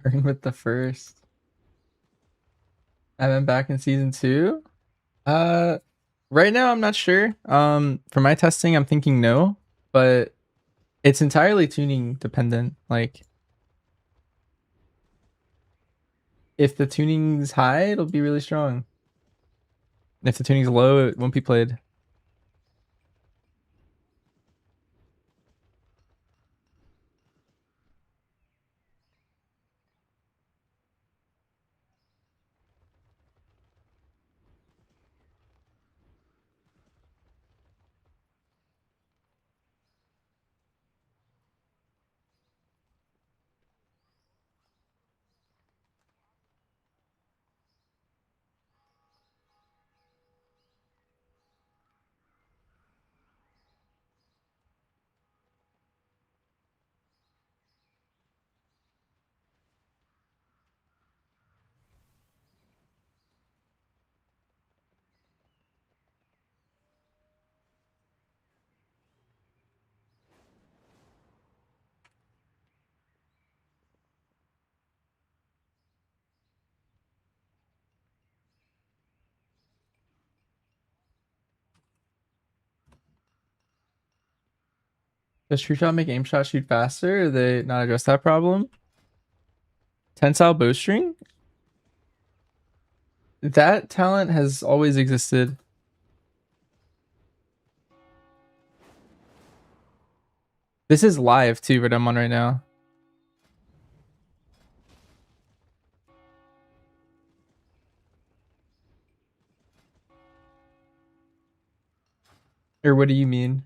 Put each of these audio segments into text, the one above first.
Starting with the first. And then back in season 2. Uh, right now I'm not sure. For my testing, I'm thinking no, but it's entirely tuning dependent. Like, if the tuning's high, it'll be really strong. If the tuning's low, it won't be played. Does True Shot make aim shot shoot faster? Or they not address that problem? Tensile bowstring? That talent has always existed. This is live too, what I'm on right now. Or what do you mean?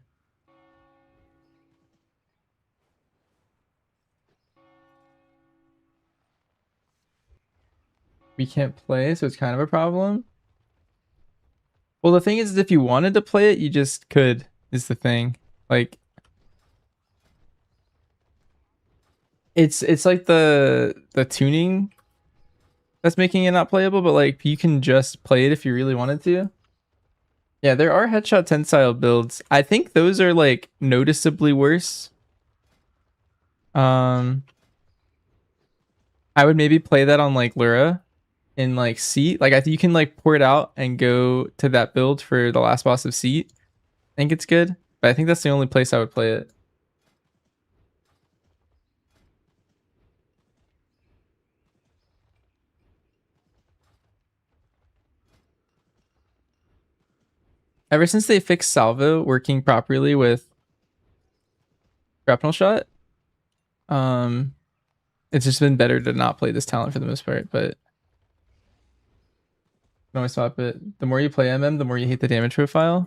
We can't play, so it's kind of a problem. Well, the thing is, if you wanted to play it, you just could, is the thing. Like, it's like the tuning that's making it not playable, but like you can just play it if you really wanted to. Yeah, there are headshot tensile builds. I think those are like noticeably worse. Um, I would maybe play that on like Lura in like Seat. Like I think you can like pour it out and go to that build for the last boss of Seat. I think it's good, but I think that's the only place I would play it. Ever since they fixed Salvo working properly with Grapnel Shot, um, it's just been better to not play this talent for the most part, but you can always swap it. The more you play MM, the more you hate the damage profile.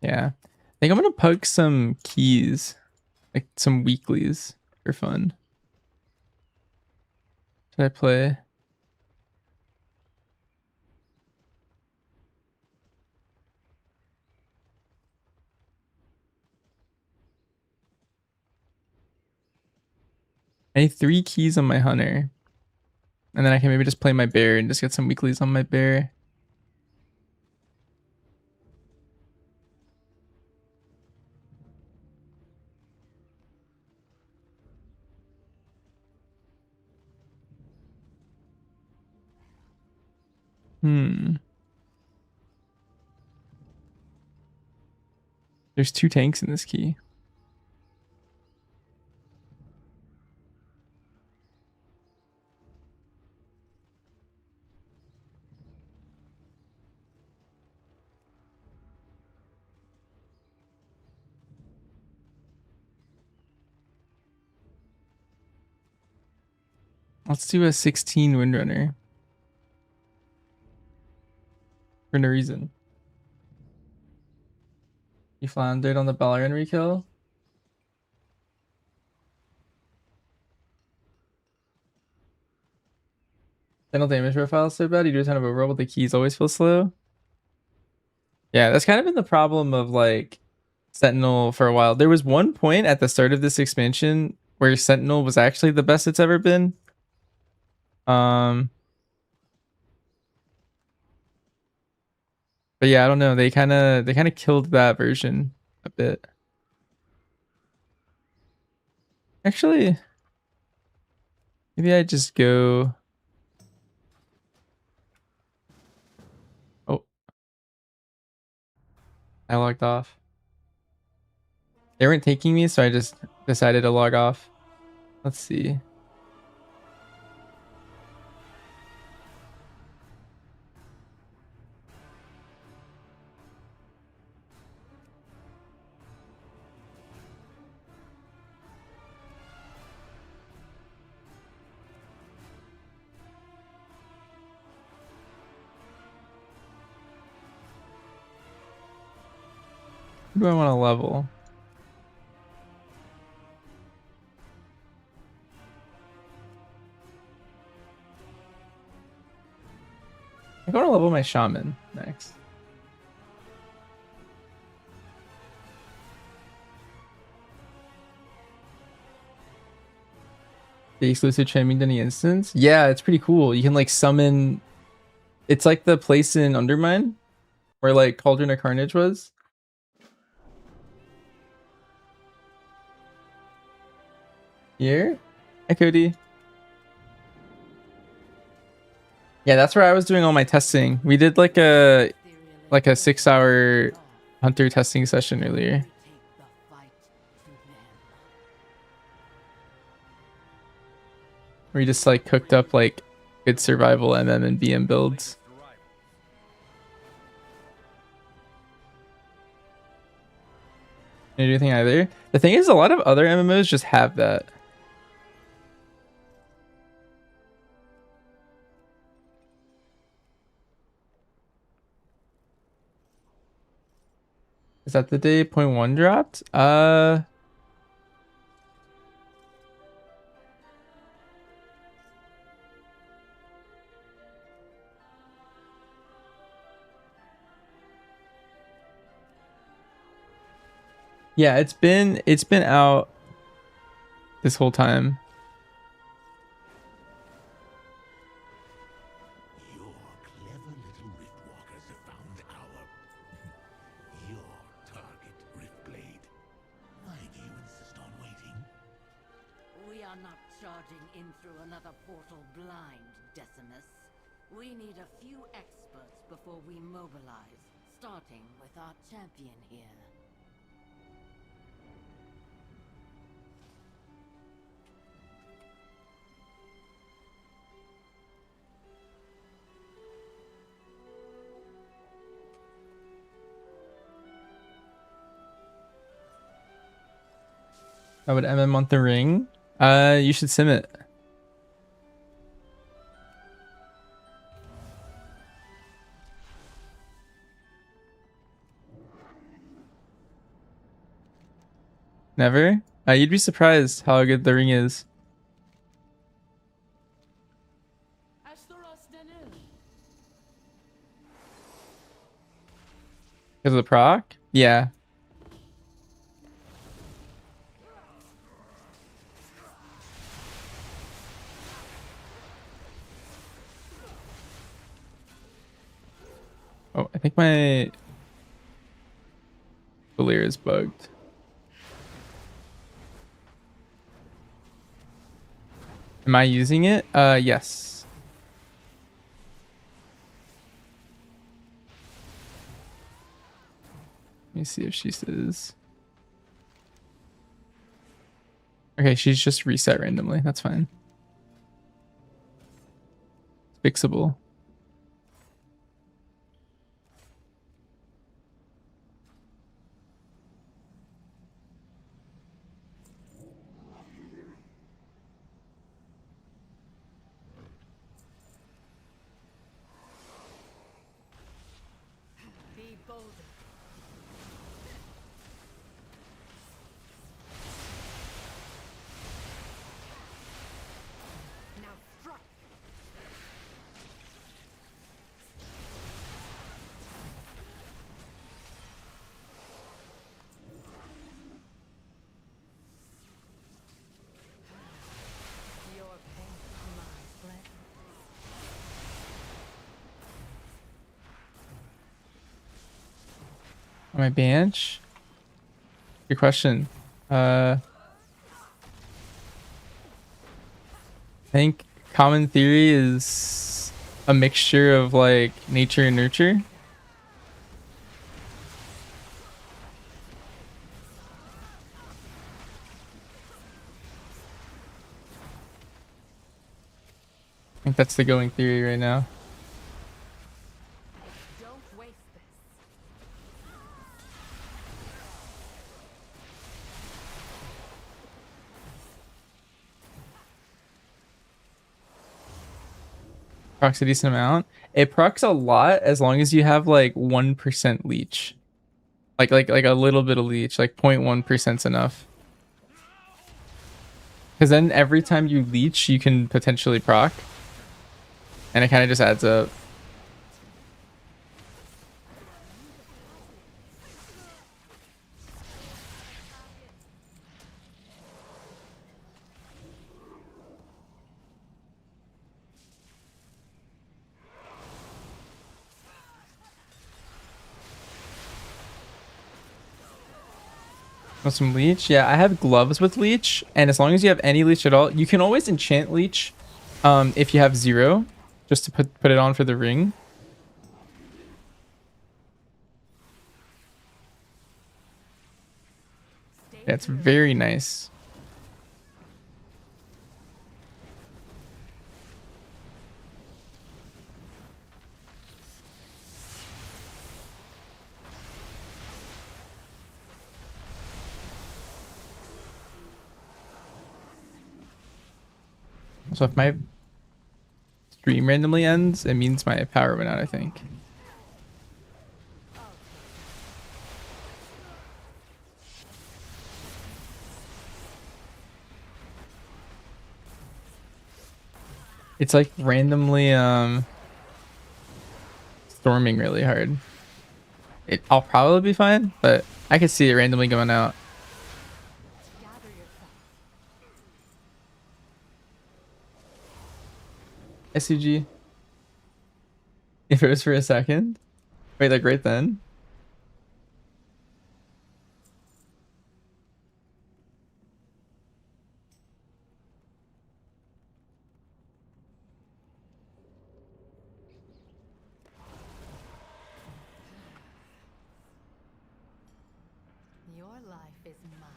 Yeah. I think I'm gonna poke some keys, like some weeklies for fun. Should I play? I need 3 keys on my hunter. And then I can maybe just play my bear and just get some weeklies on my bear. There's 2 tanks in this key. Let's do a 16 Windrunner. For no reason. You floundered on the Balrog rekill. Final damage profile is so bad. You do a ton of overroll, but the keys always feel slow. Yeah, that's kind of been the problem of like Sentinel for a while. There was one point at the start of this expansion where Sentinel was actually the best it's ever been. Um, but yeah, I don't know. They kind of killed that version a bit. Actually, maybe I just go. Oh, I logged off. They weren't taking me, so I just decided to log off. Let's see. Who do I want to level? I'm going to level my shaman next. The exclusive Chainwing Dunny instance? Yeah, it's pretty cool. You can like summon. It's like the place in Undermine where like Cauldron of Carnage was. Here? Hi, Cody. Yeah, that's where I was doing all my testing. We did like a 6-hour hunter testing session earlier. We just like cooked up like good survival MM and BM builds. Didn't do anything either. The thing is, a lot of other MMOs just have that. Is that the day point 1 dropped? Yeah, it's been out this whole time. Your clever little Riftwalkers have found your target, Riftblade. Why do you insist on waiting? We are not charging in through another portal blind, Decimus. We need a few experts before we mobilize, starting with our champion here. I would MM on the ring. You should sim it. Never? You'd be surprised how good the ring is. Because of the proc? Yeah. Oh, I think my Valir is bugged. Am I using it? Yes. Let me see if she says. Okay, she's just reset randomly. That's fine. It's fixable. Be bolder. Now strike! Your pain, my friend. My bench? Good question. I think common theory is a mixture of like nature and nurture. I think that's the going theory right now. Don't waste this. Procs a decent amount. It procs a lot as long as you have like 1% leech. Like a little bit of leech, like 0.1% is enough. Because then every time you leech, you can potentially proc. And it kind of just adds up. Want some leech? Yeah, I have gloves with leech, and as long as you have any leech at all, you can always enchant leech. If you have 0, just to put it on for the ring. Yeah, it's very nice. So if my stream randomly ends, it means my power went out, I think. It's like randomly storming really hard. I'll probably be fine, but I could see it randomly going out. Gather yourself. SUG. If it was for a second. Wait, like right then? Your life is mine.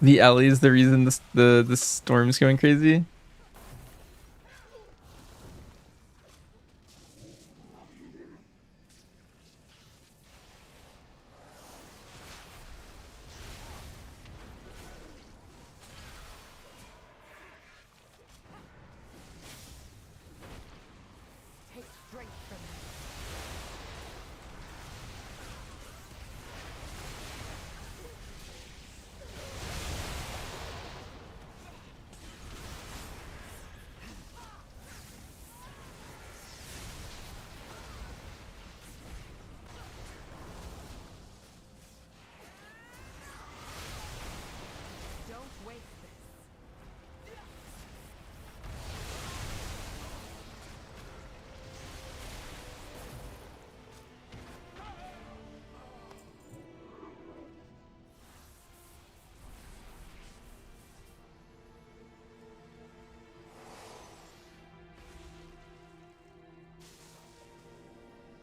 The Ellie is the reason the storm's going crazy. Take strength from me. Don't waste this.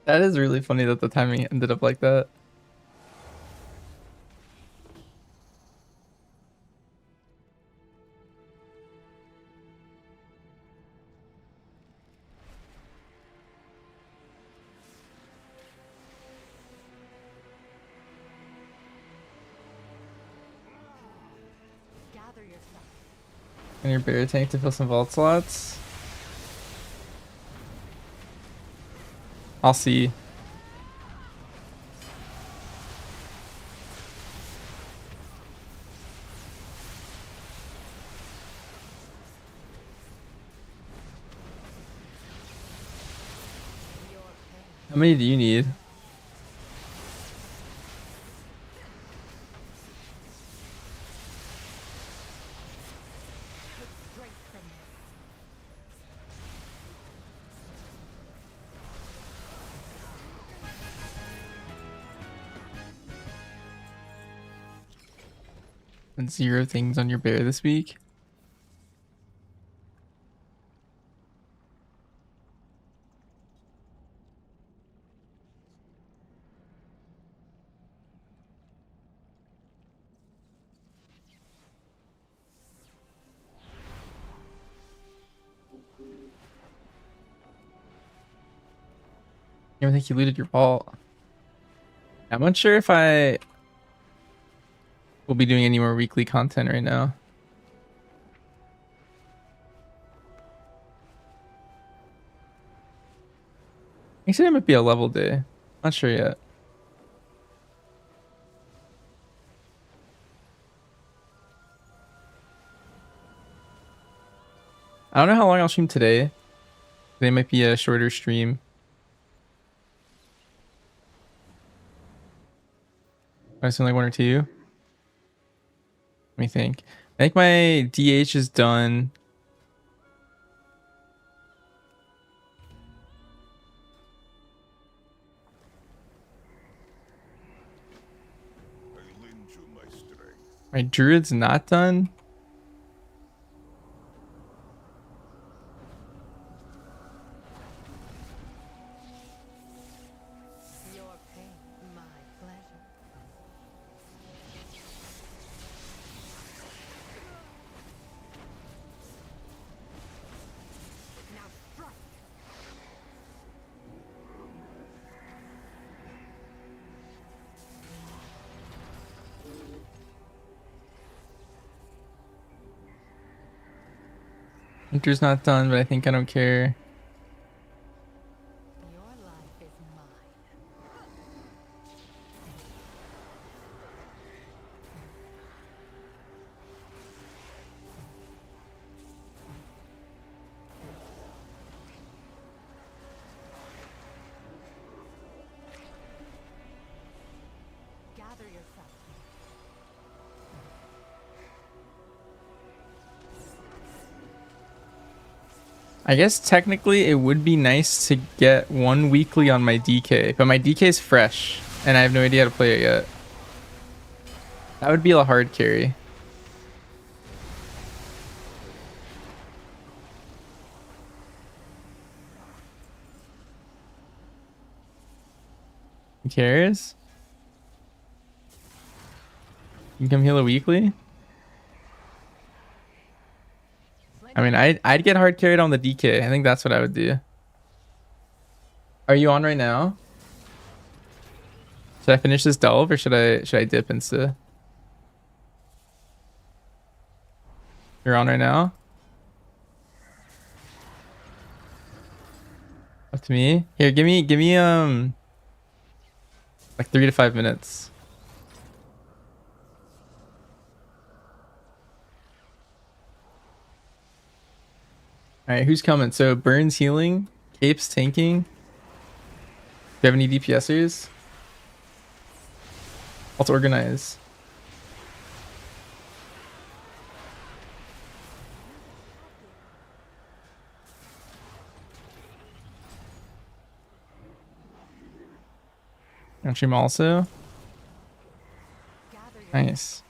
That is really funny that the timing ended up like that. Gather yourself. And your barrier tank to fill some vault slots. I'll see. Your pain. How many do you need? Take strength from me. And 0 things on your bear this week. I don't think you looted your vault. I'm unsure if I will be doing any more weekly content right now. Actually, it might be a level day. Not sure yet. I don't know how long I'll stream today. Today might be a shorter stream. I assume like 1 or 2. Let me think. I think my DH is done. I lend you my strength. My druid's not done. Your pain, my pleasure. Now strike. Hunter's not done, but I think I don't care. Your life is mine. Gather yourself. I guess technically it would be nice to get 1 weekly on my DK, but my DK is fresh and I have no idea how to play it yet. That would be a hard carry. Who cares? You can come heal a weekly? I mean, I'd get hard carried on the DK. I think that's what I would do. Are you on right now? Should I finish this delve or should I dip insta? You're on right now? Up to me? Here, give me like 3 to 5 minutes. Alright, who's coming? So Burns healing, Capes tanking. Do you have any DPSers? Let's organize. And stream also. Gather yourself. Nice.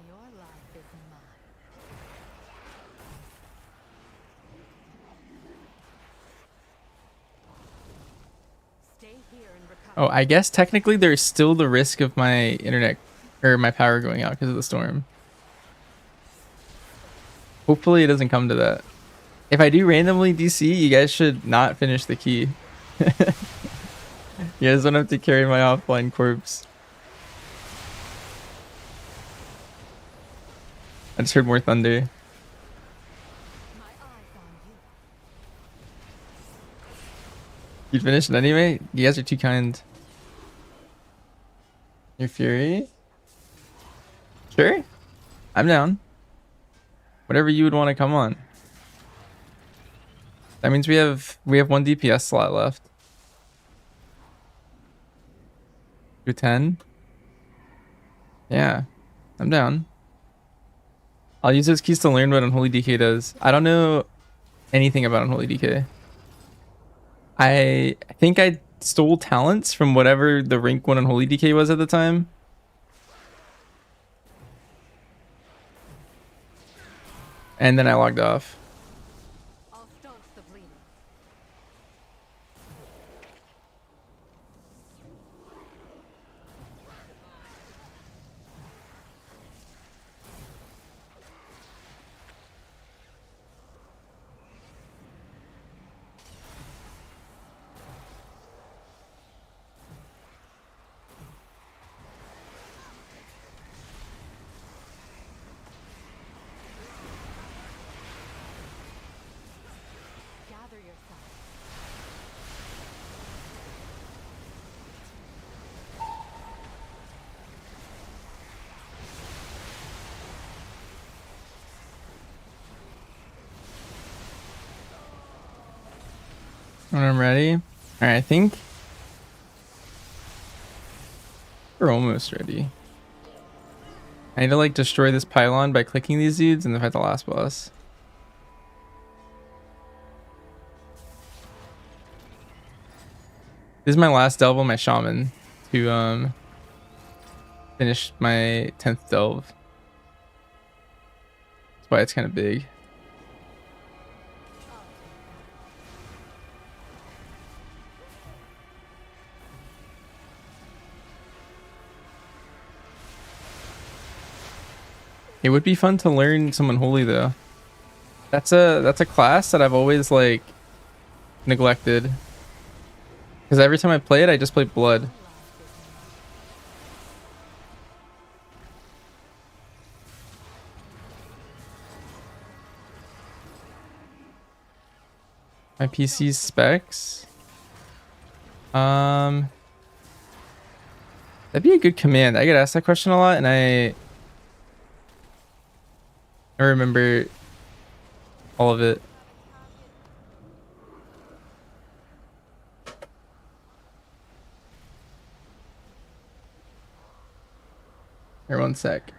Your life is mine. Stay here and recover. Oh, I guess technically there's still the risk of my internet or my power going out because of the storm. Hopefully it doesn't come to that. If I do randomly DC, you guys should not finish the key. You guys don't have to carry my offline corpse. I just heard more thunder. My eyes on you. You finished it anyway? You guys are too kind. Your fury? Sure. I'm down. Whatever you would want to come on. That means we have 1 DPS slot left. Do 10? Yeah. I'm down. I'll use those keys to learn what Unholy DK does. I don't know anything about Unholy DK. I think I stole talents from whatever the rank 1 Unholy DK was at the time. And then I logged off. I'll staunch the bleeding. Gather yourself. When I'm ready. Alright, I think we're almost ready. I need to like destroy this pylon by clicking these dudes and then fight the last boss. This is my last delve on my shaman to finish my 10th delve. That's why it's kind of big. It would be fun to learn some Unholy though. That's a class that I've always like neglected. Because every time I play it, I just play Blood. My PC's specs. That'd be a good command. I get asked that question a lot, and I remember all of it. Here, one sec.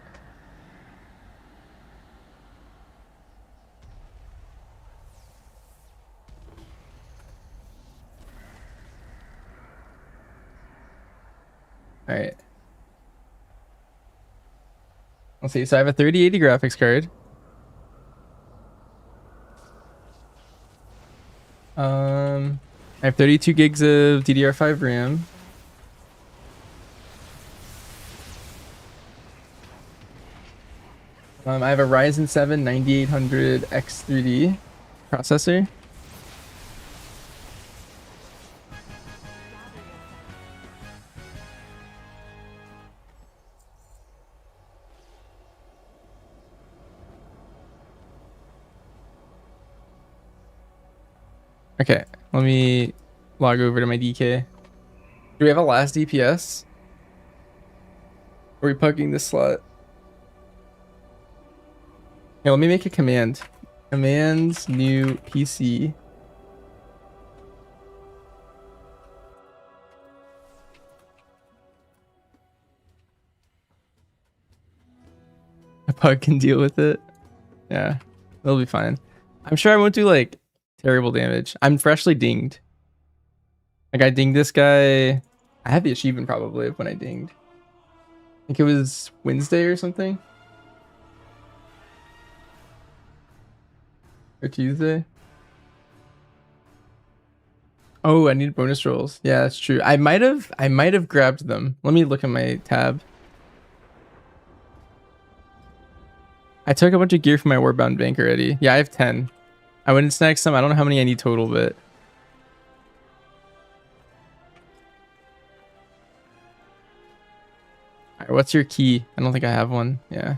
All right. Let's see. So I have a 3080 graphics card. I have 32 gigs of DDR5 RAM. I have a Ryzen 7 9800 X3D processor. Okay, let me log over to my DK. Do we have a last DPS? Or are we pugging this slot? Yeah, let me make a command. Commands new PC. A pug can deal with it. Yeah, it'll be fine. I'm sure I won't do like terrible damage. I'm freshly dinged. Like I dinged this guy. I have the achievement probably of when I dinged. I think it was Wednesday or something. Or Tuesday. Oh, I need bonus rolls. Yeah, that's true. I might have grabbed them. Let me look at my tab. I took a bunch of gear from my Warbound bank already. Yeah, I have 10. I went and snagged some. I don't know how many I need total, but alright, what's your key? I don't think I have one. Yeah.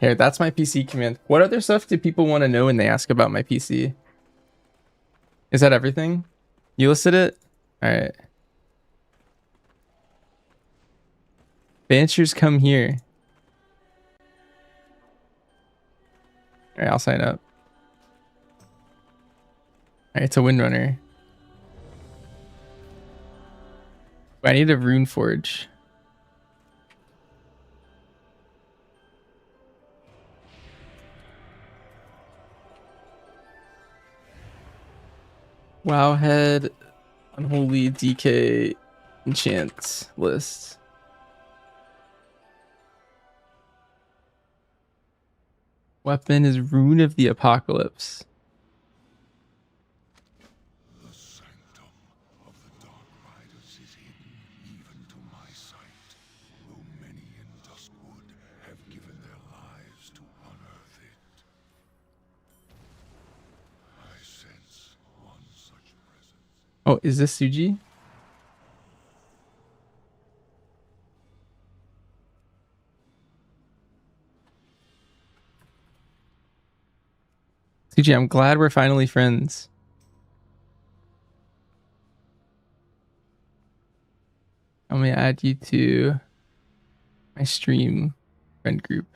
Here, that's my PC command. What other stuff do people want to know when they ask about my PC? Is that everything? You listed it? Alright. Banchers come here. Alright, I'll sign up. Alright, it's a Windrunner. I need a rune forge. Wowhead, unholy DK enchant list. Weapon is Rune of the Apocalypse. The sanctum of the Dark Riders is hidden even to my sight, though many in Duskwood have given their lives to unearth it. I sense one such presence. Oh, is this Suji? Suji, I'm glad we're finally friends. I'm gonna add you to my stream friend group.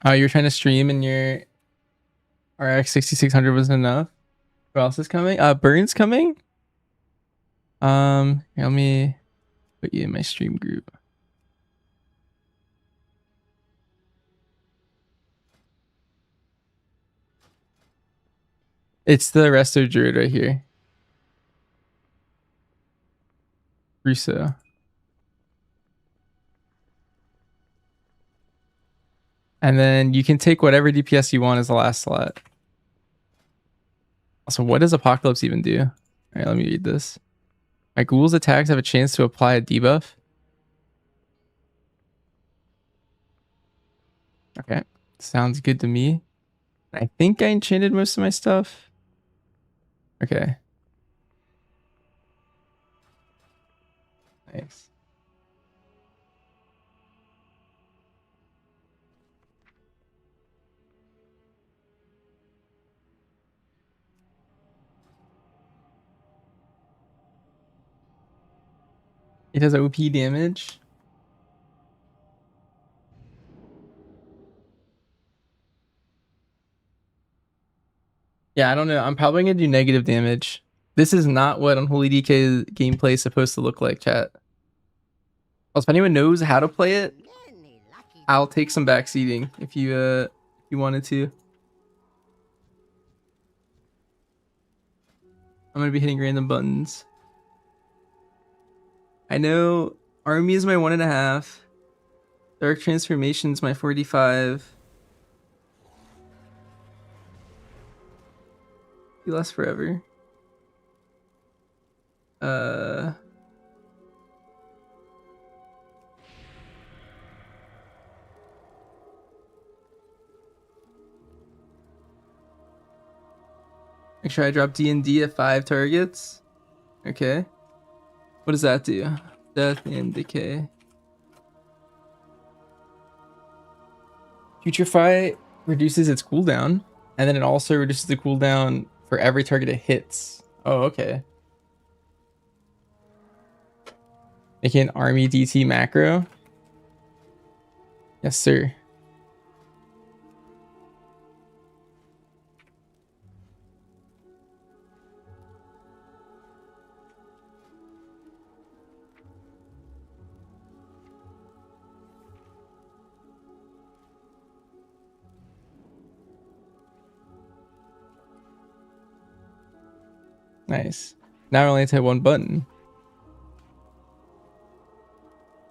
Oh, you're trying to stream and your RX 6600 wasn't enough? Who else is coming? Burns coming? Here, let me put you in my stream group. It's the resto druid right here. Russo. And then you can take whatever DPS you want as the last slot. Also, what does Apocalypse even do? All right, let me read this. My ghoul's attacks have a chance to apply a debuff. Okay, sounds good to me. I think I enchanted most of my stuff. Okay. Nice. It does OP damage. Yeah, I don't know. I'm probably gonna do negative damage. This is not what Unholy DK gameplay is supposed to look like, chat. Also, if anyone knows how to play it, I'll take some backseating if you wanted to. I'm gonna be hitting random buttons. I know Army is my 1.5. Dark Transformation's my 45. Be less forever. Make sure I drop D&D at 5 targets. Okay. What does that do? Death and decay. Putrefy reduces its cooldown, and then it also reduces the cooldown for every target it hits. Oh, okay. Making an army DT macro. Yes, sir. Nice. Now I only have to hit one button.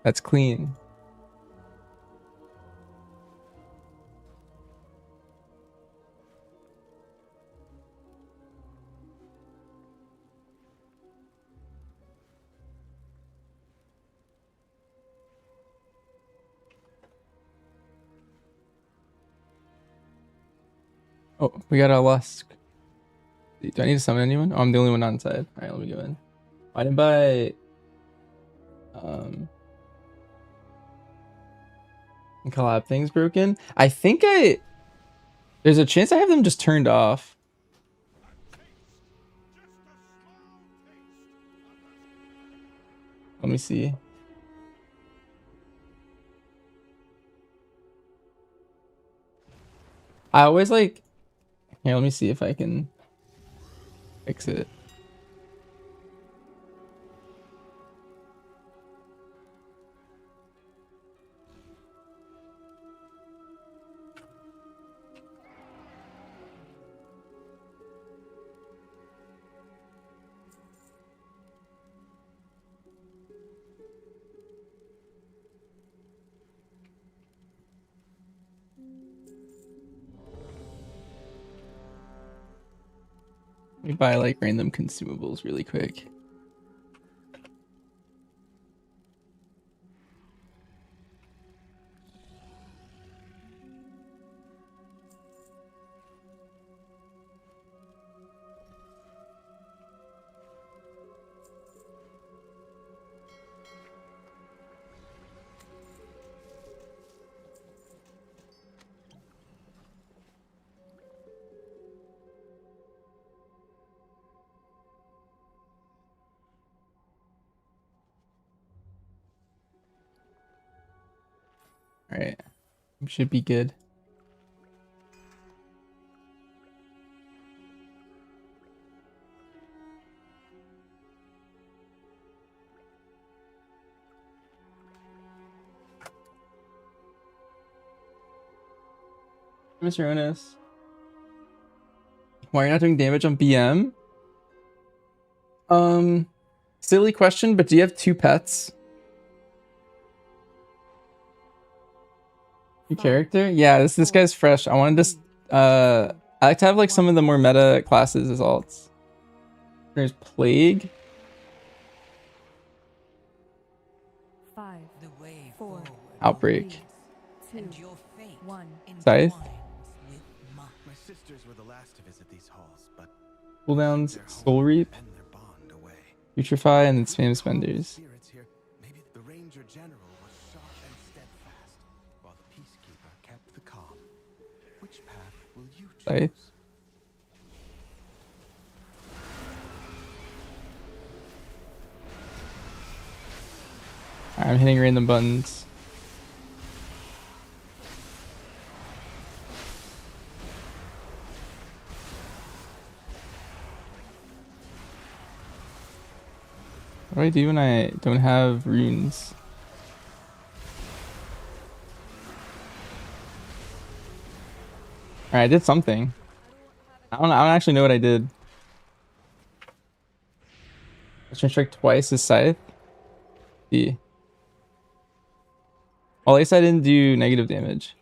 That's clean. Oh, we got a Lusk. Do I need to summon anyone? Oh, I'm the only one on side. Alright, let me go in. I didn't buy collab things broken. I think there's a chance I have them just turned off. Let me see. I always like. Here, let me see if I can fix it. Let me buy like random consumables really quick. All right, should be good. Mr. Onis, why are you not doing damage on BM? Silly question, but do you have 2 pets? Your character? Yeah, this guy's fresh. I wanted to I like to have like some of the more meta classes as alts. There's Plague. 5, The way 4, forward Outbreak. 2, and your fate 1. Scythe. entwines with mine. My sisters were the last to visit these halls, but Cooldowns, their home Soul Reap, and their bond away. Putrefy, and then If we Spam could calm the Spenders. spirits here, maybe the Ranger General was sharp and steadfast, while the Peacekeeper kept the calm. Which path will you choose? Scythe. Alright, I'm hitting random buttons. What do I do when I don't have runes? Alright, I did something. I don't actually know what I did. Western Strike twice is Scythe. See. Well, at least I didn't do negative damage.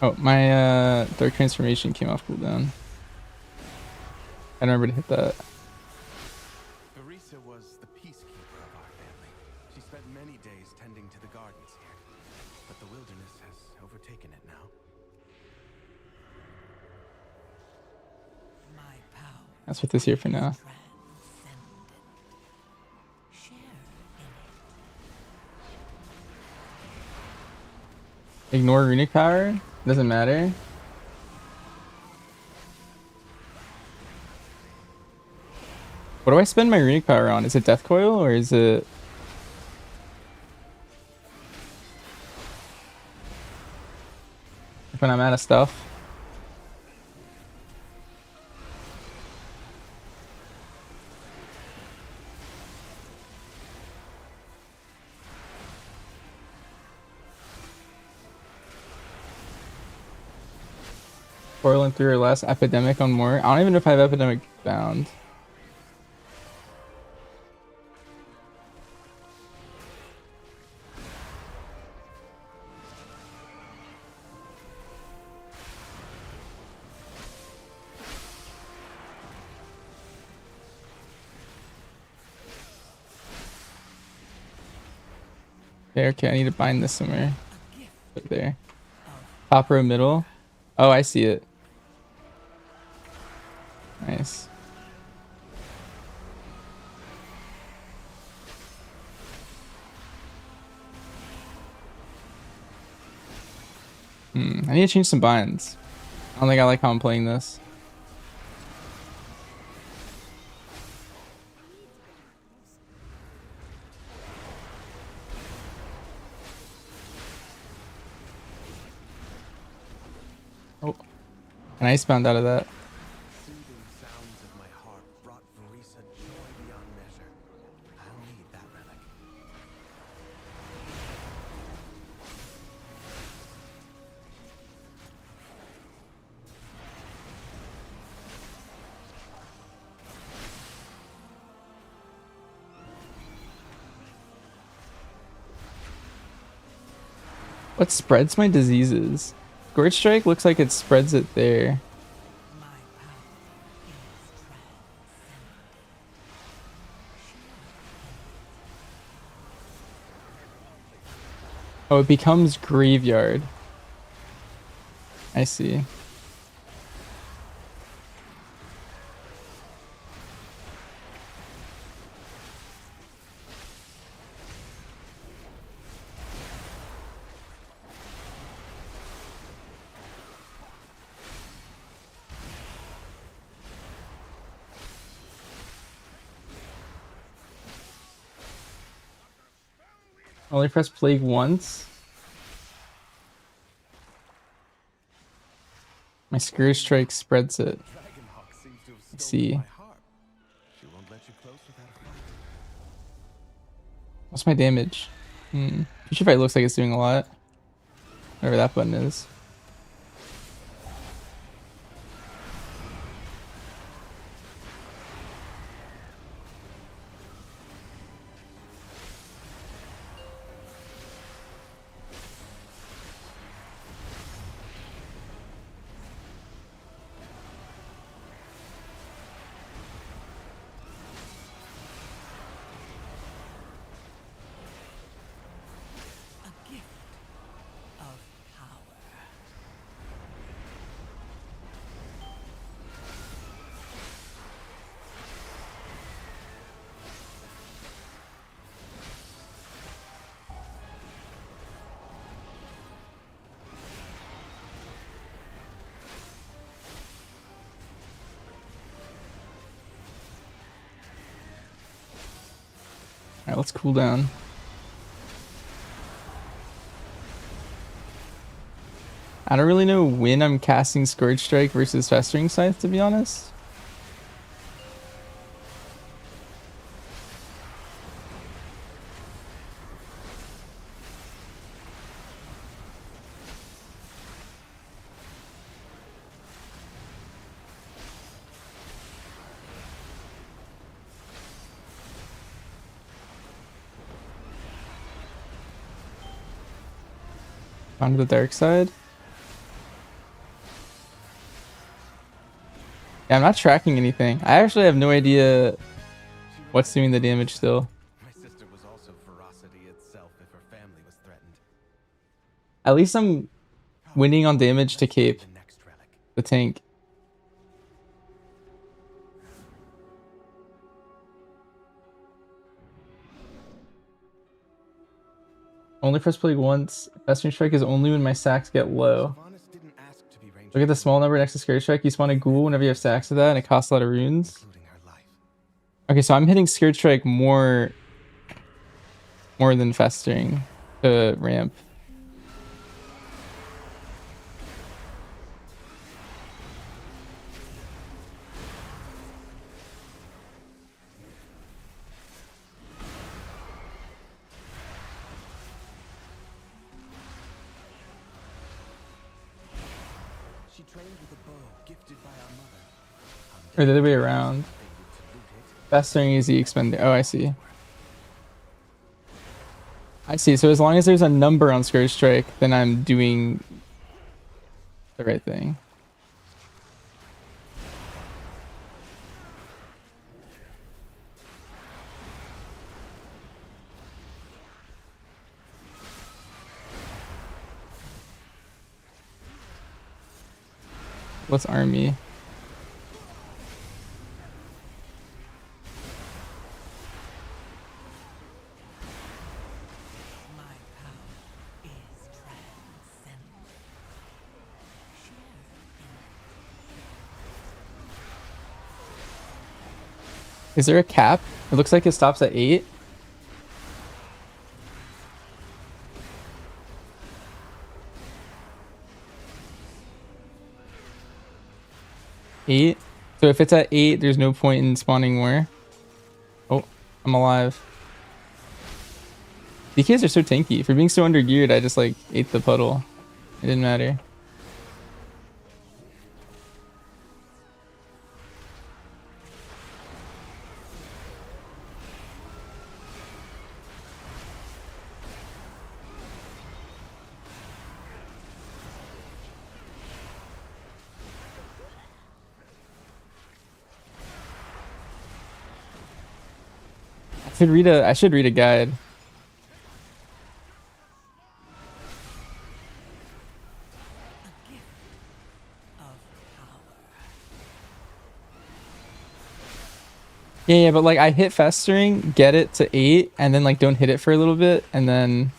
Oh, my Dark Transformation came off cooldown. I don't remember to hit that. Barisa was the peacekeeper of our family. She spent many days tending to the gardens here, but the wilderness has overtaken it now. My power That's what this here for now. transcendent. Share in it. Ignore runic power? Doesn't matter. What do I spend my runic power on? Is it Death Coil or is it... when I'm out of stuff? Coil and 3 or less, Epidemic on more. I don't even know if I have Epidemic bound. Okay, I need to bind this somewhere. Put it there. Top row middle. Oh, I see it. Nice. I need to change some binds. I don't think I like how I'm playing this. Oh, an icebound out of that. Soothing sounds of my heart brought Verisa joy beyond measure. I'll need that relic. What spreads my diseases? Scourge Strike looks like it spreads it there. My power is transcendent. Oh, it becomes Graveyard. I see. Only press Plague once. My Scourge Strike spreads it. Dragonhawk seems to have stolen See. my heart. She won't let you close without a fight. What's my damage? Future Fight looks like it's doing a lot. Whatever that button is. A gift of power. Alright, let's cool down. I don't really know when I'm casting Scourge Strike versus Festering Scythe, to be honest. On to the dark side. Yeah, I'm not tracking anything. I actually have no idea what's doing the damage still. My sister was also ferocity itself if her family was threatened. At least I'm winning on damage to Let's find cape the next relic. the tank. Only press Plague once. Festering Strike is only when my sacks get low. Sylvanas didn't ask to be ranged Look at the alone, small number next to Scourge Strike. You spawn a ghoul whenever you have stacks of that, and it costs a lot of runes. including her life. Okay, so I'm hitting Scourge Strike more than Festering to ramp. She trained with a bow gifted by our mother. Or the other way around. Fated to loot it. Festering is the expender. Oh, I see. I see. So as long as there's a number on Scourge Strike, then I'm doing the right thing. What's army? My power is transcendent. Is there a cap? It looks like it stops at 8. Eight. So if it's at 8, there's no point in spawning more. Oh, I'm alive. DKs are so tanky. For being so undergeared, I just like ate the puddle. It didn't matter. I should read a guide. Yeah, but like I hit festering, get it to 8, and then like don't hit it for a little bit, and then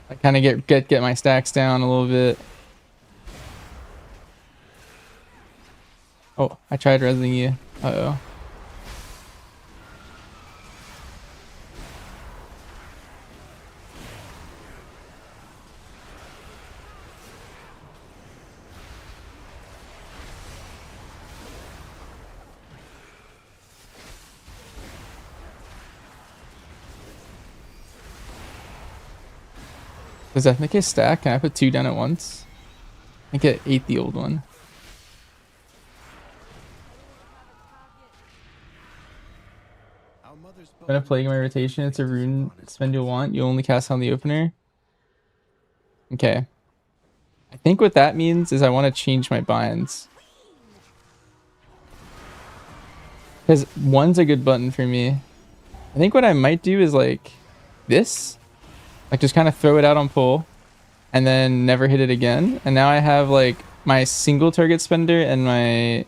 I kind of get my stacks down a little bit. Oh, I tried resing you. Uh-oh. Does that make a stack? Can I put 2 down at once? I think it ate the old one. When I'm playing my rotation, it's a rune spend you'll want. You only cast on the opener. Okay. I think what that means is I want to change my binds. Because 1's a good button for me. I think what I might do is like this. Like just kind of throw it out on pull and then never hit it again. And now I have like my single target spender and my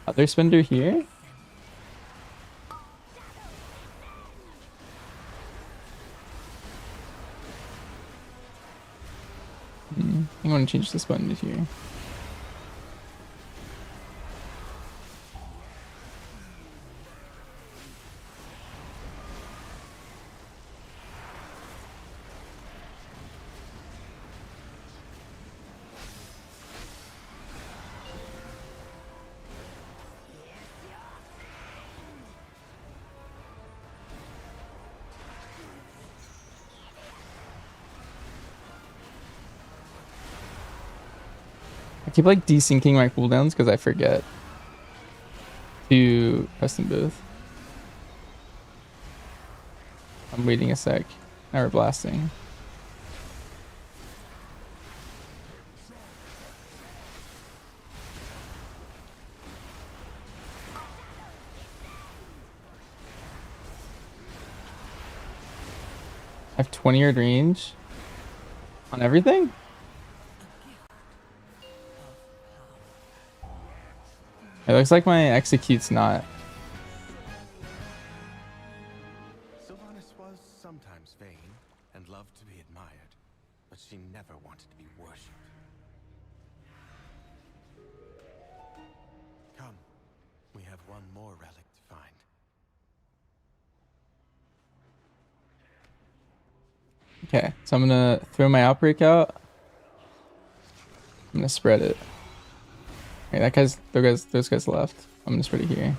other spender here. I think I want to change this button to here. I keep like desyncing my cooldowns because I forget to press them both. I'm waiting a sec. Now we're blasting. I have 20-yard range on everything? It looks like my execute's not. Sylvanas was sometimes vain and loved to be admired, but she never wanted to be worshipped. Come, we have one more relic to find. Okay, so I'm gonna throw my outbreak out. I'm gonna spread it. Okay, those guys left. I'm gonna spread it here.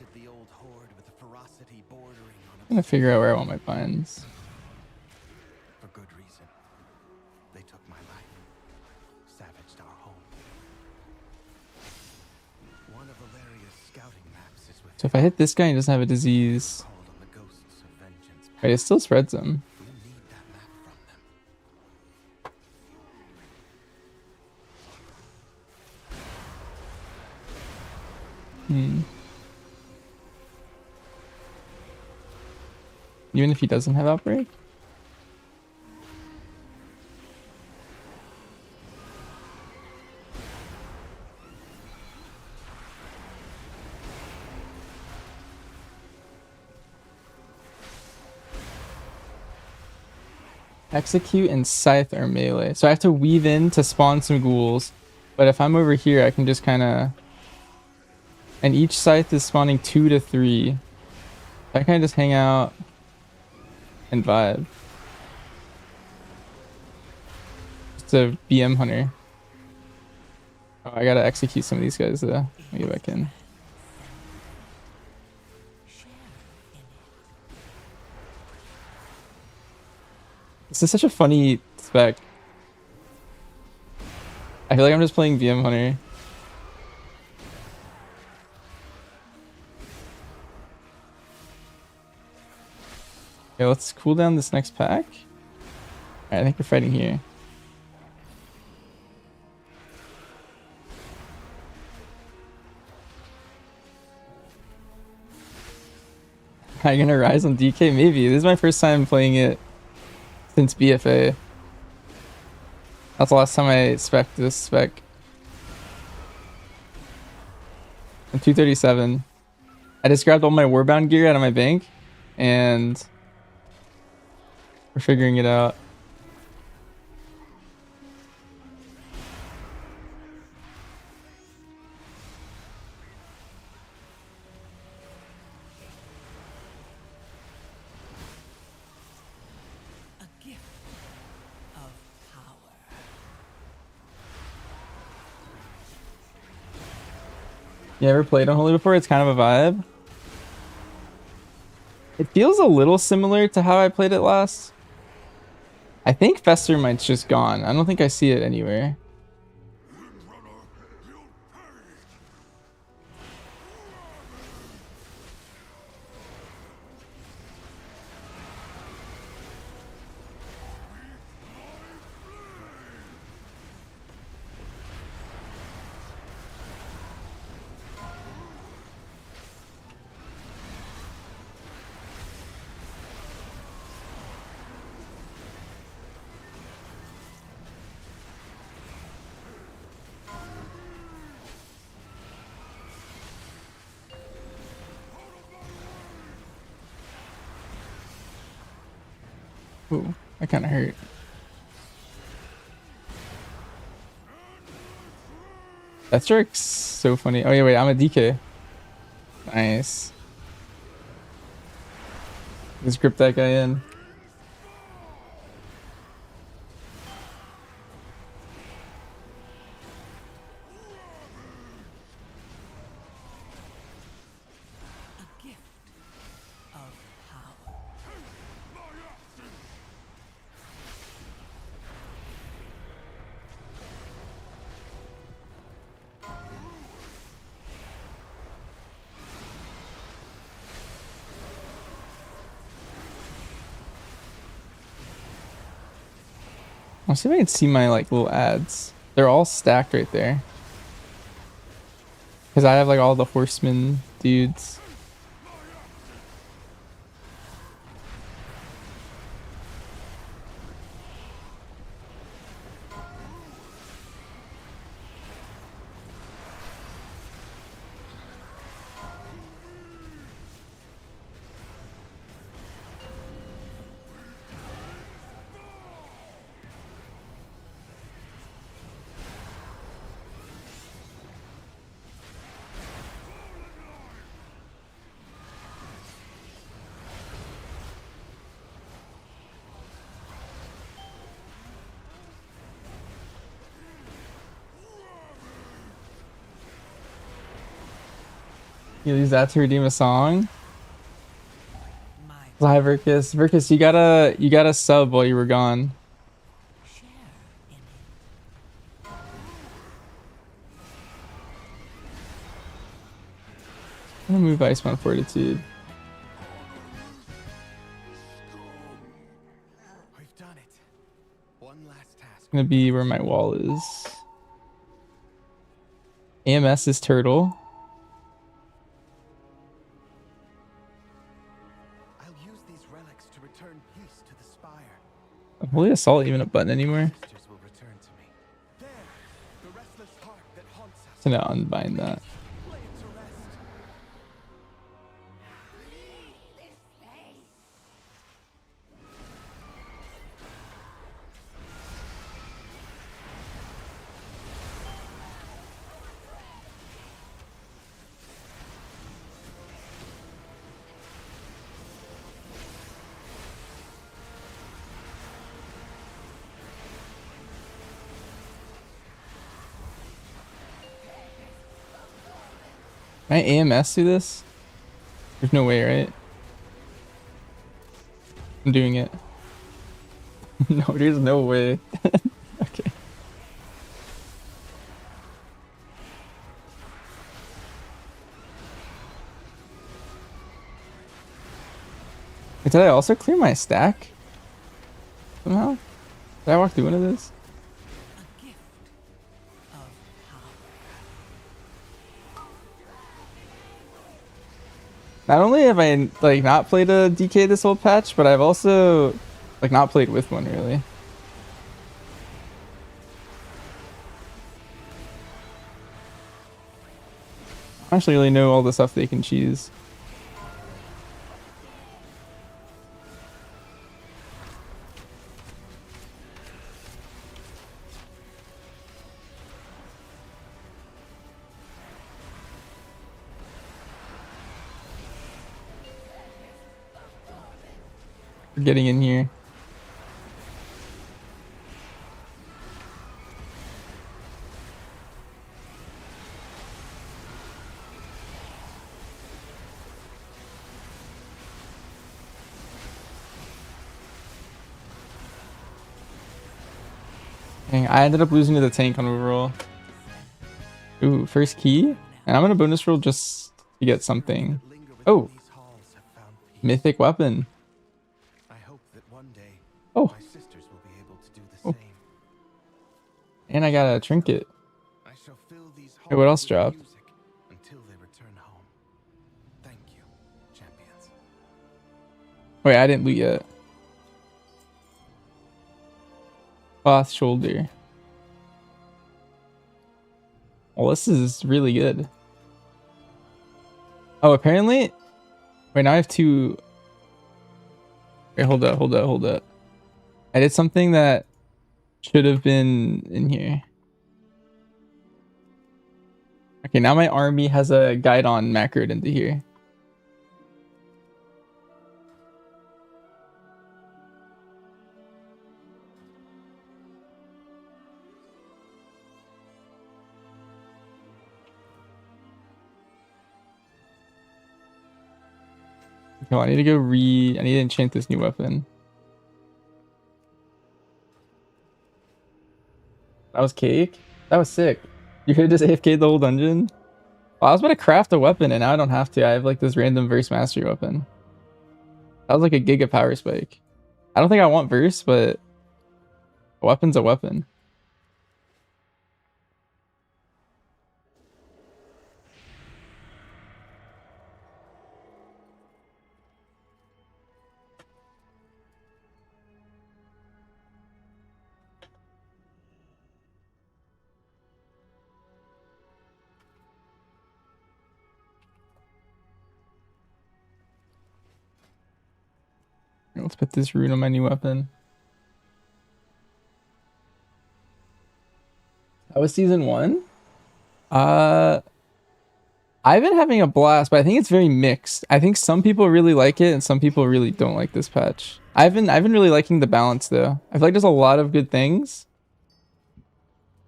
confronted the old horde with a ferocity bordering on I'm gonna figure out where I want my pines. for good reason. They took my life, savaged our home. One of Valeria's scouting maps is with So if I hit this guy and he doesn't have a disease, called on the ghosts of vengeance. right, it still spreads them. We need that map from them. Even if he doesn't have outbreak? Execute and Scythe are melee. So I have to weave in to spawn some ghouls. But if I'm over here, I can just kind of... And each Scythe is spawning 2 to 3. I kind of just hang out and vibe. Just a BM hunter. Oh, I gotta execute some of these guys though. Let me get back in. This is such a funny spec. I feel like I'm just playing BM hunter. Okay, let's cool down this next pack. Alright, I think we're fighting here. Am I gonna rise on DK? Maybe. This is my first time playing it since BFA. That's the last time I spec'd this spec. I'm 237. I just grabbed all my Warbound gear out of my bank and we're figuring it out. A gift of power. You ever played Unholy before? It's kind of a vibe. It feels a little similar to how I played it last. I think Festermite's just gone. I don't think I see it anywhere. Ooh, that kind of hurt. That strike's so funny. Oh yeah, wait, I'm a DK. Nice. Just grip that guy in. A gift of power. I'll see if I can see my like little ads. They're all stacked right there. Because I have like all the horseman dudes. You use that to redeem a song. My Hi, Verkus. Verkus, you gotta sub while you were gone. share in it. I'm gonna move Iceman Fortitude. We've done it. One last task. It's gonna be where my wall is. AMS is turtle. I'll use these relics to return peace to the spire. Holy Assault even a button anymore? Sisters will return to me. There, the restless heart that haunts us. So now unbind that. Lay it to rest. Can I AMS do this? There's no way, right? I'm doing it. No, there's no way. Okay. Wait, did I also clear my stack? Somehow? Did I walk through one of this? A gift of power. Not only have I like not played a DK this whole patch, but I've also like not played with one really. I don't actually really know all the stuff they can cheese. We're getting in here. Dang, I ended up losing to the tank on overall. Ooh, first key? And I'm gonna bonus roll just to get something. Linger within Oh, these halls have found peace. mythic weapon. I hope that one day Oh, my sisters will be able to do the Oh. same. and I got a trinket. I shall fill these halls Wait, what else with dropped? music until they return home. Thank you, champions. Wait, I didn't loot yet. Cloth shoulder. Well, this is really good. Oh, apparently. Wait, now I have two. Wait, hold up, hold up, hold up. I did something that should have been in here. Okay, now my army has a guide on macroed into here. Okay, well, I need to go I need to enchant this new weapon. That was cake? That was sick. You could have just AFK'd the whole dungeon? Well, I was about to craft a weapon and now I don't have to. I have like this random verse mastery weapon. That was like a giga power spike. I don't think I want verse, but a weapon's a weapon. Let's put this rune on my new weapon. That was season 1. I've been having a blast, but I think it's very mixed. I think some people really like it and some people really don't like this patch. I've been really liking the balance though. I feel like there's a lot of good things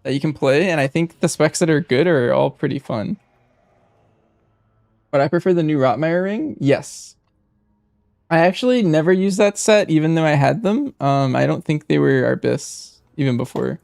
that you can play, and I think the specs that are good are all pretty fun. But I prefer the new Rotmeyer ring. Yes. I actually never used that set, even though I had them. I don't think they were Arbis even before.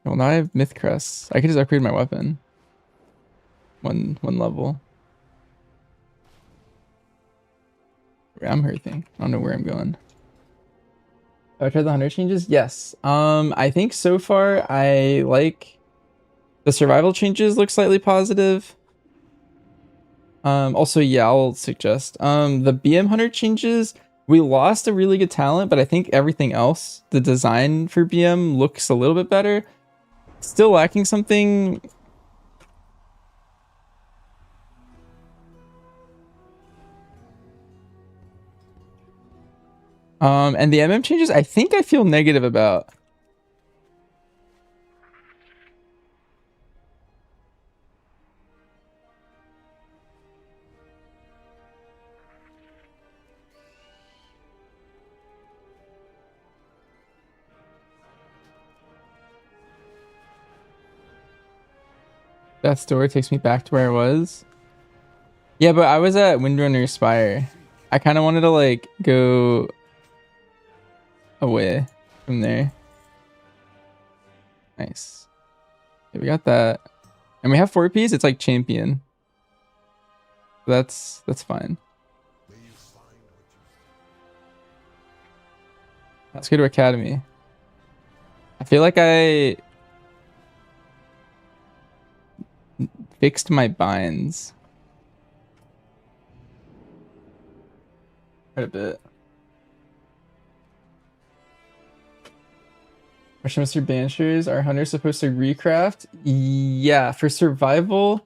Well, now I have Myth Crest. I could just upgrade my weapon. One level. I'm hurting. I don't know where I'm going. Have I tried the 100 changes? Yes. I think so far I like the survival changes look slightly positive. Also, yeah, I'll suggest. The BM 100 changes, we lost a really good talent, but I think everything else, the design for BM looks a little bit better. Still lacking something. And the MM changes, I think I feel negative about. That store takes me back to where I was. Yeah, but I was at Windrunner Spire. I kind of wanted to like go away from there. Nice. Yeah, we got that. And we have 4Ps, it's like champion. That's fine. Let's go to Academy. I feel like I fixed my binds quite a bit. Mr. Banishers, are hunters supposed to recraft? Yeah, for survival,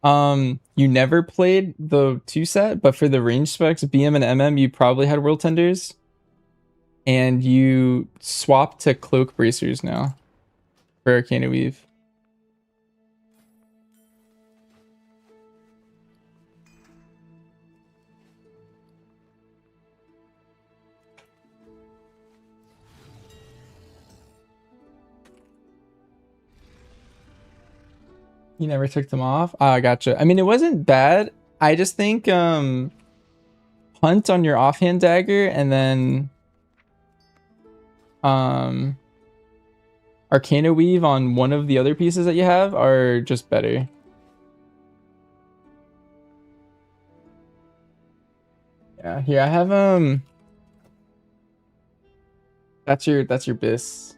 you never played the 2 set, but for the range specs, BM and MM, you probably had World Tenders. And you swap to Cloak Bracers now for Arcana Weave. You never took them off? Ah, I gotcha. I mean, it wasn't bad. I just think hunt on your offhand dagger and then Arcana Weave on one of the other pieces that you have are just better. Yeah, here I have that's your bis.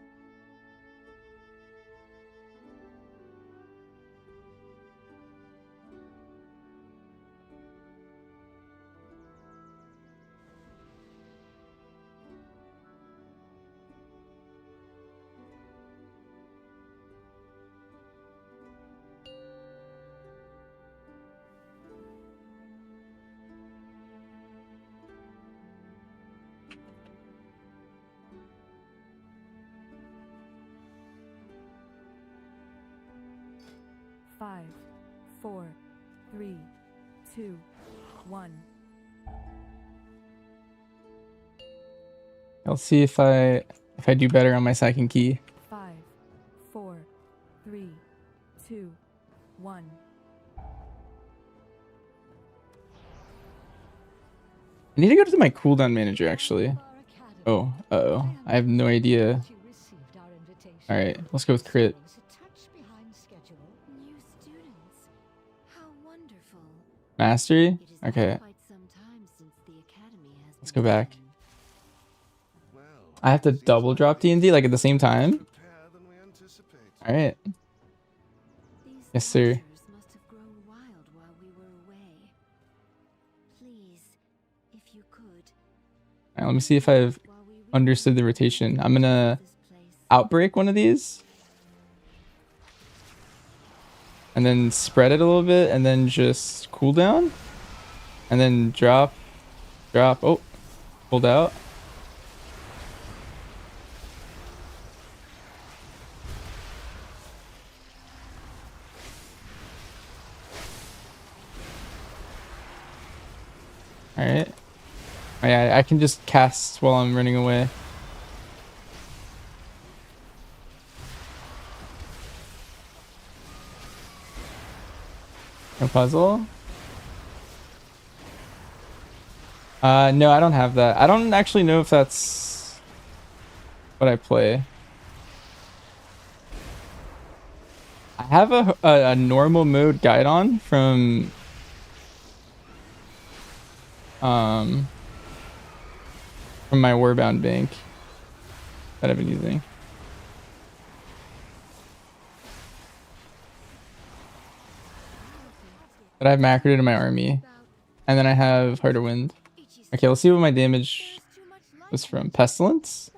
Five, 4, 3, 2, 1. I'll see if I do better on my second key. 5, 4, 3, 2, 1. I need to go to my cooldown manager actually. Oh, uh-oh. I have no idea. Alright, let's go with crit. New students. How wonderful. Mastery? It has been Okay, quite some time since the academy has let's been go back. Well, I have to seems double like drop we D&D like at the same better time? prepare than we anticipated. Alright. These Yes, sir. monsters must have grown wild while we were away. Please, if you could. Alright, let me see if I've while we understood the rotation. I'm gonna this place. outbreak one of these. And then spread it a little bit and then just cool down. And then drop. Oh, pulled out. Alright. Oh, yeah, I can just cast while I'm running away. No puzzle? No, I don't have that. I don't actually know if that's what I play. I have a normal mode guide on from my Warbound bank that I've been using. But I've macroed it in my army. And then I have Harder Wind. Okay, let's see what my damage was from. Pestilence?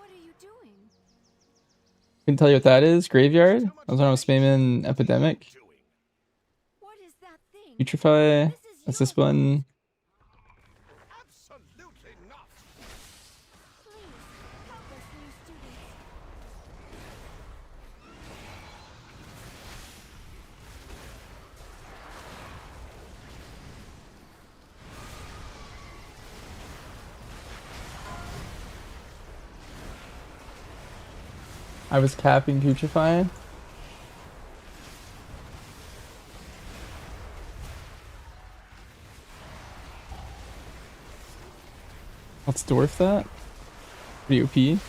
Couldn't tell you what that is. Graveyard? That was when I was spamming Epidemic. Putrefy. That's this one. Absolutely not. I was capping Putrefy. Let's dwarf that. Pretty OP.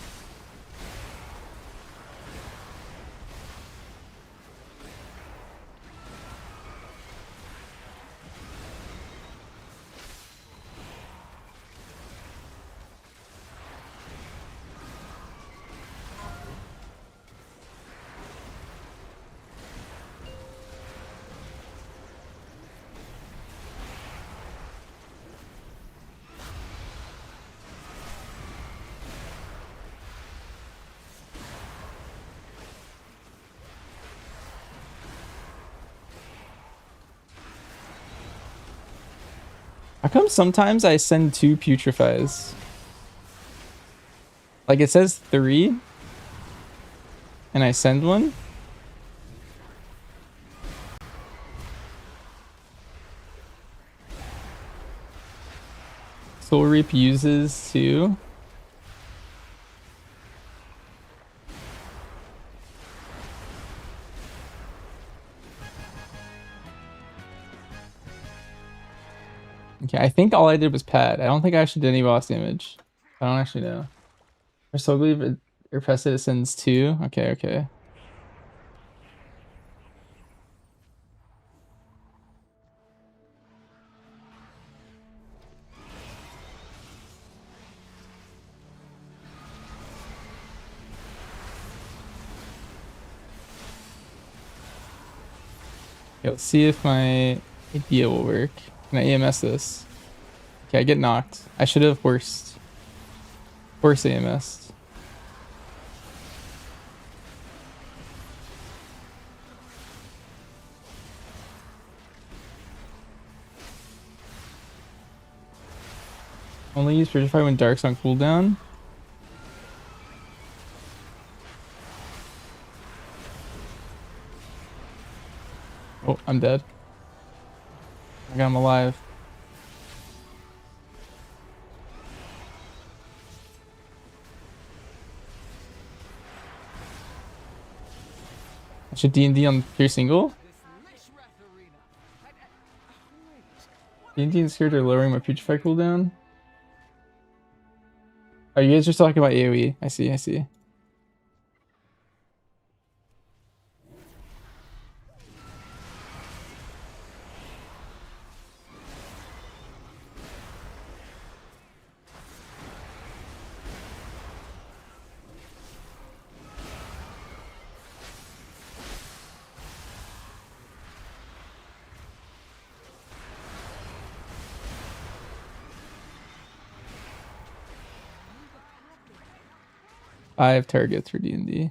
How come sometimes I send 2 Putrefies? Like it says 3 and I send one? Soul Reap uses 2. Okay, I think all I did was pad. I don't think I actually did any boss damage. I don't actually know. I so believe it press it sends 2. Okay, okay. Okay, let's see if my idea will work. Can I AMS this? Okay, I get knocked. I should have forced AMS. Only use Purify when Dark's on cooldown. Oh, I'm dead. I got him alive. I should D&D on pure single? D&D and Skirt are lowering my Putrefy cooldown. Oh, you guys are talking about AoE. I see, I see. I have targets for D&D.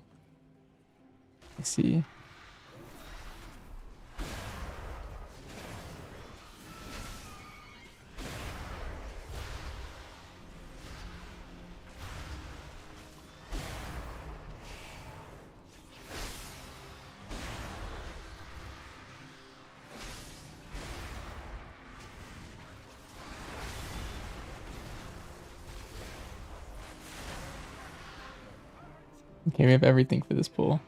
I see. Okay, we have everything for this pool.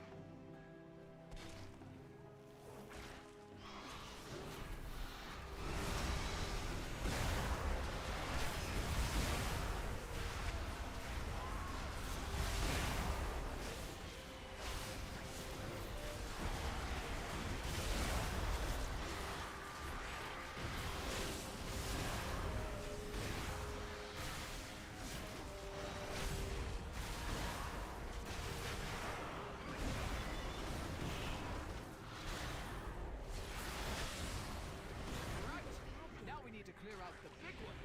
Now we need to clear out the big one.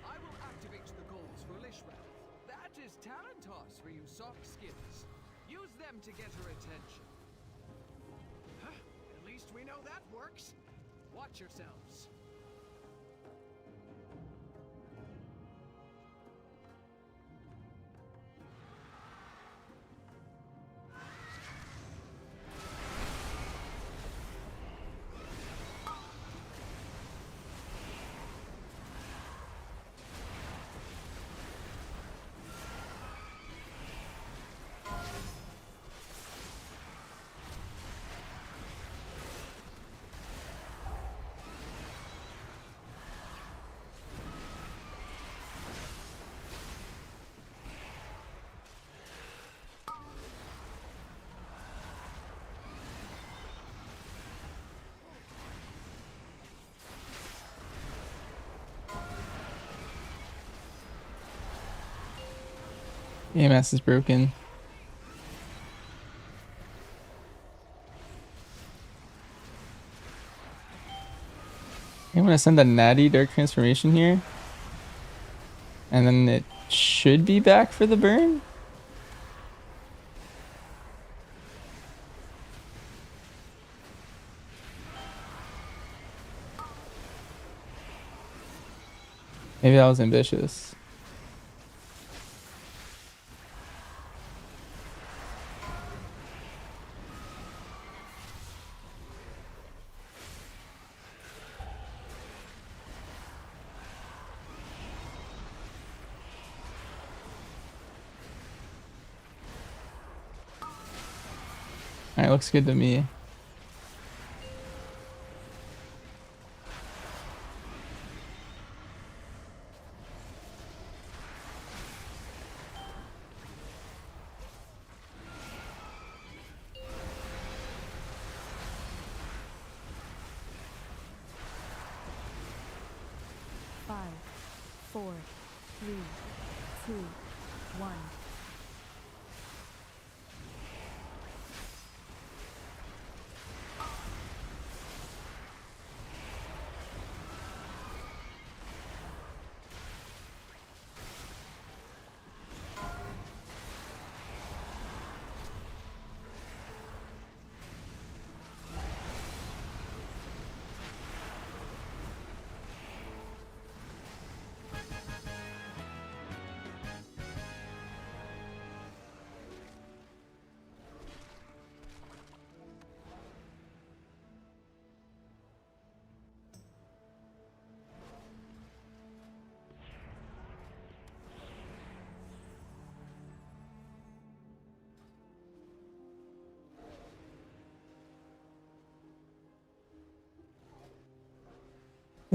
I will activate the goals for Lishrath. That is Tarantos for you soft skins. Use them to get her attention. Huh, at least we know that works. Watch yourselves. AMS is broken. I'm gonna send a natty dark transformation here. And then it should be back for the burn. Maybe that was ambitious. Alright, looks good to me. Five, four, three, two, one.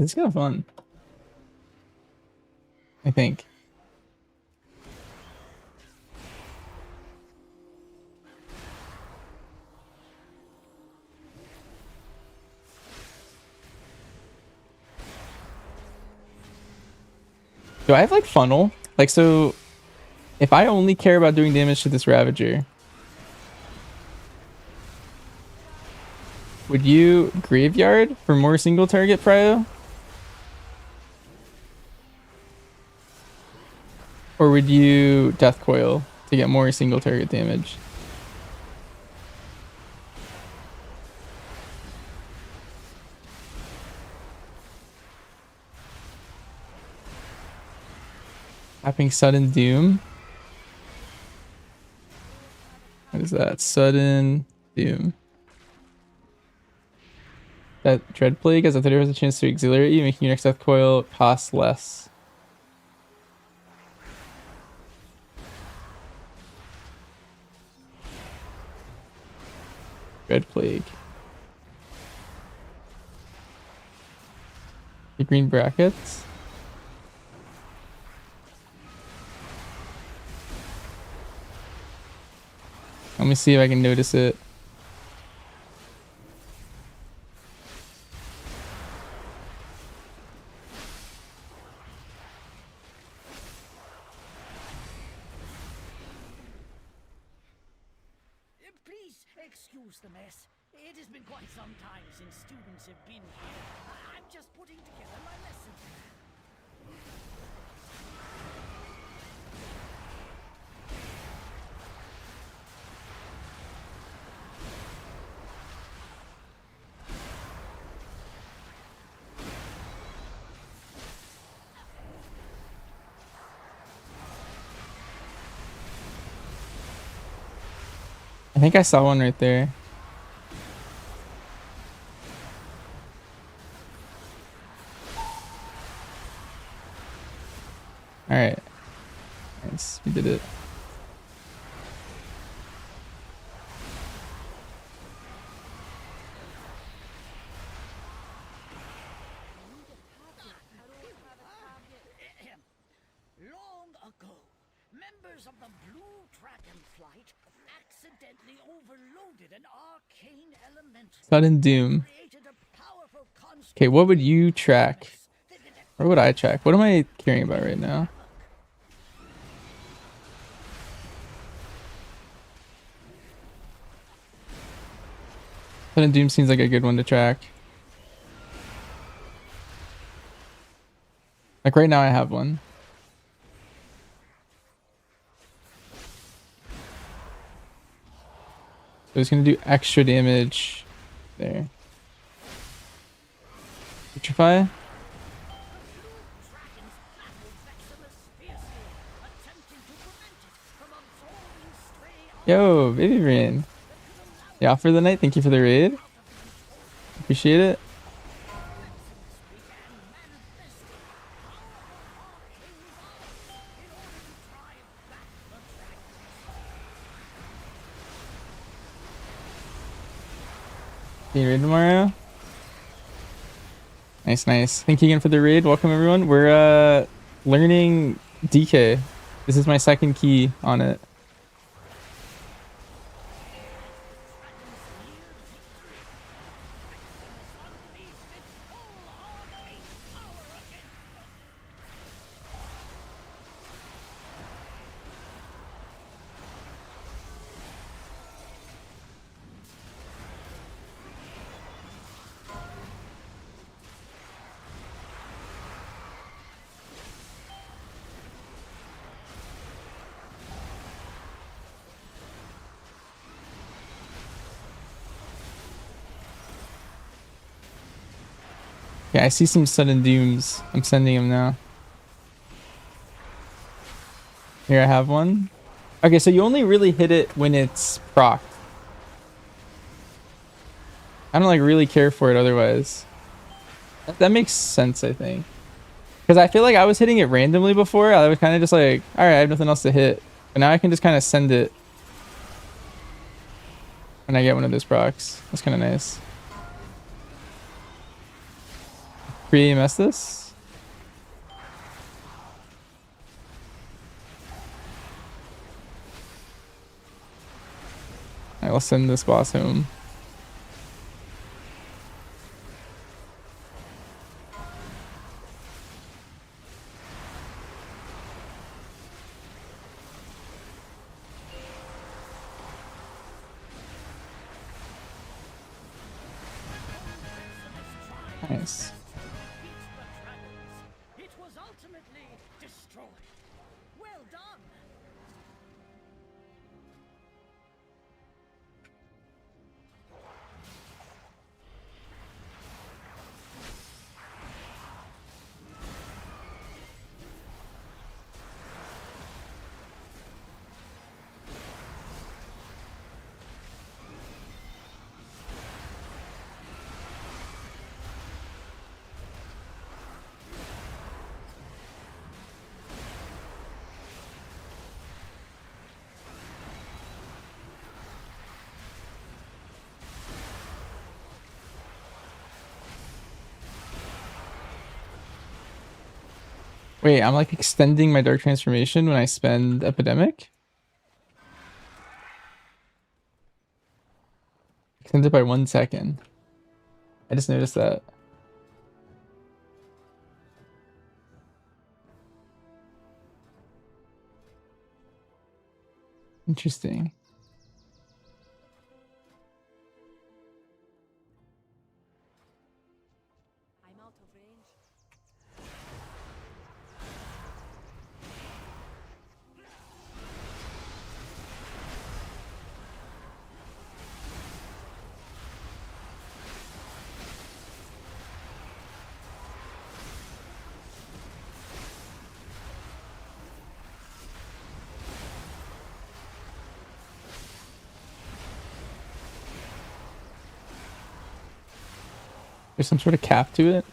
It's kind of fun. I think. Do I have like funnel? Like, so if I only care about doing damage to this Ravager, would you graveyard for more single target prio? Or would you death coil to get more single target damage? Tapping sudden doom. What is that? Sudden doom. That Dread Plague has a 30% chance to exhilarate you, making your next death coil cost less. Red Plague. The green brackets. Let me see if I can notice it. Please excuse the mess. It has been quite some time since students have been here. I'm just putting together my lesson. I think I saw one right there. All right. Nice. We did it. Long ago, members of the Blue Dragon Flight accidentally overloaded an arcane elemental. Sudden Doom. Created a powerful construct. Okay, what would you track? Or would I track? What am I caring about right now? Sudden Doom seems like a good one to track. Like right now I have one. So it's gonna do extra damage there. Vitrify? Yo, baby brain. Yeah, for the night. Thank you for the raid. Appreciate it. Can you raid tomorrow? Nice, nice. Thank you again for the raid. Welcome everyone. We're learning DK. This is my second key on it. Yeah, I see some sudden dooms. I'm sending them now. Here, I have one. Okay, so you only really hit it when it's procced. I don't like really care for it otherwise. That makes sense, I think. Because I feel like I was hitting it randomly before. I was kind of just like, all right, I have nothing else to hit. But now I can just kind of send it when I get one of those procs. That's kind of nice. Pre-EMS this? Alright, let's send this boss home. Nice. It was ultimately destroyed. Well done. Wait, I'm like extending my dark transformation when I spend epidemic? Extend it by 1 second. I just noticed that. Interesting. I'm out of range. There's some sort of cap to it.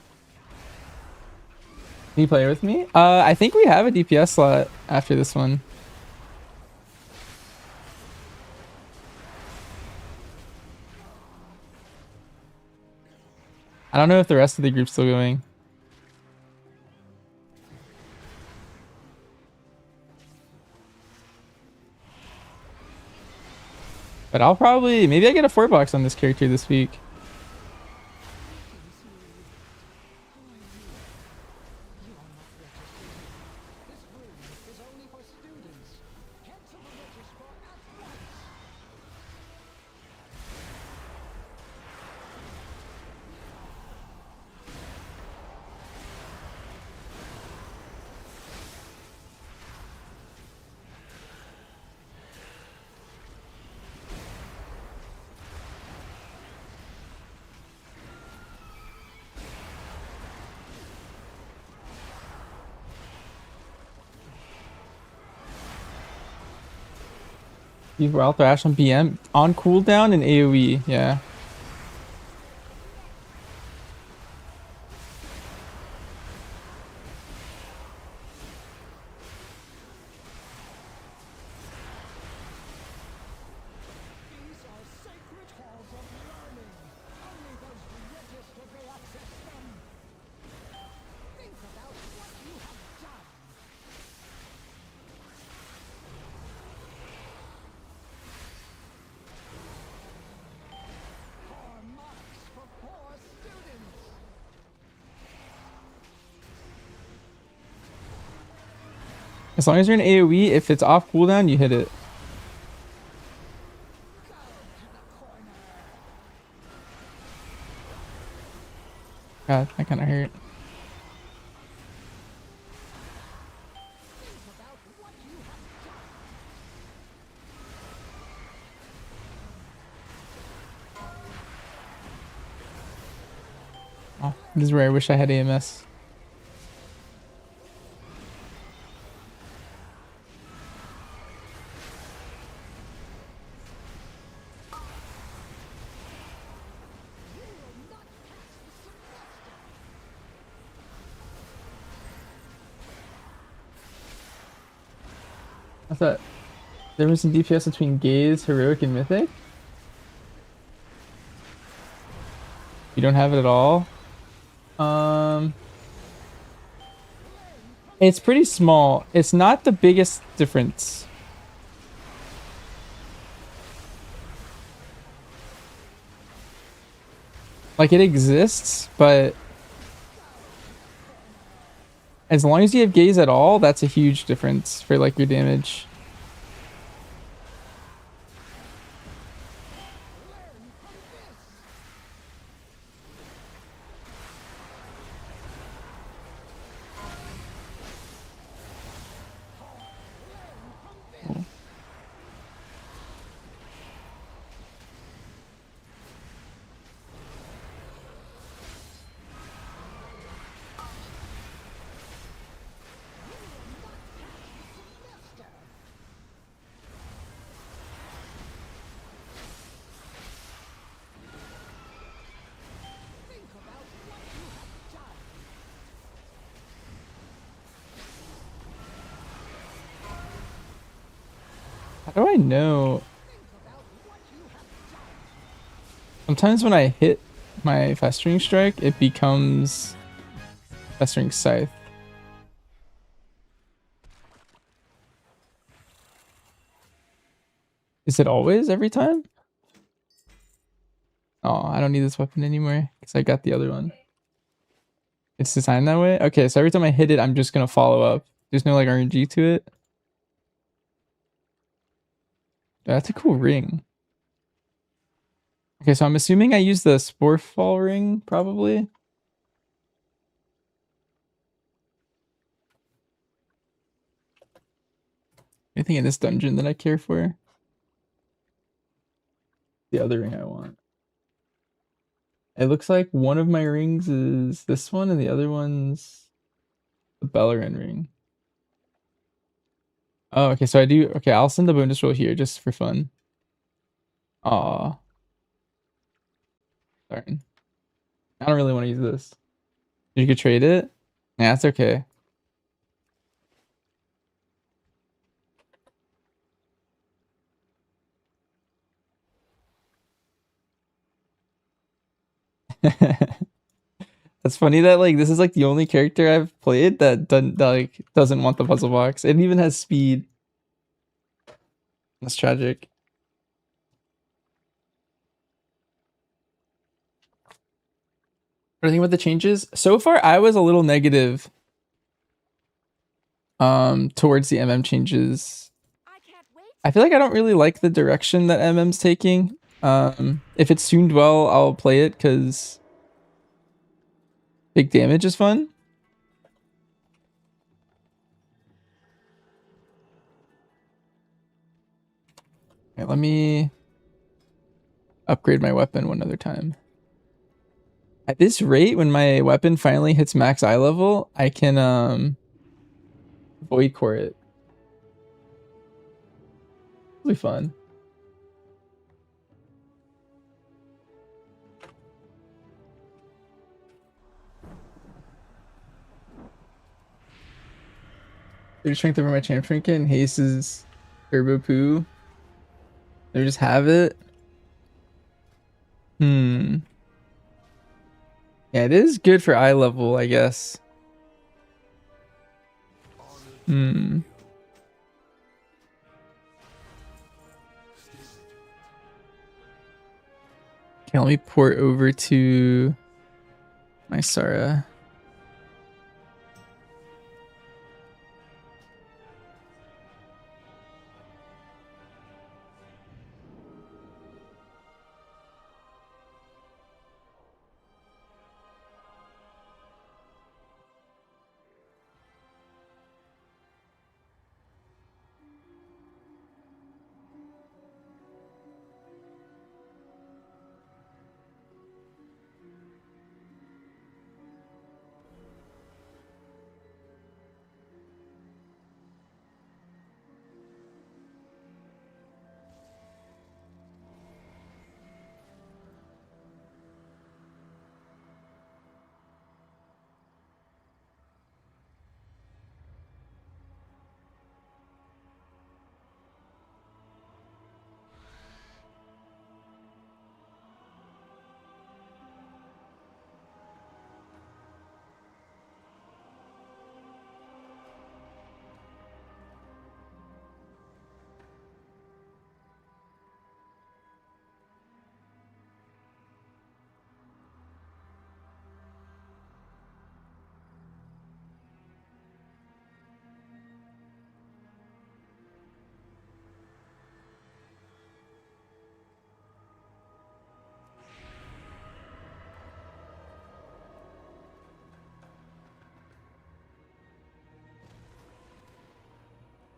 Can you play with me? I think we have a DPS slot after this one. I don't know if the rest of the group's still going. But I'll probably, maybe I get a 4-box on this character this week. This room is only for students. Cancel the register at once. You Wild Thrash on BM on cooldown and AoE, yeah. These are sacred halls of learning. Only those who register may access them. Think about what you have done. Poor marks for poor students. As long as you're in AoE, if it's off cooldown, you hit it. God, that kind of hurt. Oh, this is where I wish I had AMS. I thought there was some DPS between Gaze, Heroic, and Mythic. You don't have it at all. It's pretty small. It's not the biggest difference. Like, it exists, but as long as you have Gaze at all, that's a huge difference for like your damage. How do I know? Sometimes when I hit my Festering Strike, it becomes Festering Scythe. Is it always every time? Oh, I don't need this weapon anymore because I got the other one. It's designed that way? Okay, so every time I hit it, I'm just gonna follow up. There's no like RNG to it. That's a cool ring. Okay, so I'm assuming I use the sporefall ring, probably. Anything in this dungeon that I care for? The other ring I want. It looks like one of my rings is this one and the other one's the Bellerin ring. Oh, okay, so I do. Okay, I'll send the bonus roll here just for fun. Aw. Darn. I don't really want to use this. You could trade it? Yeah, that's okay. That's funny that like this is like the only character I've played that doesn't want the puzzle box. It even has speed. That's tragic. What do you think about the changes? So far I was a little negative towards the MM changes. I can't wait. I feel like I don't really like the direction that MM's taking. If it's tuned well, I'll play it because big damage is fun. Okay, let me upgrade my weapon one other time. At this rate, when my weapon finally hits max eye level, I can void core it. It'll be fun. They're strength over my champ trinket and Haste's turbo poo. They just have it. Yeah, it is good for eye level, I guess. Okay, let me port over to my Sarah.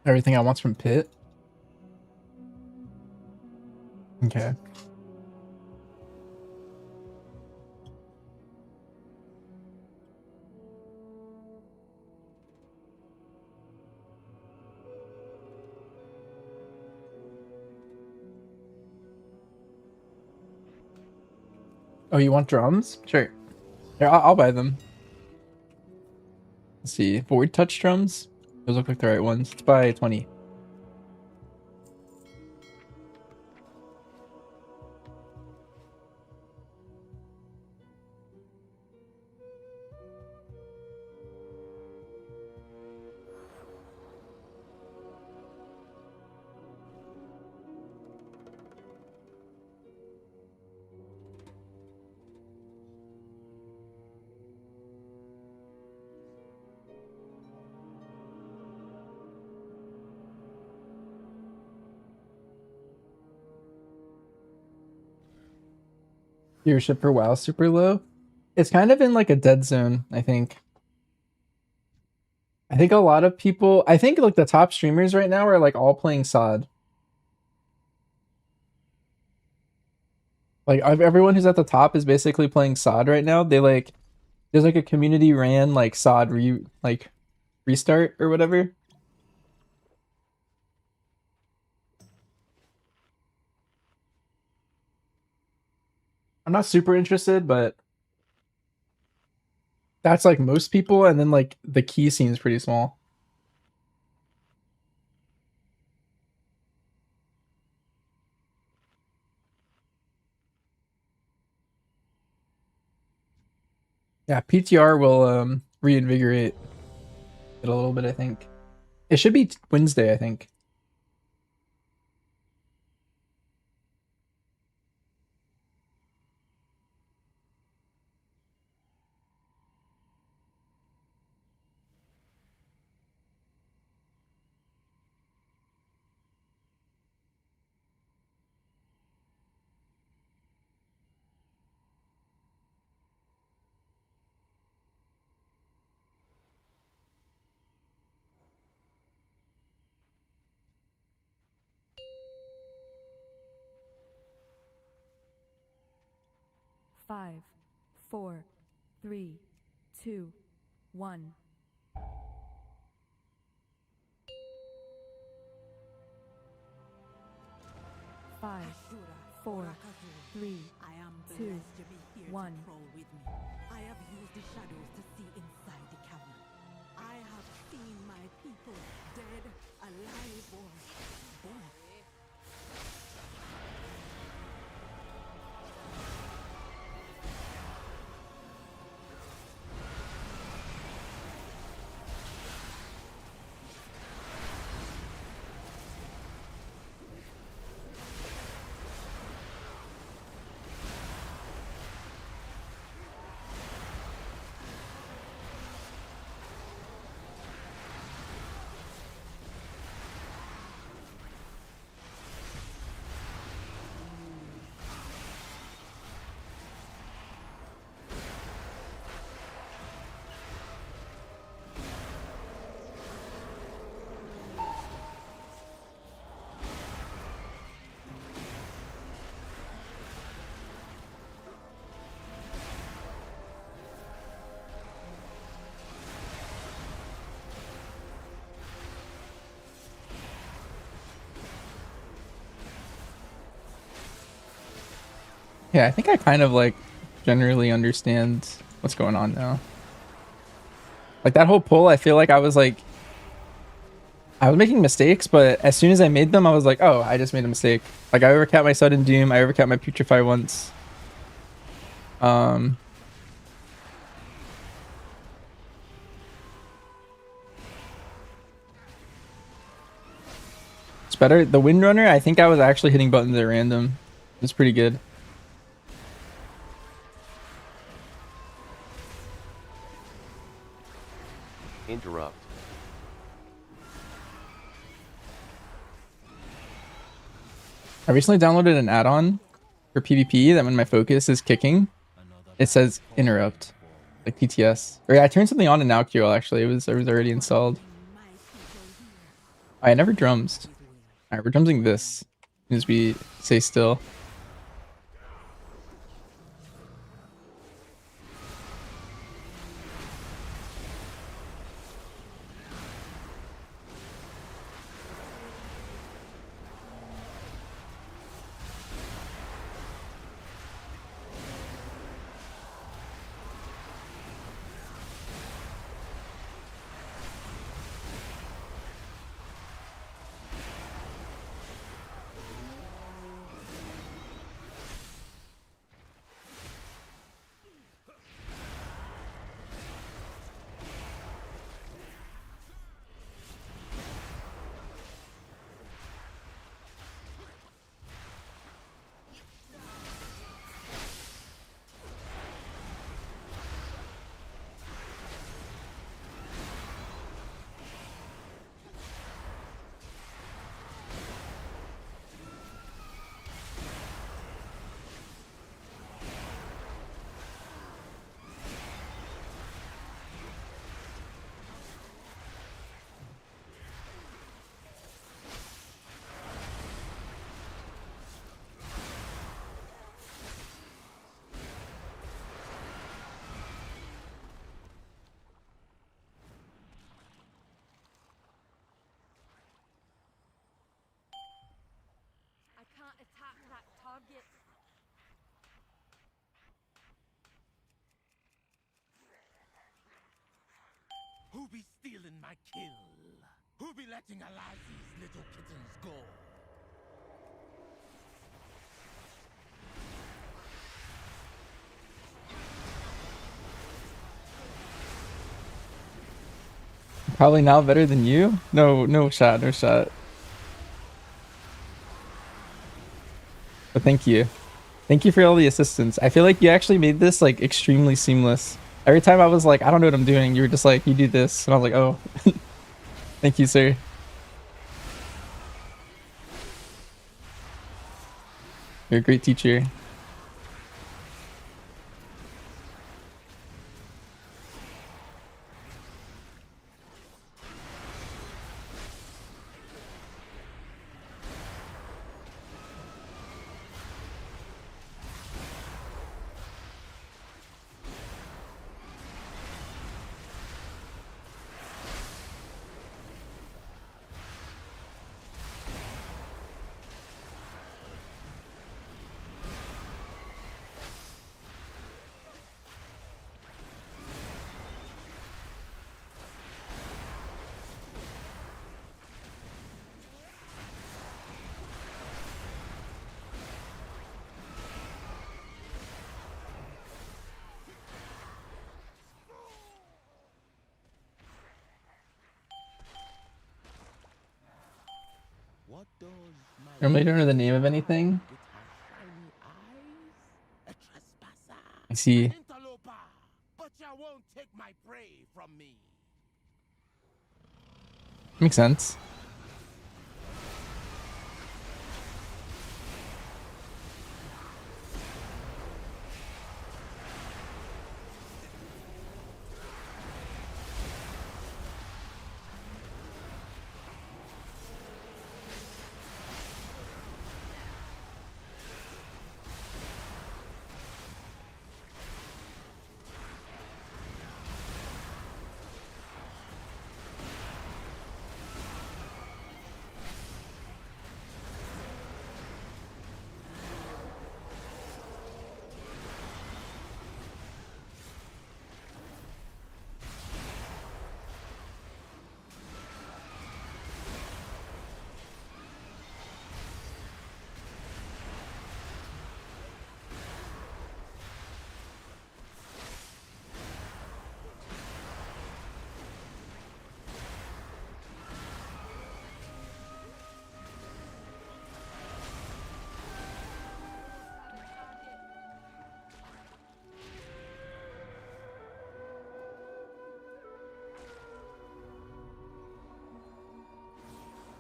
Everything I want from Pit. Okay. Oh, you want drums? Sure. Here, I'll buy them. Let's see. Void touch drums? Those look like the right ones. Let's buy 20. Viewership for WoW super low. It's kind of in like a dead zone, I think. I think a lot of people, I think like the top streamers right now are like all playing SOD. Like everyone who's at the top is basically playing SOD right now. They like there's like a community ran like SOD restart or whatever. I'm not super interested, but that's like most people, and then like the key seems pretty small. Yeah, PTR will reinvigorate it a little bit, I think. It should be Wednesday, I think. Five, four, three, two, one. Five, four, three, I am two, blessed to be here one. to crawl with me. I have used the shadows to see inside the cavern. I have seen my people dead, alive, or born. Yeah, I think I kind of like generally understand what's going on now. Like that whole pull, I feel like I was making mistakes, but as soon as I made them, I was like, oh, I just made a mistake. Like I overcat my sudden doom, I overcat my putrefy once. It's better. The Windrunner, I think I was actually hitting buttons at random. It was pretty good. Interrupt. I recently downloaded an add-on for PvP that when my focus is kicking, it says interrupt, like PTS. Or yeah, I turned something on in NowQL actually. It was already installed. I never drums. Alright, we're drumsing this as soon as we stay still. target. Who be stealing my kill? Who be letting alive these little kittens go? Probably now better than you? No, no shot, no shot. But thank you. Thank you for all the assistance. I feel like you actually made this like extremely seamless. Every time I was like, I don't know what I'm doing, you were just like, you do this. And I was like, oh, thank you, sir. You're a great teacher. What does my Normally don't know the name of anything. with her shiny eyes? A trespasser. I see. An interloper. But you won't take my prey from me. Makes sense.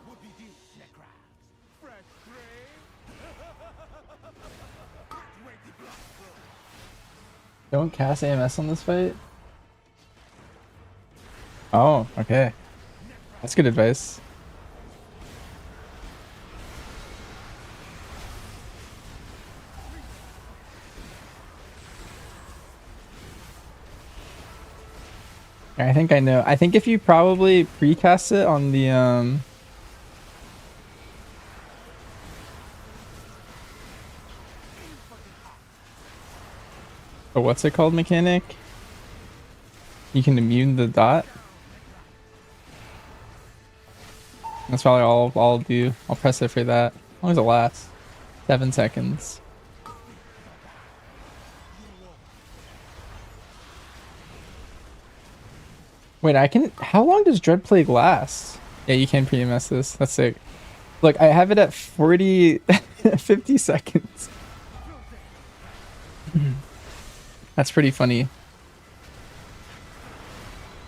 What be this, Necrabs? Fresh prey? Where the blood go? Don't cast AMS on this fight. Oh, okay. That's good advice. I think I know. I think if you probably precast it on the oh, what's it called mechanic? You can immune the dot. That's probably all I'll do. I'll press it for that. As long as it lasts. 7 seconds. Wait, I can. How long does Dread Plague last? Yeah, you can pre-MS this. That's sick. Look, I have it at 40, 50 seconds. That's pretty funny.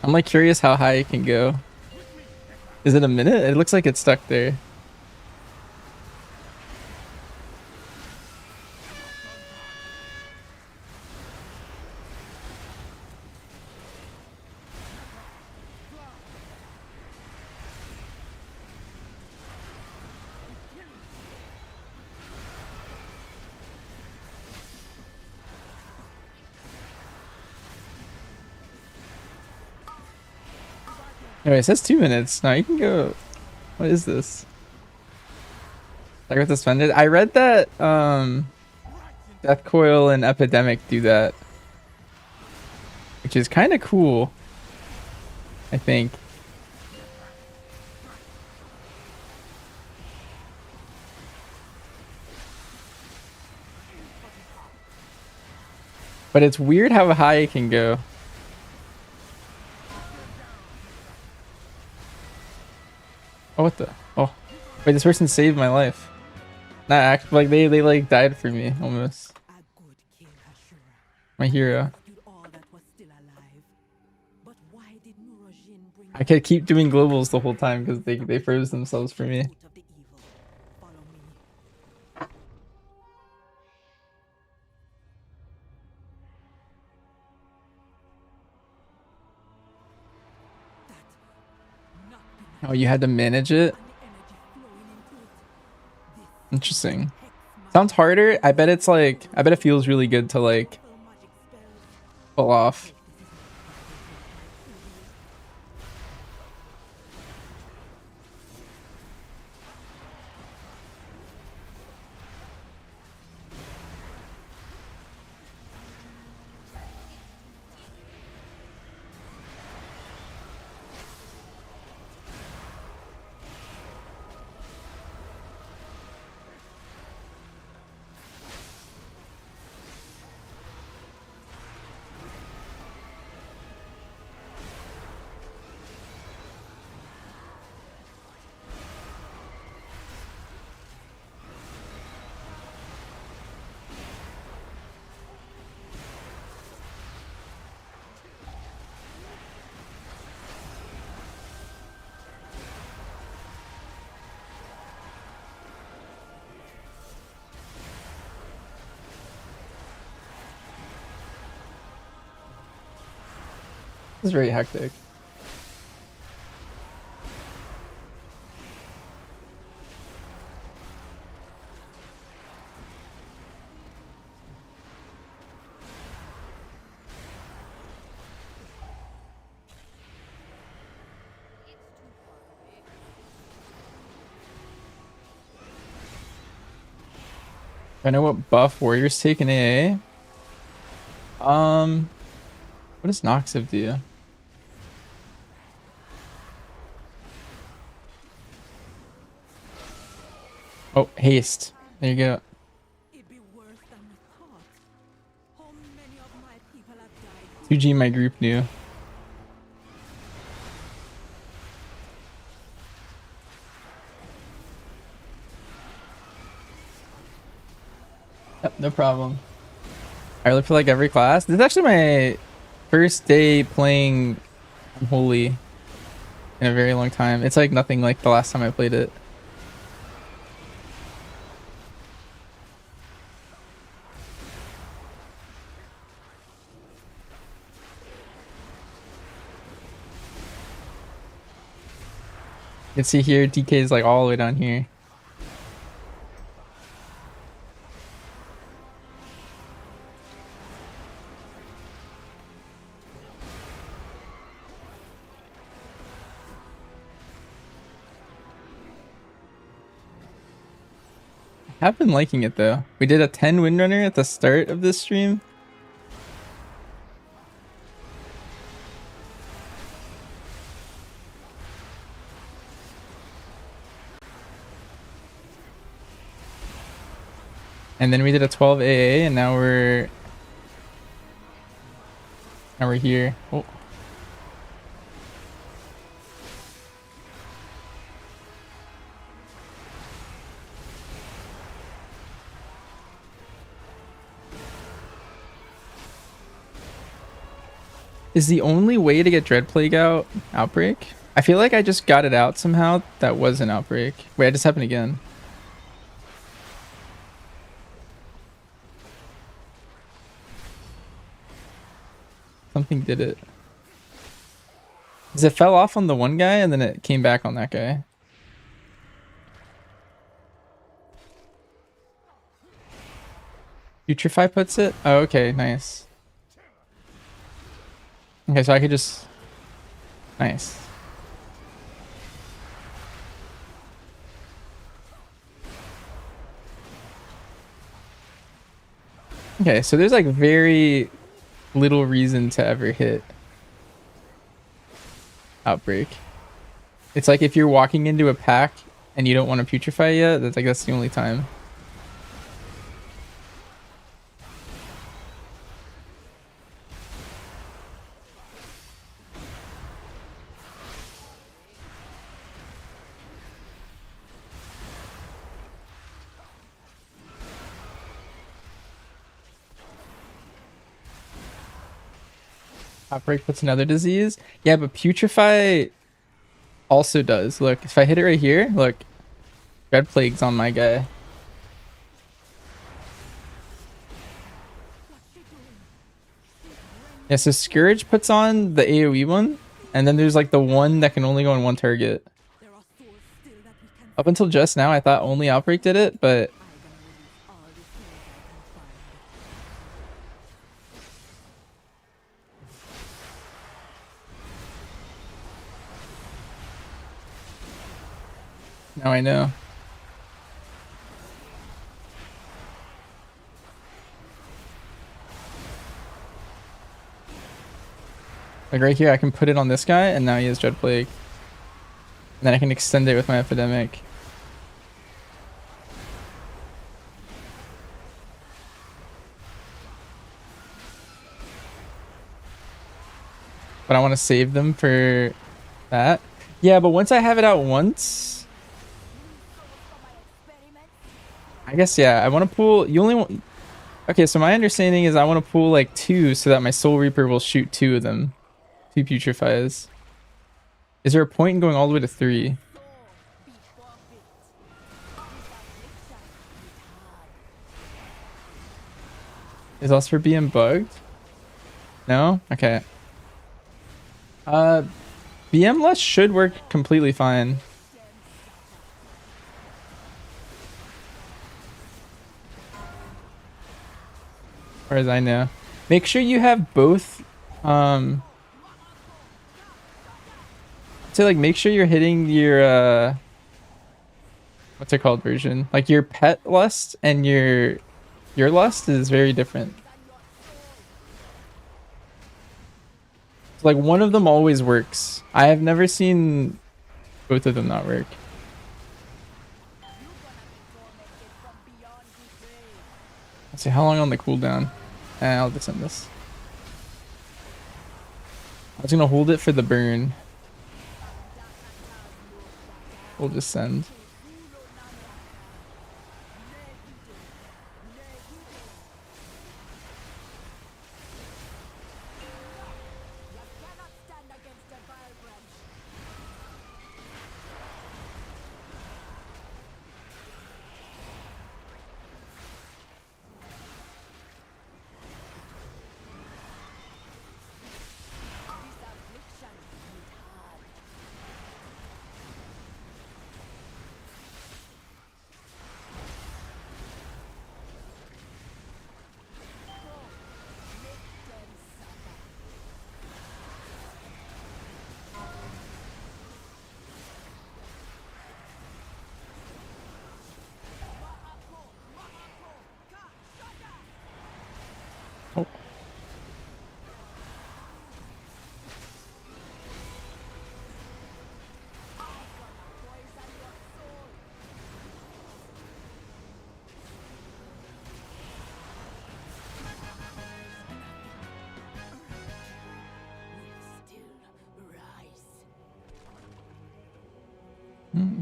I'm like curious how high it can go. Is it a minute? It looks like it's stuck there. Anyway, it says 2 minutes. Now you can go. What is this? Like with suspended. I read that Death Coil and Epidemic do that, which is kind of cool, I think. But it's weird how high it can go. Oh, what the? Oh, wait, this person saved my life. Not act like they like died for me almost. A good king, Ashura. My hero. Rescued all that was still alive. But why did Nurajin bring I could keep doing globals the whole time because they froze themselves for me. out of the evil? Follow me. That not be Oh, you had to manage it? and the energy flowing into it. This Interesting. hex Sounds harder. I bet it's like, I bet it feels really good to like magic spells. pull off. This is very hectic. I know what buff warriors take in AA. What does Noxiv do? Oh, haste. There you go. It be worse than we thought. How many of my people have died? 2G my group knew. Yep, no problem. I look for like every class. This is actually my first day playing Unholy in a very long time. It's like nothing like the last time I played it. You can see here DK is like all the way down here. I've been liking it though. We did a 10 windrunner at the start of this stream. And then we did a 12 AA and now we're here. Oh. Is the only way to get Dread Plague out Outbreak? I feel like I just got it out somehow. That was an Outbreak. Wait, it just happened again. Something did it. Because it fell off on the one guy and then it came back on that guy. Putrefy puts it? Oh, okay, nice. Okay, so I could just... Nice. Okay, so there's like very little reason to ever hit Outbreak. It's like if you're walking into a pack and you don't want to putrefy yet, that's the only time. Outbreak puts another disease. Yeah, but putrefy also does. Look, if I hit it right here, look, Red Plague's on my guy. Yeah, so Scourge puts on the AoE one, and then there's like the one that can only go on one target. There are souls still that we can Up until just now, I thought only Outbreak did it, but all the souls I can find. now I know. Like right here, I can put it on this guy, and now he has Dread Plague. And then I can extend it with my Epidemic. But I want to save them for that. Yeah, but once I have it out once, I guess, yeah, I want to pull, you only want, okay, so my understanding is I want to pull like 2 so that my Soul Reaper will shoot 2 of them. 2 putrefies. Is there a point in going all the way to 3? Is us for being bugged? No? Okay. BM less should work completely fine. As far as I know. Make sure you have both, so like make sure you're hitting your, what's it called version? Like your pet lust and your lust is very different. So like one of them always works. I have never seen both of them not work. Let's see how long on the cooldown. I'll descend this. I was gonna hold it for the burn. We'll just send. Oh.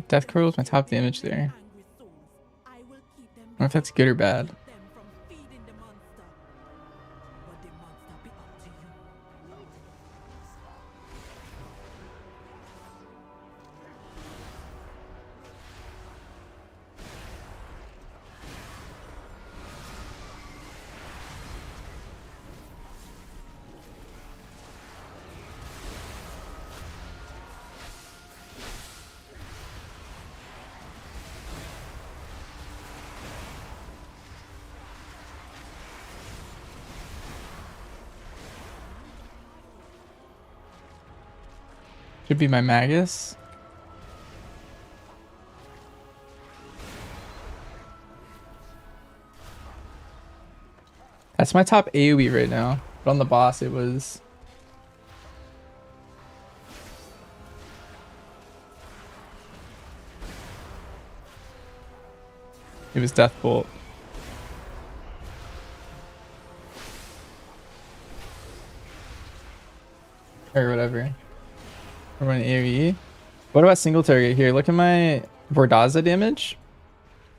Death Crow is my top damage there. I don't know if that's good or bad. Should be my Magus. That's my top AoE right now. But on the boss, it was Death Bolt. Or whatever. Or an AoE. What about single target here? Look at my Vordaza damage.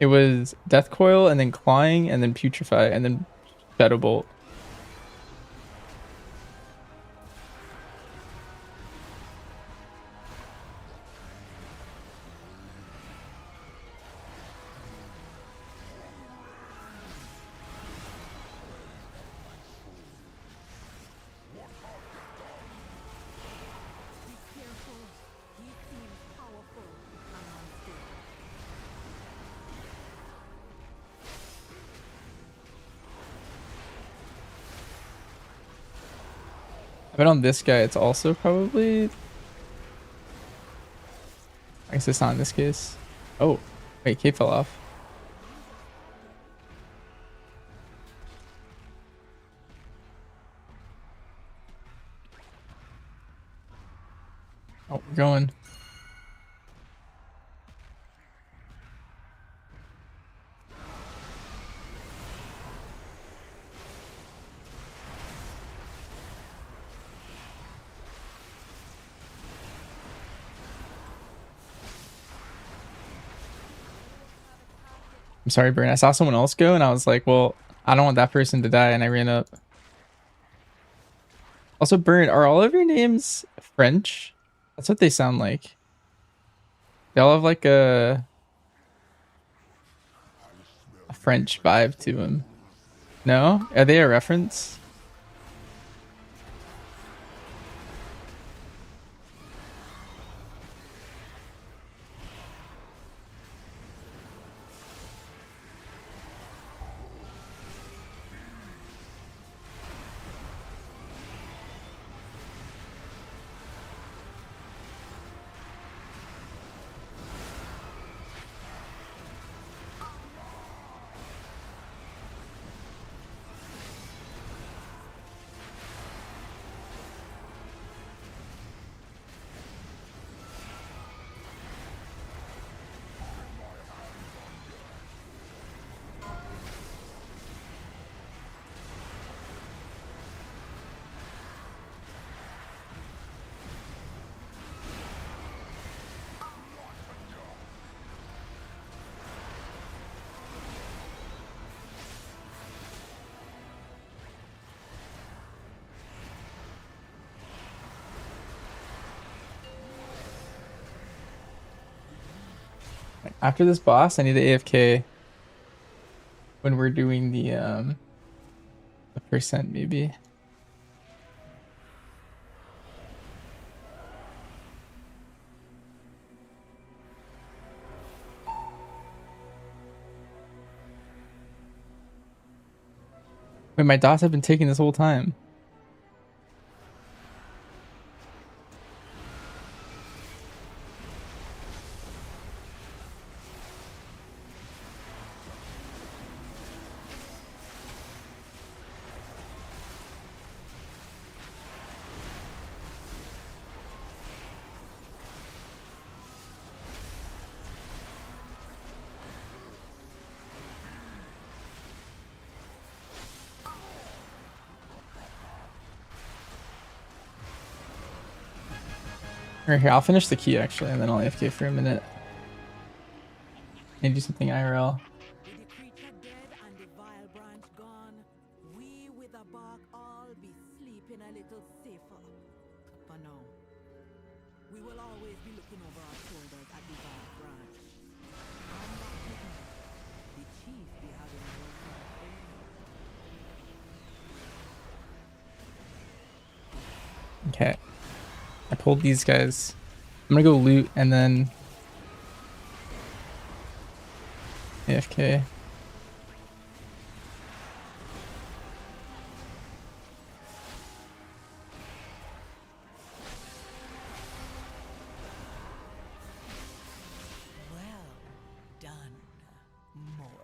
It was Death Coil and then Clawing and then Putrefy and then Shadow Bolt. Be careful. He seems powerful and unstable. I bet on this guy, it's also probably. I guess it's not in this case. Oh, wait, K fell off. Oh, we're going. I'm sorry, Burn. I saw someone else go and I was like, well, I don't want that person to die, and I ran up. Also, Burn, are all of your names French? That's what they sound like. They all have like a French vibe to them. No? Are they a reference? After this boss, I need to AFK when we're doing the percent maybe. Wait, my dots have been taking this whole time. Right here, I'll finish the key actually, and then I'll AFK for a minute. Need to do something IRL. With the creature dead and the vile branch gone, we with the bark all be sleeping a little safer. For now, we will always be looking over our shoulders at the vile branch. Come back with me. The chief be having a word for you. Okay. I pulled these guys. I'm gonna go loot and then AFK. Well done, mortal.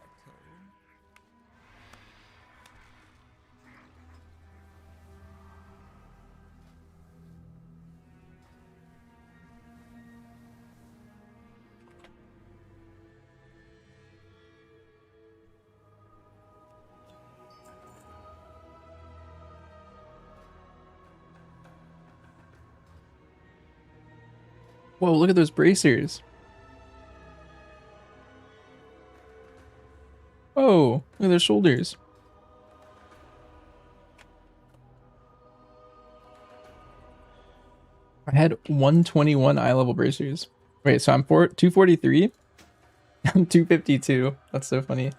Whoa, look at those bracers. Whoa, look at their shoulders. I had 121 eye level bracers. Wait, so I'm 243? I'm 252. That's so funny.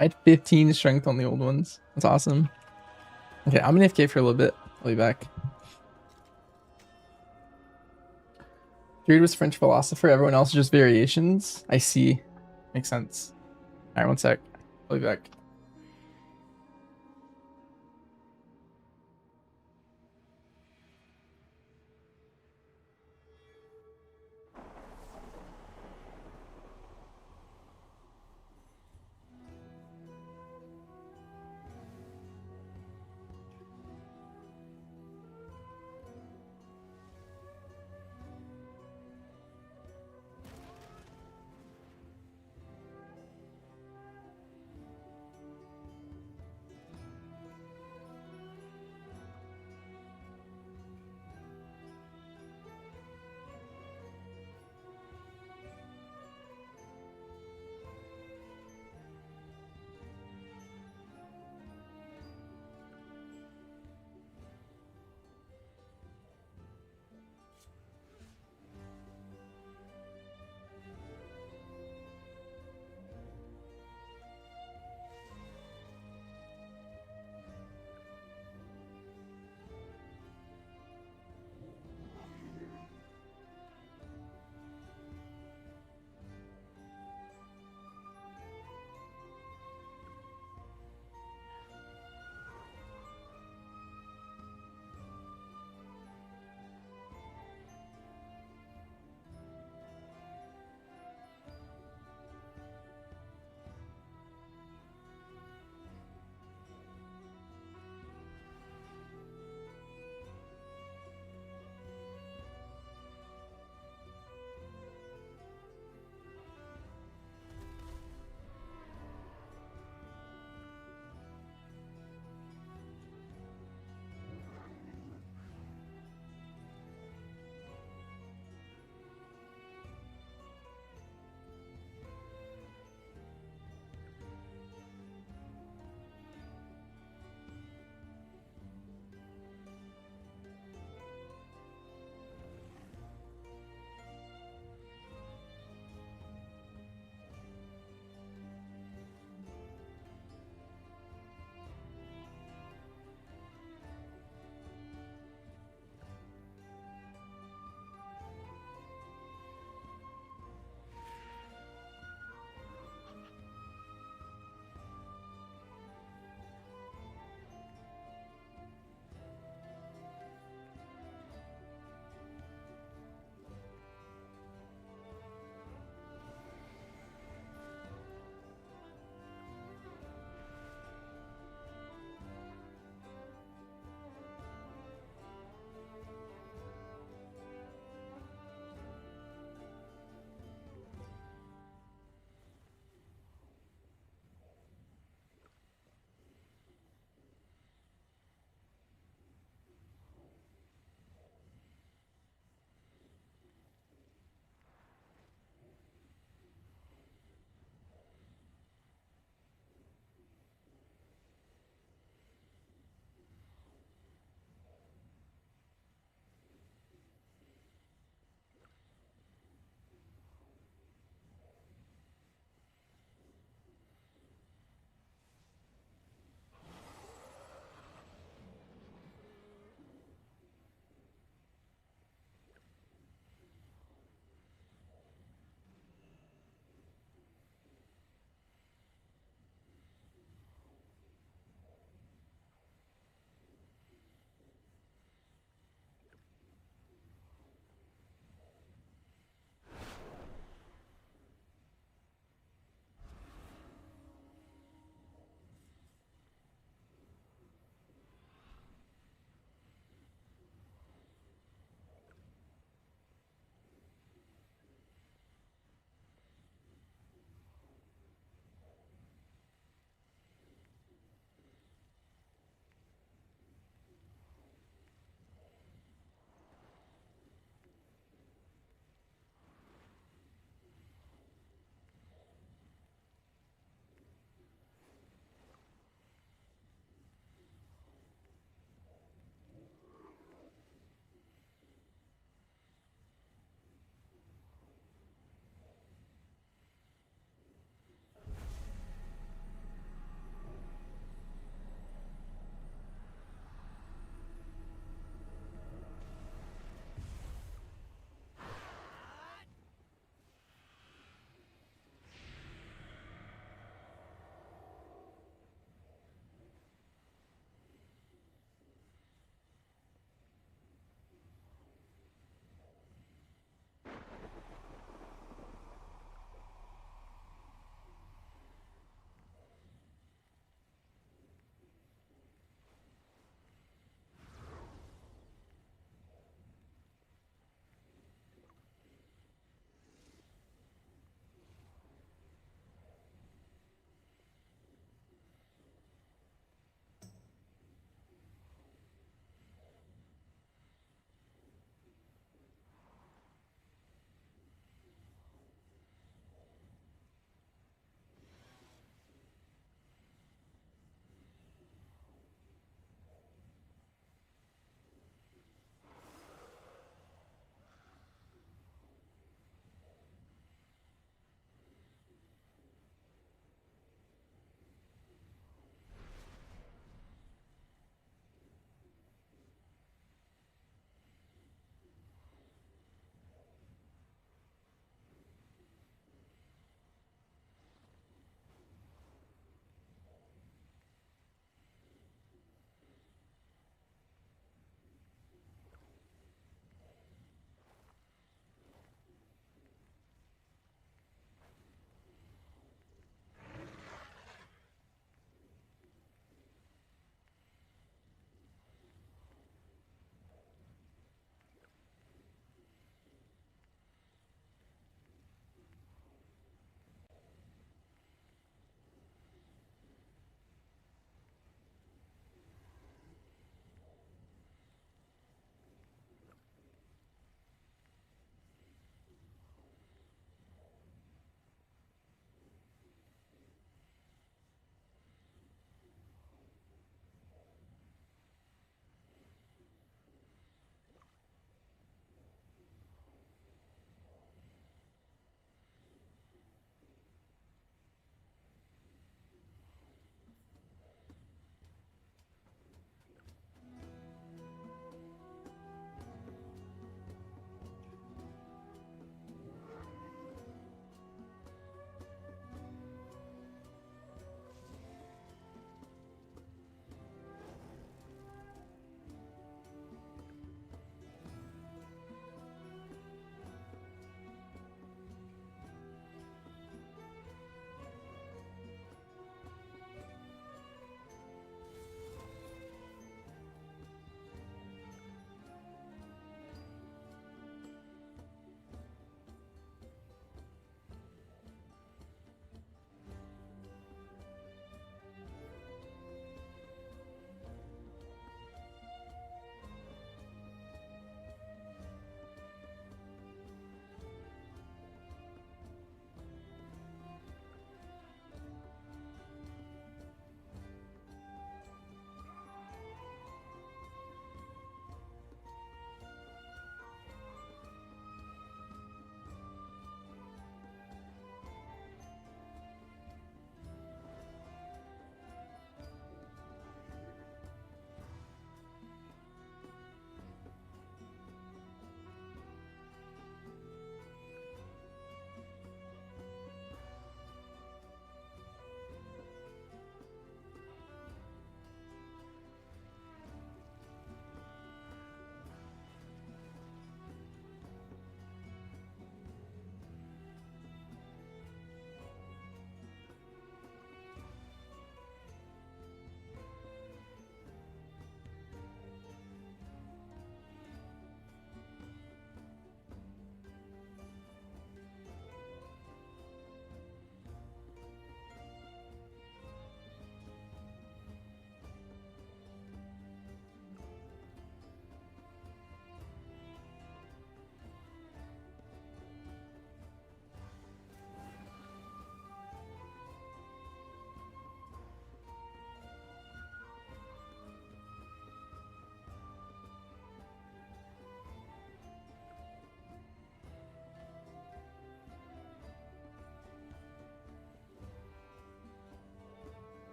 I had 15 strength on the old ones. That's awesome. Okay, I'm gonna AFK for a little bit. I'll be back. Period was French philosopher. Everyone else is just variations. I see. Makes sense. All right, one sec. I'll be back.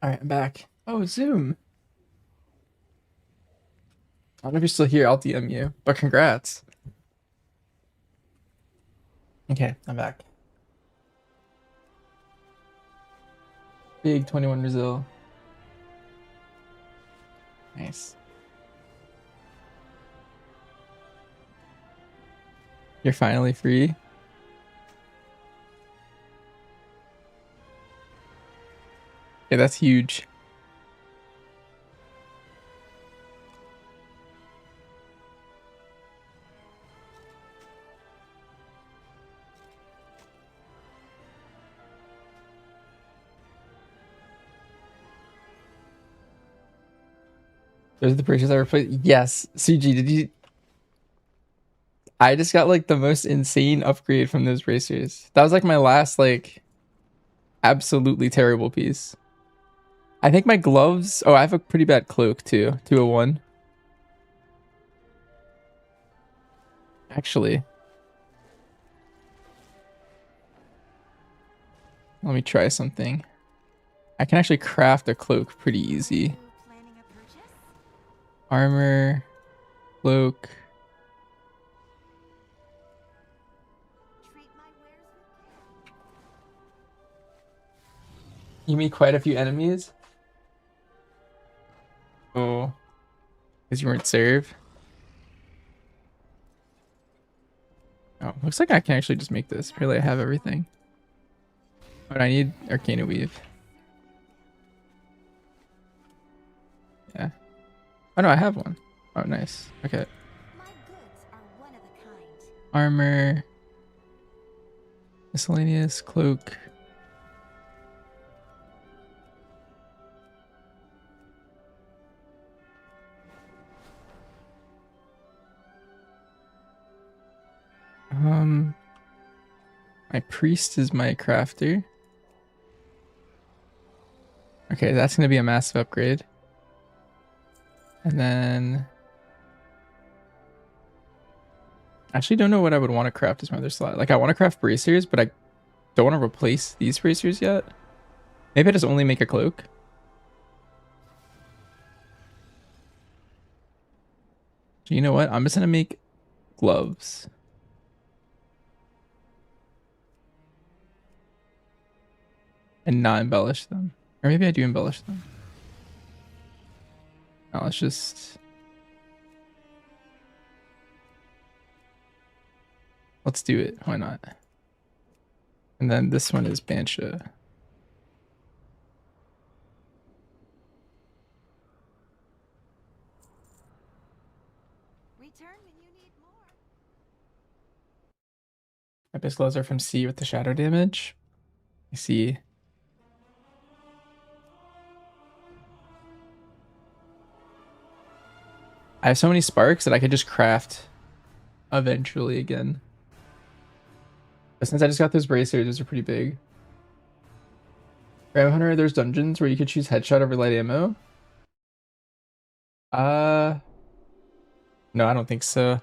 All right, I'm back. Oh, Zoom. I don't know if you're still here. I'll DM you, but congrats. Okay, I'm back. Big 21 Brazil. Nice. You're finally free. Yeah, that's huge. Those are the purchases I replaced. Yes, CG. Did you? I just got like the most insane upgrade from those bracers. That was like my last like absolutely terrible piece. I think my gloves. Oh, I have a pretty bad cloak too. 201. Actually, let me try something. I can actually craft a cloak pretty easy. Armor, cloak. You meet quite a few enemies? Oh, because you weren't served. Oh, looks like I can actually just make this. Really, I have everything. But I need Arcana Weave. Yeah. Oh no, I have one. Oh, nice. Okay. Armor. Miscellaneous cloak. My priest is my crafter. Okay, that's gonna be a massive upgrade. And then I actually don't know what I would want to craft as my other slot. Like I want to craft bracers, but I don't want to replace these bracers yet. Maybe I just only make a cloak. So you know what? I'm just gonna make gloves. And not embellish them. Or maybe I do embellish them. No, let's just... Let's do it. Why not? And then this one is Bansha. Return when you need more. Abyss gloves are from C with the shadow damage. I see. I have so many sparks that I could just craft eventually again. But since I just got those bracers, those are pretty big. Ram Hunter, there's dungeons where you could choose headshot over light ammo. No, I don't think so.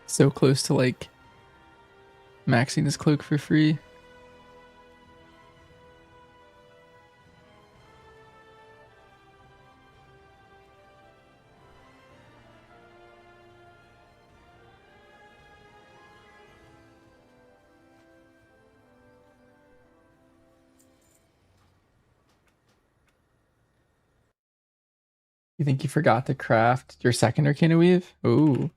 So close to like maxing this cloak for free. You think you forgot to craft your second Arcana Weave? Ooh.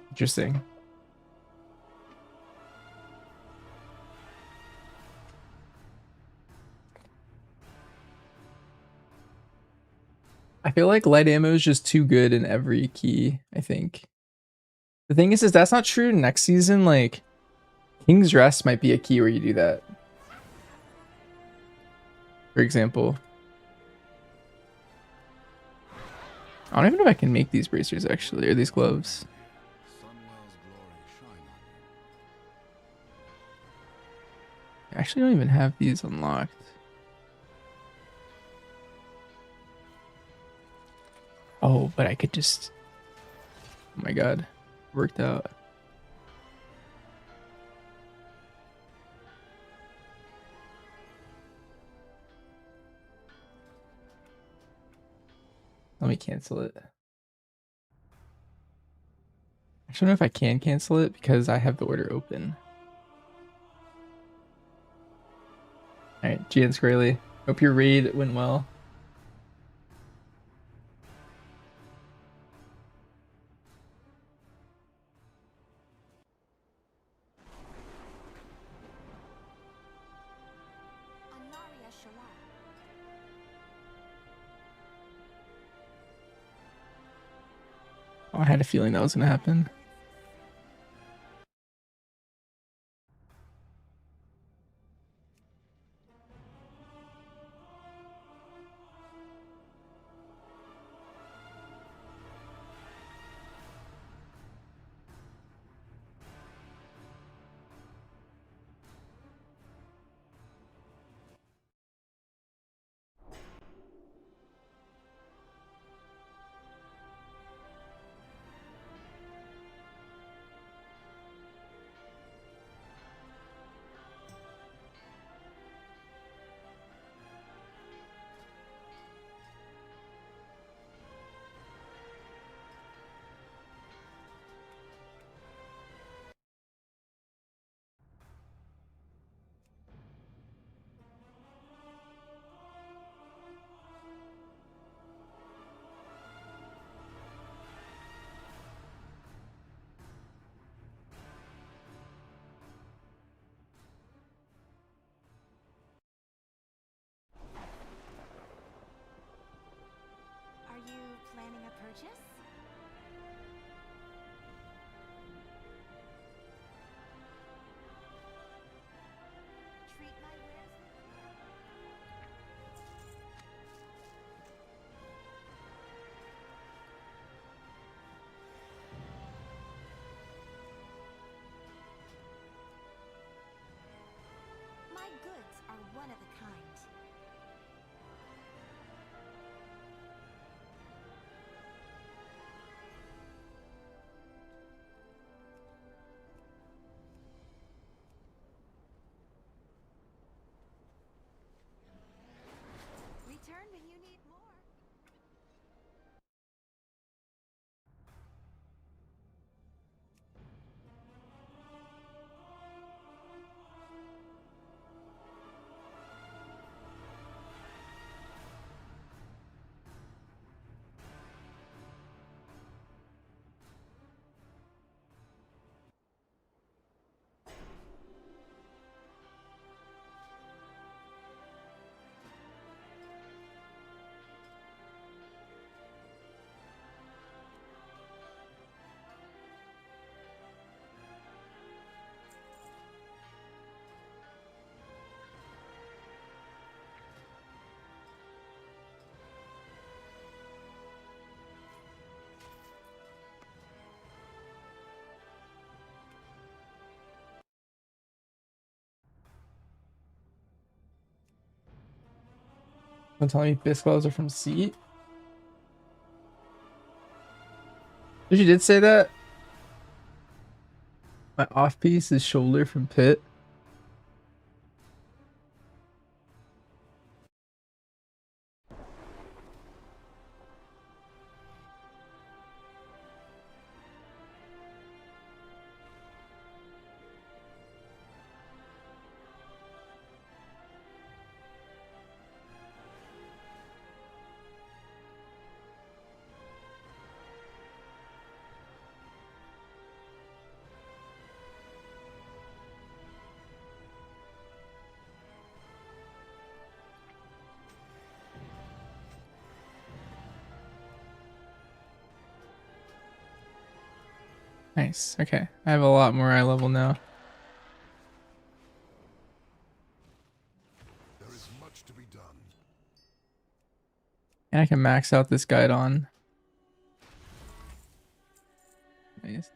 Interesting. I feel like light ammo is just too good in every key, I think. The thing is that's not true next season. Like, King's Rest might be a key where you do that. For example. I don't even know if I can make these bracers actually, or these gloves. I actually don't even have these unlocked. Oh, but I could just... Oh my god. Worked out. Let me cancel it. I don't know if I can cancel it because I have the order open. Alright, Gian Squarely. Hope your raid went well. Oh, I had a feeling that was gonna happen. Are you planning a purchase? Treat my wares with care. My goods are one of a kind. Return when you need more. Don't tell me Bisque gloves are from Seat. But you did say that? My off piece is shoulder from Pit. Nice. Okay. I have a lot more eye level now. There is much to be done. And I can max out this guide on. Nice.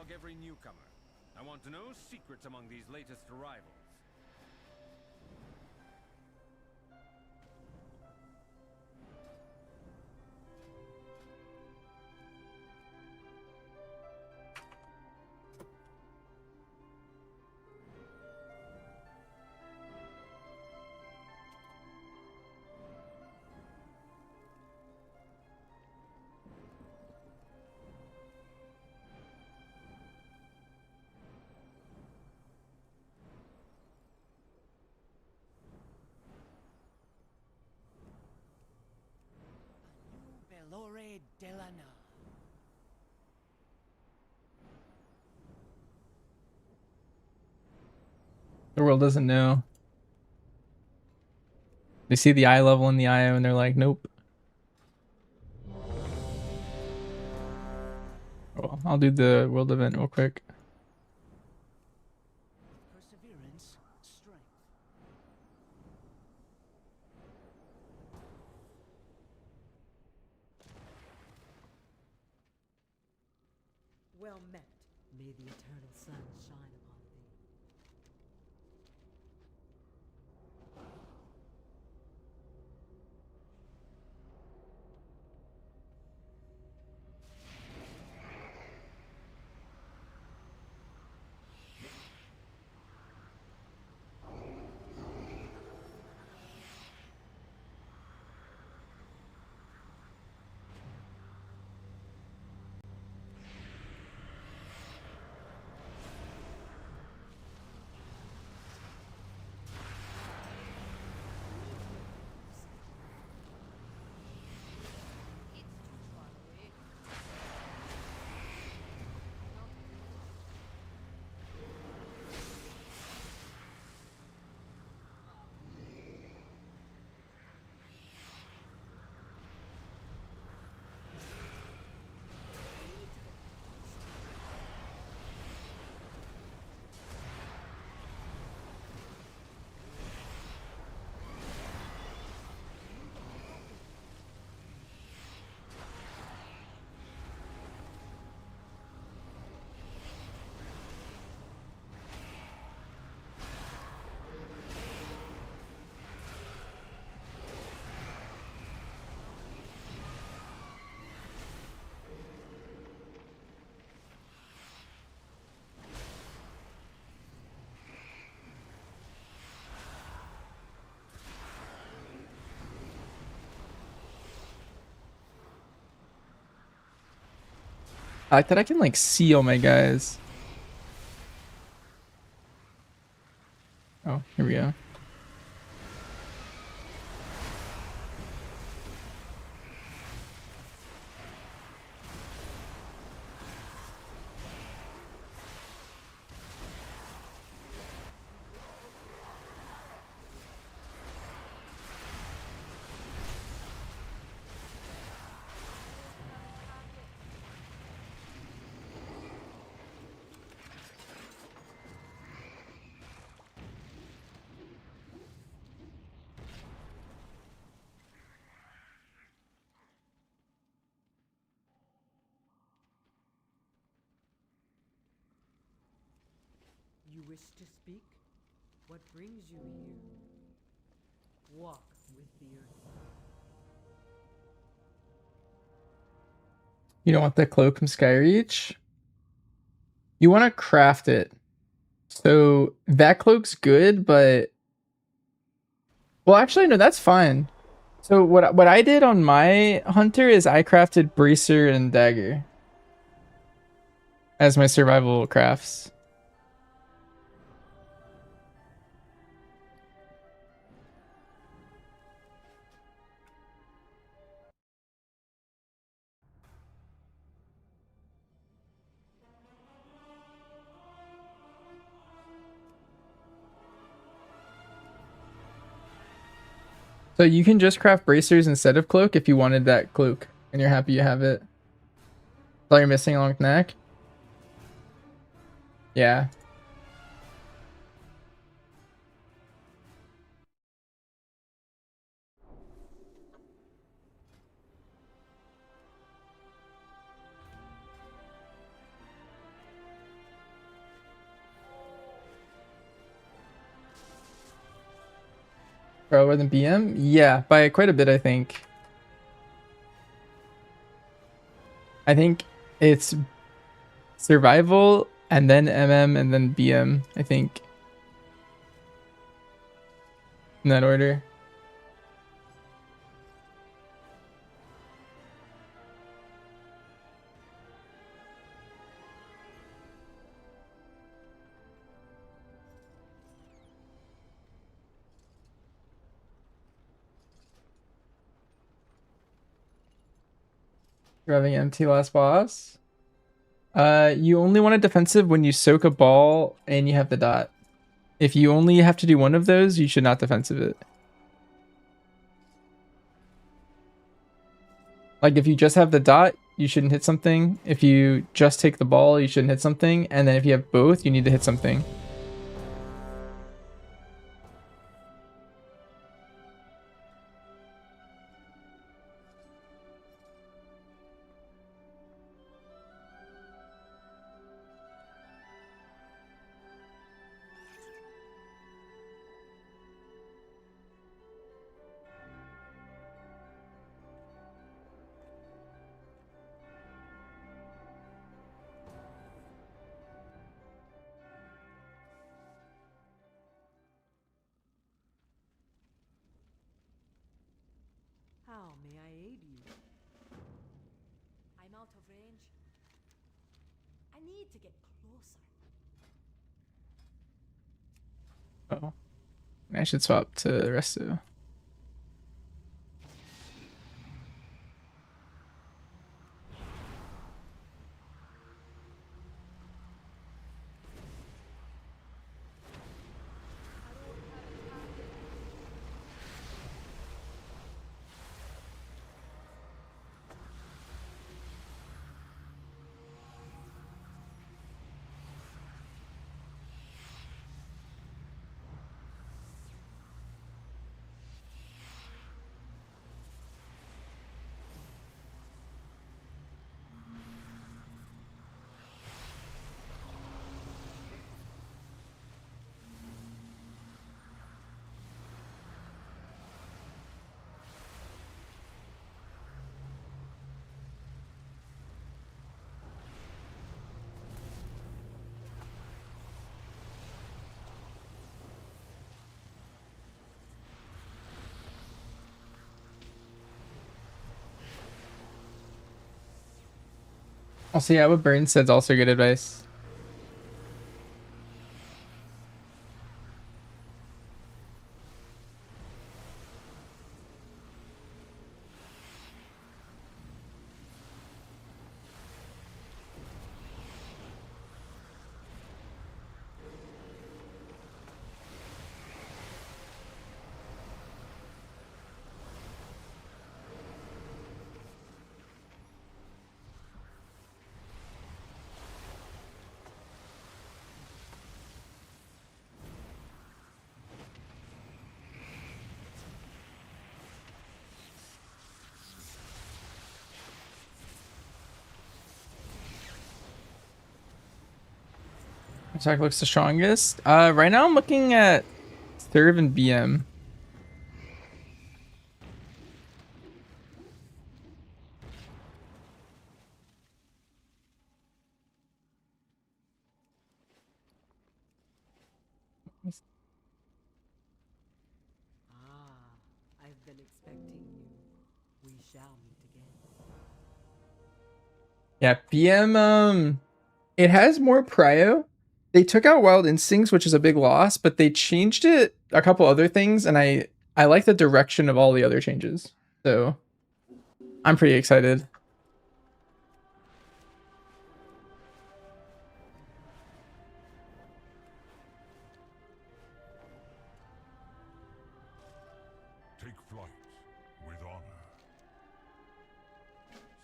log every newcomer. I want to know secrets among these latest arrivals. Belore Delana. The world doesn't know. They see the eye level in the IO and they're like, nope. Oh, I'll do the world event real quick. Perseverance, strength. Well met. May the eternal sun shine upon thee. I like that I can like see all my guys. Oh, here we go. You wish to speak? What brings you here? Walk with the earth. You don't want the cloak from Skyreach? You want to craft it. So that cloak's good, but well, actually, no, that's fine. So what I did on my hunter is I crafted bracer and dagger as my survival crafts. So you can just craft bracers instead of cloak if you wanted that cloak and you're happy you have it. All you're missing along with neck. Yeah. Lower than BM? Yeah, by quite a bit, I think. I think it's survival and then MM and then BM, I think. In that order. Grabbing MT last boss. You only want a defensive when you soak a ball and you have the dot. If you only have to do one of those, you should not defensive it. Like if you just have the dot, you shouldn't hit something. If you just take the ball, you shouldn't hit something. And then if you have both, you need to hit something. How may I aid you? I'm out of range. I need to get closer. Oh. I should swap to Resto. Also, yeah, what Burns said's also good advice. Attack looks the strongest. Right now I'm looking at Serve and BM. I've been expecting you. We shall meet again. Yeah, BM, it has more prio. They took out Wild Instincts, which is a big loss, but they changed it a couple other things, and I like the direction of all the other changes. So I'm pretty excited. Take flight with honor.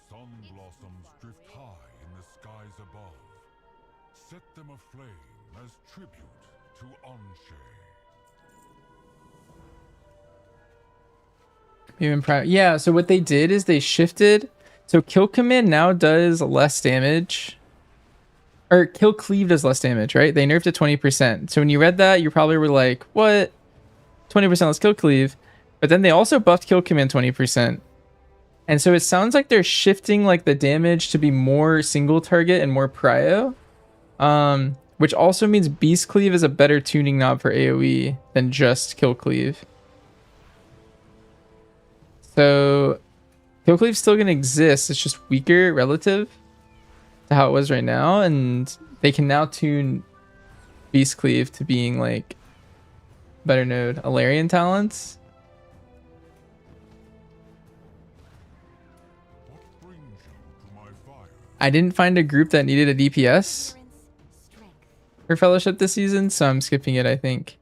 Sun blossoms drift high in the skies above. Set them aflame as tribute to Anshe. Even yeah, so what they did is they shifted. So kill command now does less damage. Or kill cleave does less damage, right? They nerfed it 20%. So when you read that, you probably were like, what? 20% less kill cleave, but then they also buffed kill command 20%. And so it sounds like they're shifting like the damage to be more single target and more prio. Which also means beast cleave is a better tuning knob for AoE than just kill cleave. So kill cleave's still gonna exist, it's just weaker relative to how it was right now, and they can now tune beast cleave to being like better node. Alarian talents. I didn't find a group that needed a DPS for Fellowship this season, so I'm skipping it, I think.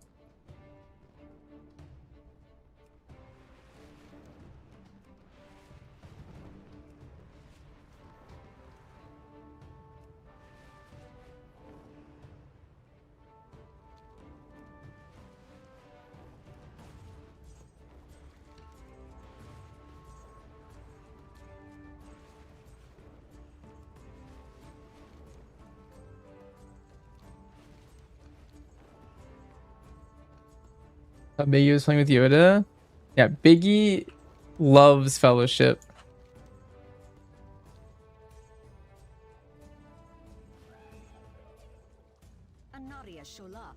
Biggie was playing with Yoda. Yeah, Biggie loves Fellowship. Anaria Shola.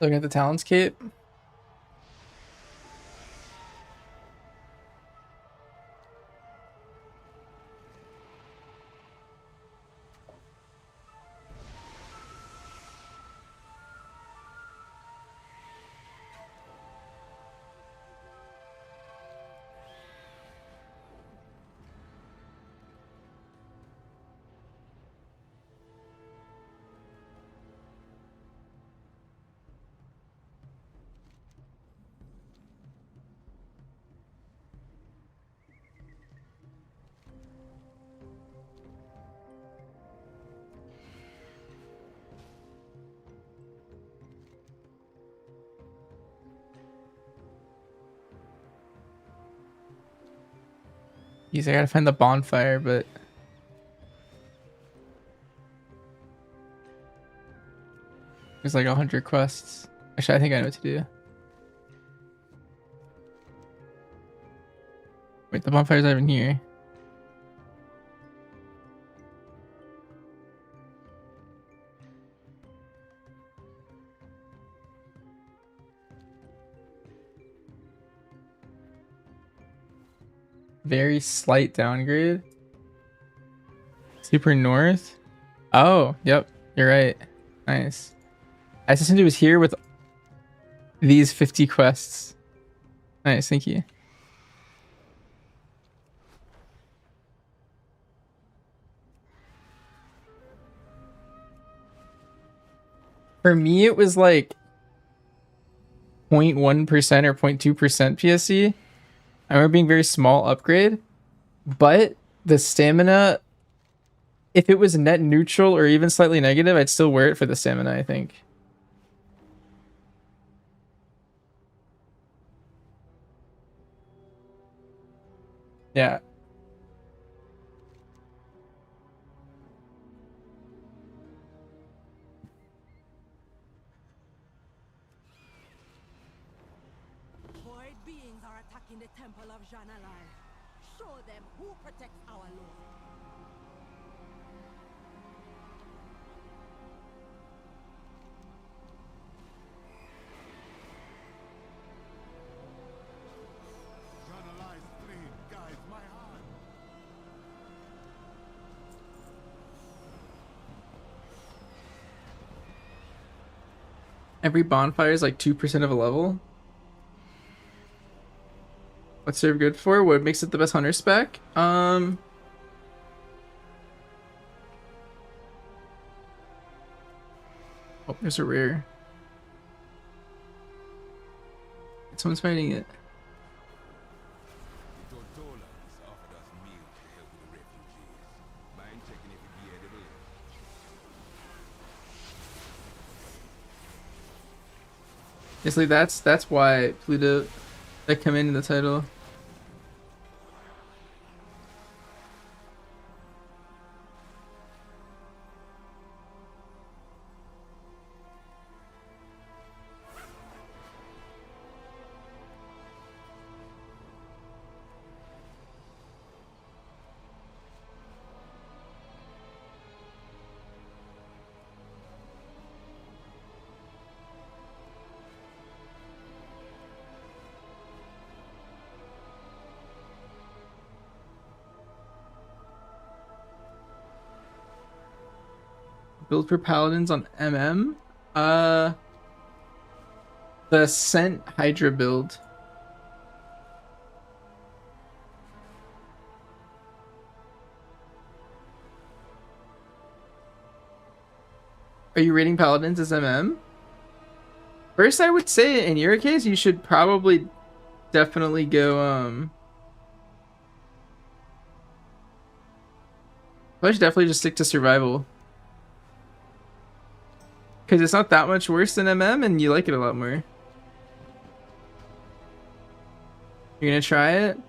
Looking at the talents cape. Jeez, I gotta find the bonfire, but there's like 100 quests. Actually, I think I know what to do. Wait, the bonfire's not even here. Very slight downgrade. Super north. Oh, yep, you're right. Nice. Assassin was here with these 50 quests. Nice, thank you. For me, it was like 0.1% or 0.2% PSC. I remember being very small upgrade, but the stamina, if it was net neutral or even slightly negative, I'd still wear it for the stamina, I think. Yeah. Void beings are attacking the temple of Janalai. Show them who protects our lord. Janalai's flame guides my heart. Every bonfire is like 2% of a level. What's serve good for? What makes it the best hunter spec? Oh, there's a rare. Someone's fighting it. The Tortolans offered us meals to help with the refugees. Mind checking if it'd be edible? Basically, that's why Pluto that come in the title. Build for paladins on MM. The Scent Hydra build. Are you rating paladins as MM? First, I would say in your case, you should probably definitely go I should definitely just stick to survival. Because it's not that much worse than MM and you like it a lot more. You're gonna try it?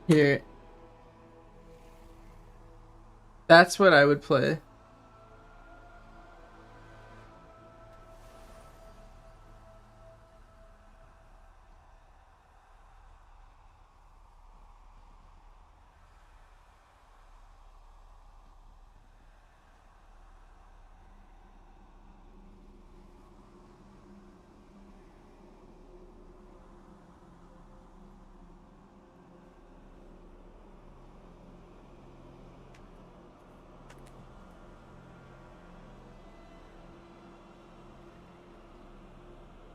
Here. That's what I would play.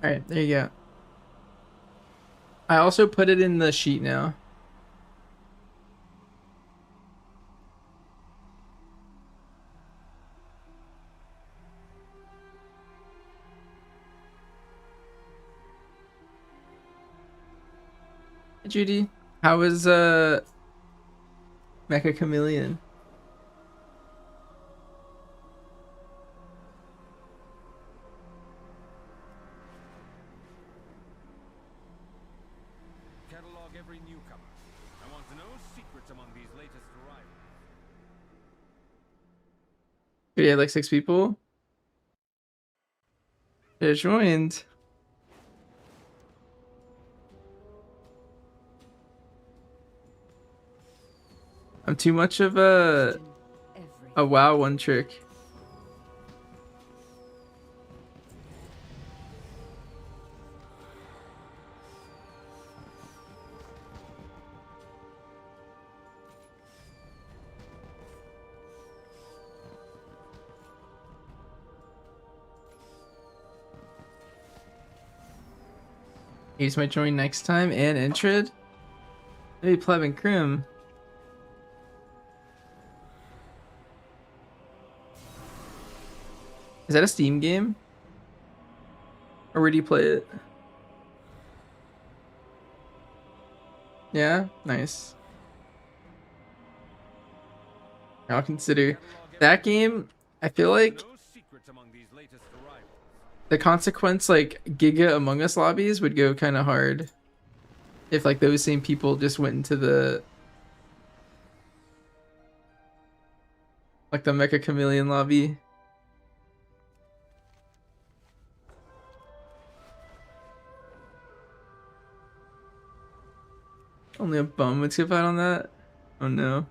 Alright, there you go. I also put it in the sheet now. Hey, Judy, how is Mecha Chameleon? Catalog every newcomer. I want to know secrets among these latest arrivals. We had like 6 people. They joined. I'm too much of a WoW one trick. Ace might join next time and Intrid. Maybe Pleb and Krim. Is that a Steam game? Or where do you play it? Yeah? Nice. I'll consider. That game, I feel like the consequence, like Giga Among Us lobbies would go kind of hard if like those same people just went into the like the Mecha Chameleon lobby. Only a bum would skip out on that. Oh no.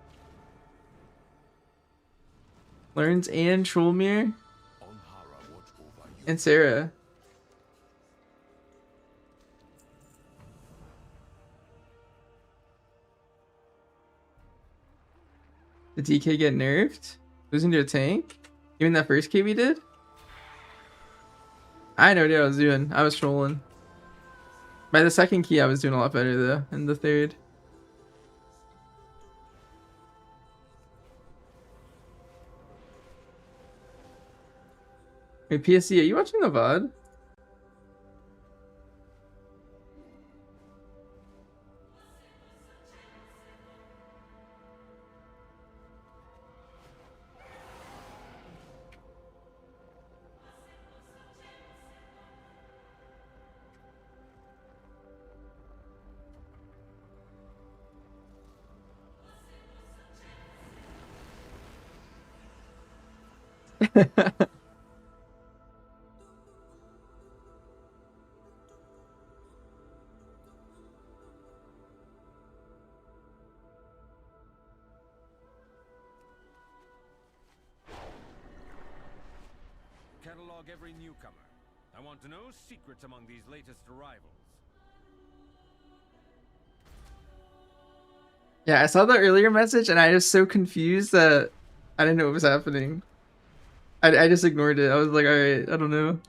Learns and Trollmere and Sarah. Did DK get nerfed? Losing to a tank? Even that first key we did? I had no idea what I was doing. I was trolling. By the second key, I was doing a lot better though. In the third. Wait, PSC, are you watching the VOD? Catalog every newcomer. I want to know secrets among these latest arrivals. Yeah, I saw the earlier message and I was so confused that I didn't know what was happening. I just ignored it. I was like, alright, I don't know.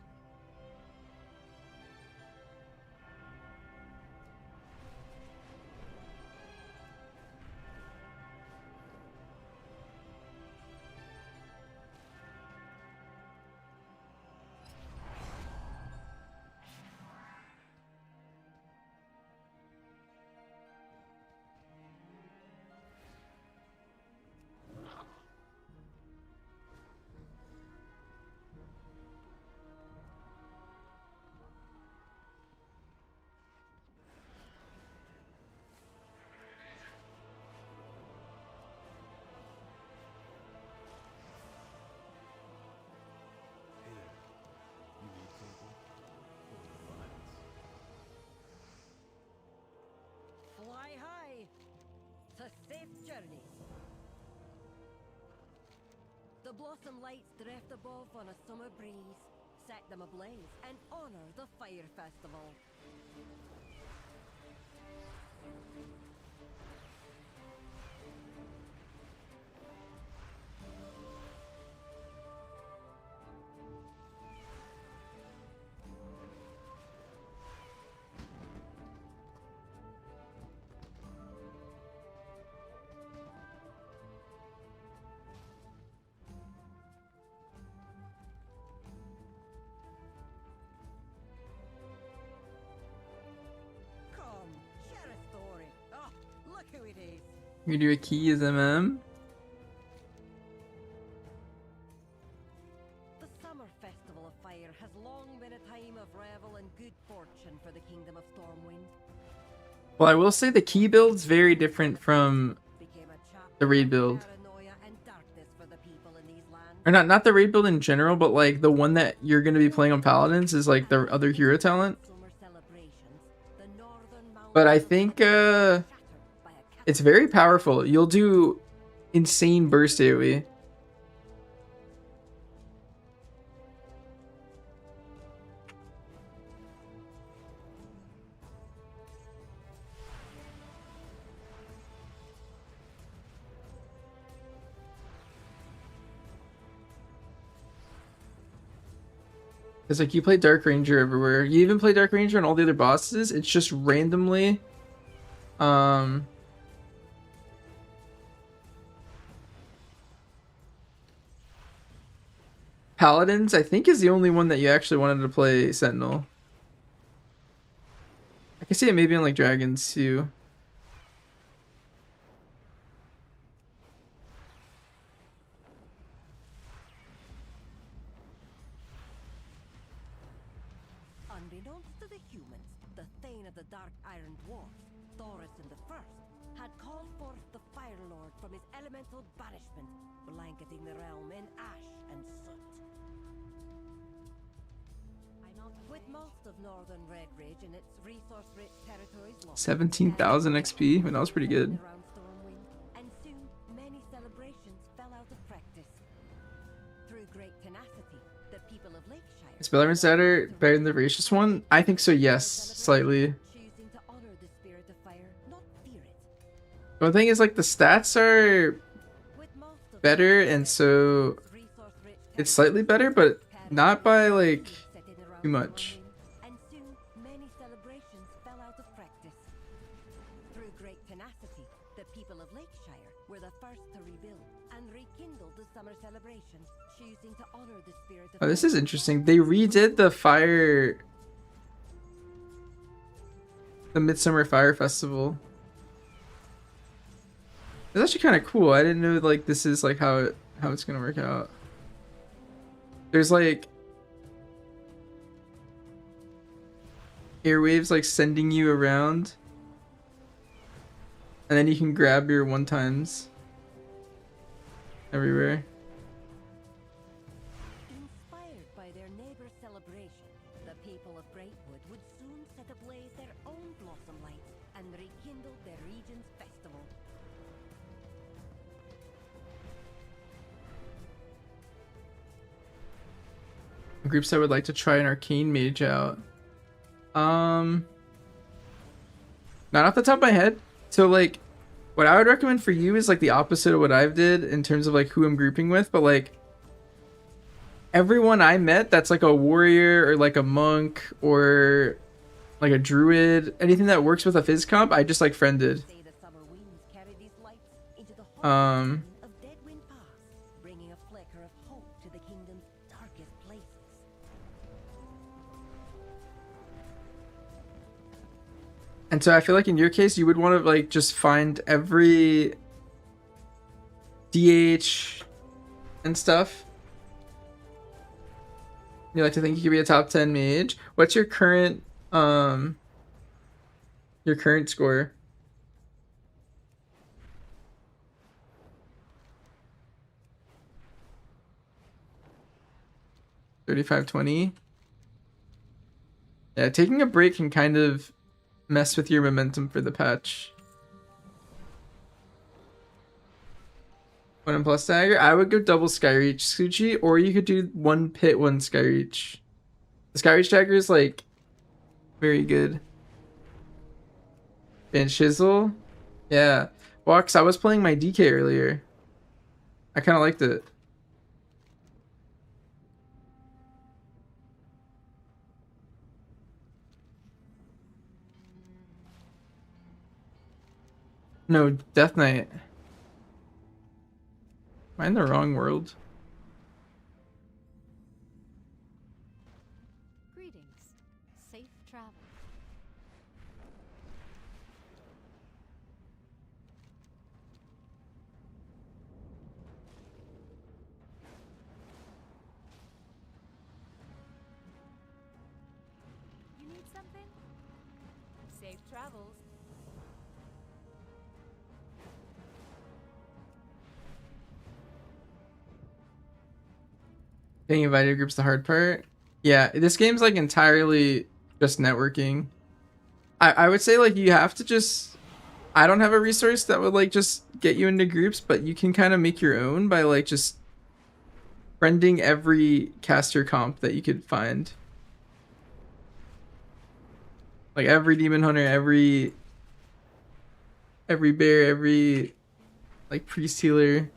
Fly high to safe journeys. The blossom lights drift above on a summer breeze, set them ablaze, and honor the fire festival. Come, share a story. Oh, look who it is. You do a key as MM? The Summer Festival of Fire has long been a time of revel and good fortune for the Kingdom of Stormwind. Well, I will say the key build's very different from Became a chapter the raid of build. paranoia and darkness for the people in these lands. Or not the raid build in general, but like the one that you're gonna be playing on Paladins is like the other hero talent. Summer celebrations, the northern But I mountains of think Stormwind shattered by a it's very powerful. You'll do insane burst AoE. It's like you play Dark Ranger everywhere. You even play Dark Ranger on all the other bosses. It's just randomly Paladins, I think, is the only one that you actually wanted to play Sentinel. I can see it maybe on like Dragons too. Unbeknownst to the humans, the Thane of the Dark Iron Dwarfs, Thorison the First, had called forth the Fire Lord from his elemental banishment, blanketing the realm in ash and soot. With most of northern Red Ridge and its resource-rich territories lost, 17,000 XP. I mean, that was pretty good. around Stormwind, and soon many celebrations fell out of practice. Through great tenacity, the people of Lakeshire Is Bellarmine Satyr better than the Voracious one? I think so, yes, slightly. choosing to honor the spirit of fire, not fear it. The one thing is, like, the stats are With most better, and so it's slightly better, but not by like too much. And soon many celebrations fell out of practice. Through great tenacity, the people of Lakeshire were the first to rebuild and rekindle the summer celebration, choosing to honor the spirit of Oh, this is interesting. They redid the Midsummer Fire Festival. It's actually kind of cool. I didn't know like this is like how it's gonna work out. There's like airwaves like sending you around, and then you can grab your one times everywhere. Inspired by their neighbor's celebration, the people of Greatwood would soon set ablaze their own blossom lights and rekindle their region's festival. Groups that would like to try an arcane mage out. Not off the top of my head. So like what I would recommend for you is like the opposite of what I've did in terms of like who I'm grouping with, but like everyone I met that's like a warrior or like a monk or like a druid, anything that works with a phys comp, I just like friended. Of Deadwind Pass, bringing a flicker of hope to the kingdom's darkest places. And so I feel like in your case, you would want to like just find every DH and stuff. You like to think you could be a top 10 mage. What's your current score? $35.20. Yeah, taking a break can kind of mess with your momentum for the patch. 1 plus dagger. I would go double Skyreach Suchi, or you could do 1 pit, 1 Skyreach. The Skyreach dagger is like very good. And Shizzle. Yeah. Well, 'cause I was playing my DK earlier. I kind of liked it. No, Death Knight. Am I in the wrong world? Greetings. Safe travel. You need something? Safe travels. Getting invited to groups the hard part. Yeah, this game's like entirely just networking. I would say like you have to just, I don't have a resource that would like just get you into groups, but you can kind of make your own by like just friending every caster comp that you could find. Like every demon hunter, every bear, every like priest healer.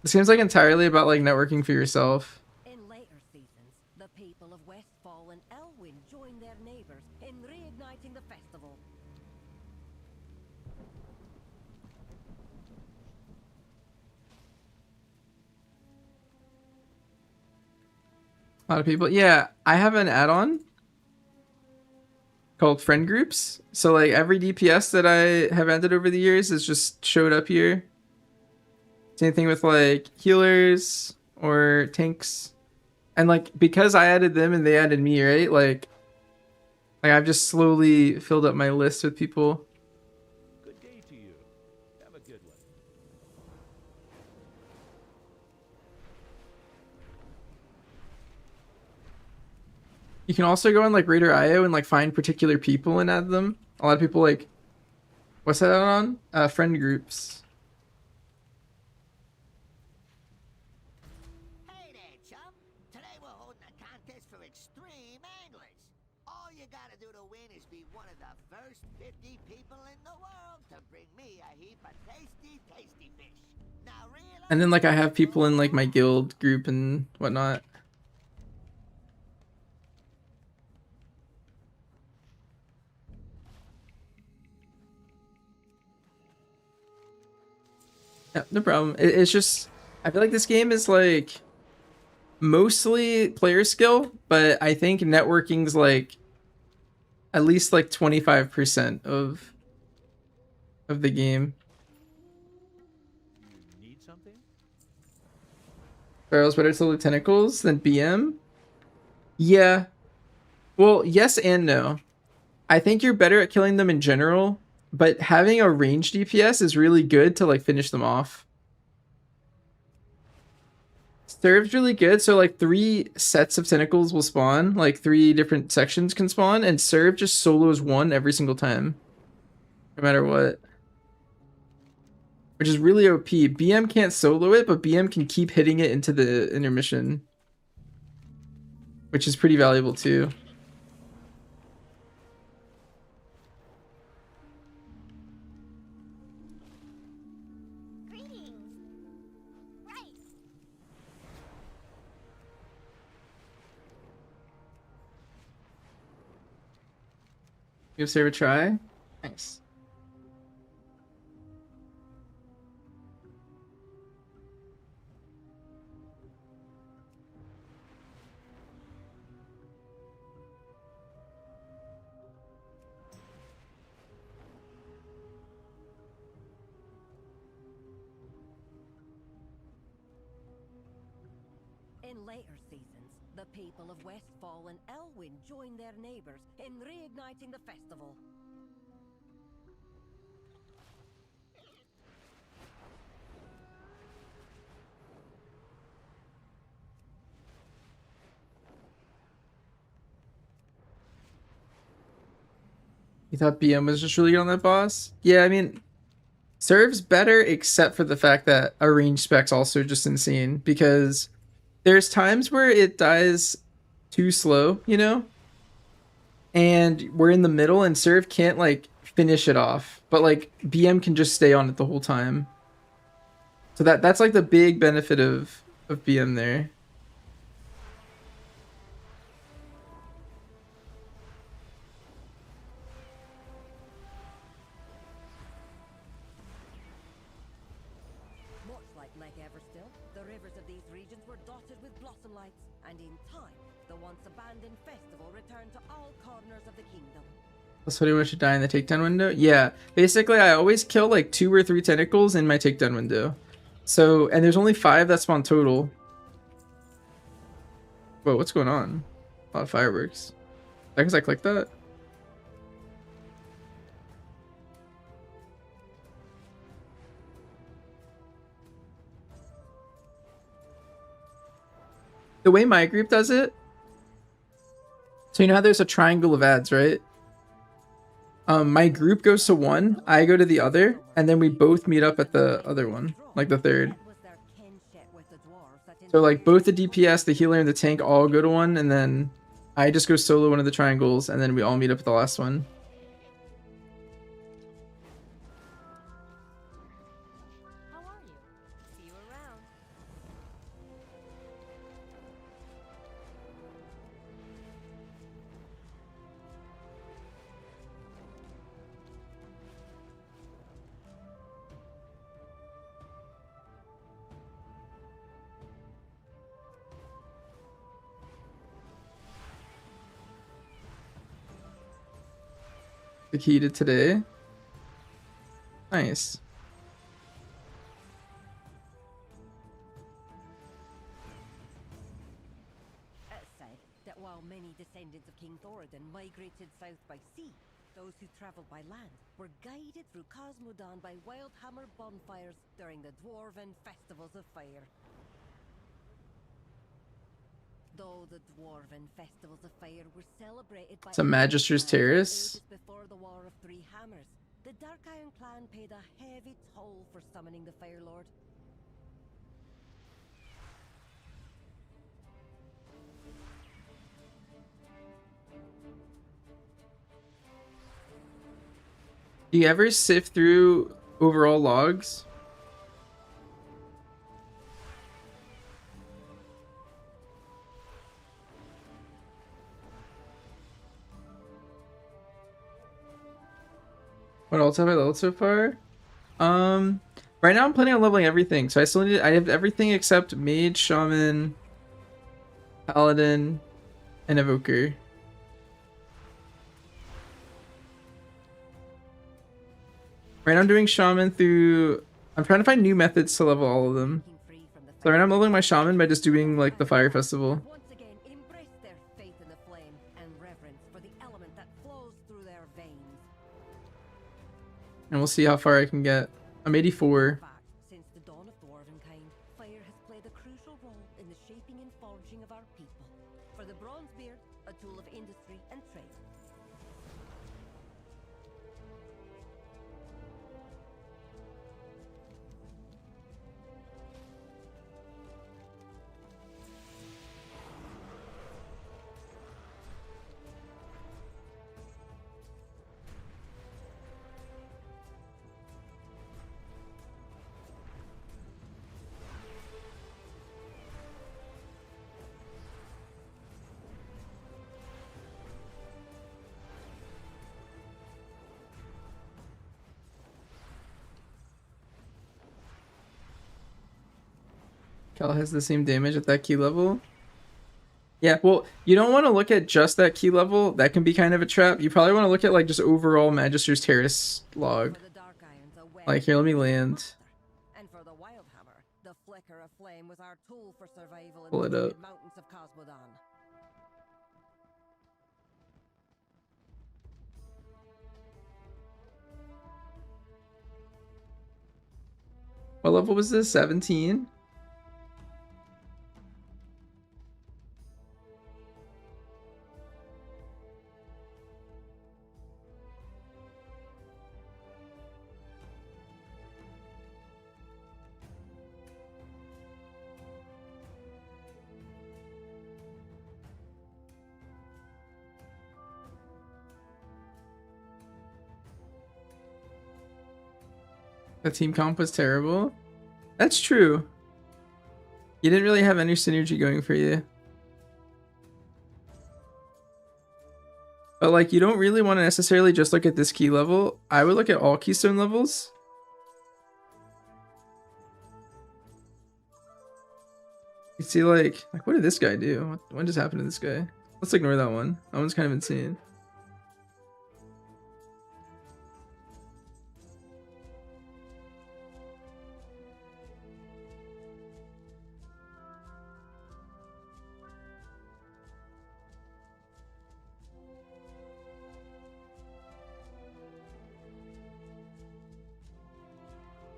This game's like entirely about like networking for yourself. In later seasons, the people of Westfall and Elwyn joined their neighbors in reigniting the festival. A lot of people. Yeah, I have an add-on called friend groups. So like every DPS that I have ended over the years has just showed up here. Same thing with like healers or tanks. And like because I added them and they added me, right? Like I've just slowly filled up my list with people. Good day to you. Have a good one. You can also go on like Raider IO and like find particular people and add them. A lot of people like, what's that on? Friend groups. Hey there, chum. Today we're holding a contest for extreme anglers. All you gotta do to win is be one of the first 50 people in the world to bring me a heap of tasty, tasty fish. Now And then like I have people in like my guild group and whatnot. Yeah, no problem. It's just I feel like this game is like mostly player skill, but I think networking's like at least like 25% of the game. You need something? Barrels better to the tentacles than BM? Yeah. Well, yes and no. I think you're better at killing them in general, but having a ranged DPS is really good to like finish them off. Serve's really good, so like 3 sets of tentacles will spawn, like 3 different sections can spawn, and Serve just solos 1 every single time. No matter what. Which is really OP. BM can't solo it, but BM can keep hitting it into the intermission. Which is pretty valuable too. Give Serve a try? Thanks. In later seasons, the people of Westfall and Elwyn joined their neighbors in reigniting the festival. You thought BM was just really good on that boss? Yeah, I mean, Serve's better except for the fact that a range spec's also just insane because there's times where it dies too slow, you know? And we're in the middle and Serve can't like finish it off, but like BM can just stay on it the whole time. So that's like the big benefit of BM there. Much like Lake Everstill, the rivers of these regions were dotted with blossom lights, and in time, the once abandoned festival returned to all corners of the kingdom. That's what he wants to die in the takedown window? Yeah. Basically, I always kill like 2 or 3 tentacles in my takedown window. So, and there's only 5 that spawn total. Whoa, what's going on? A lot of fireworks. Is that because I clicked that? The way my group does it, so you know how there's a triangle of ads, right? My group goes to one, I go to the other, and then we both meet up at the other one, like the third. So like both the DPS, the healer, and the tank all go to one, and then I just go solo one of the triangles, and then we all meet up at the last one. How are you? See you around. The key to today. Nice. It's said that while many descendants of King Thoradin migrated south by sea, those who travelled by land were guided through Cosmodan by Wildhammer bonfires during the Dwarven Festivals of Fire. Though the Dwarven Festivals of Fire were celebrated by It's a Magister's Terrace. before the War of Three Hammers, the Dark Iron clan paid a heavy toll for summoning the Fire Lord. Do you ever sift through overall logs? What else have I leveled so far? Right now I'm planning on leveling everything. So I have everything except Mage, Shaman, Paladin, and Evoker. Right now I'm doing Shaman through... I'm trying to find new methods to level all of them. So right now I'm leveling my Shaman by just doing like the Fire Festival. Once again, embrace their faith in the flame and reverence for the element that flows through their veins. And we'll see how far I can get. I'm 84. Since the dawn of dwarvenkind, fire has played a crucial role in the shaping and forging of our people. For the Bronzebeard, a tool of industry and trade. Cal has the same damage at that key level. Yeah, well, you don't want to look at just that key level. That can be kind of a trap. You probably want to look at like just overall Magister's Terrace log. Like here, let me land. And for the Wildhammer, the flicker of flame was our tool for survival in Pull it the up. mountains of Cosmodon. What level was this? 17? The team comp was terrible. That's true. You didn't really have any synergy going for you. But like, you don't really want to necessarily just look at this key level. I would look at all keystone levels. You see like what did this guy do? What just happened to this guy? Let's ignore that one. That one's kind of insane.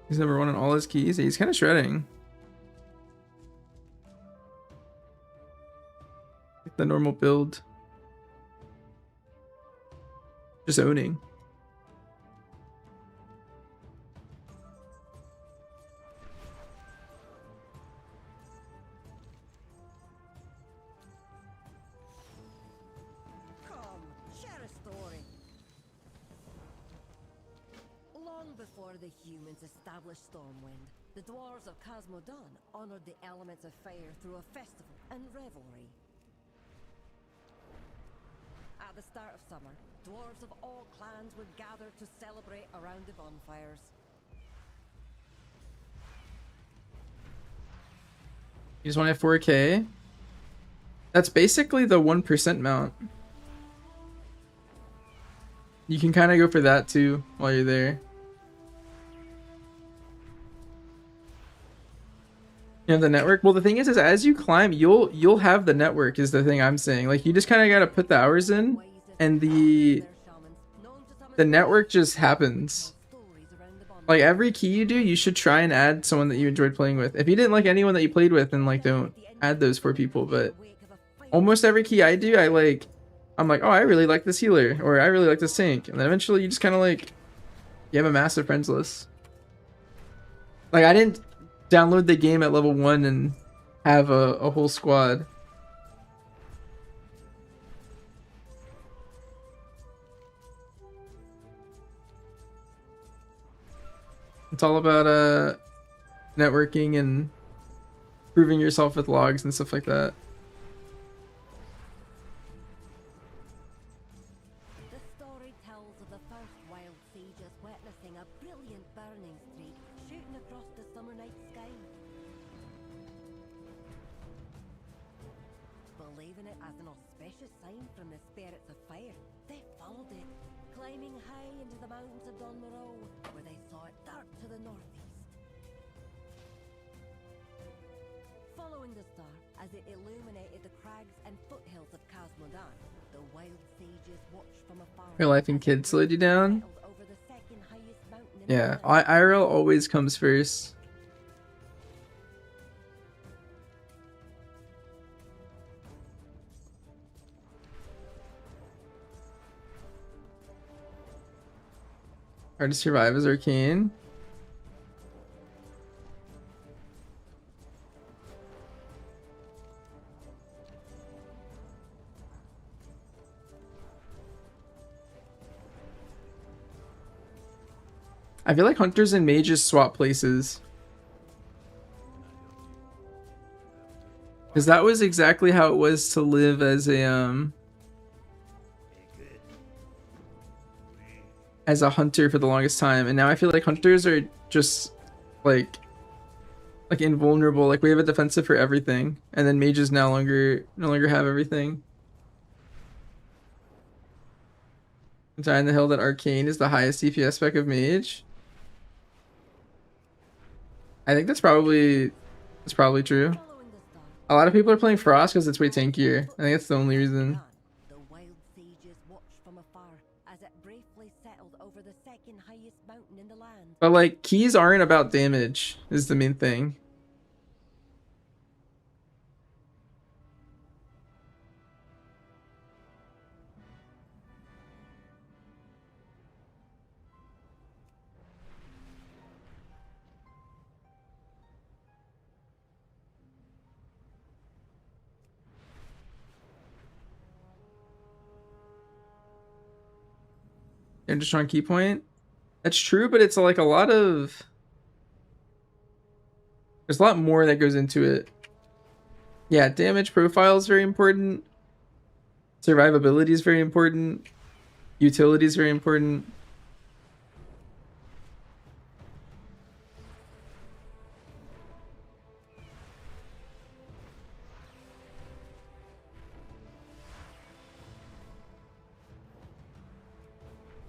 He's number 1 on all his keys. He's kind of shredding. Like the normal build. Just owning. Come, share a story. Long before the humans established Stormwind, the dwarves of Cosmodon honored the elements of fire through a festival and revelry. At the start of summer, dwarves of all clans would gather to celebrate around the bonfires. You just want to have 4K? That's basically the 1% mount. You can kind of go for that too while you're there. You have the network. Well, the thing is as you climb, you'll have the network is the thing I'm saying. Like you just kind of got to put the hours in, and the network just happens. Like every key you do, you should try and add someone that you enjoyed playing with. If you didn't like anyone that you played with, then like don't add those 4 people. But almost every key I do, I'm like, oh, I really like this healer, or I really like this tank, and then eventually you just kind of like, you have a massive friends list. Like I didn't download the game at level 1 and have a whole squad. It's all about networking and proving yourself with logs and stuff like that. The story tells of the first wild sages witnessing a brilliant burning streak shooting across the summer night sky. Believing it as an auspicious sign from the spirits of fire, they followed it, climbing high into the mountains of Donmorrow, where they saw it dart to the northeast. Following the star as it illuminated the crags and foothills of Casmodan, the wild sages watched from afar. Your life and kids slowed you down? Yeah, IRL always comes first. Hard to survive as Arcane. I feel like hunters and mages swap places. Because that was exactly how it was to live as a hunter for the longest time, and now I feel like hunters are just like invulnerable. Like we have a defensive for everything, and then mages no longer have everything. Die in the hill that Arcane is the highest DPS spec of mage. I think that's probably true. A lot of people are playing Frost because it's way tankier. I think that's the only reason. The wild sages watched from afar as it briefly settled over the second highest mountain in the land. But like keys aren't about damage is the main thing. You're just on key point. That's true, but it's like a lot of. There's a lot more that goes into it. Yeah, damage profile is very important. Survivability is very important. Utility is very important.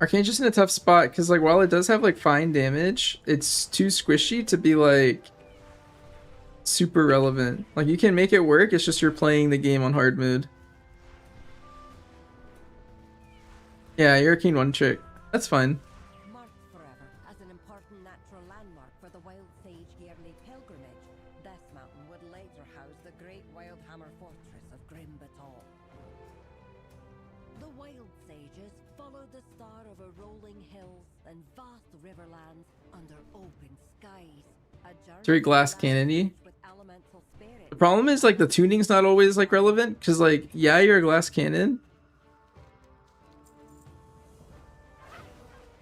Arcane's just in a tough spot because like while it does have like fine damage, it's too squishy to be like super relevant. Like you can make it work, it's just you're playing the game on hard mode. Yeah, you're Arcane one trick. That's fine. Marked forever as an important natural landmark for the wild sage yearly pilgrimage, this mountain would later house the great Wildhammer fortress of Grim Batal. The wild sages followed the star over rolling hills and vast riverlands under open skies. It's very glass cannon-y. The problem is like the tuning's not always like relevant because like yeah, you're a glass cannon.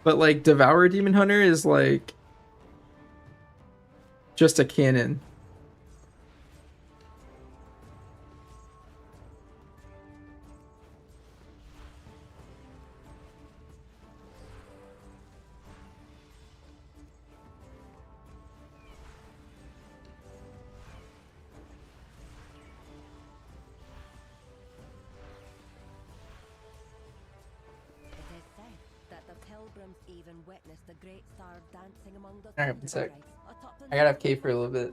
But like Devour Demon Hunter is like just a cannon. The great star dancing among the Alright, one sec. I gotta have K for a little bit.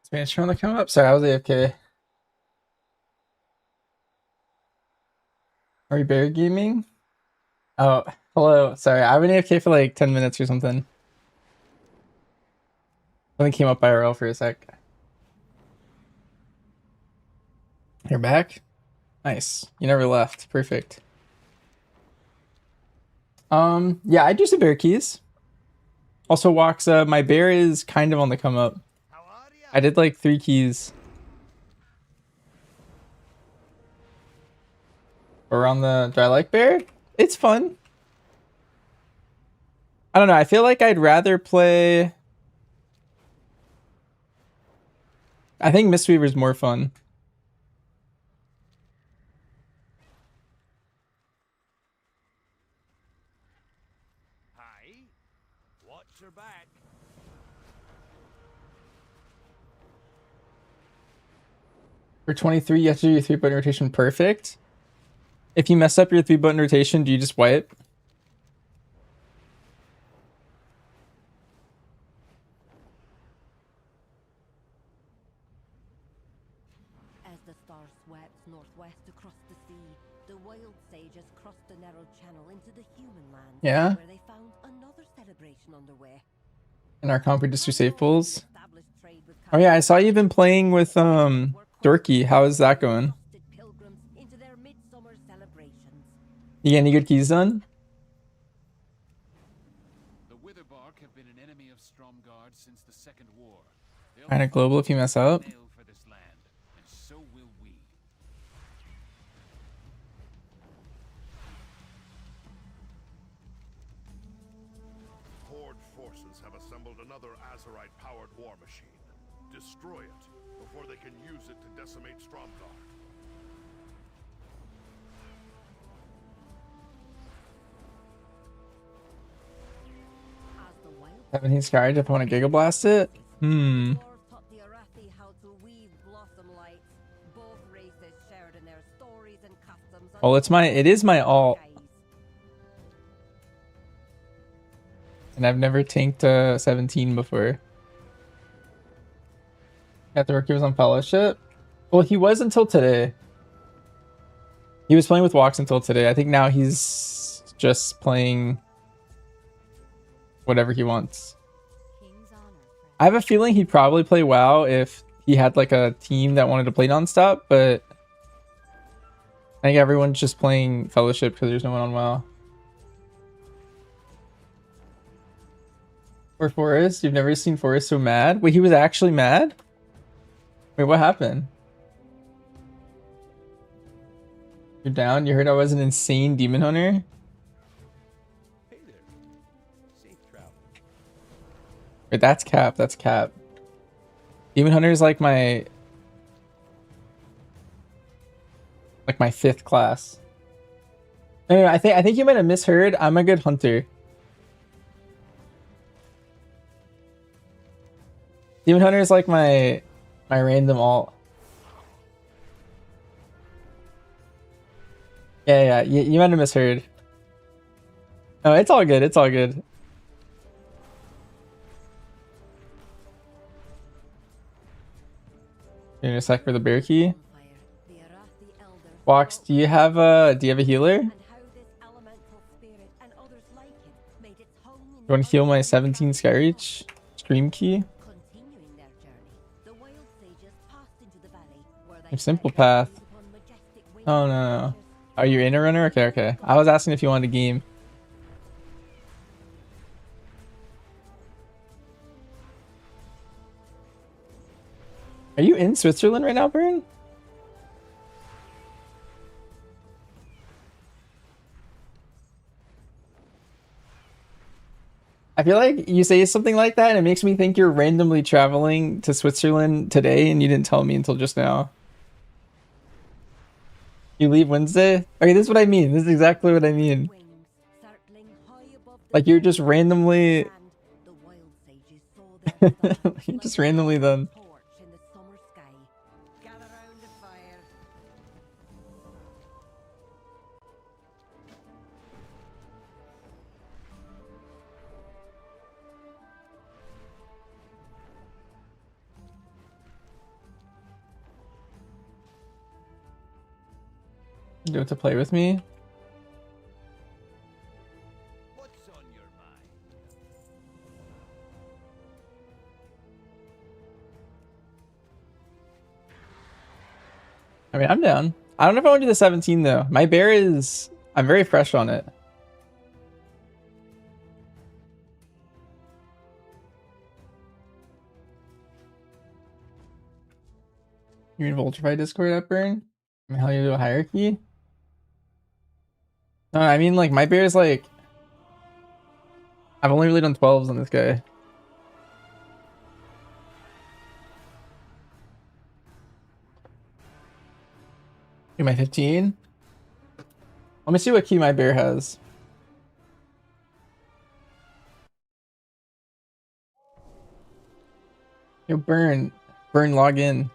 Spanish trying to come up. Sorry, I was AFK. Are we bear gaming? Oh, hello. Sorry, I've been AFK for like 10 minutes or something. Something came up IRL for a sec. You're back? Nice. You never left. Perfect. Yeah, I do some bear keys. Also walks, my bear is kind of on the come up. I did like 3 keys. Or on the, do I like bear? It's fun. I don't know, I feel like I'd rather play, I think Mistweaver's more fun. Hi. Watch your back. For 23, you have to do your 3-button rotation perfect. If you mess up your 3-button rotation, do you just wipe? As the star swept northwest across the sea, the wild sages crossed the narrow channel into the human land. Yeah. Where they found another celebration underway. In our comp, we just do safe pulls. Oh yeah, I saw you've been playing with Dorky. How is that going? You get any good keys done? The Witherbark have been an enemy of Stromgarde since the Second War. Kind of global if you mess up. For this land, and so will we. Horde forces have assembled another Azerite-powered war machine. Destroy it before they can use it to decimate Stromgarde. 17 Skyrim if I want to Giga Blast it? Well, it is my alt. And I've never tanked 17 before. Got the rookie was on Fellowship? Well, he was until today. He was playing with Walks until today. I think now he's just playing whatever he wants. I have a feeling he'd probably play WoW if he had like a team that wanted to play nonstop, but I think everyone's just playing Fellowship because there's no one on WoW. Or Forrest? You've never seen Forrest so mad? Wait, he was actually mad? Wait, what happened? You're down? You heard I was an insane demon hunter? Hey there. Safe travel. Wait, that's cap. That's cap. Demon hunter is like my 5th class. No, I think you might have misheard. I'm a good hunter. Demon hunter is like my random alt. Yeah, you might have misheard. No, it's all good. It's all good. Give me a sec for the bear key. Walks, do you have a healer? You want to heal my 17 Skyreach? Stream key? Your simple path. Oh no. Are you in a runner? Okay. I was asking if you wanted a game. Are you in Switzerland right now, Burn? I feel like you say something like that and it makes me think you're randomly traveling to Switzerland today and you didn't tell me until just now. You leave Wednesday? Okay, this is what I mean. This is exactly what I mean. Like you're just randomly... you're just randomly done. Do it to play with me. What's on your mind? I mean, I'm down. I don't know if I want to do the 17 though. My bear is, I'm very fresh on it. You mean Voltrify Discord up burn? I mean, how you do a hierarchy? No, I mean like my bear is like, I've only really done 12s on this guy. Do my 15? Let me see what key my bear has. Yo, burn, log in.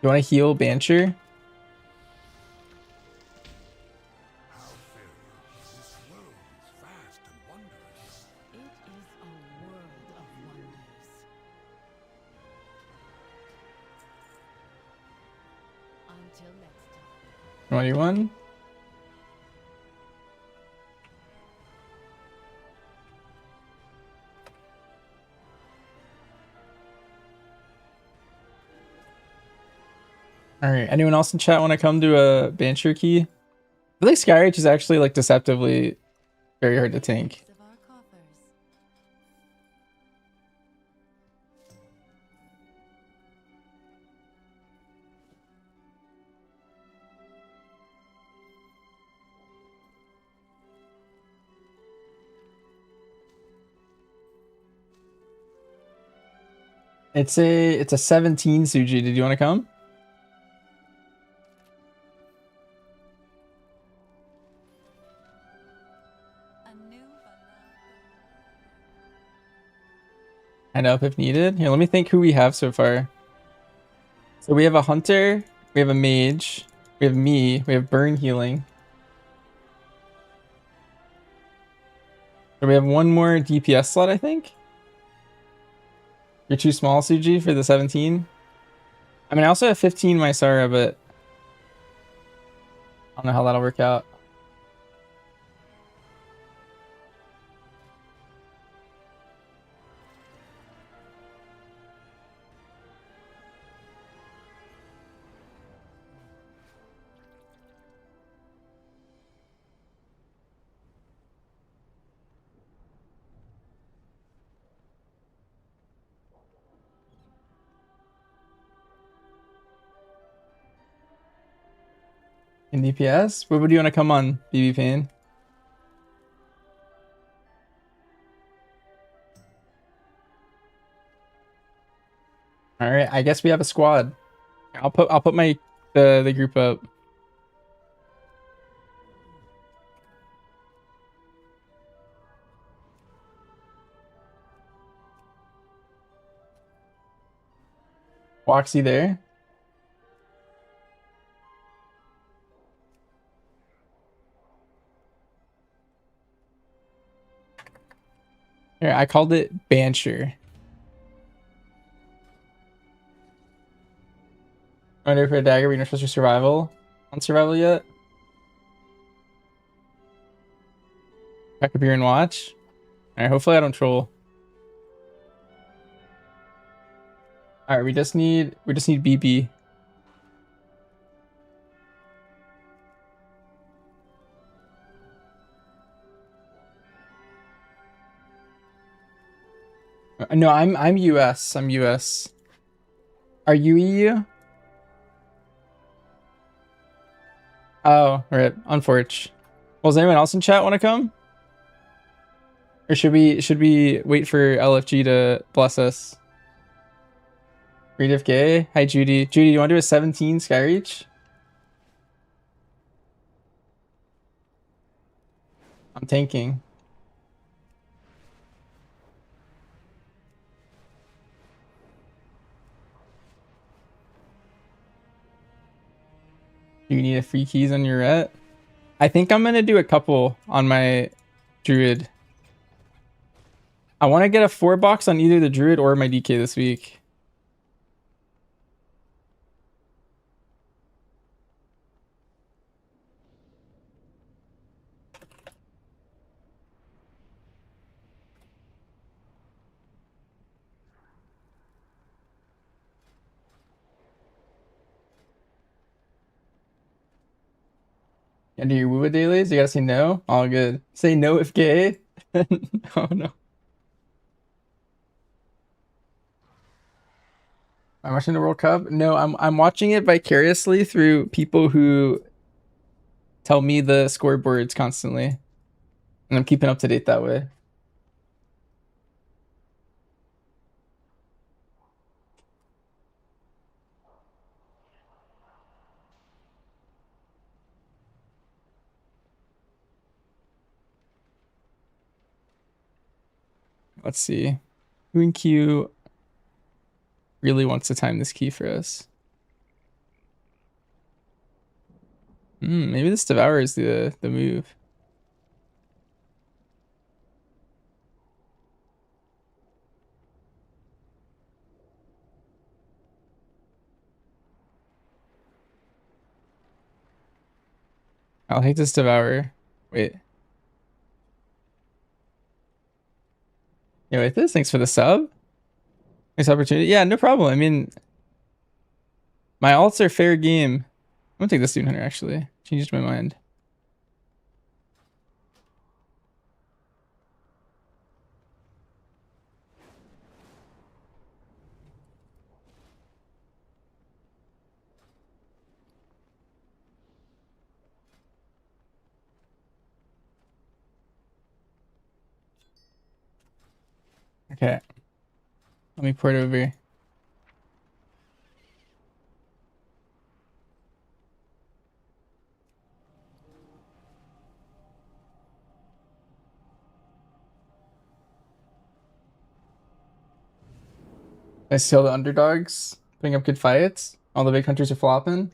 You want to heal Bancher? How very this world is vast and wondrous. It is a world of wonders. Until next time. 21? Alright, anyone else in chat want to come to a Bancher key? I feel like Skyreach is actually like deceptively very hard to tank. It's a 17 Suji. Did you want to come? Hand up if needed. Here, let me think who we have so far. So we have a hunter, we have a mage, we have me, we have burn healing. So we have one more DPS slot, I think. You're too small, Suji, for the 17. I mean, I also have 15 Mysara, but I don't know how that'll work out. In DPS? What would you want to come on, BB Pain? Alright, I guess we have a squad. I'll put my the group up. Waxy there. Here, I called it Bancher. Wonder for a dagger, we're not supposed to survival. On survival yet? Back up here and watch. Alright, hopefully I don't troll. Alright, we just need BP. No, I'm US. I'm US. Are you EU? Oh, right. Unfortunate. Well, does anyone else in chat want to come? Or should we wait for LFG to bless us? Creative Gay. Hi Judy. Judy, you want to do a 17 Skyreach? I'm tanking. Do you need a free keys on your ret? I think I'm gonna do a couple on my druid. I want to get a 4-box on either the druid or my DK this week. And do your woo dailies? You gotta say no? All good. Say no if gay? Oh no. Am I watching the World Cup? No, I'm watching it vicariously through people who tell me the scoreboards constantly. And I'm keeping up to date that way. Let's see. Who in queue really wants to time this key for us? Maybe this Devour is the move. I'll take this Devour. Wait. Yeah, wait, this. Thanks for the sub. Nice opportunity. Yeah, no problem. I mean, my alts are fair game. I'm gonna take the Student Hunter, actually. Changed my mind. Okay. Let me port over. I see all the underdogs putting up good fights. All the big hunters are flopping.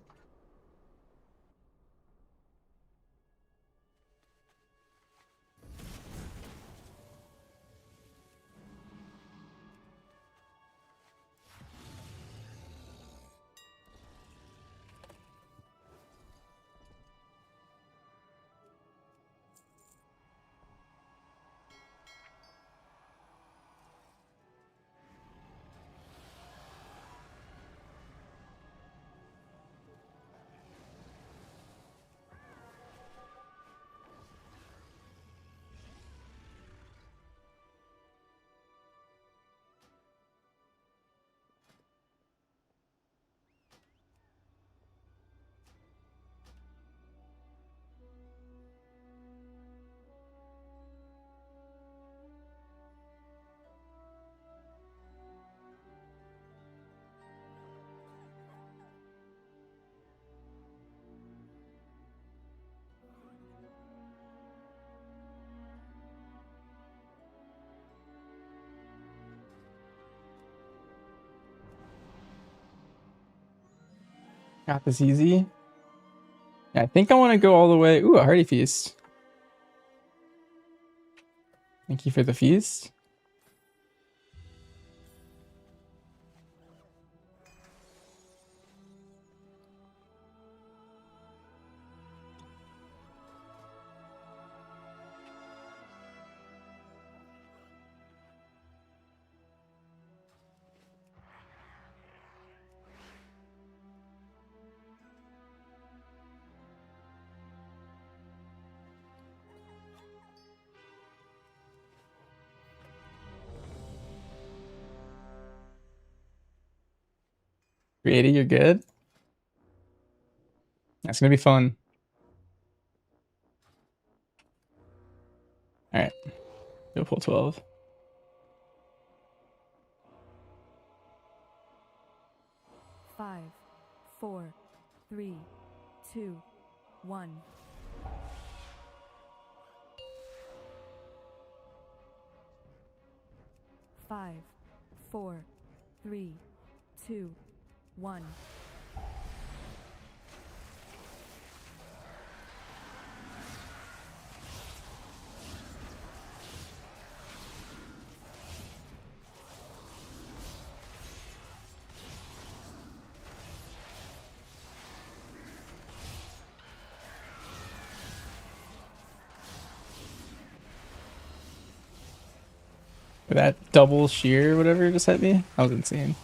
Got this easy. Yeah, I think I want to go all the way. Ooh, a hearty feast. Thank you for the feast. Creating, you're good. That's gonna be fun. All right, go pull 12. Five, 4, 3, 2, 1. Five, 4, 3, 2, 1. That double shear, whatever, just hit me. That was insane.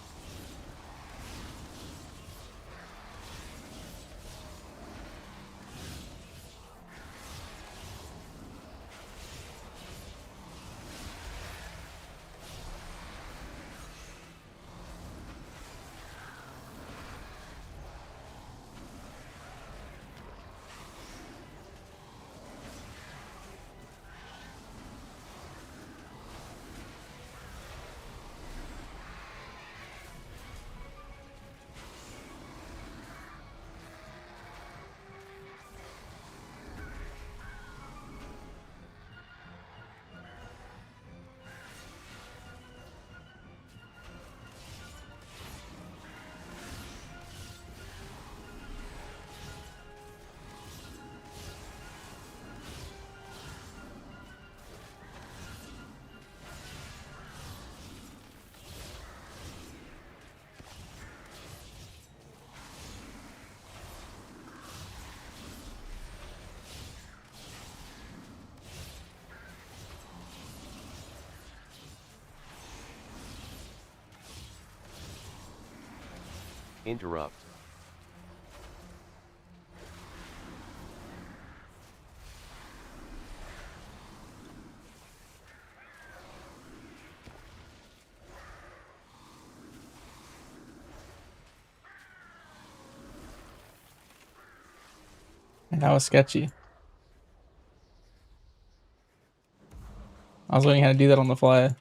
Interrupt. And that was sketchy. I was learning how to do that on the fly.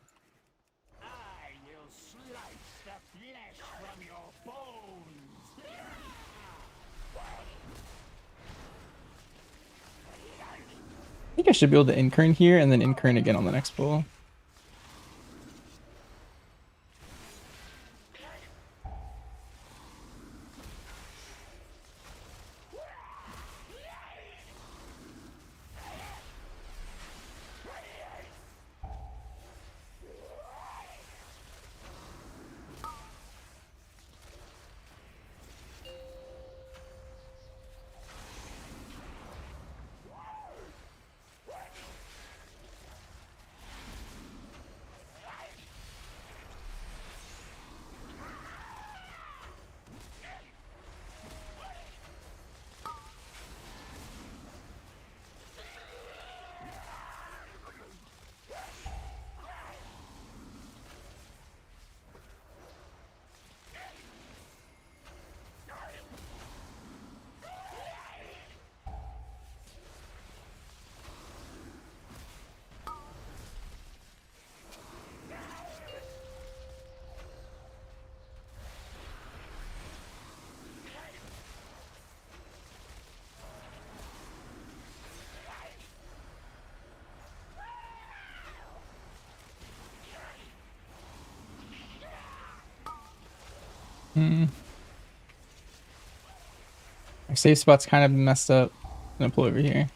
I think I should be able to incurn here and then incurn again on the next pull. My safe spot's kind of messed up. I'm gonna pull over here.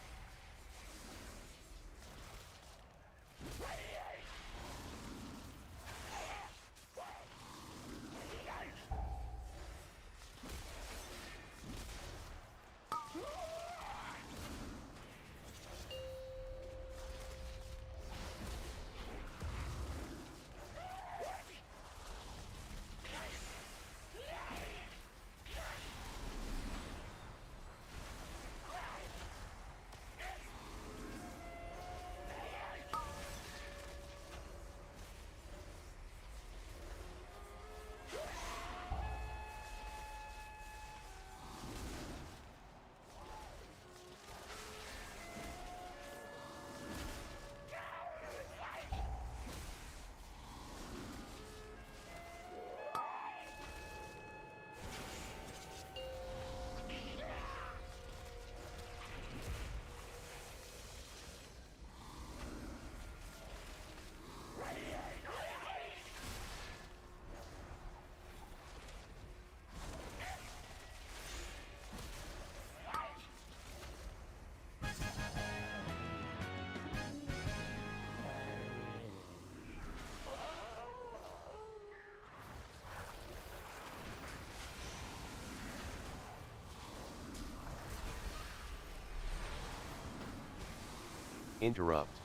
Interrupt.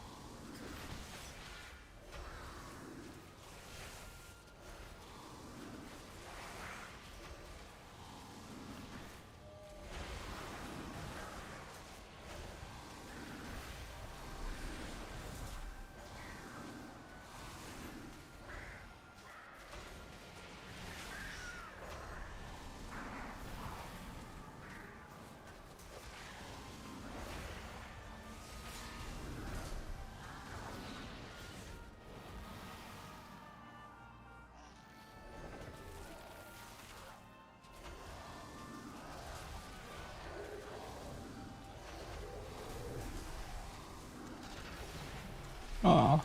Aw.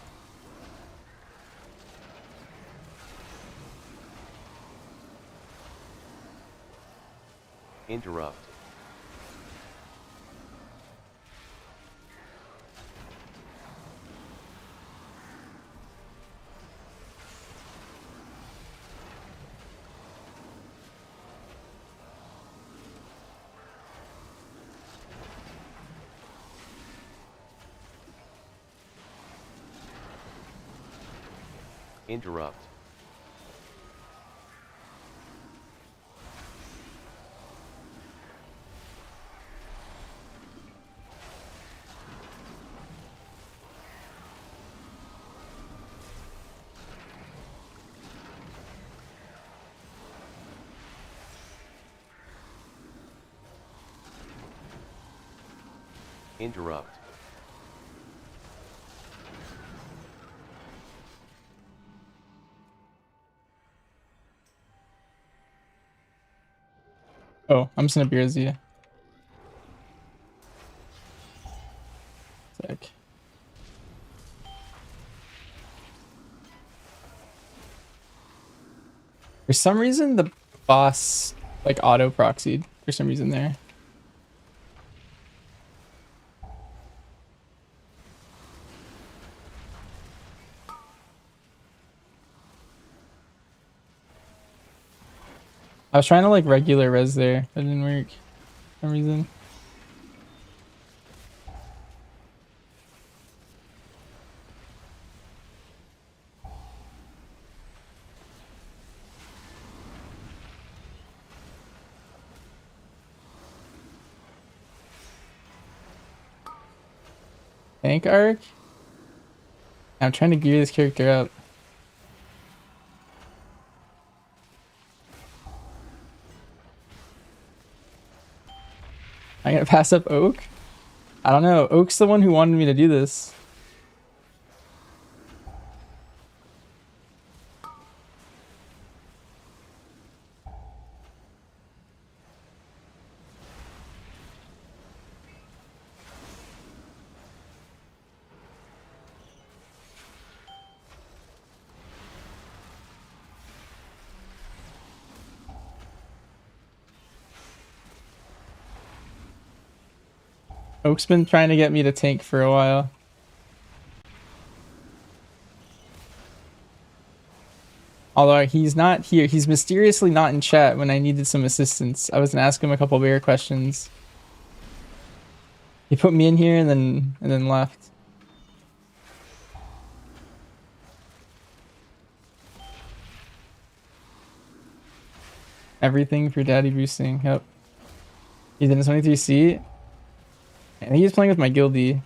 Interrupt. Interrupt. Interrupt. Oh, I'm just gonna beer Z. Sick. For some reason, the boss like auto proxied for some reason there. I was trying to like regular res there. That didn't work for some reason. Tank arc? I'm trying to gear this character up. I'm gonna pass up Oak? I don't know. Oak's the one who wanted me to do this. Oak's been trying to get me to tank for a while. Although he's not here. He's mysteriously not in chat when I needed some assistance. I was gonna ask him a couple bear questions. He put me in here and then left. Everything for daddy boosting. Yep. He's in his 23 seat. I think he's playing with my guildie.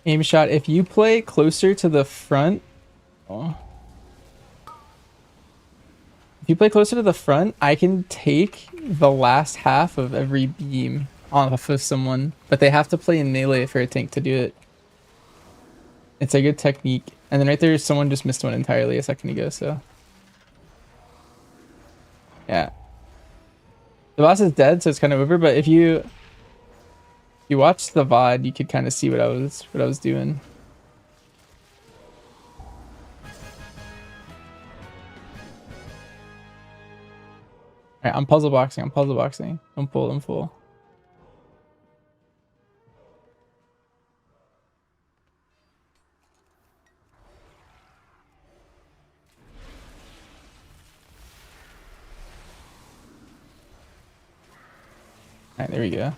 Aim shot. If you play closer to the front, oh. If you play closer to the front, I can take the last half of every beam off of someone, but they have to play in melee for a tank to do it. It's a good technique. And then right there, someone just missed one entirely a second ago, so. Yeah. The boss is dead, so it's kind of over, but if you watch the VOD, you could kind of see what I was doing. Alright, I'm puzzle boxing. Don't pull, don't pull. Alright, there we go.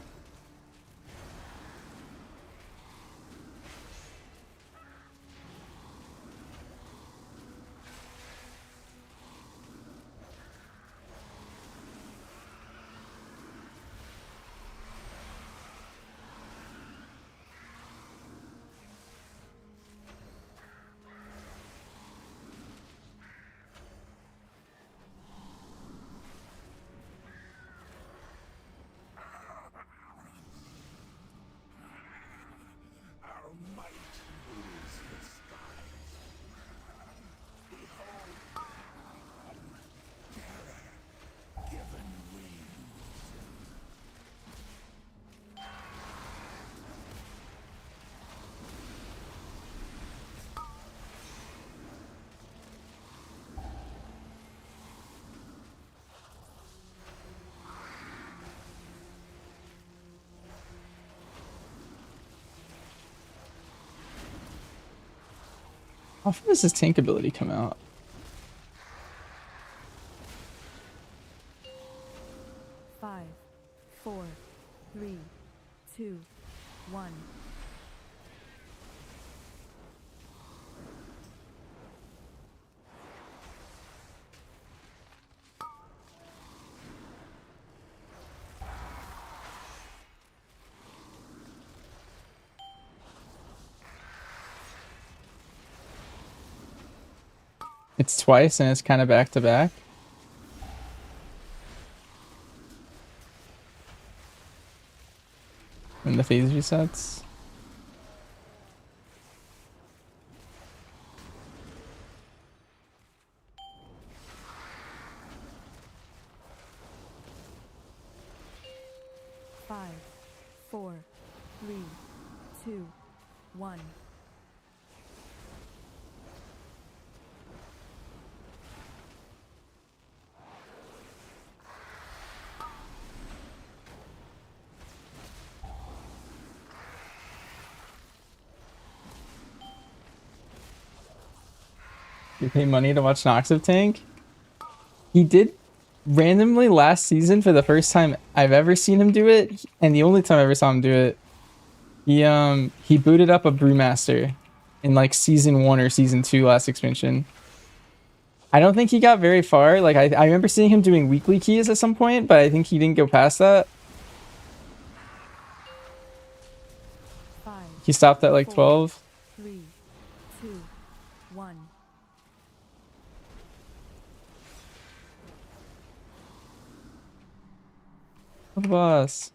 How often does his tank ability come out? Five, 4, 3, 2, 1. It's twice and it's kind of back to back. And the phase resets. Five, 4, 3, 2, 1. You pay money to watch Noxiv tank? He did randomly last season for the first time I've ever seen him do it, and the only time I ever saw him do it. He booted up a Brewmaster in like season 1 or season 2 last expansion. I don't think he got very far. Like I remember seeing him doing weekly keys at some point, but I think he didn't go past that. He stopped at like 12. 3, 2, 1. What boss?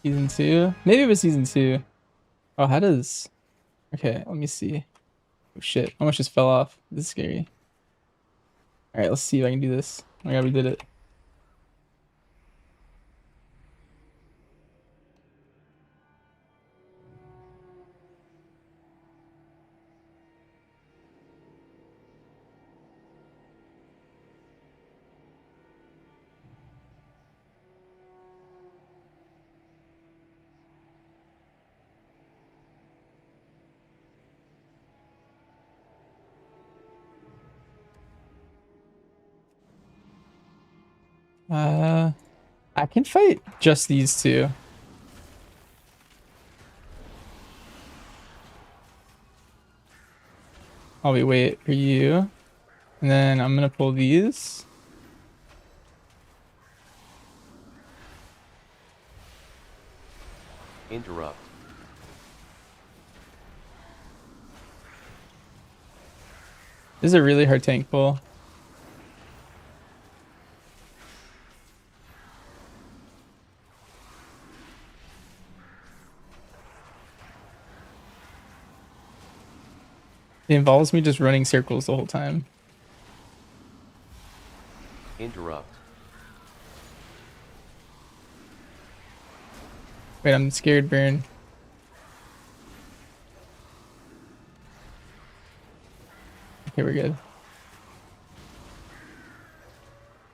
Season 2? Maybe it was season 2. Oh, how does... Okay, let me see. Oh shit, almost just fell off. This is scary. Alright, let's see if I can do this. Oh my god, we did it. I can fight just these two. I'll wait for you. And then I'm gonna pull these. Interrupt. This is a really hard tank pull. It involves me just running circles the whole time. Interrupt. Wait, I'm scared, Burn. Okay, we're good.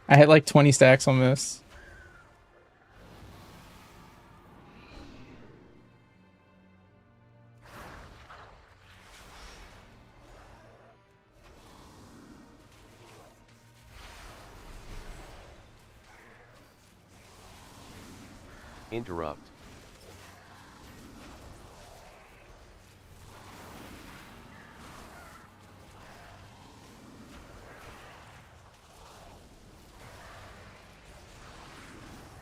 I had like 20 stacks almost. Interrupt.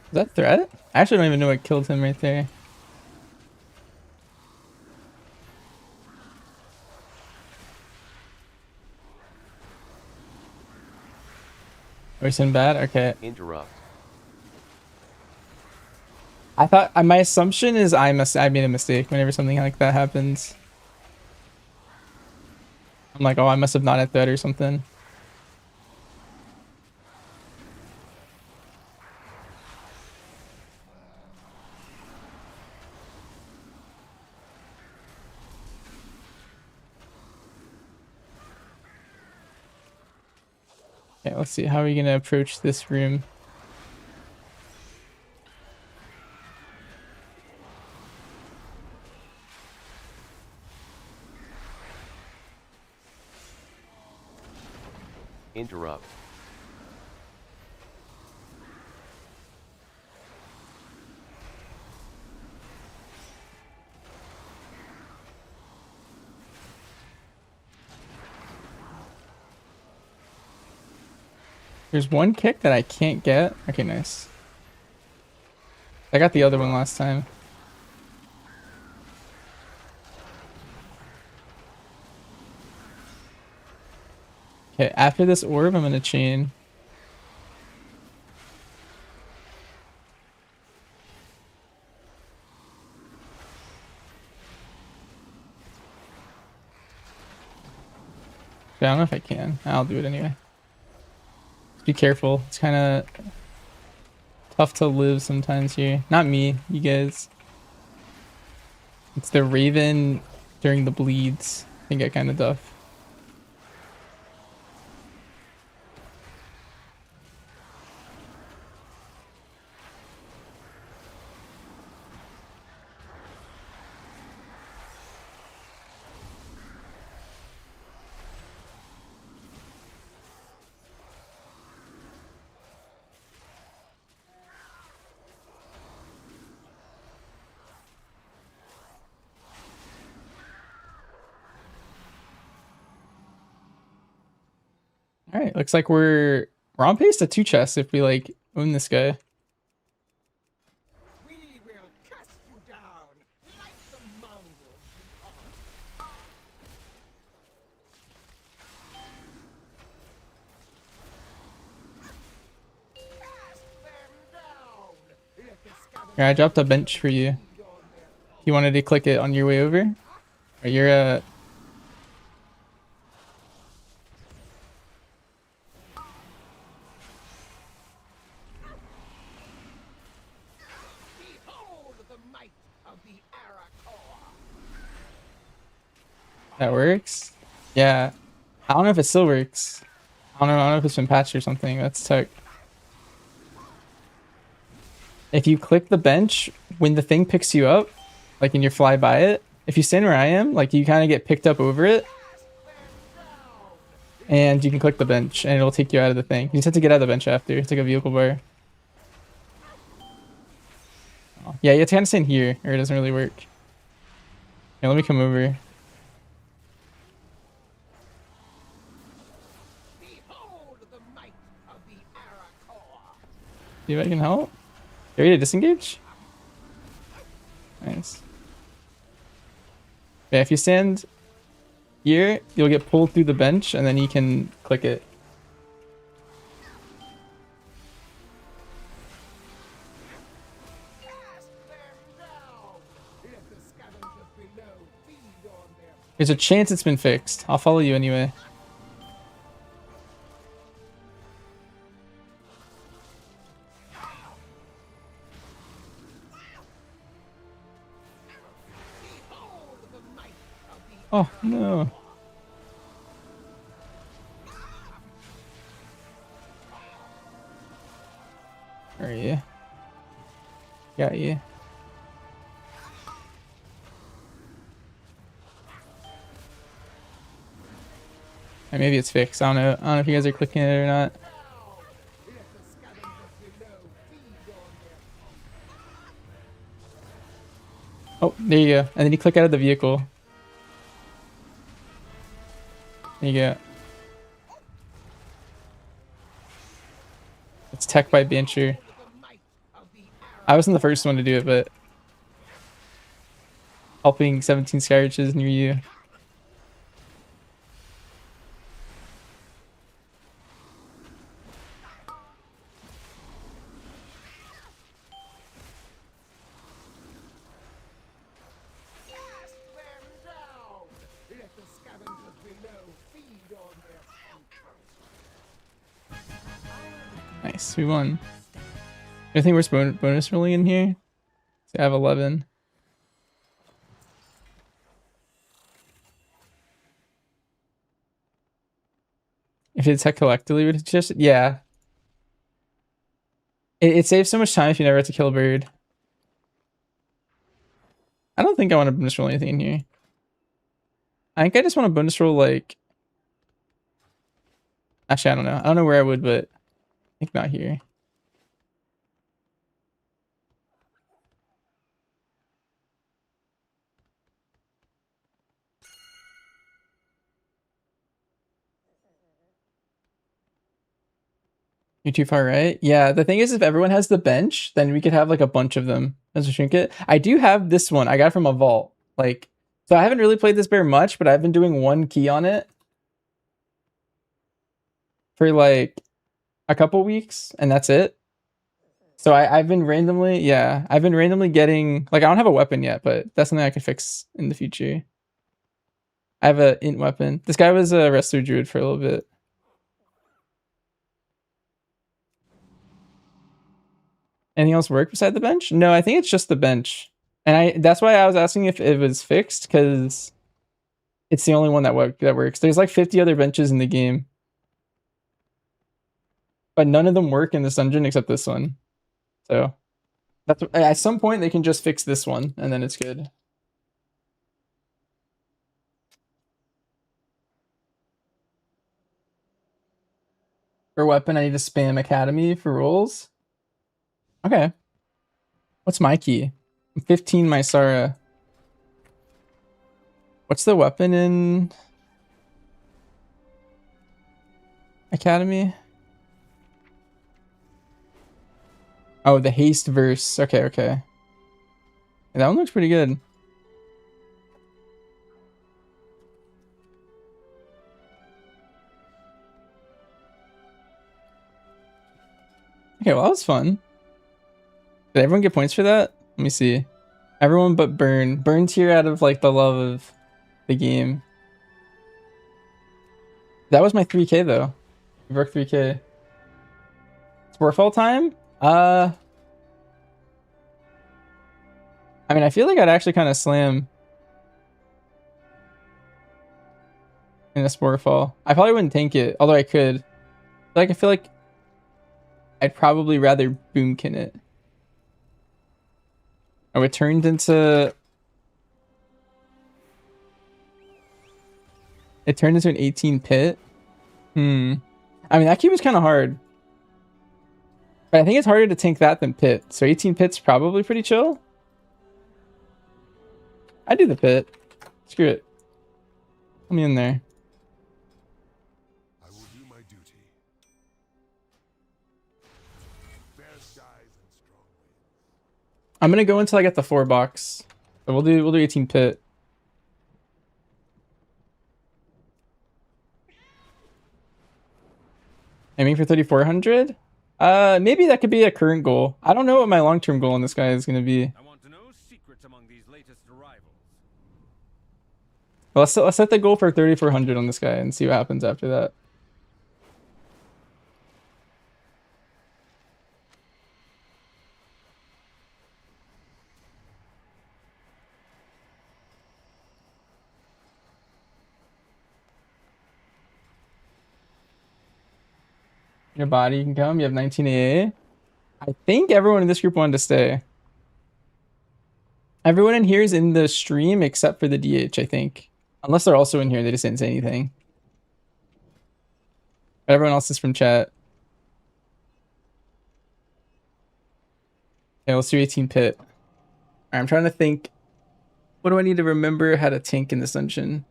Is that threat? I actually don't even know what killed him right there. Worse bad? Okay. Interrupt. I thought my assumption is I made a mistake whenever something like that happens. I'm like, oh, I must have not had threat or something. Okay, let's see. How are we gonna approach this room? Interrupt. There's one kick that I can't get. Okay, nice. I got the other one last time. Okay, after this orb, I'm gonna chain. I don't know if I can. I'll do it anyway. Just be careful. It's kind of tough to live sometimes here. Not me, you guys. It's the Raven during the bleeds. I think I kind of duff. All right, looks like we're on pace to 2 chests if we like own this guy. We will cast you down like the mongols you are. Cast them down. Let the scavengers Here, I dropped a bench for you. You wanted to click it on your way over? Or you're behold the might of the Arakor. that works? Yeah. I don't know if it still works. I don't know if it's been patched or something. That's tech. If you click the bench, when the thing picks you up, like and you fly by it, if you stand where I am, like you kind of get picked up over it. And you can click the bench and it'll take you out of the thing. You just have to get out of the bench after. It's like a vehicle bar. Oh, yeah, you have to kind of stand here or it doesn't really work. Yeah, let me come over. Behold the might of the Arakor. See if I can help. You ready to disengage? Nice. Yeah, if you stand here, you'll get pulled through the bench and then you can click it. Cast them down. Let the scavengers below feed on them. There's a chance it's been fixed. I'll follow you anyway. Behold the might of the Oh, no. Where are you? Got you. Or maybe it's fixed. I don't know. I don't know if you guys are clicking it or not. Oh, there you go. And then you click out of the vehicle. There you go. It's tech by Bancher. I wasn't the first one to do it, but helping 17 Skyriches near you. Cast them down. Let the scavengers below feed on their Nice, we won. Anything worth bonus rolling in here? So I have 11. If it's tech collectively, would it just yeah. It saves so much time if you never have to kill a bird. I don't think I want to bonus roll anything in here. I think I just want to bonus roll like. Actually, I don't know. I don't know where I would, but I think not here. You're too far right. Yeah, the thing is, if everyone has the bench, then we could have like a bunch of them as a trinket. I do have this one. I got it from a vault. Like, so I haven't really played this bear much, but I've been doing one key on it. for like a couple weeks, and that's it. So I've been randomly, yeah, I've been randomly getting, like, I don't have a weapon yet, but that's something I can fix in the future. I have a int weapon. This guy was a wrestler druid for a little bit. Anything else work beside the bench? No, I think it's just the bench. And that's why I was asking if it was fixed, because it's the only one that works. There's like 50 other benches in the game, but none of them work in this dungeon except this one. So that's, at some point they can just fix this one and then it's good. For weapon, I need to spam academy for rolls. Okay. What's my key? I'm 15 Mysara. What's the weapon in academy? Oh, the haste verse. Okay, okay. That one looks pretty good. Okay, well, that was fun. Did everyone get points for that? Let me see. Everyone but Burn. Burn's here out of like the love of the game. That was my 3k though. We broke 3k. Sporefall time? I mean, I feel like I'd actually kind of slam in a Sporefall. I probably wouldn't tank it, although I could. Like, I feel like I'd probably rather boomkin it. Oh, it turned into... It turned into an 18 pit? I mean, that cube was kind of hard. But I think it's harder to tank that than pit. So 18 pit's probably pretty chill. I do the pit. Screw it. Let me in there. I will do my duty. Fair skies and strong winds. I'm gonna go until I get the 4 box. So we'll do 18 pit. Aiming for 3,400? Maybe that could be a current goal. I don't know what my long-term goal on this guy is gonna be. I want to know secrets among these latest arrivals. Well, let's set the goal for 3,400 on this guy and see what happens after that. Your body can come. You have 19 AA. I think everyone in this group wanted to stay. Everyone in here is in the stream except for the DH, I think. Unless they're also in here, they just didn't say anything. But everyone else is from chat. Okay, let's do 18 pit. All right, I'm trying to think. What do I need to remember how to tank in this dungeon?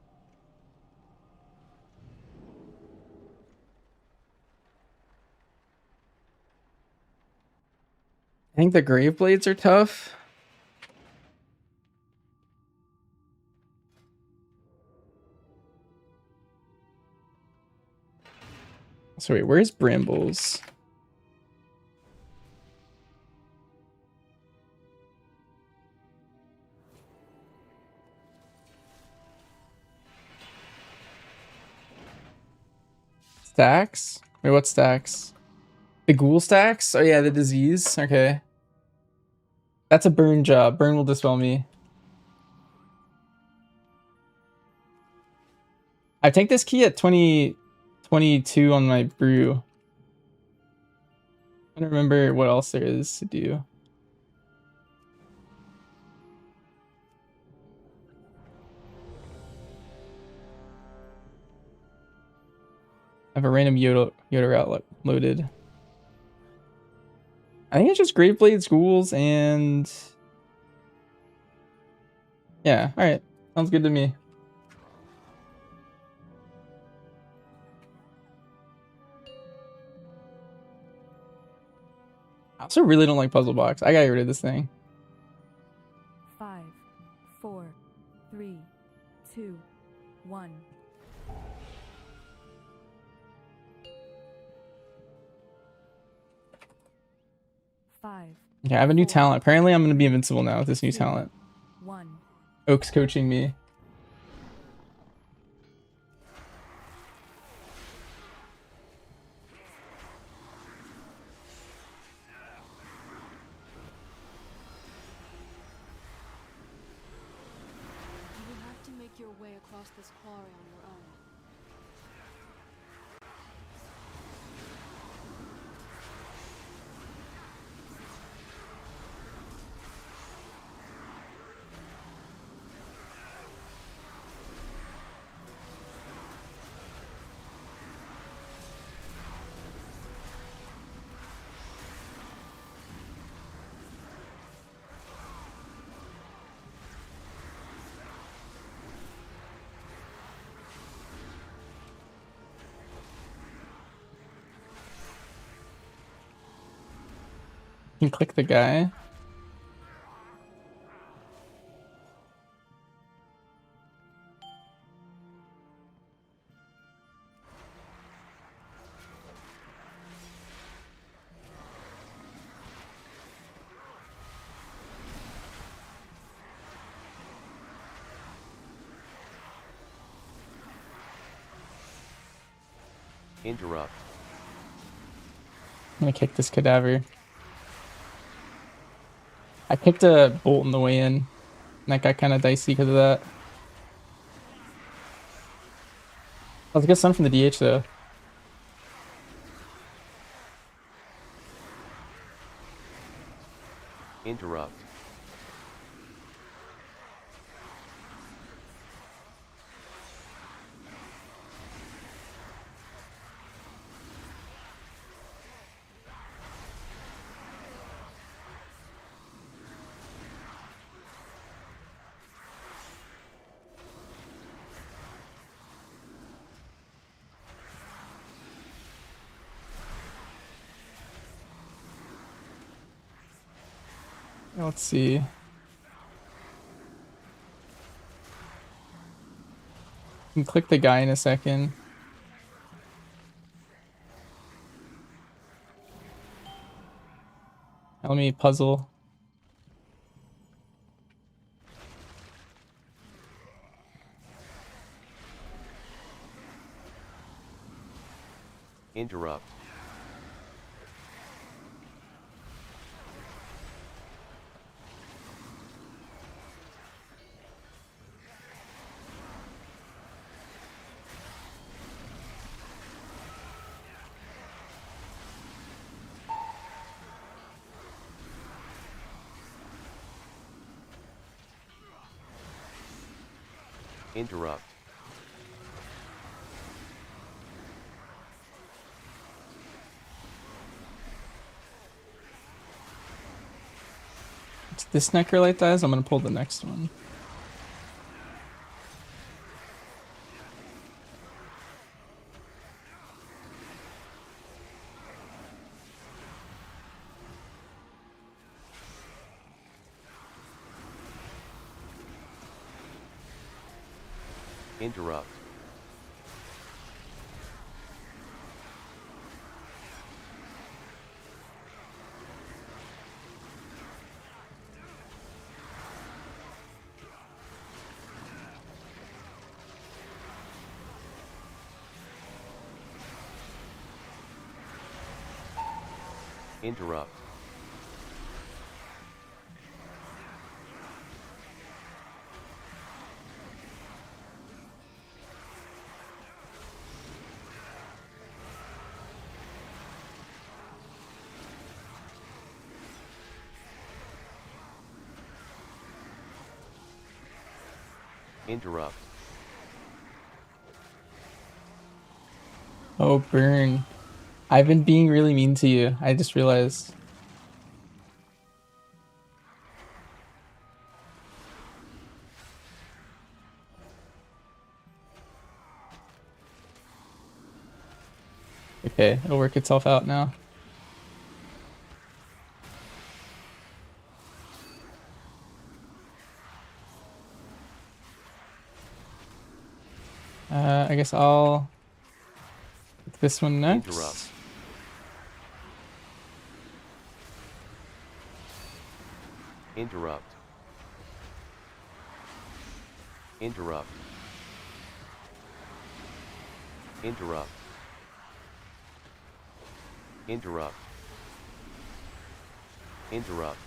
I think the grave blades are tough. So wait, where's Brambles? Stacks? Wait, what stacks? The ghoul stacks? Oh yeah, the disease. Okay. That's a burn job. Burn will dispel me. I take this key at 22 on my brew. I don't remember what else there is to do. I have a random Yoda route loaded. I think it's just Graveblades, Ghouls, and... Yeah, alright. Sounds good to me. I also really don't like Puzzle Box. I gotta get rid of this thing. 5, 4, 3, 2, 1. 5. Okay, I have a new talent. Apparently I'm gonna be invincible now with this new talent. 1. Oak's coaching me. You will have to make your way across this quarry on your own. You can click the guy. Interrupt. I'm gonna kick this cadaver. I picked a bolt on the way in, and that got kind of dicey because of that. That was a good stun from the DH though. Interrupt. Let's see. You can click the guy in a second. Let me puzzle. Interrupt. Interrupt. If this necrolite dies, I'm gonna pull the next one. Interrupt. Interrupt. Interrupt. Oh, burn. I've been being really mean to you. I just realized. Okay, it'll work itself out now. I guess I'll pick this one next. Interrupt. Interrupt. Interrupt. Interrupt. Interrupt. Interrupt.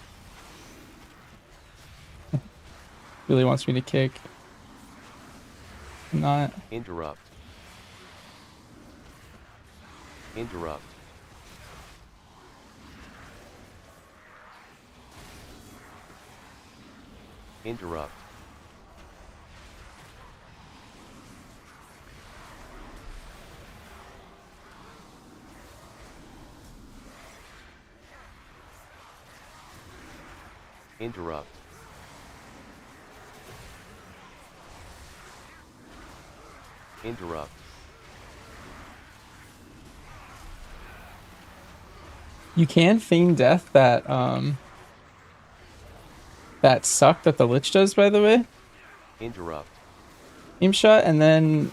Really wants me to kick. I'm not. Interrupt. Interrupt. Interrupt. Interrupt. Interrupt. You can feign death that that suck that the Lich does, by the way. Interrupt. Aim shot, and then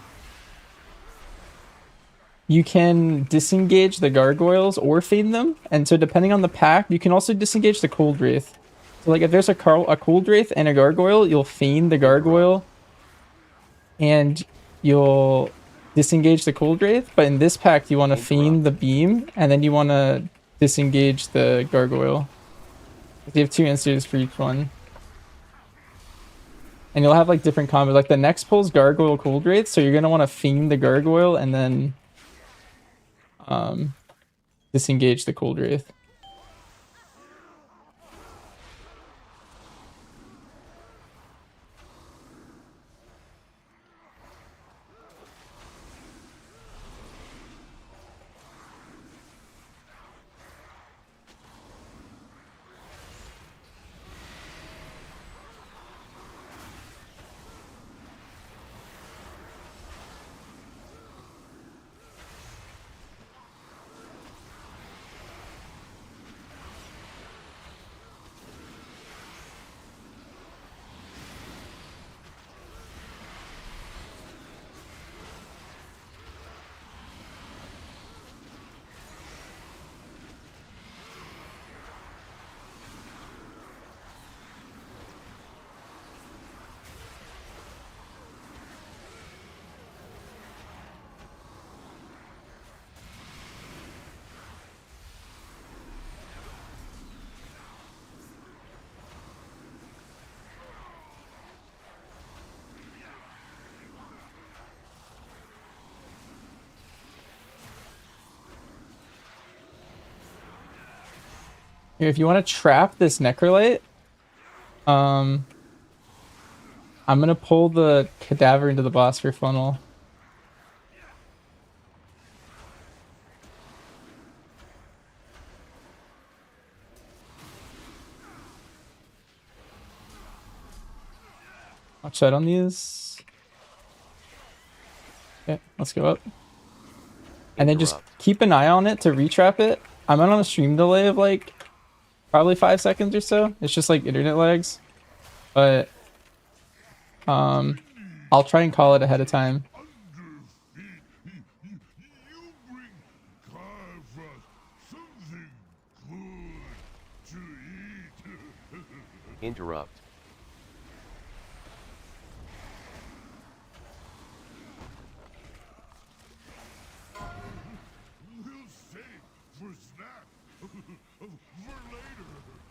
you can disengage the gargoyles or feign them. And so depending on the pack, you can also disengage the Cold Wraith. So like if there's a Cold Wraith and a gargoyle, you'll feign the gargoyle and you'll disengage the Cold Wraith. But in this pack, you want to feign the beam and then you want to disengage the gargoyle. You have 2 answers for each one. And you'll have like different combos. Like the next pull's gargoyle Cold Wraith, so you're gonna want to feign the gargoyle and then disengage the Cold Wraith. Here, if you want to trap this Necrolite, I'm gonna pull the cadaver into the boss for funnel. Watch out on these. Okay, let's go up. And then just keep an eye on it to retrap it. I'm on a stream delay of like probably 5 seconds or so. It's just like internet lags. But I'll try and call it ahead of time. Interrupt.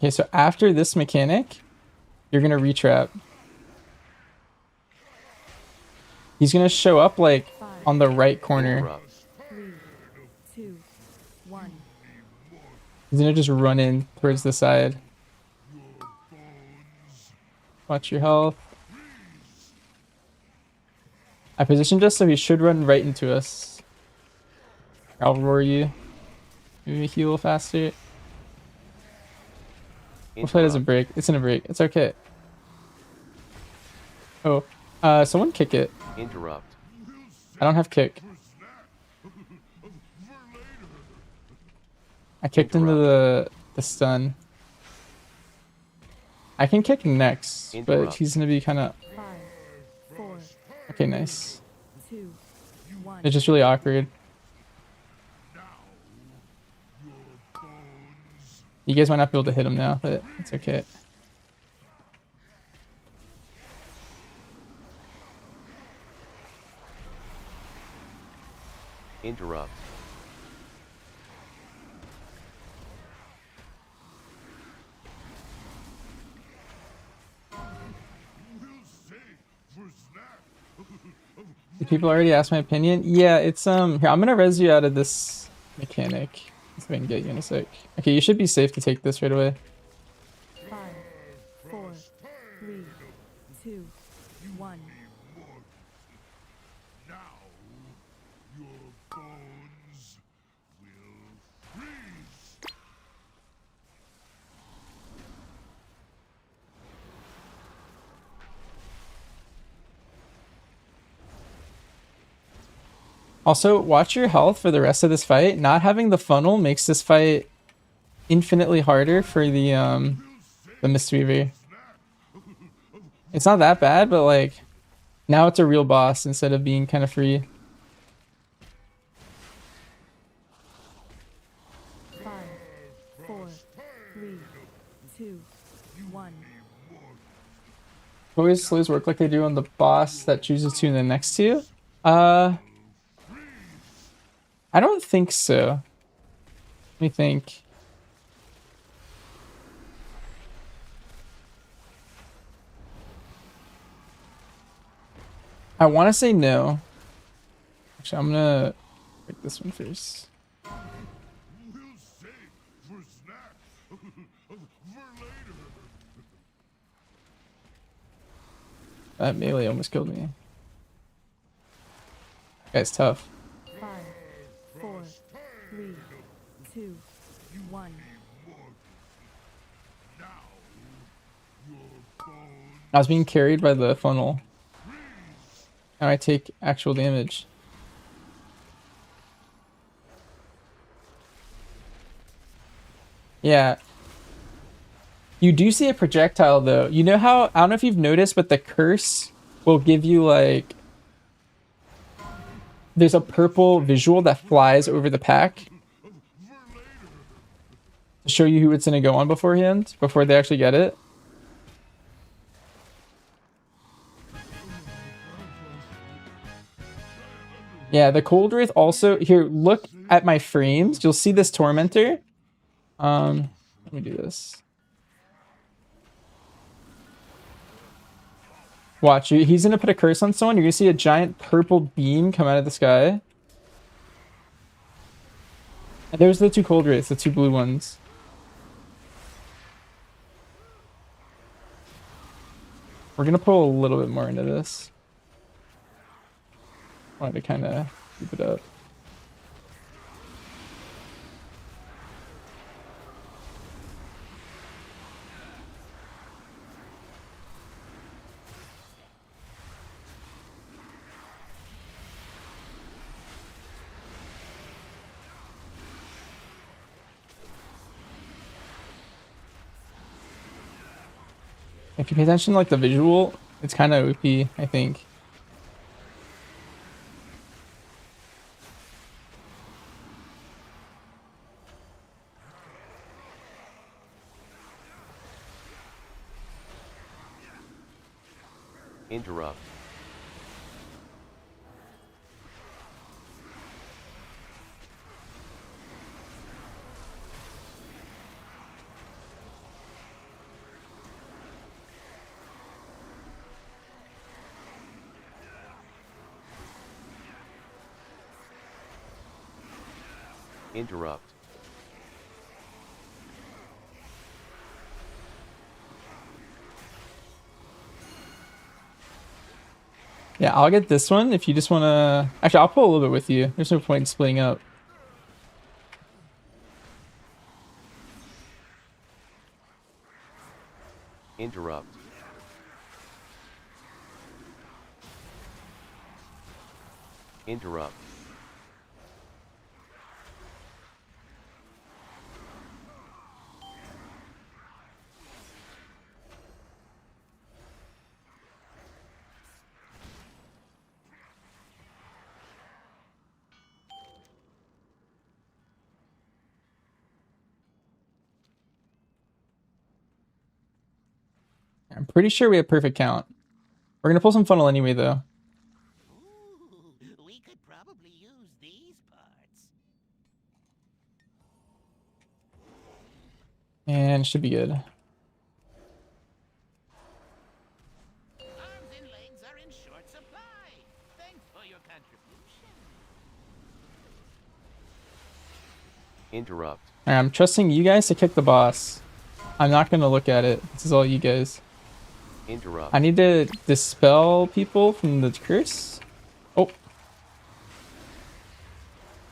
Okay, so after this mechanic, you're gonna retrap. He's gonna show up like on the right corner. 3, 2, 1. He's gonna just run in towards the side. Watch your health. I positioned us so he should run right into us. I'll roar you. Maybe heal faster. Hopefully it doesn't break. It's gonna break. It's okay. Oh, someone kick it. Interrupt. I don't have kick. I kicked into the stun. I can kick next, but he's gonna be kind of. 5, 4. Okay, nice. 2, 1. It's just really awkward. You guys might not be able to hit him now, but it's okay. Interrupt. Did people already ask my opinion? Yeah, it's here, I'm gonna res you out of this mechanic. See if I can get you in a sec. Okay, you should be safe to take this right away. 5, 4, 3, 2, 1. Now, your bones will freeze. Also, watch your health for the rest of this fight. Not having the funnel makes this fight infinitely harder for the Mistweaver. It's not that bad, but like now it's a real boss instead of being kind of free. 5, 4, 3, 2, 1. Always slows work like they do on the boss that chooses to in the next two. I don't think so. Let me think. I want to say no. Actually, I'm gonna pick this one first. We'll save for snacks for later. That melee almost killed me. Guy's tough. 5, 4, 3, 2, 1. I was being carried by the funnel. Now I take actual damage. Yeah. You do see a projectile though. You know how, I don't know if you've noticed, but the curse will give you like, there's a purple visual that flies over the pack to show you who it's gonna go on beforehand, before they actually get it. Yeah, the Cold Wraith also, here, look at my frames. You'll see this Tormentor. Let me do this. Watch, he's gonna put a curse on someone. You're gonna see a giant purple beam come out of the sky. And there's the two Cold Wraiths, the two blue ones. We're gonna pull a little bit more into this. Wanted to kind of keep it up. If you pay attention to like the visual, it's kind of OP, I think. Interrupt. Interrupt. Yeah, I'll get this one if you just want to... Actually, I'll pull a little bit with you. There's no point in splitting up. Interrupt. Interrupt. I'm pretty sure we have perfect count. We're going to pull some funnel anyway, though. We could probably use these And should be good. Arms and legs are in short supply. Thanks for your contribution. Interrupt. Alright, I'm trusting you guys to kick the boss. I'm not gonna look at it. This is all you guys. Interrupt. I need to dispel people from the curse. Oh.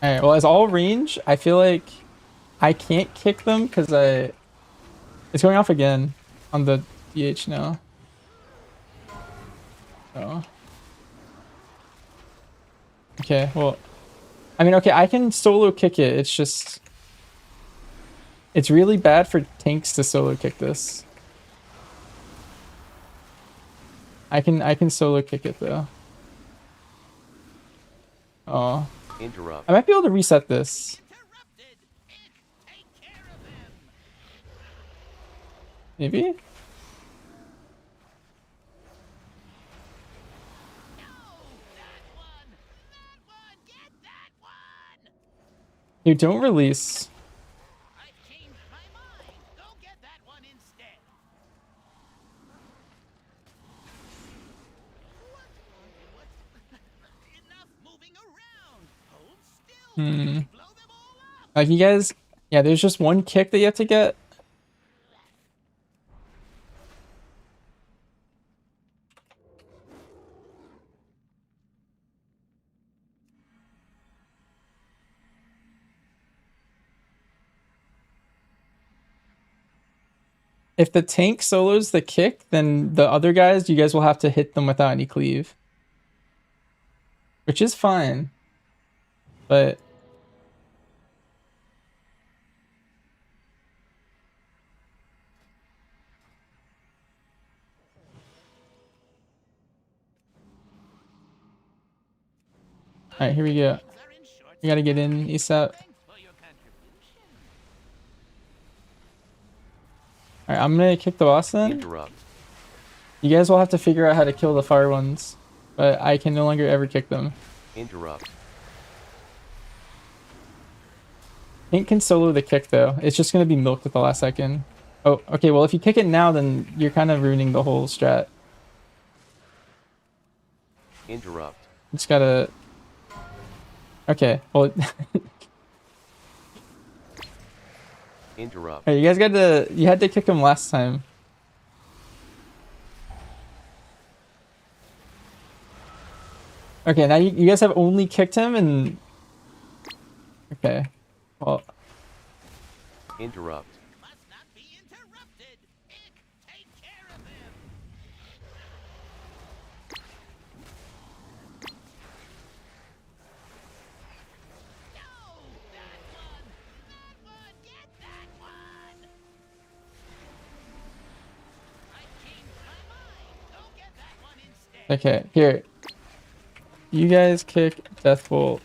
Alright, well, as all range, I feel like I can't kick them because it's going off again on the DH now. Oh. Okay, well, I mean, okay, I can solo kick it. It's just, it's really bad for tanks to solo kick this. I can solo kick it though. Oh. Interrupt. I might be able to reset this. Maybe? You don't release. Hmm. Like you guys, yeah, there's just one kick that you have to get. If the tank solos the kick, then the other guys, you guys will have to hit them without any cleave. Which is fine. But alright, here we go. You gotta get in ASAP. Alright, I'm gonna kick the boss then. Interrupt. You guys will have to figure out how to kill the fire ones. But I can no longer ever kick them. Interrupt. Tank can solo the kick though. It's just gonna be milked at the last second. Oh, okay, well if you kick it now, then you're kind of ruining the whole strat. Interrupt. Just gotta... Okay, well... Interrupt. Hey, you guys you had to kick him last time. Okay, now you guys have only kicked him and... Okay, well... Interrupt. Okay, here. You guys kick Deathbolt.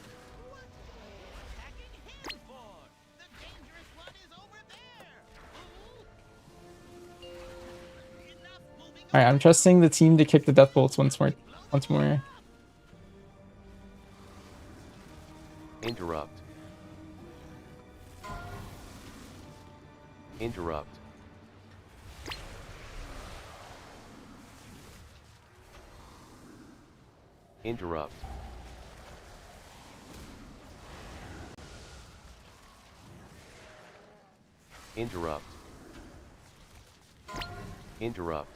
Alright, I'm trusting the team to kick the Deathbolts once more. Interrupt. Interrupt. Interrupt. Interrupt. Interrupt.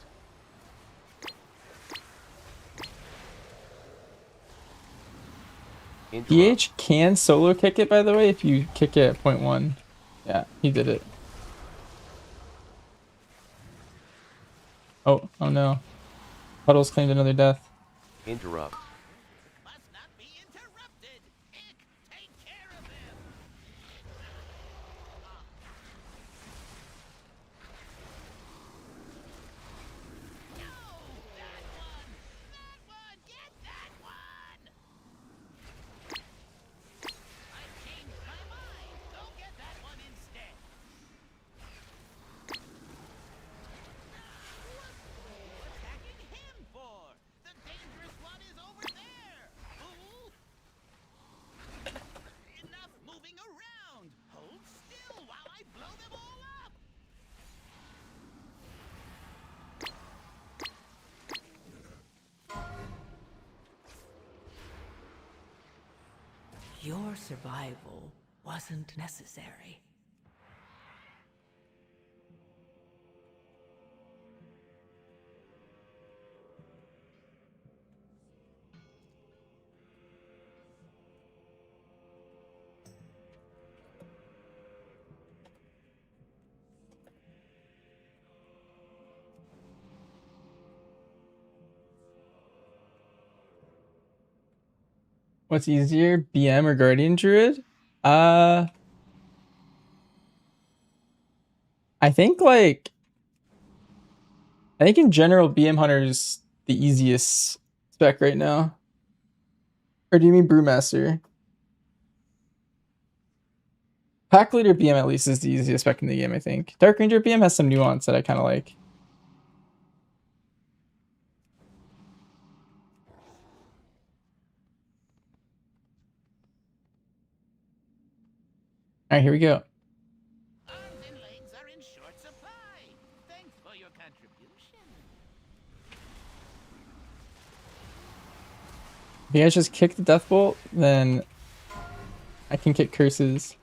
DH can solo kick it, by the way, if you kick it at 0.1. Yeah, he did it. Oh no. Puddles claimed another death. Interrupt. Your survival wasn't necessary. What's easier, BM or Guardian Druid? I think in general BM Hunter is the easiest spec right now. Or do you mean Brewmaster? Pack Leader BM at least is the easiest spec in the game, I think. Dark Ranger BM has some nuance that I kind of like. Alright, here we go. Arms and legs are in short supply. Thanks for your contribution. If you guys just kick the Death Bolt, then I can kick curses.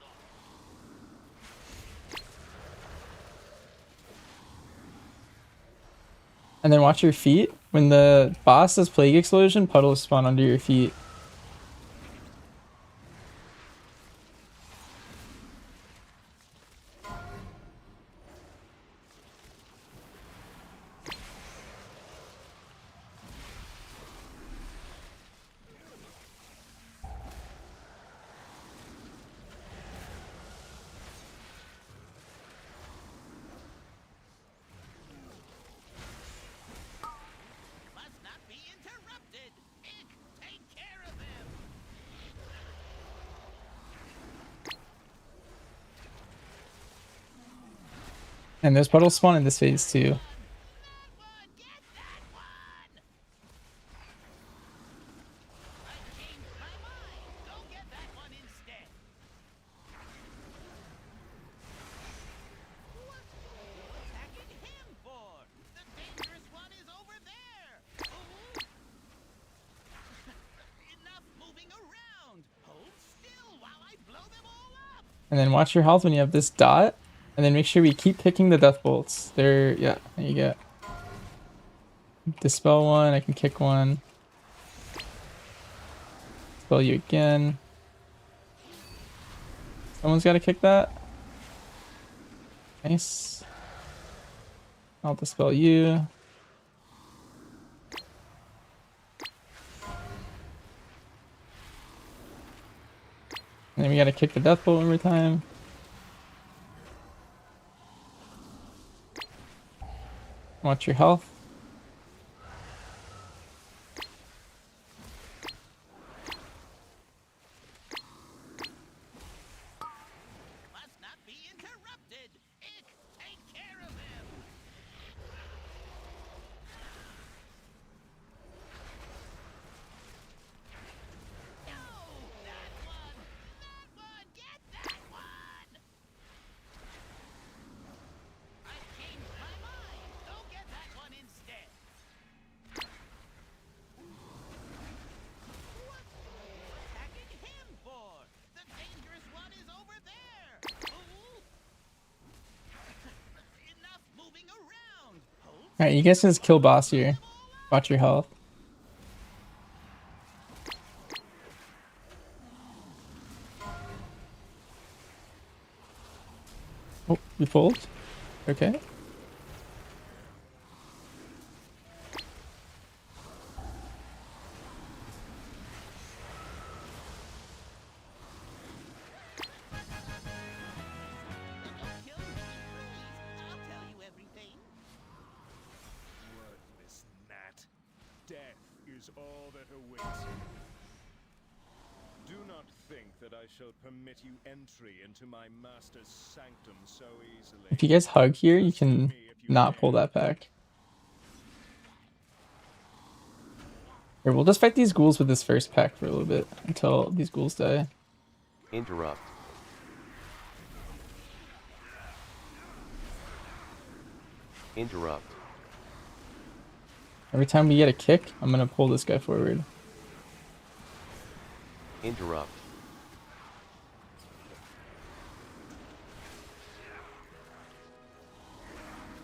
And then watch your feet. When the boss does Plague Explosion, puddles spawn under your feet. And there's puddles spawn in this phase too. And then watch your health when you have this dot. And then make sure we keep picking the death bolts. There, yeah, there you go. Dispel one, I can kick one. Dispel you again. Someone's got to kick that. Nice. I'll dispel you. And then we got to kick the death bolt one more time. Watch your health. Must not be interrupted. Take care of him. No, that one, get that one. I changed my mind. Go get that one instead. What are you attacking him for? The dangerous one is over there. Enough moving around. Alright, you guys just kill boss here. Watch your health. Oh, we pulled? Okay. Worthless gnat. Death is all that awaits you. Do not think that I shall permit you entry into my master's sanctum so easily. If you guys hug here, you can not pull that back. Here, we'll just fight these ghouls with this first pack for a little bit until these ghouls die. Interrupt. Interrupt. Every time we get a kick, I'm gonna pull this guy forward. Interrupt.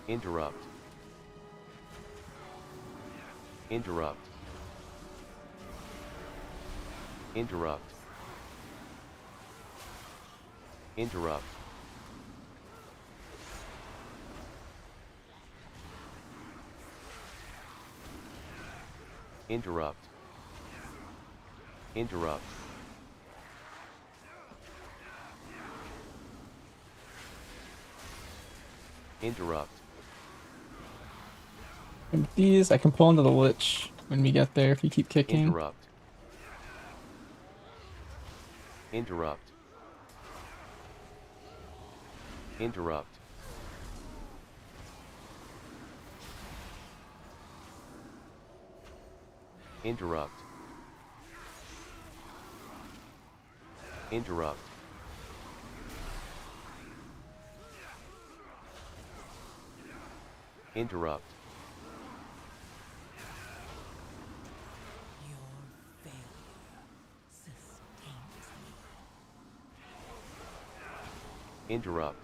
Interrupt. Interrupt. Interrupt. Interrupt. Interrupt. Interrupt. Interrupt. And with these, I can pull into the Lich when we get there if you keep kicking. Interrupt. Interrupt. Interrupt. Interrupt. Interrupt. Interrupt. Interrupt.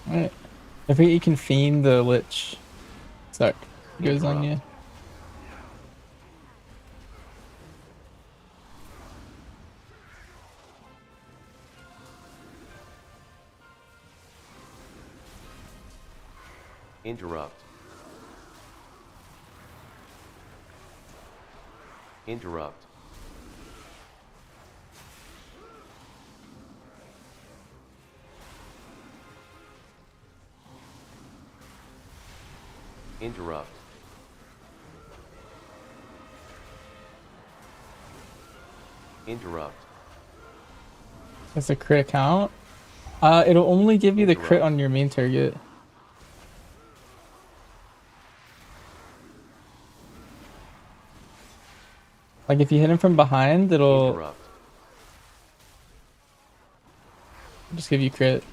Alright. I think you can fiend the Lich. Suck. Goes on you. Interrupt. Interrupt. Interrupt. Interrupt. That's a crit count. It'll only give you the crit on your main target. Like if you hit him from behind, it'll just give you crit.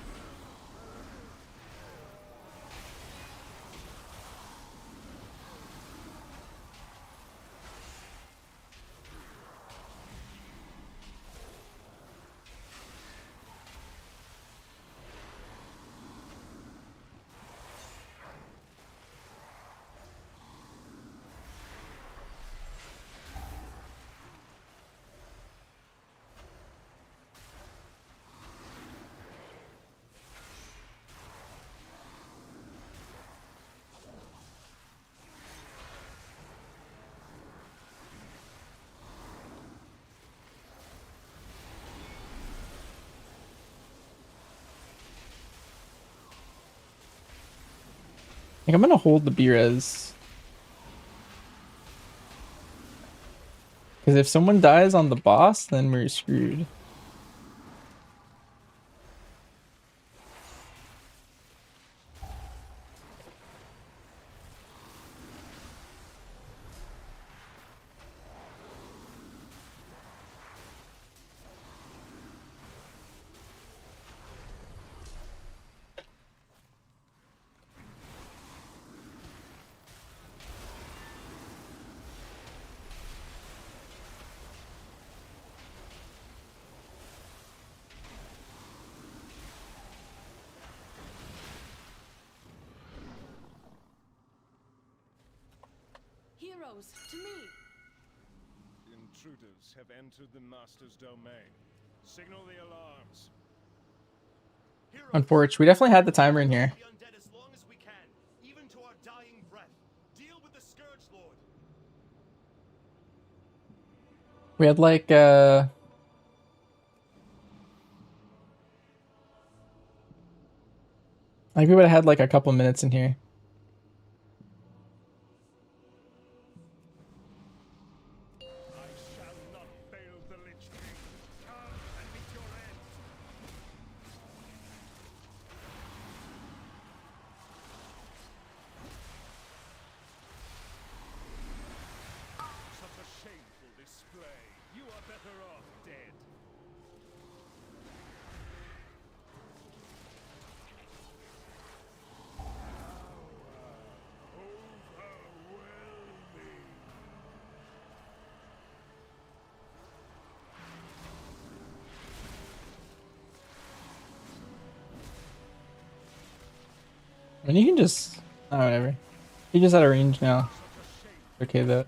I think I'm gonna hold the B-res. Because if someone dies on the boss, then we're screwed. Heroes, to me! Intruders have entered the Master's domain. Signal the alarms. Unfortunate. We definitely had the timer in here. As long as we can, even to our dying breath. Deal with the Scourge Lord. We had like I think we would have had like a couple minutes in here. Such a shameful display. You are better off dead. I mean, you can just... Oh, whatever. He just out of range now. Okay, though.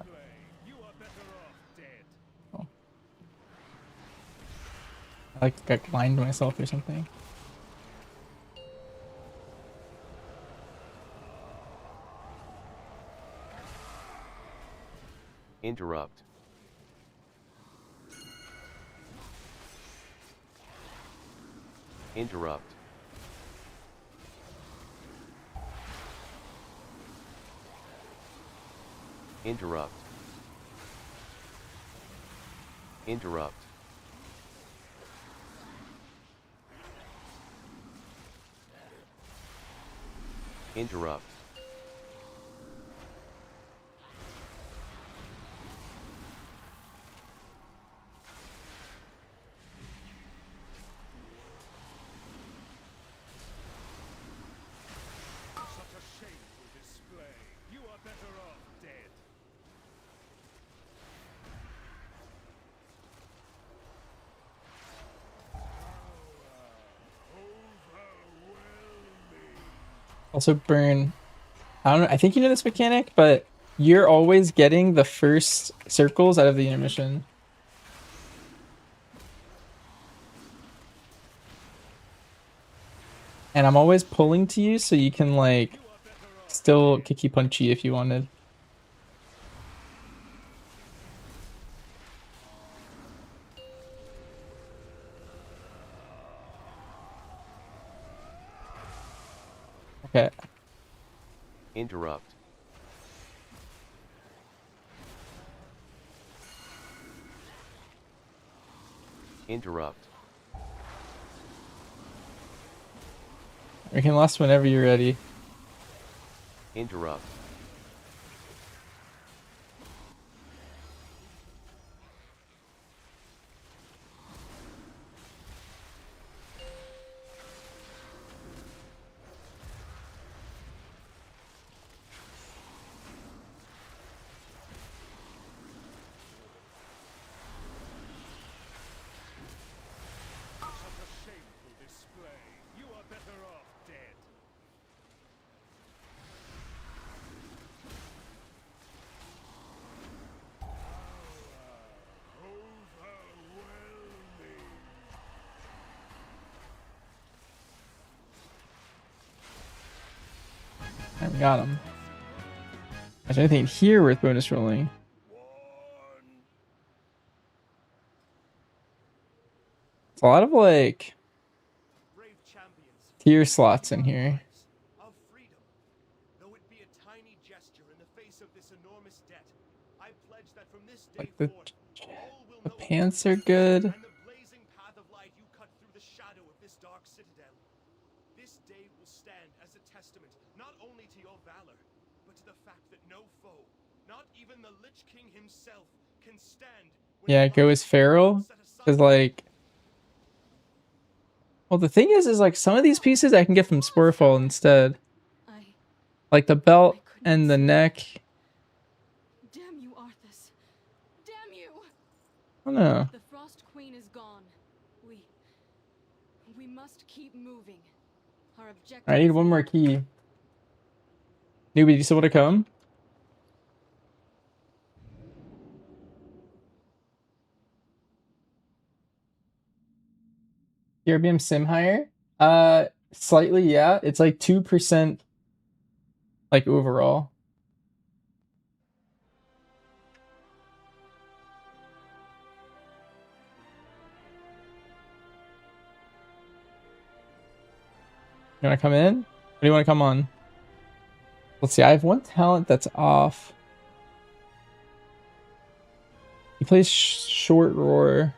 Oh. I like got blind myself or something. Interrupt. Interrupt. Interrupt. Interrupt. Interrupt. Such a shameful display. You are better off dead. Also burn. I don't know. I think you know this mechanic, but you're always getting the first circles out of the intermission. And I'm always pulling to you so you can like still kicky punchy if you wanted. Okay. Interrupt. Interrupt. We can last whenever you're ready. Interrupt. Such a shameful display. You are better off dead. I got him. Is there anything here worth bonus rolling? It's a lot of like tier slots in here. Of freedom. Though it be a tiny gesture in the face of this enormous debt, I pledge that from this day Like the forth, pants are good. and the blazing path of light you cut through the shadow of this dark citadel. This day will stand as a testament not only to your valor, but to the fact that no foe, not even the Lich King himself, can stand. Yeah, go as Feral. Cause like, well, the thing is like some of these pieces I can get from Sporefall instead. Like the belt and the neck. Damn you, Arthas. Damn you. I don't know. The Frost Queen is gone. We must keep moving. Our objective. I need one more key. Newbie, do you still want to come? ERBM sim higher? Slightly, yeah. It's like 2% like overall. You want to come in? Or do you want to come on? Let's see. I have one talent that's off. He plays short roar.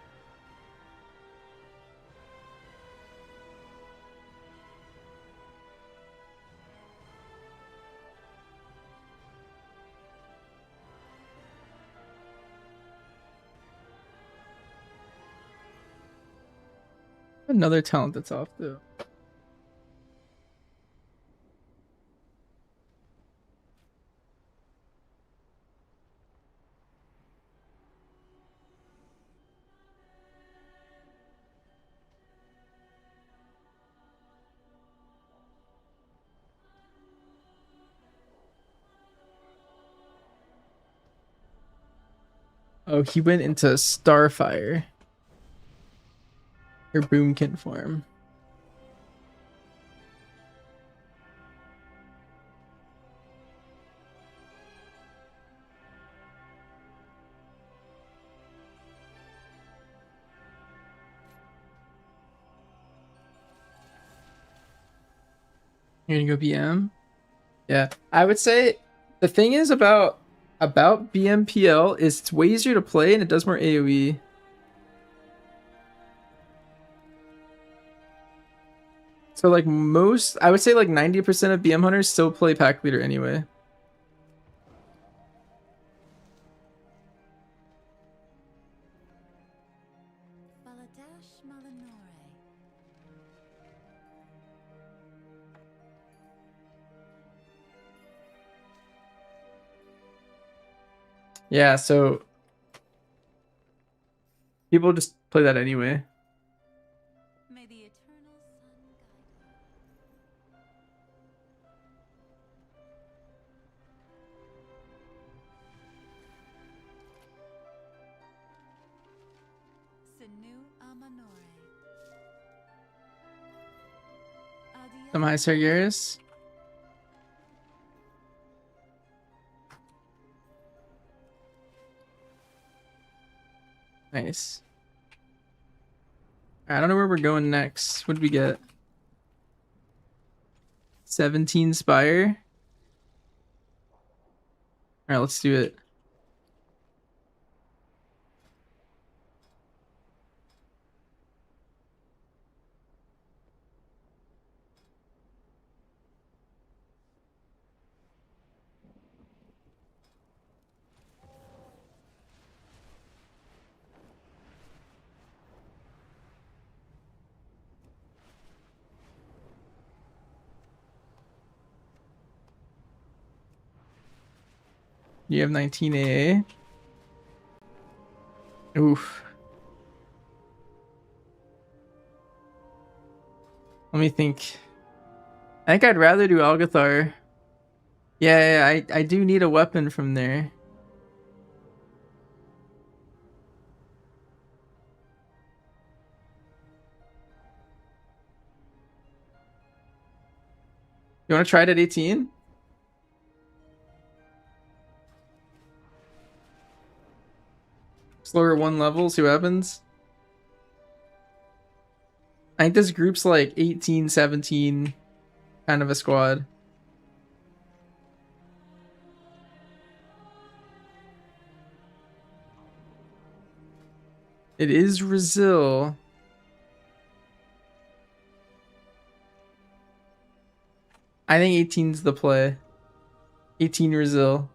Another talent that's off though. Oh, he went into Starfire. Or Boomkin form. You're gonna go BM? Yeah. I would say the thing is about BMPL is it's way easier to play and it does more AoE. So like most, I would say like 90% of BM hunters still play pack leader anyway. Yeah, so people just play that anyway. May the eternal sun guide Sinu Amanore. Some high Sargeras. Nice. I don't know where we're going next. What did we get? 17 Spire. Alright, let's do it. You have 19 AA. Oof. Let me think. I think I'd rather do Algathar. Yeah, I do need a weapon from there. You want to try it at 18? Slower 1 level, see what happens. I think this group's like 18, 17 kind of a squad. It is Brazil. I think 18's the play. 18 Brazil.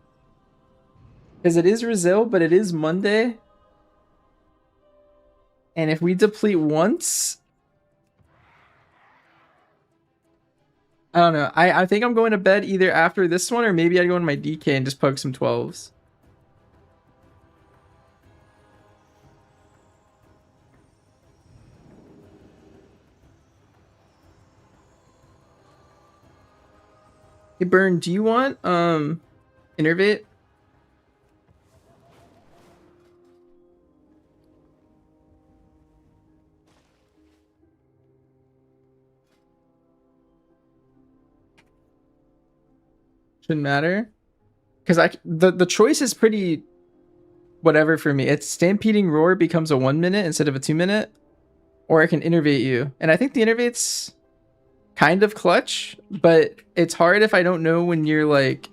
Because it is Brazil, but it is Monday. And if we deplete once... I don't know. I think I'm going to bed either after this one or maybe I'd go into my DK and just poke some 12s. Hey Burn, do you want Innervate? Shouldn't matter. Because the choice is pretty whatever for me. It's Stampeding Roar becomes a 1 minute instead of a 2 minute. Or I can Innervate you. And I think the Innervate's kind of clutch, but it's hard if I don't know when you're like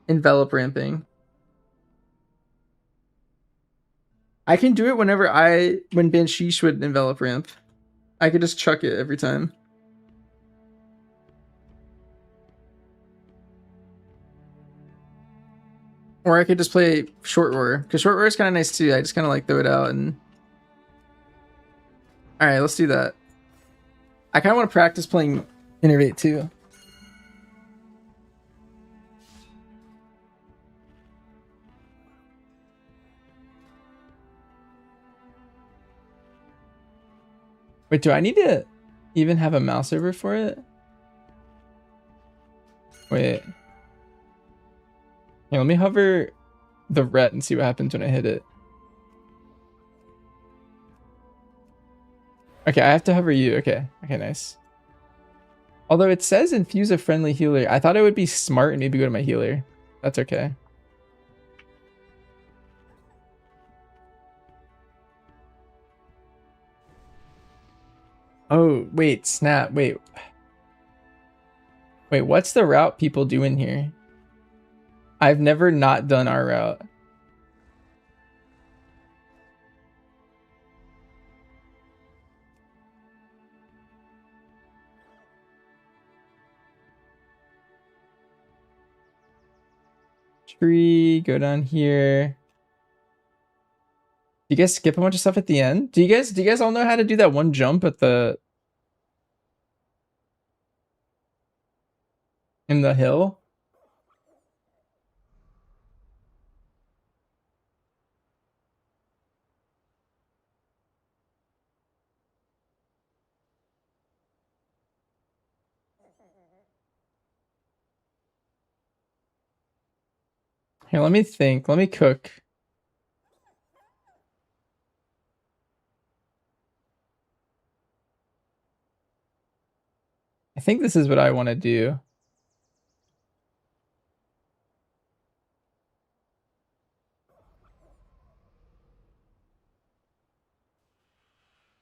envelop ramping. I can do it when Bansheesh would envelop ramp. I could just chuck it every time. Or I could just play Short Roar, because Short Roar is kind of nice too. I just kind of like throw it out and... Alright, let's do that. I kind of want to practice playing Innervate too. Wait, do I need to even have a mouse over for it? Wait. Here, let me hover the ret and see what happens when I hit it. Okay, I have to hover you. Okay. Okay, nice. Although it says infuse a friendly healer. I thought it would be smart and maybe go to my healer. That's okay. Oh, wait, snap. Wait. Wait, what's the route people do in here? I've never not done our route. Tree, go down here. Do you guys skip a bunch of stuff at the end? Do you guys all know how to do that one jump at the in the hill? Here, let me think. Let me cook. I think this is what I want to do.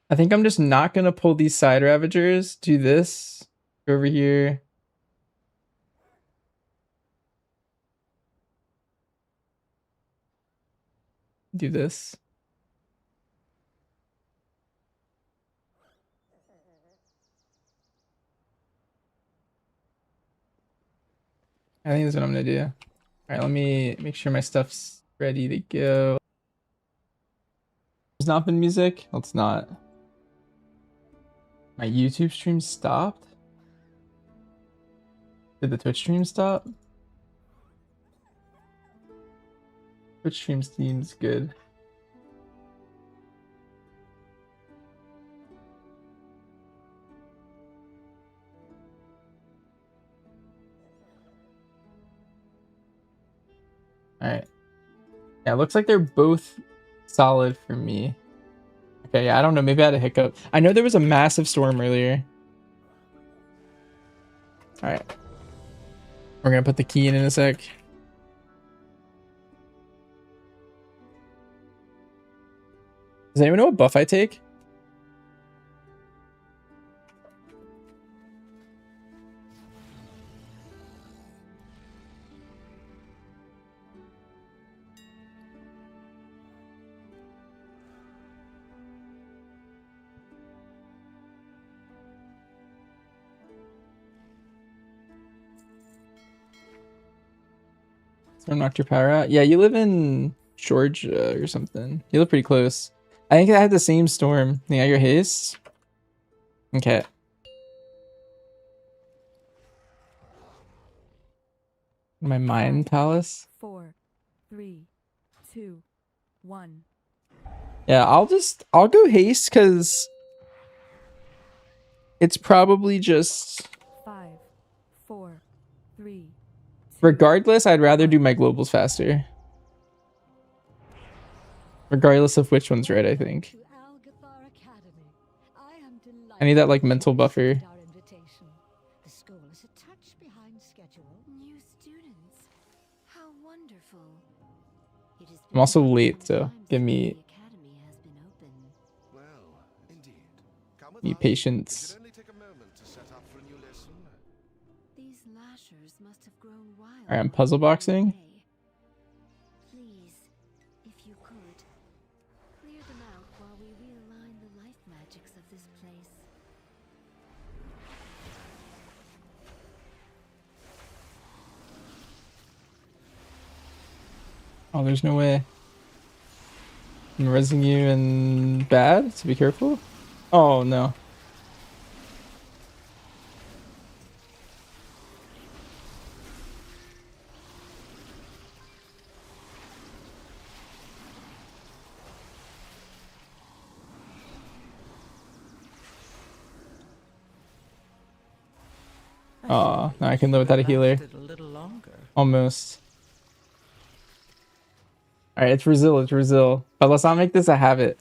I think I'm just not going to pull these side ravagers. Do this. Go over here. Do this. I think that's what I'm going to do. All right, let me make sure my stuff's ready to go. There's not been music? Let's not. My YouTube stream stopped? Did the Twitch stream stop? Twitch stream seems good. Alright. Yeah, it looks like they're both solid for me. Okay, yeah, I don't know. Maybe I had a hiccup. I know there was a massive storm earlier. Alright. We're gonna put the key in a sec. Does anyone know what buff I take? Storm knocked your power out? Yeah, you live in Georgia or something. You live pretty close. I think I had the same storm. Yeah, your haste? Okay. My mind palace? 4, 3, 2, 1. Yeah, I'll go haste because it's probably just 5, 4, 3. Regardless, I'd rather do my globals faster. Regardless of which one's right, I think. I need that like mental buffer. The school is a touch behind schedule. New students. How wonderful. It has I'm also late, so give me patience. These lashers must have grown wild. Alright, I'm puzzle boxing. Please, if you could, clear them out while we realign the life magics of this place. Oh, there's no way. I'm resing you in bad, so be careful. Oh no. Oh, now I can live without a healer. Almost. Alright, it's Brazil, it's Brazil. But let's not make this a habit.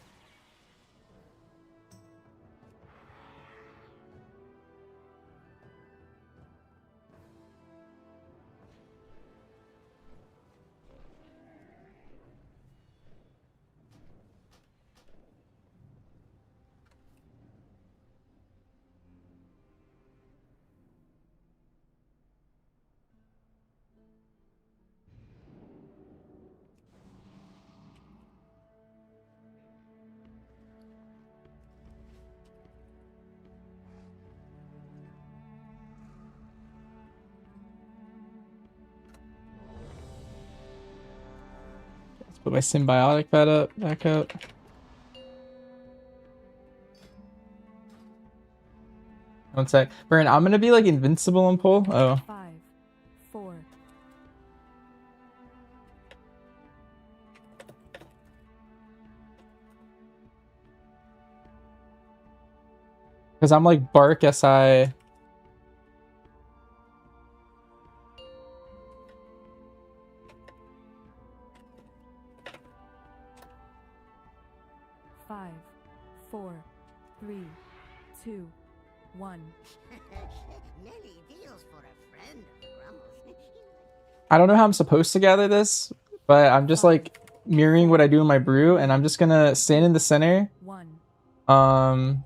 Put my symbiotic back up. One sec. Burn, I'm gonna be like invincible on pull. Oh. 5, 4. Because I'm like Bark SI. Five, 4, 3, 2, 1. Many deals for a friend of Grumbles. I don't know how I'm supposed to gather this, but I'm just like mirroring what I do in my brew, and I'm just gonna stand in the center. 1.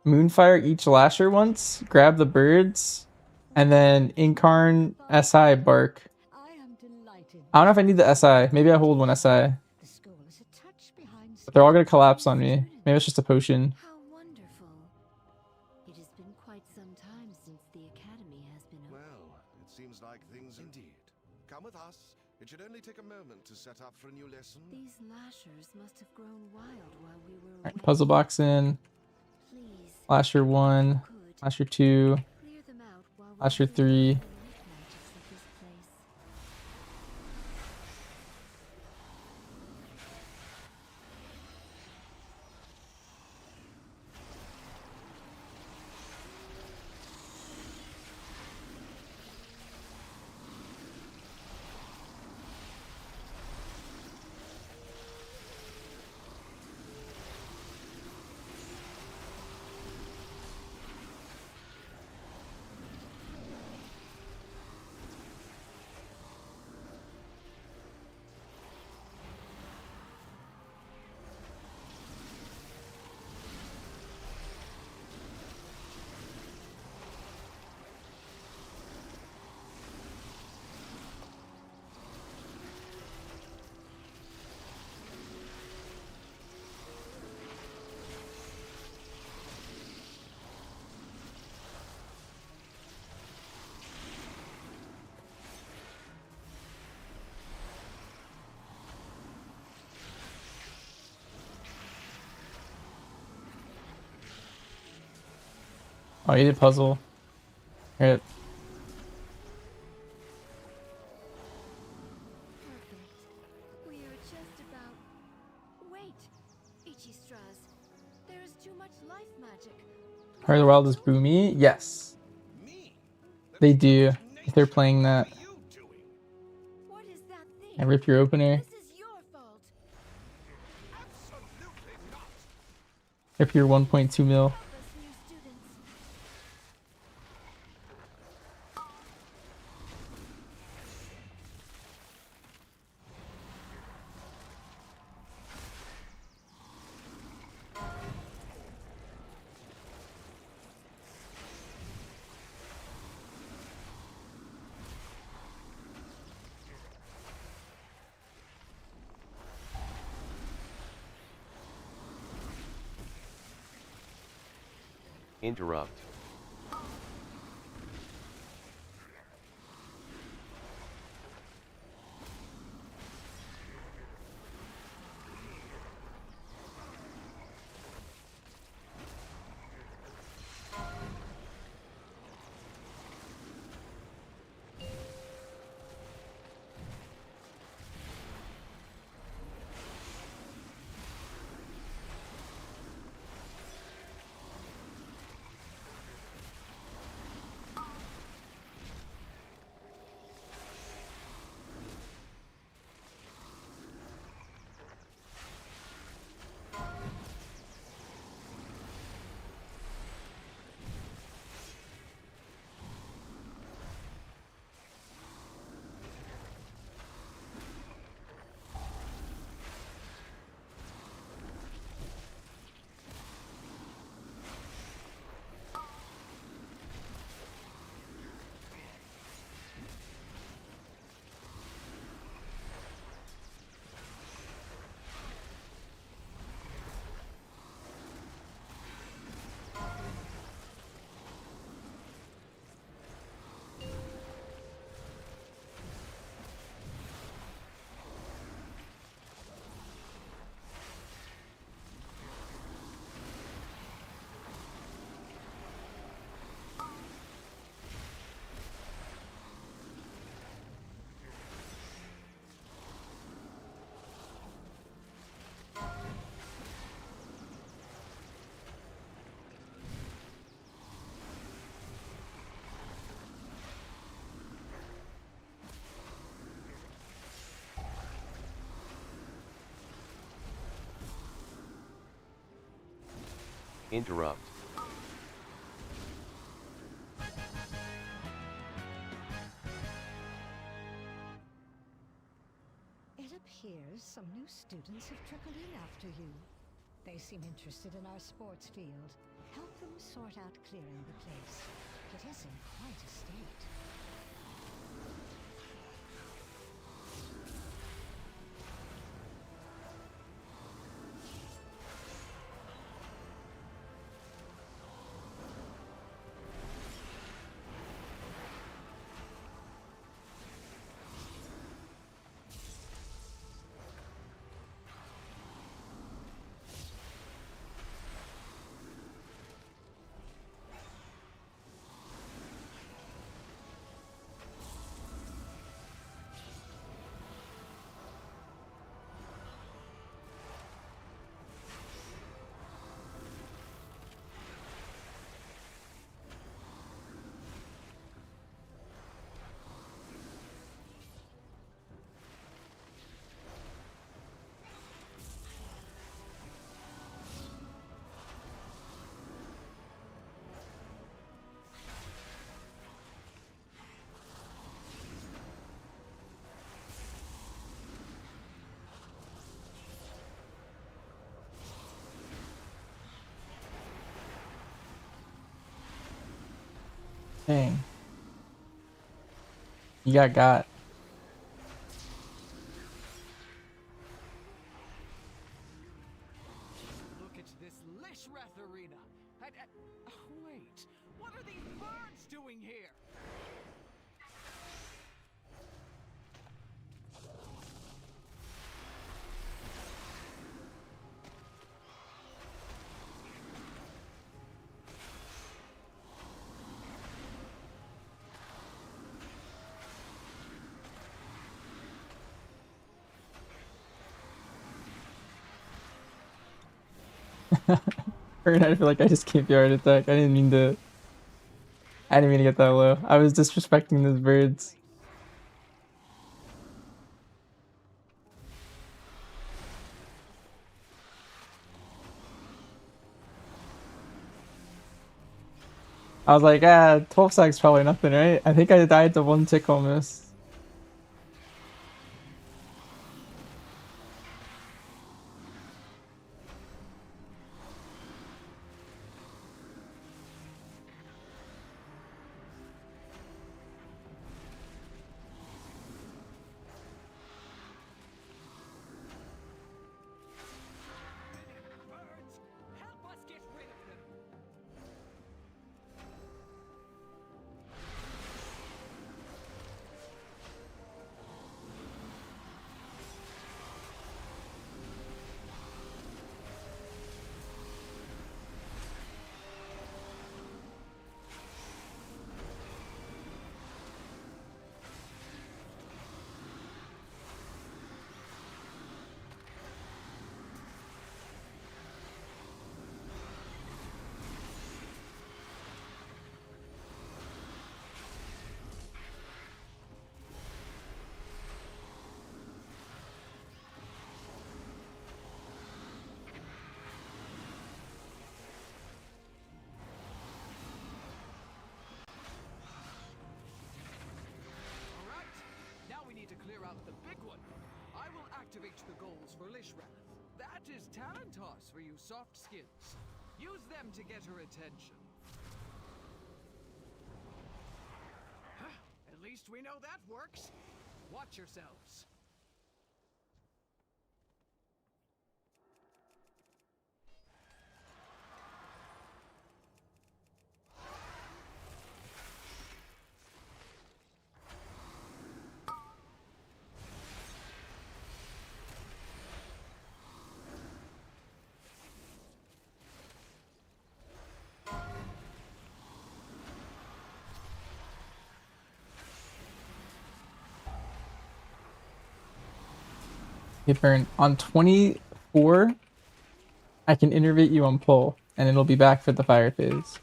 Moonfire each lasher once, grab the birds, and then Incarn SI Bark. I don't know if I need the SI. Maybe I hold one SI. But they're all gonna collapse on me. Maybe it's just a potion. How wonderful. It has been quite some time since the academy has been open. Well, it seems like things indeed. Come with us. It should only take a moment to set up for a new lesson. These lashers must have grown wild while we were Alright, away. puzzle box in. Please, Lasher 1, Lasher 2, clear them out while we Lasher clear 3. the magics of this place. Oh, you did puzzle. Alright. Perfect. We are just about... Wait, Ichistras. There is too much life magic. Heart of the Wild is Boomy? Yes. They do. If they're playing that. What is that thing? I rip your opener. This is your fault. Rip your 1.2 mil. Us new students. Interrupt. Interrupt. It appears some new students have trickled in after you. They seem interested in our sports field. Help them sort out clearing the place. It is in quite a state. Dang. You got. Look at this Lishrath arena. Wait, what are these birds doing here? I feel like I just came heart attack. I didn't mean to get that low. I was disrespecting those birds. I was like, 12 stacks probably nothing, right? I think I died to 1 tick almost. Activate the goals for Lishrath. That is talent toss for you soft skins. Use them to get her attention. At least we know that works. Watch yourselves. Get burned. On 24, I can innervate you on pull, and it'll be back for the fire phase.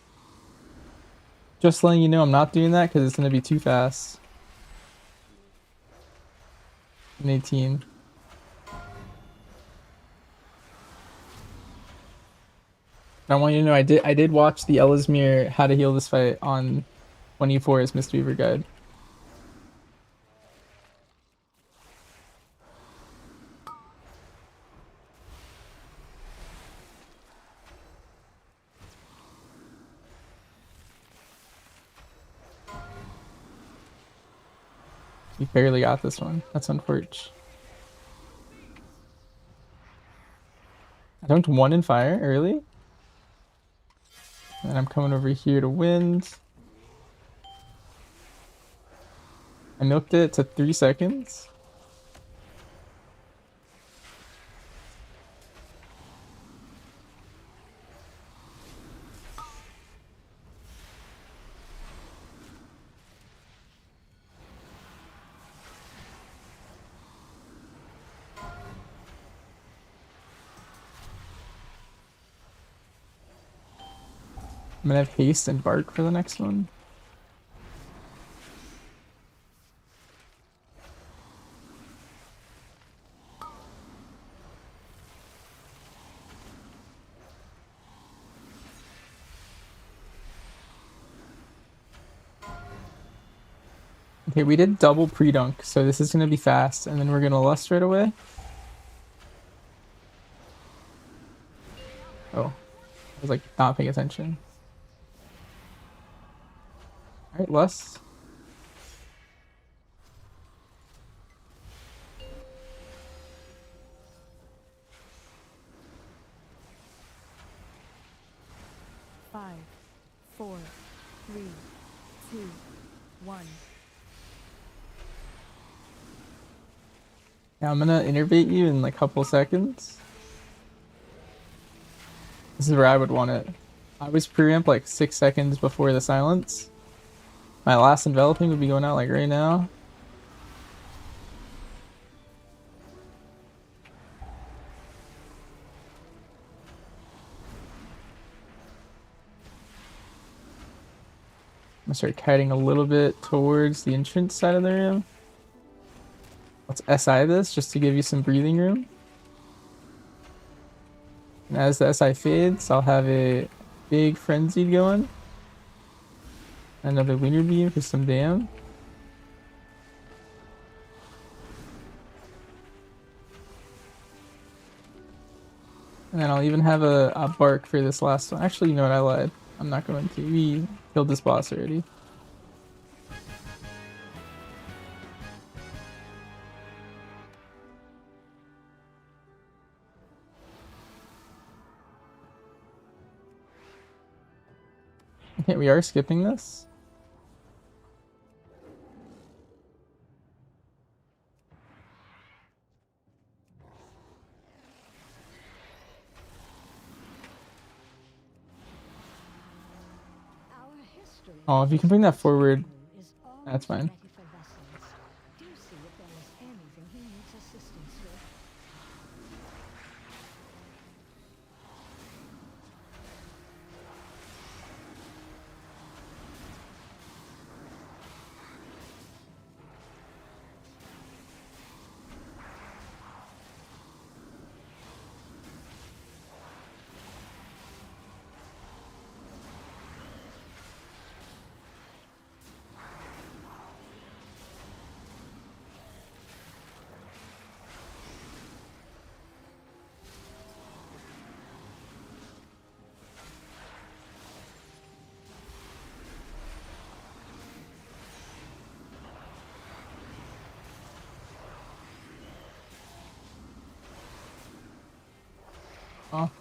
Just letting you know I'm not doing that because it's going to be too fast. An 18. I want you to know I did watch the Ellesmere How to Heal This Fight on 24's Mistweaver Guide. You barely got this one. That's unfortunate. I dunked 1 in fire early. And I'm coming over here to wind. I milked it to 3 seconds. I'm gonna have haste and bark for the next one. Okay, we did double pre-dunk, so this is gonna be fast, and then we're gonna lust right away. Oh, I was like not paying attention. Alright, lust. Five, 4, 3, 2, 1. Yeah, I'm gonna innervate you in like a couple seconds. This is where I would want it. I was preamp like 6 seconds before the silence. My last enveloping would be going out like right now. I'm gonna start kiting a little bit towards the entrance side of the room. Let's SI this just to give you some breathing room. And as the SI fades, I'll have a big frenzied going. Another lunar beam for some dam. And then I'll even have a bark for this last one. Actually, you know what? I lied. I'm not going to. We killed this boss already. Okay, we are skipping this. Oh, if you can bring that forward, that's fine. Do see if there is anything he needs assistance with.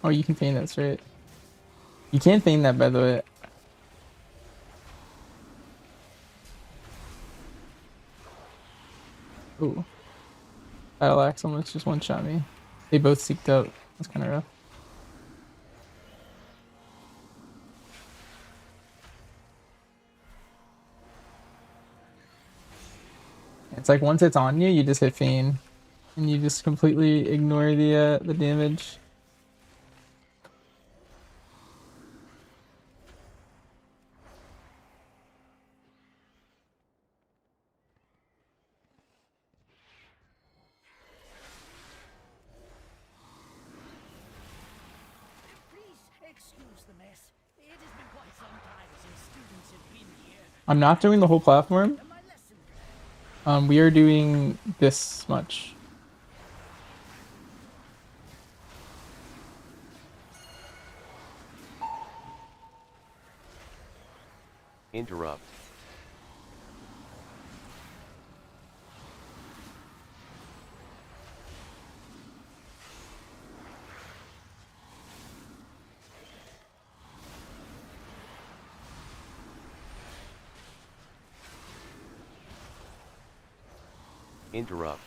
Oh, you can feign that straight. You can feign that, by the way. Ooh. Battle Axe almost just one-shot me. They both seeked out. That's kind of rough. It's like once it's on you, you just hit feign. And you just completely ignore the damage. Please excuse I'm not doing the whole platform. We are doing this much. Interrupt. Interrupt.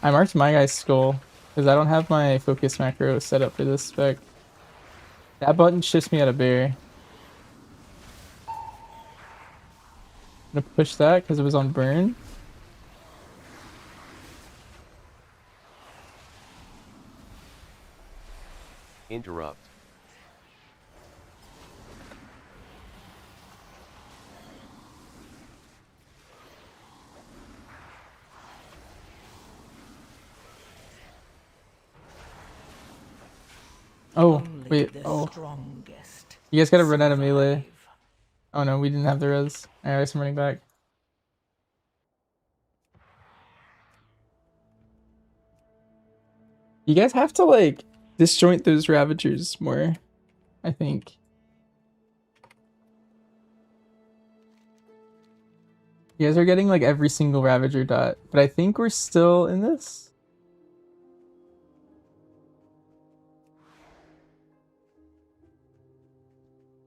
I marked my guy's skull because I don't have my focus macro set up for this spec. That button shifts me out of bear. I'm gonna push that because it was on burn. Interrupt. Oh, wait. Oh. You guys gotta run out of melee. Oh no, we didn't have the res. Alright, I guess I'm running back. You guys have to like disjoint those Ravagers more, I think. You guys are getting like every single Ravager dot, but I think we're still in this.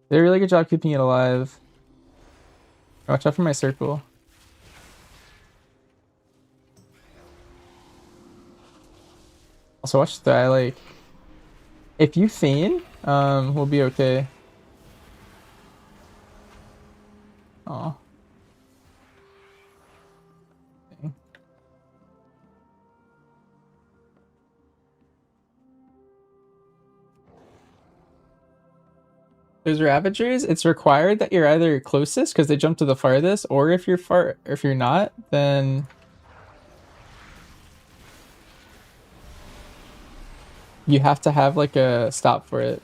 They did a really good job keeping it alive. Watch out for my circle. Also watch that, like, if you feign, we'll be okay. Oh. Those Ravagers, it's required that you're either closest because they jump to the farthest, or if you're not, then you have to have like a stop for it.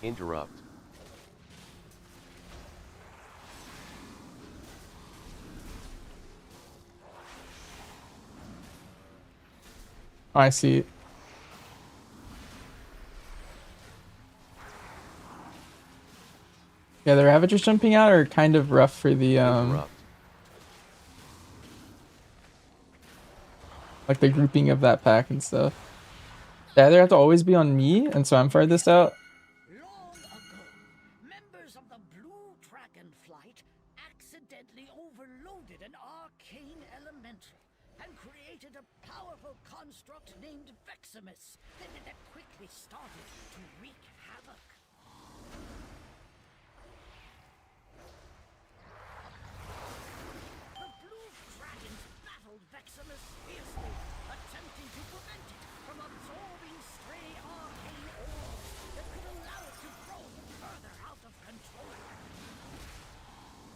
Interrupt. Oh, I see. Yeah, the Ravagers jumping out are kind of rough for the like the grouping of that pack and stuff. They either have to always be on me, and so I'm farthest out. Long ago, members of the Blue Dragonflight accidentally overloaded an arcane elemental and created a powerful construct named Veximus that quickly started to wreak havoc. The Blue Dragons battled Veximus fiercely, attempting to prevent it from absorbing stray arcane ores that could allow it to grow further out of control.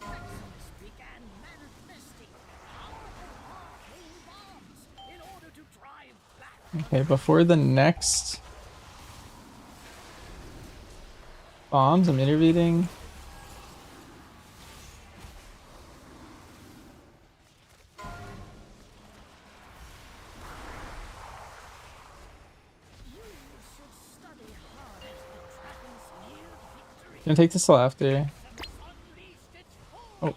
Veximus began manifesting powerful arcane bombs in order to drive back. Okay, before the next bombs, I'm intervening. Gonna take this till after. Oh.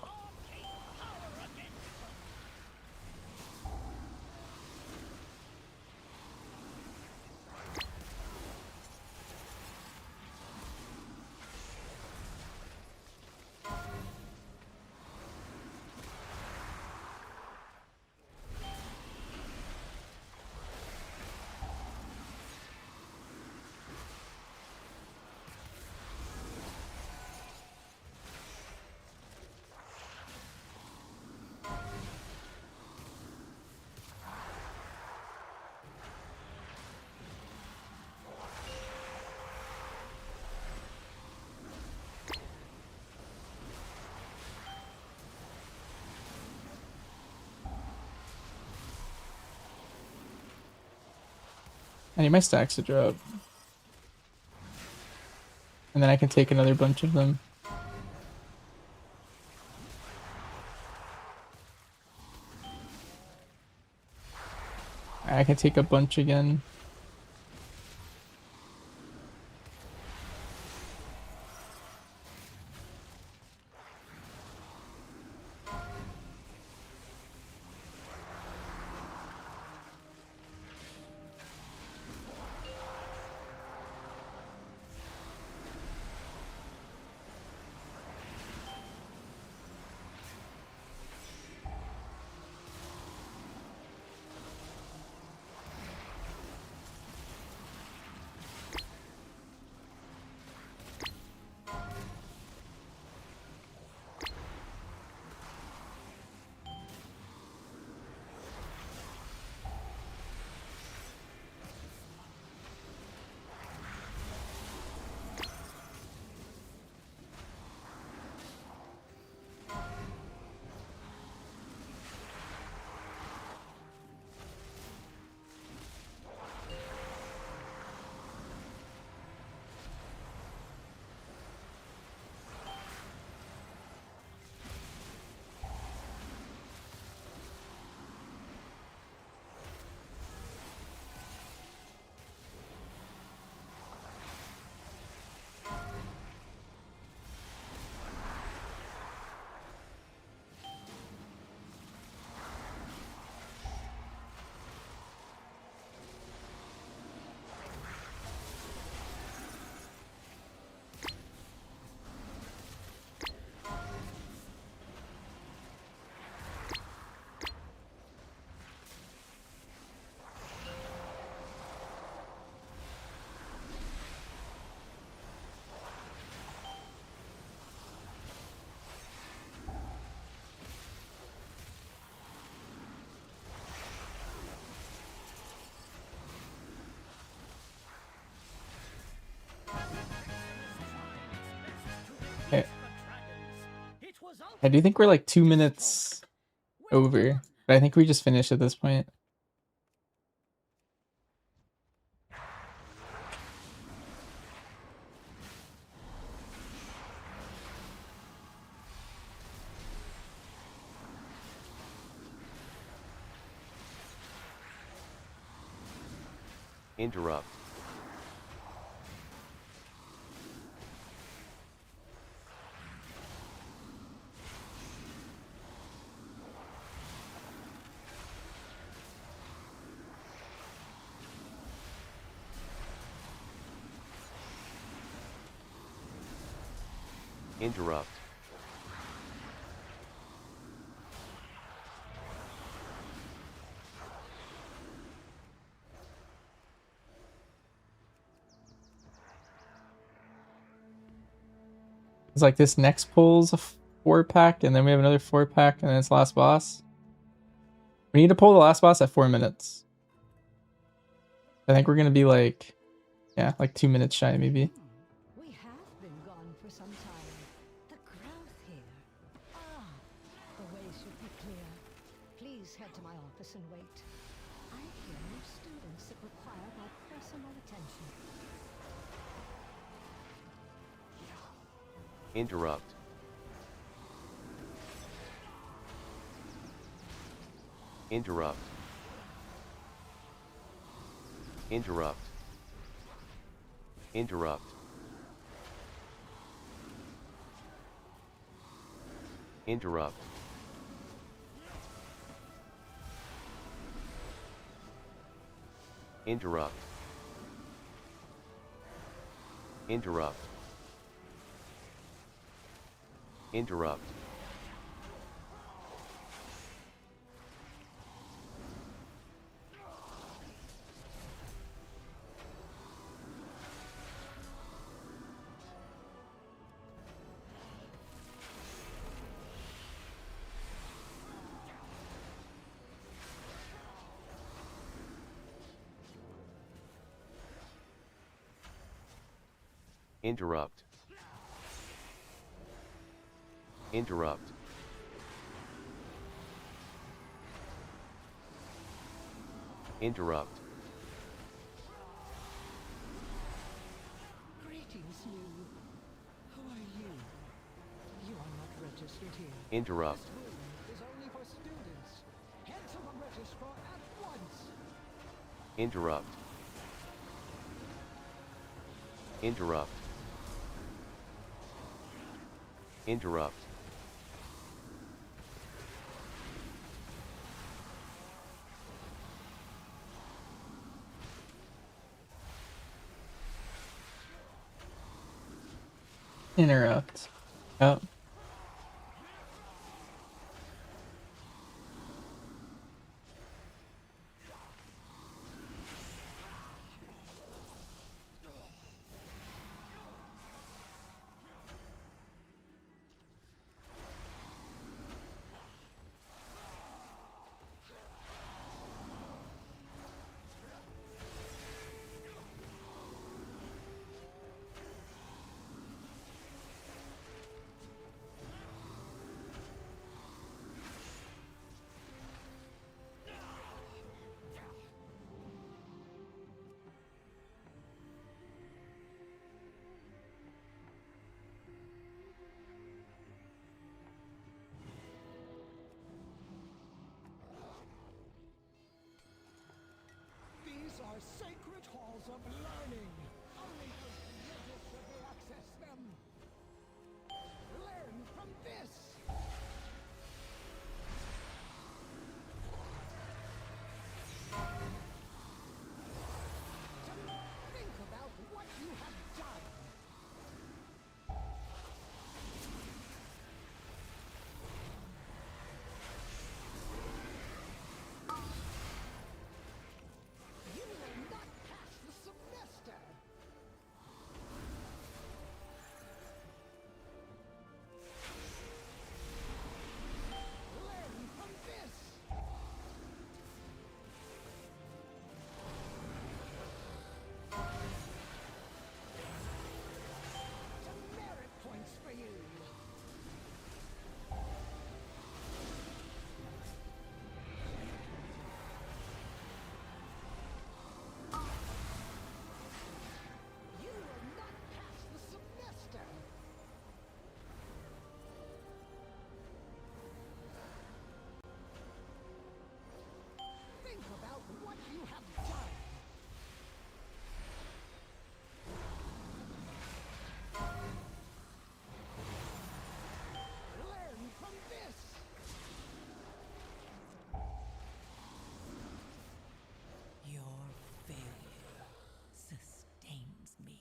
I need my stacks to drop. And then I can take another bunch of them. I can take a bunch again. Okay. I do think we're like 2 minutes over, but I think we just finished at this point. Interrupt. Interrupt. It's like this next pull's a 4-pack, and then we have another 4-pack, and then it's last boss. We need to pull the last boss at 4 minutes. I think we're gonna be like, yeah, like 2 minutes shy, maybe. We have been gone for some time. The growth here. Ah, the way should be clear. Please head to my office and wait. I hear new students that require my personal attention. Interrupt. Interrupt. Interrupt. Interrupt. Interrupt. Interrupt. Interrupt. Interrupt. Interrupt. Interrupt. Interrupt. it here. Interrupt. This room is only for students. Head to the registrar at once. Interrupt. Interrupt. Interrupt. Interrupt. Oh. These are sacred halls of learning. Only the religious may access them. Learn from this. Think about what you have done. You will not pass the semester. Learn from this. Demerit points for you. You will not pass the semester. Think about what you have done. Learn from this. Your failure sustains me.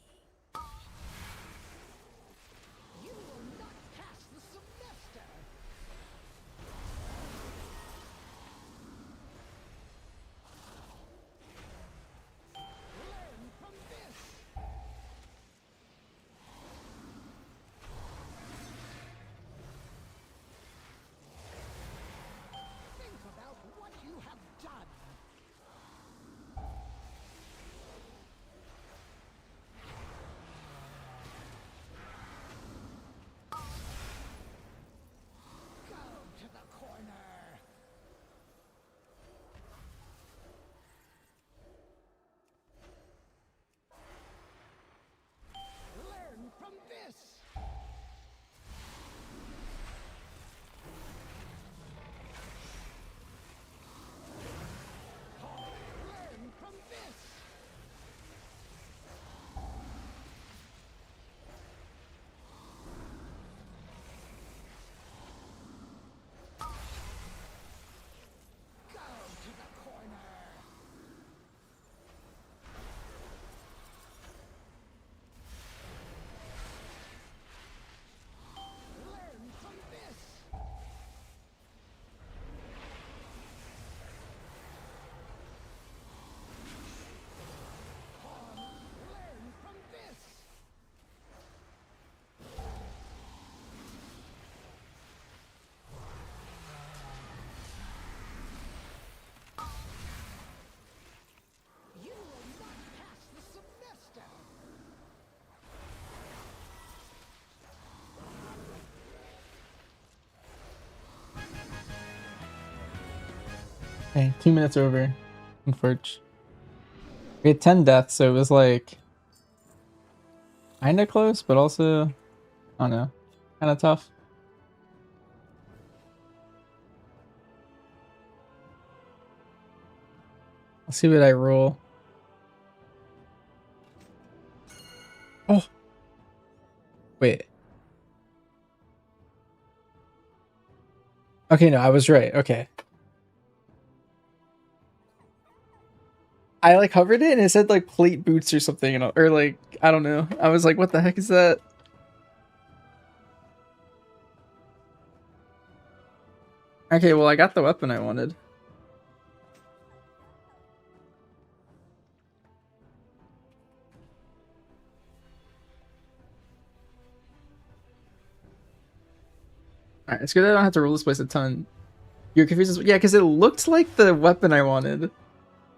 You will not pass the semester. Learn from this. Think about what you have done. Go to the corner. Learn from this. Learn from this. Go to the corner. Learn from this. Learn from this. You will not pass the semester. Okay, 2 minutes over. Unfortunately. We had 10 deaths, so it was like kinda close, but also I don't know, kinda tough. I'll see what I roll. Oh. Wait. Okay, no, I was right. Okay. I like hovered it and it said like plate boots or something, or like, I don't know. I was like, what the heck is that? Okay, well, I got the weapon I wanted. Alright, it's good that I don't have to roll this place a ton. You're confused? Yeah, because it looked like the weapon I wanted,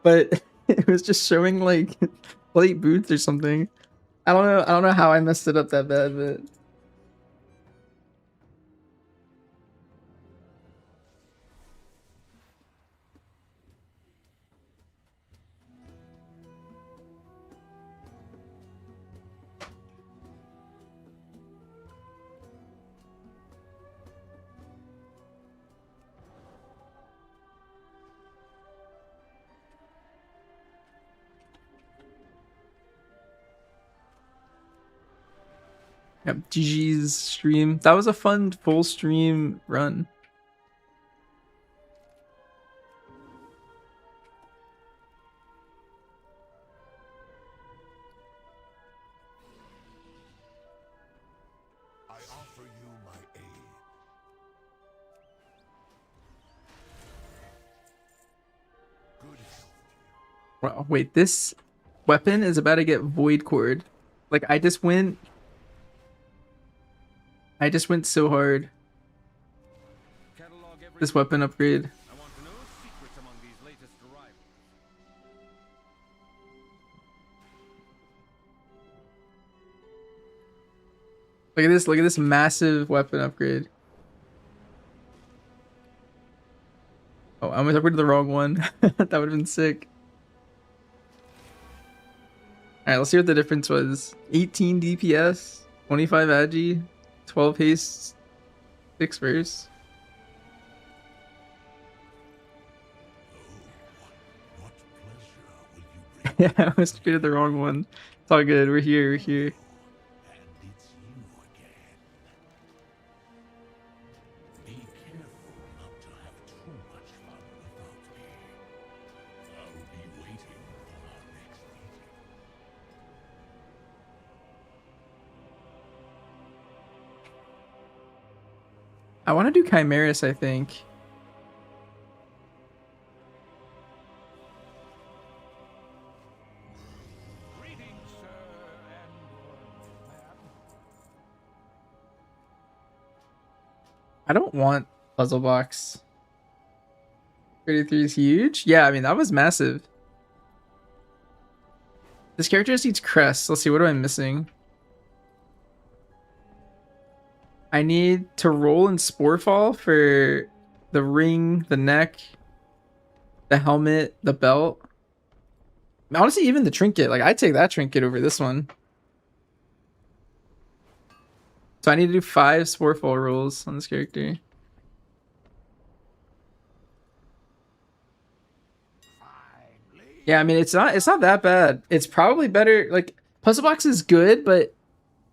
but it was just showing like plate boots or something. I don't know. I don't know how I messed it up that bad, but yep, GG's stream. That was a fun full stream run. I offer you my aid. Good health. Wow, wait, this weapon is about to get void cord. Like I just went so hard. This weapon upgrade. I want to know secrets among these latest arrivals. Look at this massive weapon upgrade. Oh, I almost upgraded the wrong one. That would have been sick. Alright, let's see what the difference was. 18 DPS, 25 agi, 12 haste, 6 verse. Yeah, I almost upgraded the wrong one. It's all good. We're here. We're here. Be careful not to have too much fun without me. I'll be waiting for our next meeting. I want to do Chimeras, I think. I don't want puzzle box. 33 is huge. Yeah, I mean, that was massive. This character just needs crests. Let's see, what am I missing? I need to roll in sporefall for the ring, the neck, the helmet, the belt. Honestly, even the trinket. Like, I'd take that trinket over this one. So I need to do 5 sporefall rolls on this character. Yeah, I mean, it's not that bad. It's probably better. Like, puzzle box is good, but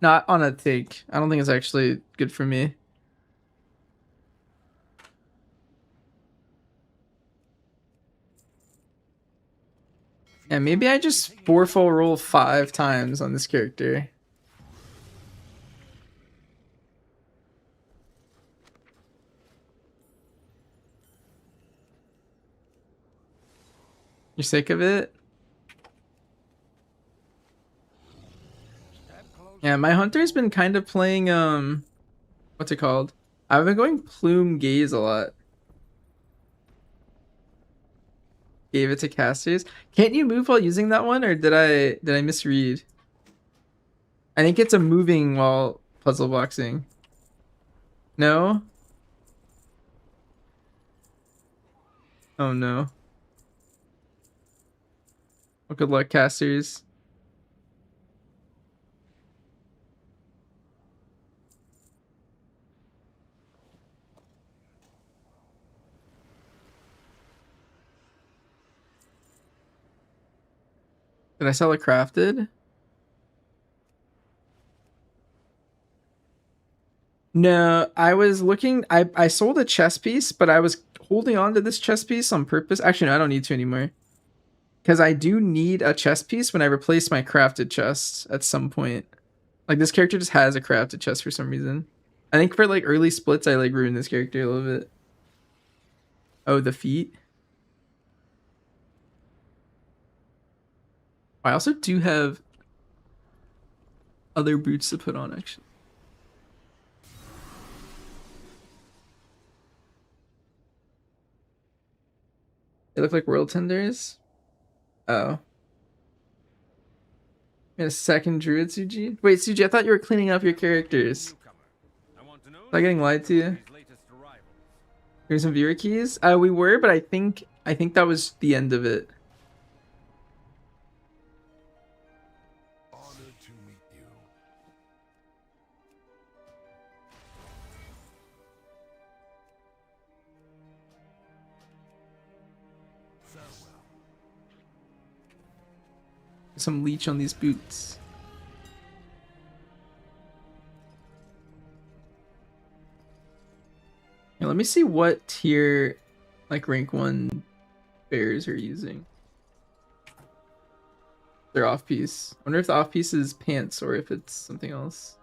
not on a take. I don't think it's actually good for me. Yeah, maybe I just sporefall roll 5 times on this character. You're sick of it? Yeah, my hunter's been kind of playing what's it called? I've been going plume gaze a lot. Gave it to casters. Can't you move while using that one, or did I misread? I think it's a moving while puzzle boxing. No? Oh no. Well, good luck, casters. Did I sell a crafted? No, I was looking. I sold a chess piece, but I was holding on to this chess piece on purpose. Actually, no, I don't need to anymore. Because I do need a chess piece when I replace my crafted chest at some point. Like, this character just has a crafted chest for some reason. I think for, like, early splits, I, like, ruined this character a little bit. Oh, the feet? I also do have other boots to put on, actually. They look like world tenders. Oh. And a second druid, Suji? Wait, Suji, I thought you were cleaning up your characters. Am I getting lied to you? Here's some viewer keys. We were, but I think that was the end of it. Honored to meet you. Farewell. Some leech on these boots. Now, let me see what tier, like, rank 1 bears are using. They're off piece. I wonder if the off piece is pants or if it's something else.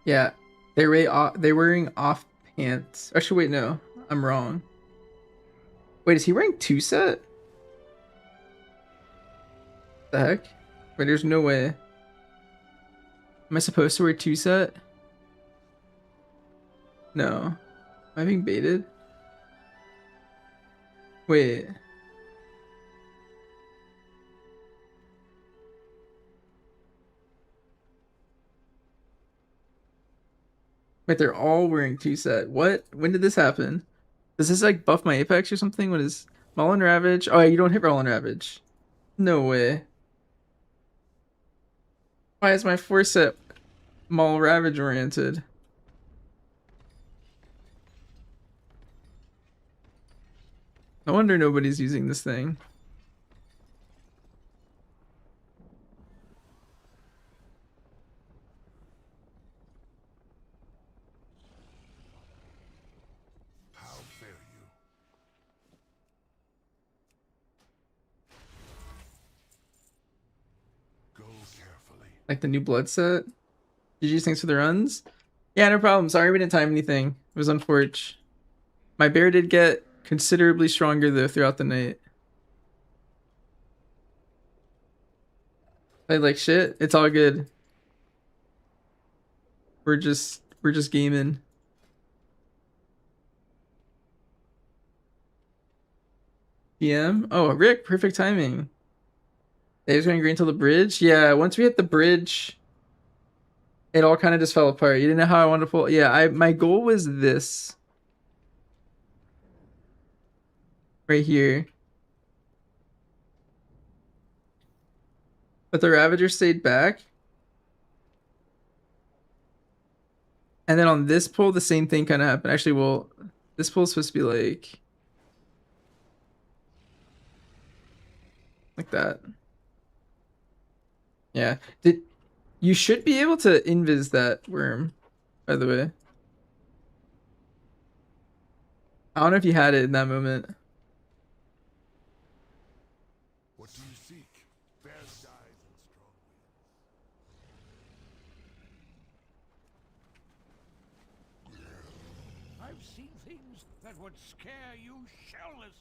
Yeah, they're wearing off pants. Actually, wait, no, I'm wrong. Wait, is he wearing 2 set? The heck? Wait, there's no way. Am I supposed to wear 2 set? No. Am I being baited? Wait. Wait, they're all wearing 2 set. What? When did this happen? Does this like buff my Apex or something? What is Maul and Ravage? Oh, you don't hit Roll and Ravage. No way. Why is my 4 set Maul Ravage oriented? No wonder nobody's using this thing. How fare you? Go carefully. Like the new blood set? GG's, thanks for the runs. Yeah, no problem. Sorry we didn't time anything. It was unfortunate. My bear did get considerably stronger though throughout the night. Played like shit. It's all good. We're just gaming. PM? Oh, Rick, perfect timing. Dave's going green till the bridge? Yeah, once we hit the bridge, it all kind of just fell apart. You didn't know how I wanted to pull. Yeah, my goal was this. Right here. But the Ravager stayed back. And then on this pull, the same thing kind of happened. Actually, well, this pull is supposed to be like that. Yeah. You should be able to invis that worm, by the way. I don't know if you had it in that moment. What do you seek? Fair skies and strong winds. I've seen things that would scare you shellless.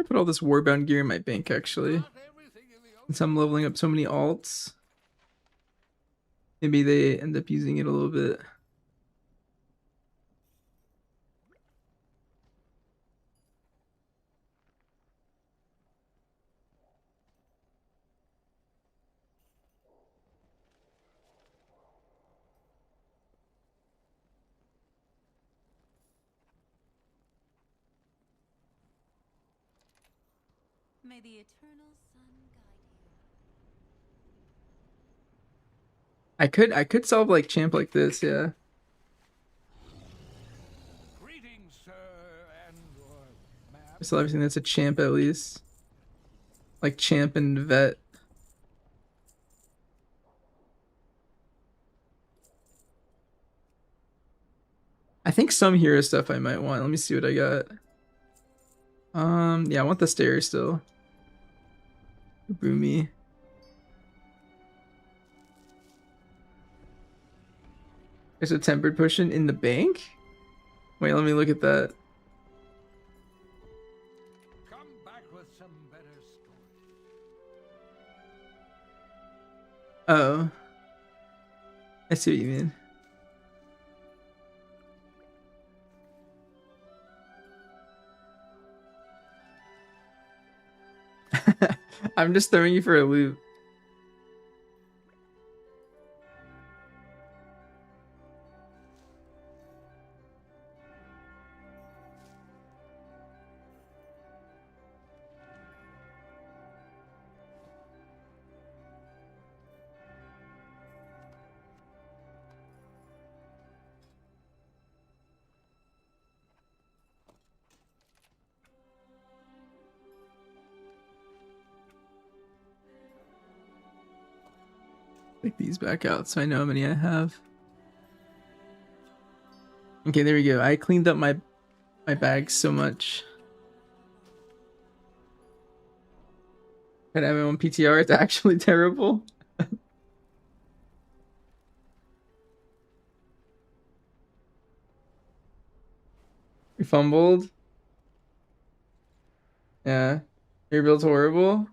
gonna put all this warbound gear in my bank actually. Since I'm leveling up so many alts. Maybe they end up using it a little bit. May the eternal sun guide you. I could solve like champ like this, yeah. Greetings, sir, and ma'am. I still everything that's a champ at least. Like champ and vet. I think some hero stuff I might want. Let me see what I got. Yeah, I want the stairs still. Boomy. There's a tempered potion in the bank? Wait, let me look at that. Come back with some better story. Oh. I see what you mean. I'm just throwing you for a loop. Take these back out so I know how many I have. Okay, there we go. I cleaned up my bag so much. But I have my own PTR, it's actually terrible. We fumbled. Yeah. Your build's horrible.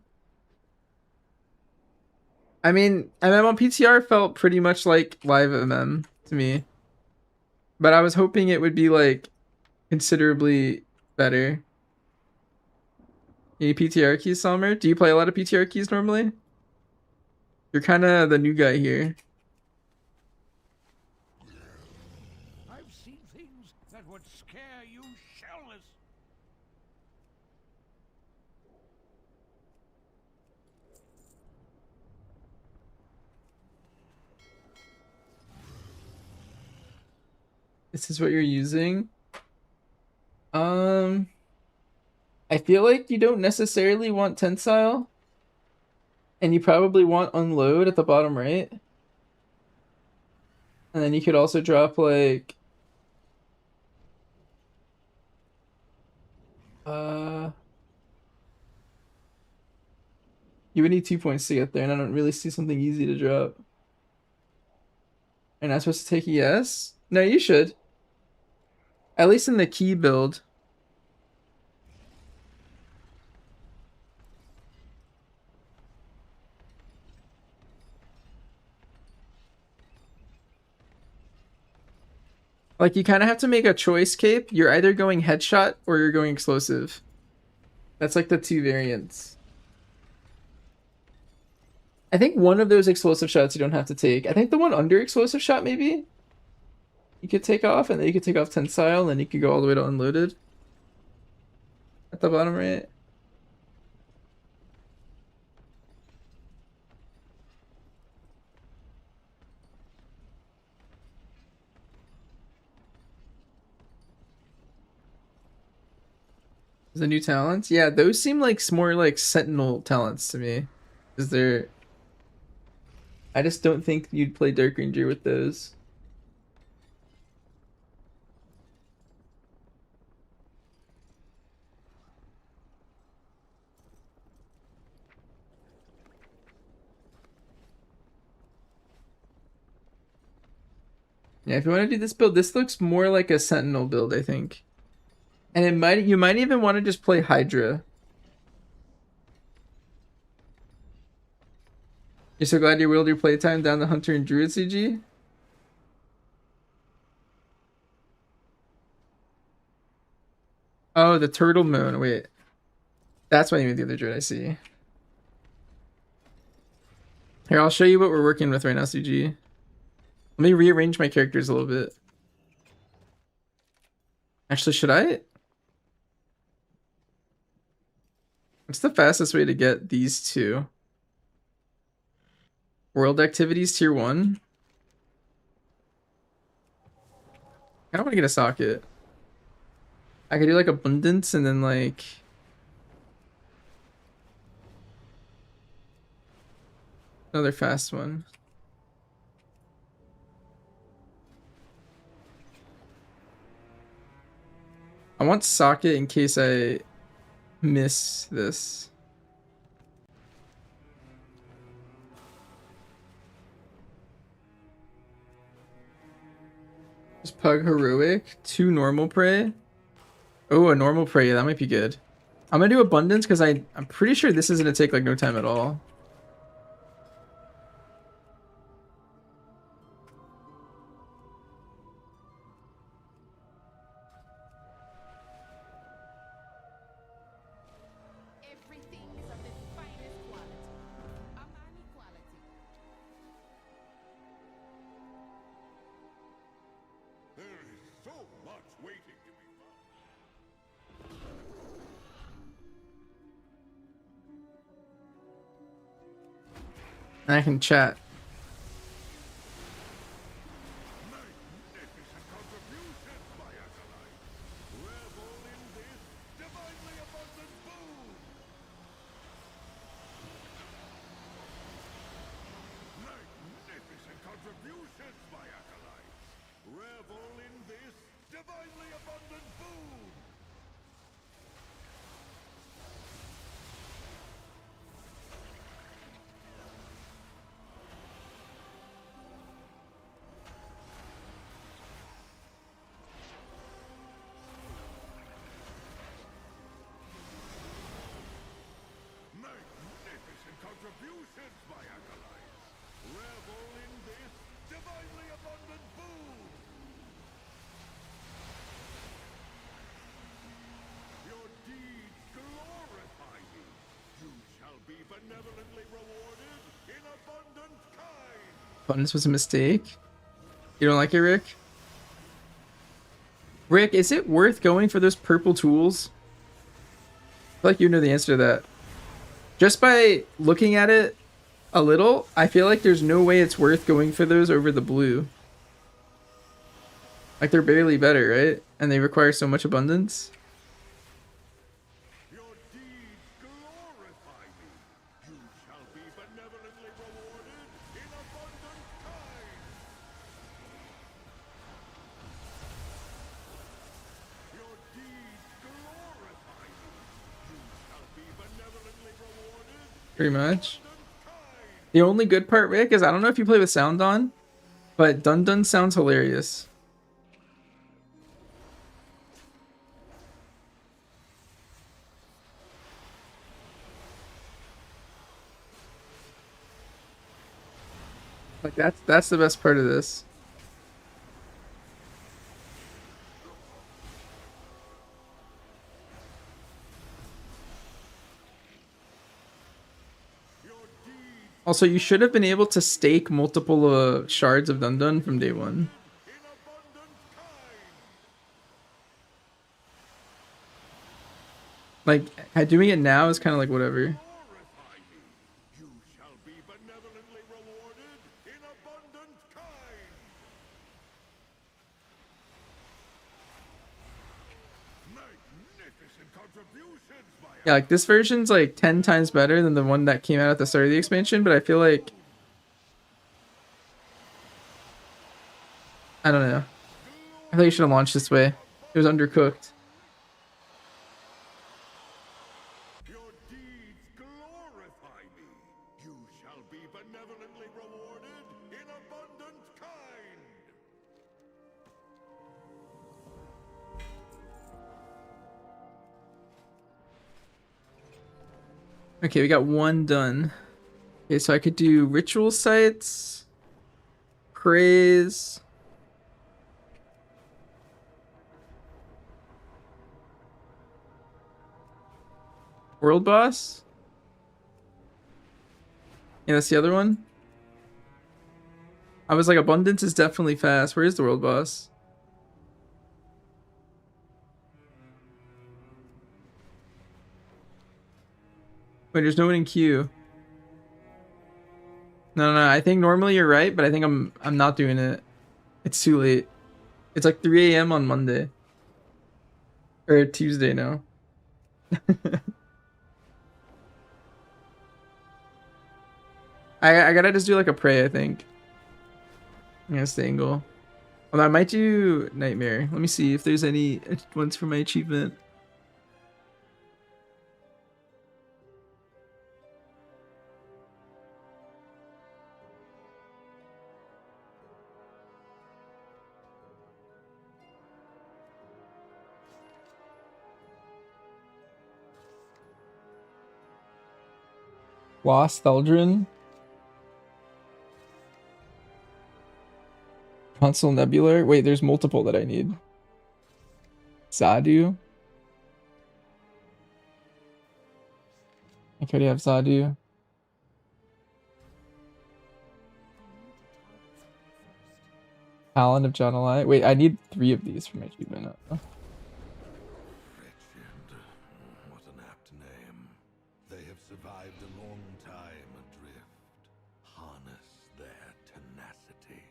I mean, MMO PTR felt pretty much like live MM to me. But I was hoping it would be like considerably better. Any PTR keys, Salmer? Do you play a lot of PTR keys normally? You're kind of the new guy here. I've seen things that would scare you shellless. This is what you're using? I feel like you don't necessarily want tensile. And you probably want unload at the bottom right. And then you could also drop like you would need 2 points to get there, and I don't really see something easy to drop. Am I supposed to take ES? No, you should. At least in the key build. Like, you kind of have to make a choice, Cape. You're either going headshot or you're going explosive. That's like the two variants. I think one of those explosive shots you don't have to take. I think the one under explosive shot, maybe? You could take off, and then you could take off tensile, and then you could go all the way to unloaded. At the bottom right. The new talents? Yeah, those seem like more like Sentinel talents to me. Is there... I just don't think you'd play Dark Ranger with those. Yeah, if you want to do this build, this looks more like a Sentinel build, I think. And you might even want to just play Hydra. You're so glad you whittled your playtime down to Hunter and Druid CG? Oh, the turtle moon. Wait. That's why you made the other druid, I see. Here, I'll show you what we're working with right now, CG. Let me rearrange my characters a little bit. Actually, should I? What's the fastest way to get these two? World activities tier 1. I don't want to get a socket. I could do like abundance and then like another fast one. I want socket in case I miss this. Just pug heroic, 2 normal prey. Oh, a normal prey, that might be good. I'm gonna do abundance because I'm pretty sure this is gonna take like no time at all. Everything is of the finest quality. Amani quality. There is so much waiting to be found. And I can chat. Magnificent contributions, my acolyte. Revel in this divinely abundant boon. Magnificent contributions, my acolyte. Revel in this divinely abundant boon. Magnificent contributions, my acolytes. Revel in this divinely abundant boon. Your deeds glorify me. You shall be benevolently rewarded in abundant kind. Abundance was a mistake. You don't like it, Rick? Rick, is it worth going for those purple tools? I feel like you know the answer to that. Just by looking at it a little, I feel like there's no way it's worth going for those over the blue. Like they're barely better, right? And they require so much abundance. Your deeds glorify me. You shall be benevolently rewarded in abundant kind. Your deeds glorify me. You shall be benevolently rewarded. Pretty much. The only good part, Rick, is I don't know if you play with sound on, but Dun Dun sounds hilarious. Like that's the best part of this. Also, you should have been able to stake multiple shards of Dun Dun from day 1. Like, doing it now is kind of like whatever. You shall be benevolently rewarded in abundant kind. Magnificent contributions, my Yeah, like this version's like 10 times better than the one that came out at the start of the expansion, but I feel like I don't know. I think you should have launched this way. It was undercooked. Your deeds glorify me. You shall be benevolently rewarded in abundant kind. Okay, we got one done. Okay, so I could do ritual sites, praise. World boss? Yeah, that's the other one. I was like, abundance is definitely fast. Where is the world boss? Wait, there's no one in queue. No, I think normally you're right, but I think I'm not doing it. It's too late. It's like 3 a.m. on Monday. Or Tuesday now. I gotta just do like a pray, I think. I'm gonna stay angle. Although I might do nightmare. Let me see if there's any ones for my achievement. Lost Theldrin. Consul Nebular. Wait, there's multiple that I need. Zadu. I already have Zadu. Talon of Janalai. Wait, I need 3 of these for my achievement. What an apt name. They have survived a long time adrift. Harness their tenacity.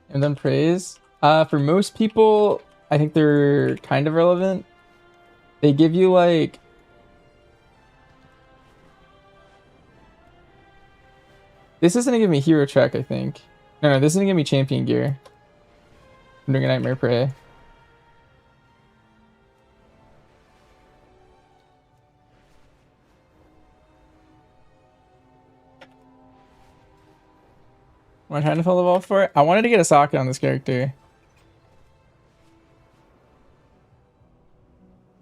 And then praise. For most people, I think they're kind of relevant. They give you like this isn't gonna give me hero track, I think. No, this isn't gonna give me champion gear. I'm doing a nightmare prey. Am I trying to fill the vault for it? I wanted to get a socket on this character.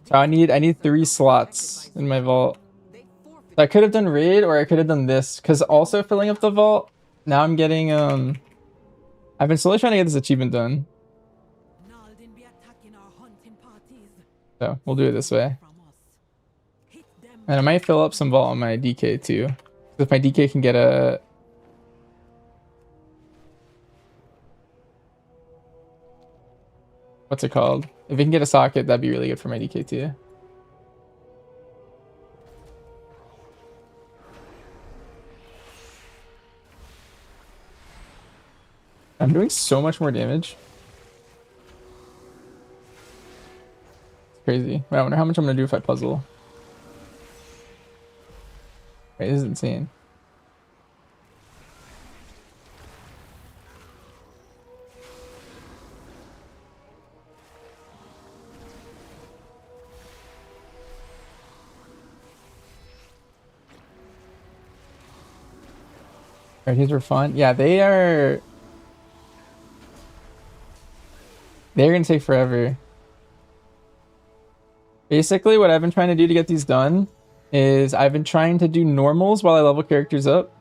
So I need 3 slots in my vault. So I could have done raid or I could have done this. Cause also filling up the vault, now I'm getting I've been slowly trying to get this achievement done. So we'll do it this way. And I might fill up some vault on my DK too. If my DK can get a what's it called? If it can get a socket, that'd be really good for my DK too. I'm doing so much more damage. It's crazy. Wait, I wonder how much I'm gonna do if I puzzle. Wait, this is insane. Alright, these are fun. Yeah, they're gonna take forever. Basically, what I've been trying to do to get these done is I've been trying to do normals while I level characters up.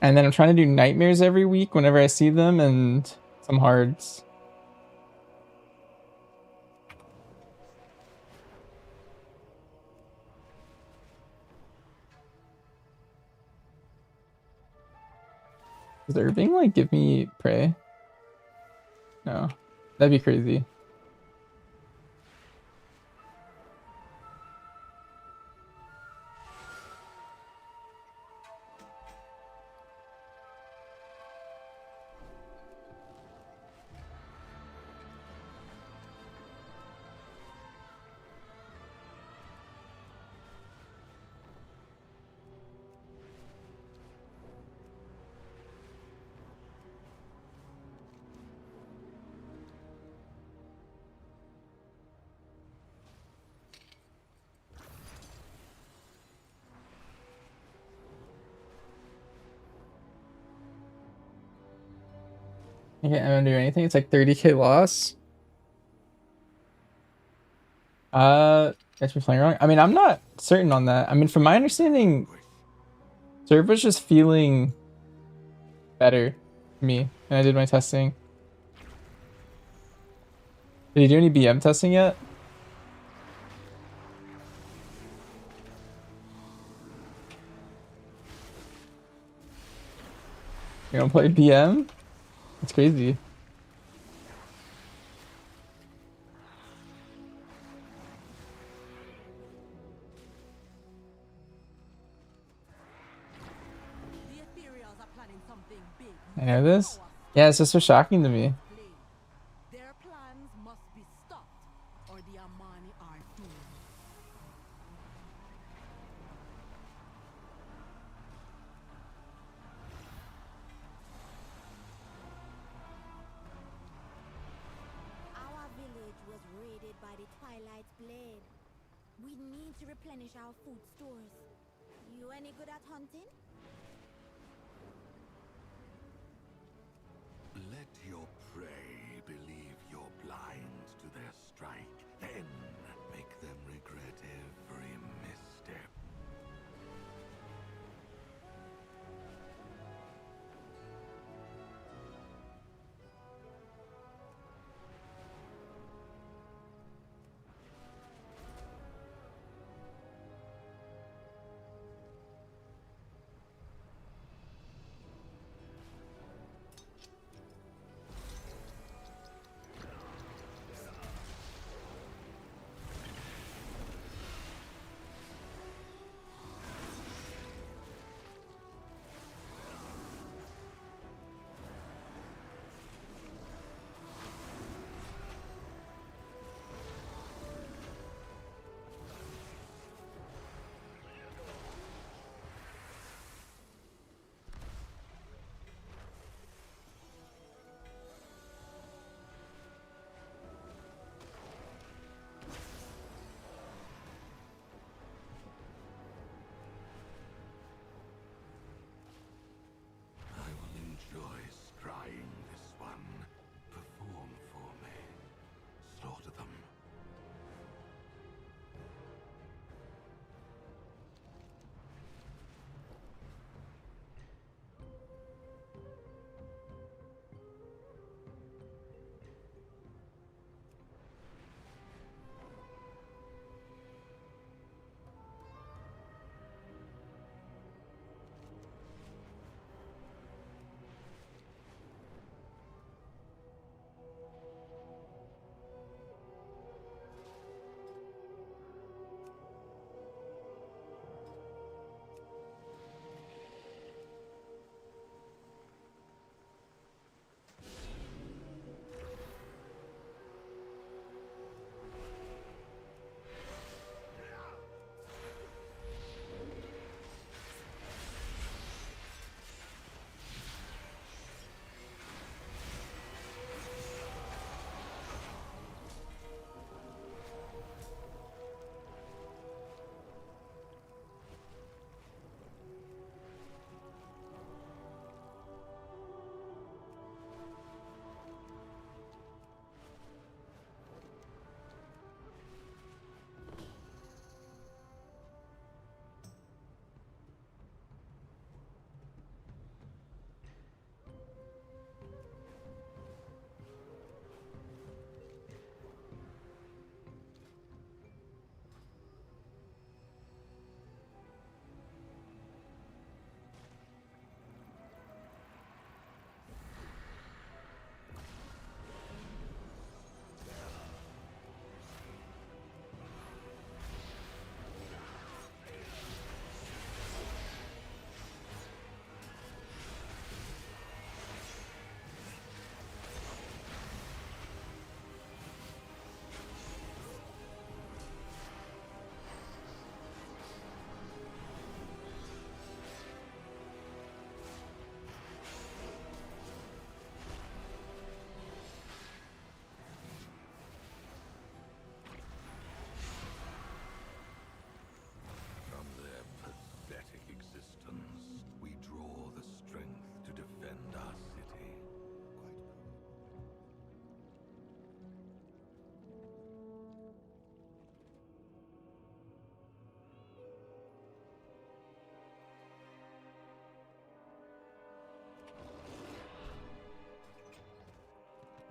And then I'm trying to do nightmares every week whenever I see them and some hards. Does Irving like give me prey? No, that'd be crazy. I can't undo anything. It's like 30k loss. Guess we're playing wrong. I mean, I'm not certain on that. I mean, from my understanding, Serve was just feeling better to me when I did my testing. Did you do any BM testing yet? You don't play BM? That's crazy. I know this? Yeah, it's just so shocking to me. Their plans must be stopped, or the Amani are doomed. Our village was raided by the Twilight's blade. We need to replenish our food stores. You any good at hunting? Let your prey believe you're blind to their strike, then make them regret every misstep.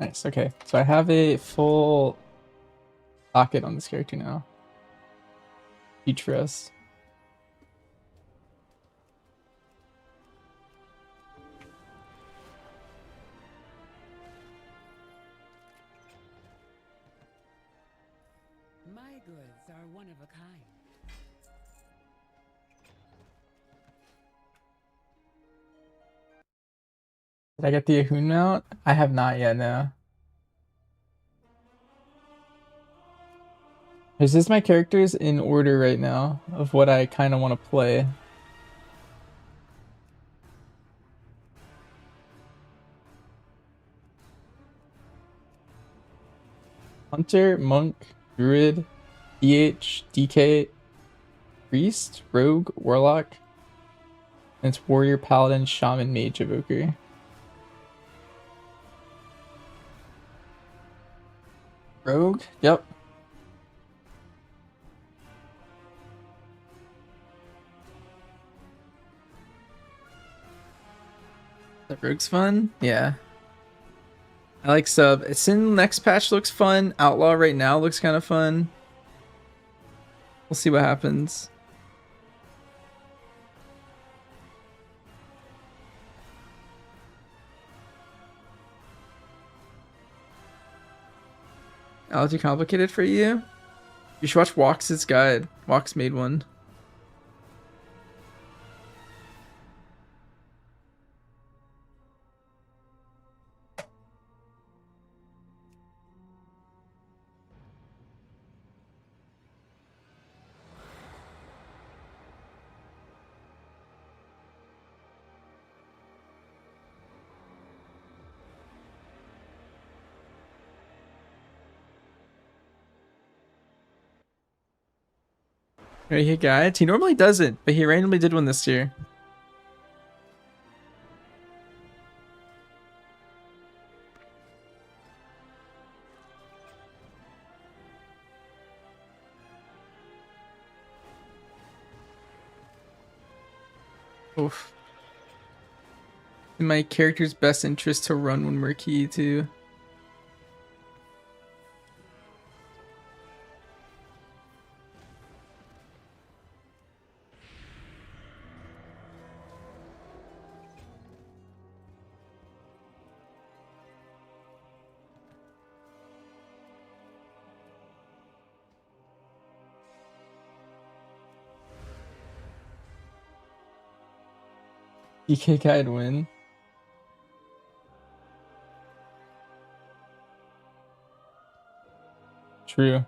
Nice. Okay, so I have a full socket on this character now. Huge for us. My goods are one of a kind. Did I get the Ahun mount? I have not yet, no. This is my characters in order right now of what I kind of want to play. Hunter, Monk, Druid, DH, DK, Priest, Rogue, Warlock, and it's Warrior, Paladin, Shaman, Mage, Evoker. Rogue? Yep. The Rogue's fun? Yeah. I like sub. Sin next patch looks fun. Outlaw right now looks kind of fun. We'll see what happens. All too complicated for you? You should watch Walks' guide. Walks made one. Right here, guides. He normally doesn't, but he randomly did one this year. Oof. In my character's best interest to run when we're key too. DK guide win. True.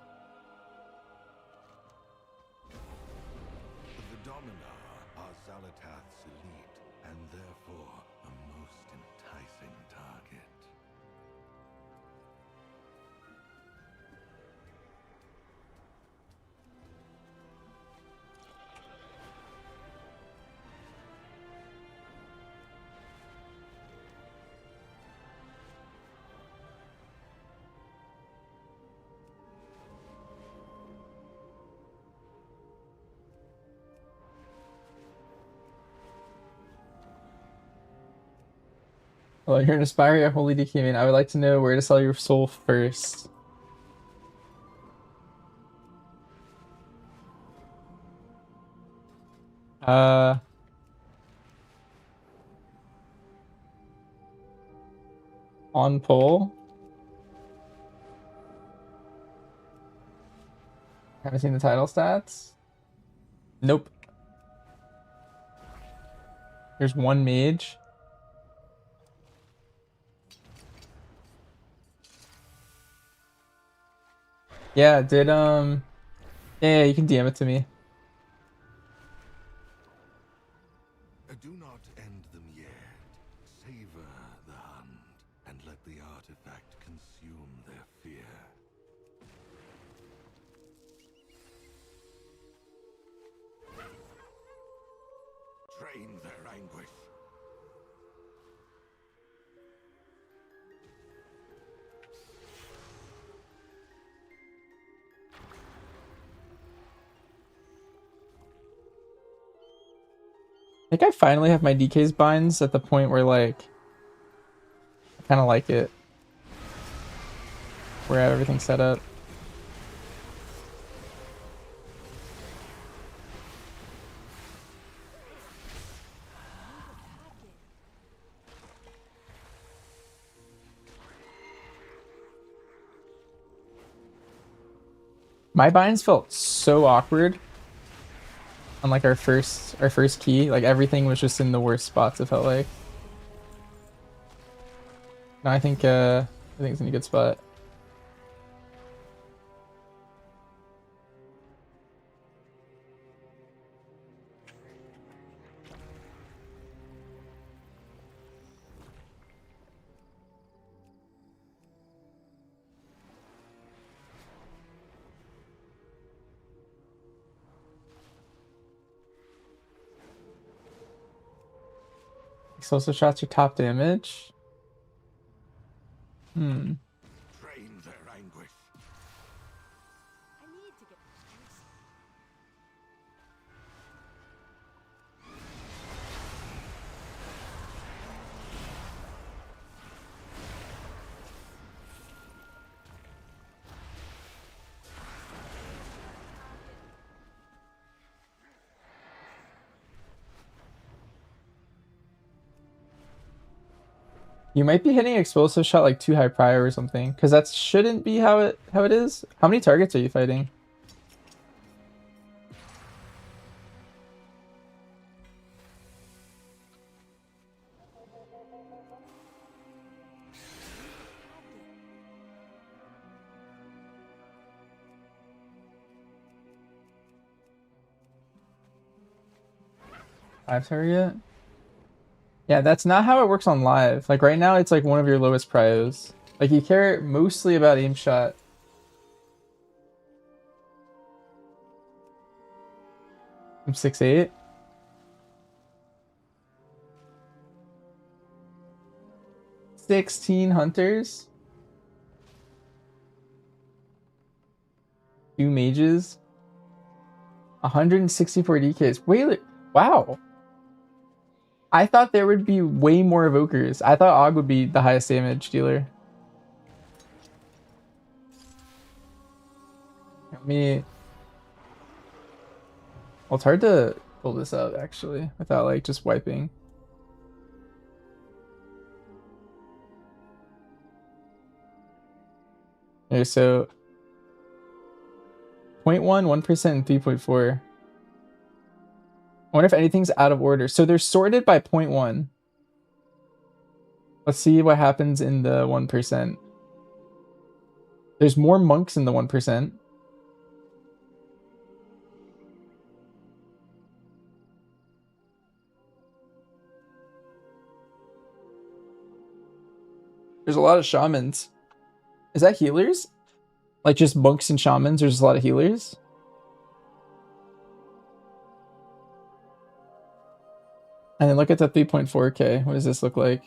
The Dominar are Zalatath's elite, and therefore a most enticing target. Well, you're an aspiring holy DK man. I would like to know where to sell your soul first. Uh, on poll. Haven't seen the title stats. Nope. There's one mage. Yeah, did yeah, you can DM it to me. Do not end them yet. Savor the hunt and let the artifact consume their fear. Drain their anguish. I think I finally have my DK's binds at the point where like I kind of like it. where I have everything set up. My binds felt so awkward on like our first key. Like everything was just in the worst spots, it felt like. No, I think it's in a good spot. Explosive shots your top damage. Hmm. Drain their anguish. I need to get You might be hitting explosive shot like too high prior or something, because that shouldn't be how it is. How many targets are you fighting? Five target? Yeah, that's not how it works on live. Like right now, it's like one of your lowest prios. Like you care mostly about aim shot. I'm 6'8". $16 hunters. 2 mages. 164 DKs. Wait, wow. I thought there would be way more evokers. I thought Og would be the highest damage dealer. Let me... Well, it's hard to pull this up actually without like just wiping. Okay, so 0.1, 1%, and 3.4. I wonder if anything's out of order. So they're sorted by 0.1. Let's see what happens in the 1%. There's more monks in the 1%. There's a lot of shamans. Is that healers? Like just monks and shamans? There's a lot of healers? And then look at the 3.4k. What does this look like?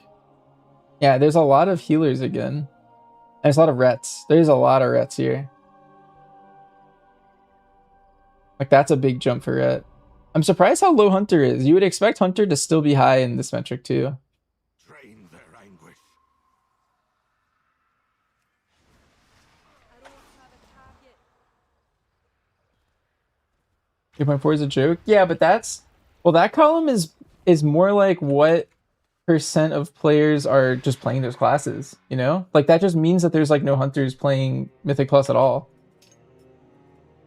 Yeah, there's a lot of healers again. And there's a lot of rets. There's a lot of rets here. Like that's a big jump for ret. I'm surprised how low Hunter is. You would expect Hunter to still be high in this metric too. Drain their anguish. 3.4 is a joke. Yeah, but that's... Well, that column is more like what percent of players are just playing those classes, you know? Like that just means that there's like no Hunters playing Mythic Plus at all.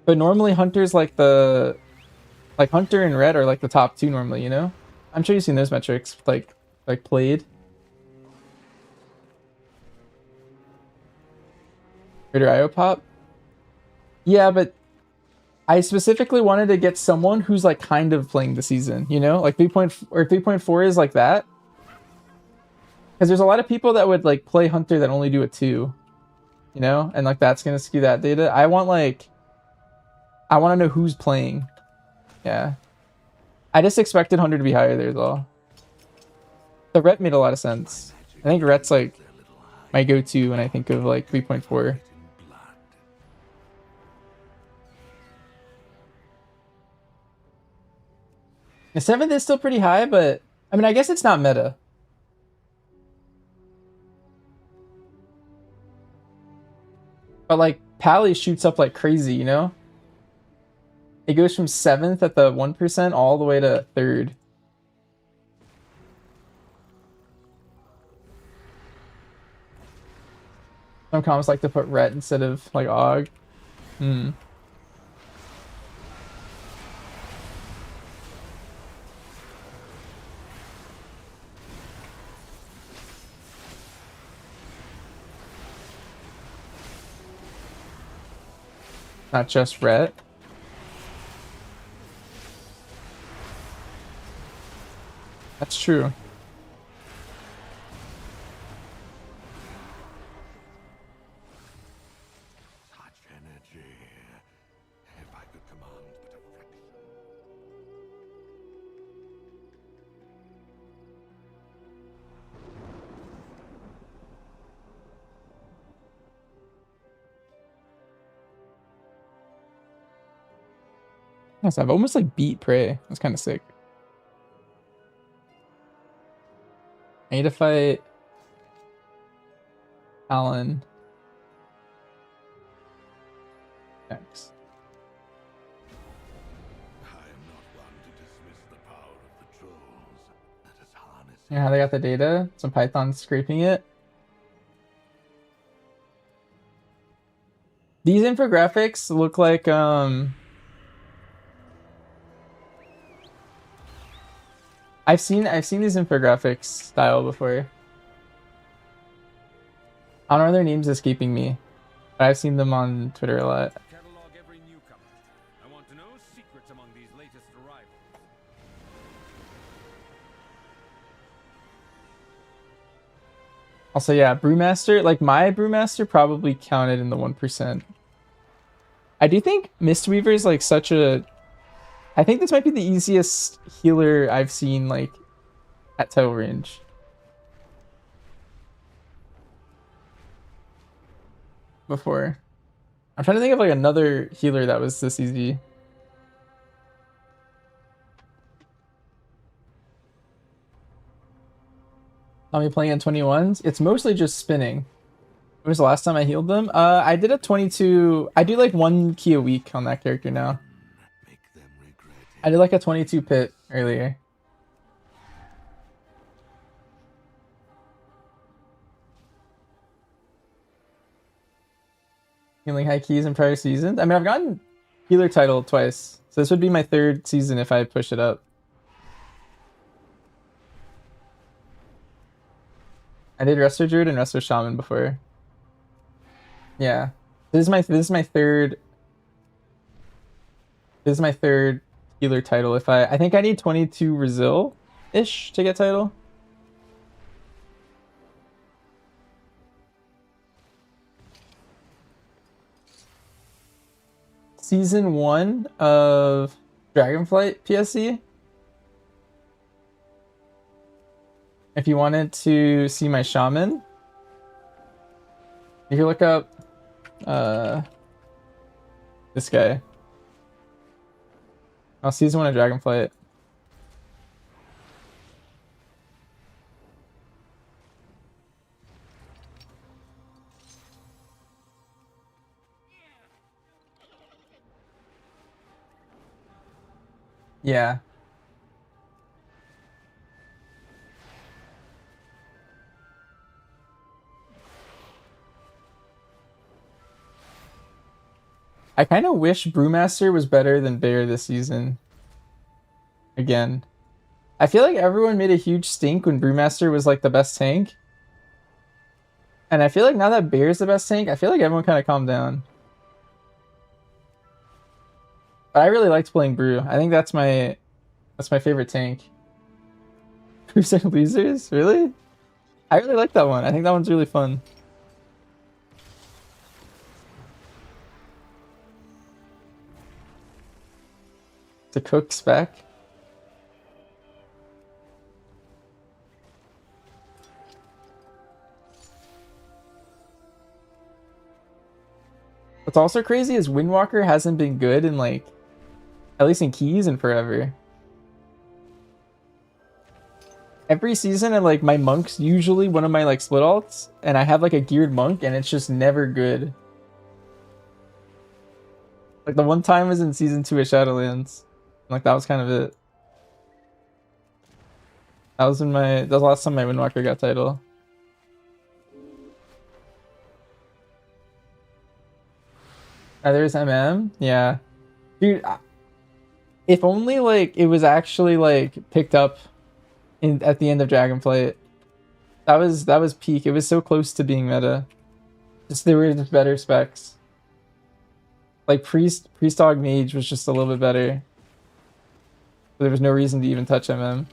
But normally Hunters like the... Like Hunter and Red are like the top two normally, you know? I'm sure you've seen those metrics, like played. Greater IO pop? Yeah, but I specifically wanted to get someone who's like kind of playing the season, you know? Like 3.4 is like that. Because there's a lot of people that would like play Hunter that only do a 2, you know? And like that's gonna skew that data. I want to know who's playing. Yeah. I just expected Hunter to be higher there though. The Ret made a lot of sense. I think Ret's like my go-to when I think of like 3.4. The 7th is still pretty high, but I mean, I guess it's not meta. But like Pally shoots up like crazy, you know? It goes from 7th at the 1% all the way to 3rd. Some comments like to put Ret instead of like Og. Hmm. Not just Ret. That's true. Such energy. If I could command but a fraction. Yes, I've almost like beat Prey. That's kind of sick. I need to fight Alan next. Yeah, how they got the data? Some Python scraping it. These infographics look like I've seen these infographics style before. I don't know their names escaping me, but I've seen them on Twitter a lot. Catalog every newcomer. I want to know secrets among these latest arrivals. Also, yeah, Brewmaster, like my Brewmaster probably counted in the 1%. I do think Mistweaver is like such a... I think this might be the easiest healer I've seen like at title range. Before. I'm trying to think of like another healer that was this easy. Saw me playing on 21s. It's mostly just spinning. When was the last time I healed them? I did a 22. I do like 1 key a week on that character now. I did like a 22 pit earlier. Healing high keys in prior seasons. I mean, I've gotten healer title twice, so this would be my 3rd season if I push it up. I did Resto Druid and Resto Shaman before. Yeah, this is my 3rd. This is my 3rd healer title. If I think I need 22 Resil ish to get title. Season 1 of Dragonflight PSC. If you wanted to see my shaman, you can look up this guy. Oh, season 1 of Dragonflight. Yeah. I kind of wish Brewmaster was better than Bear this season. Again. I feel like everyone made a huge stink when Brewmaster was like the best tank. And I feel like now that Bear's the best tank, I feel like everyone kind of calmed down. But I really liked playing Brew. I think that's my favorite tank. Percent losers? Really? I really like that one. I think that one's really fun. To cook spec. What's also crazy is Windwalker hasn't been good in like, at least in keys, in forever. Every season, and like my monk's usually one of my like split alts, and I have like a geared monk, and it's just never good. Like the one time was in season 2 of Shadowlands. Like that was kind of it. That was the last time my Windwalker got title. There's MM? Yeah. Dude, if only like it was actually like picked up at the end of Dragonflight. That was peak. It was so close to being meta. Just there were just better specs. Like Priest Dog Mage was just a little bit better. There was no reason to even touch MM.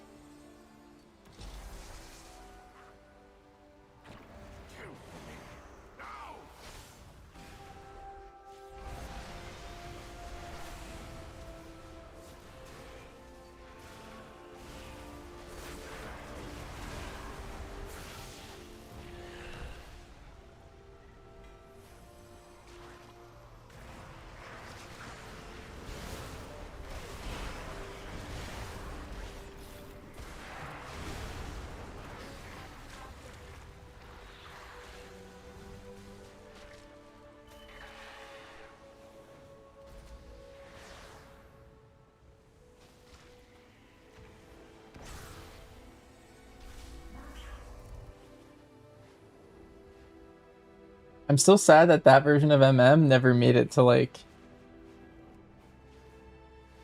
I'm still sad that that version of MM never made it to like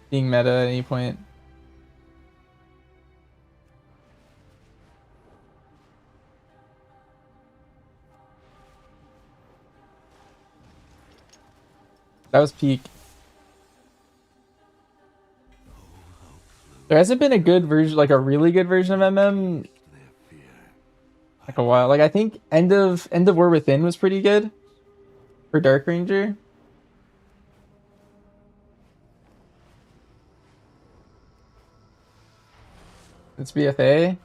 being meta at any point. That was peak. There hasn't been a good version, like a really good version of MM, like a while. Like I think End of War Within was pretty good for Dark Ranger. It's BFA.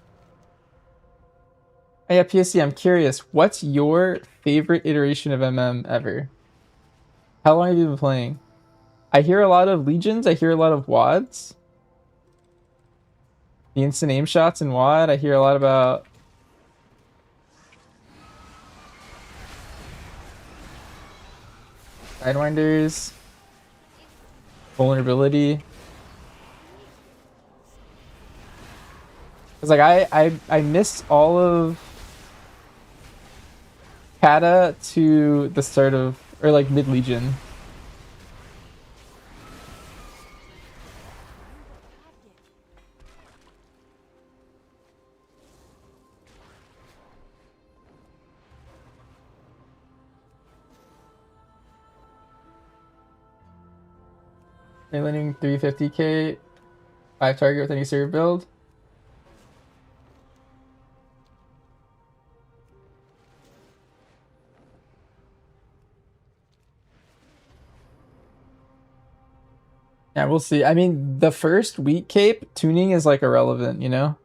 Oh yeah, PSC, I'm curious. What's your favorite iteration of MM ever? How long have you been playing? I hear a lot of Legions. I hear a lot of WADs. The instant aim shots in WAD. I hear a lot about Sidewinders. Vulnerability. Cause like I missed all of Kata to the start of, or like mid Legion. Landing 350k, 5 target with any serve build. Yeah, we'll see. I mean, the first weak cape tuning is like irrelevant, you know?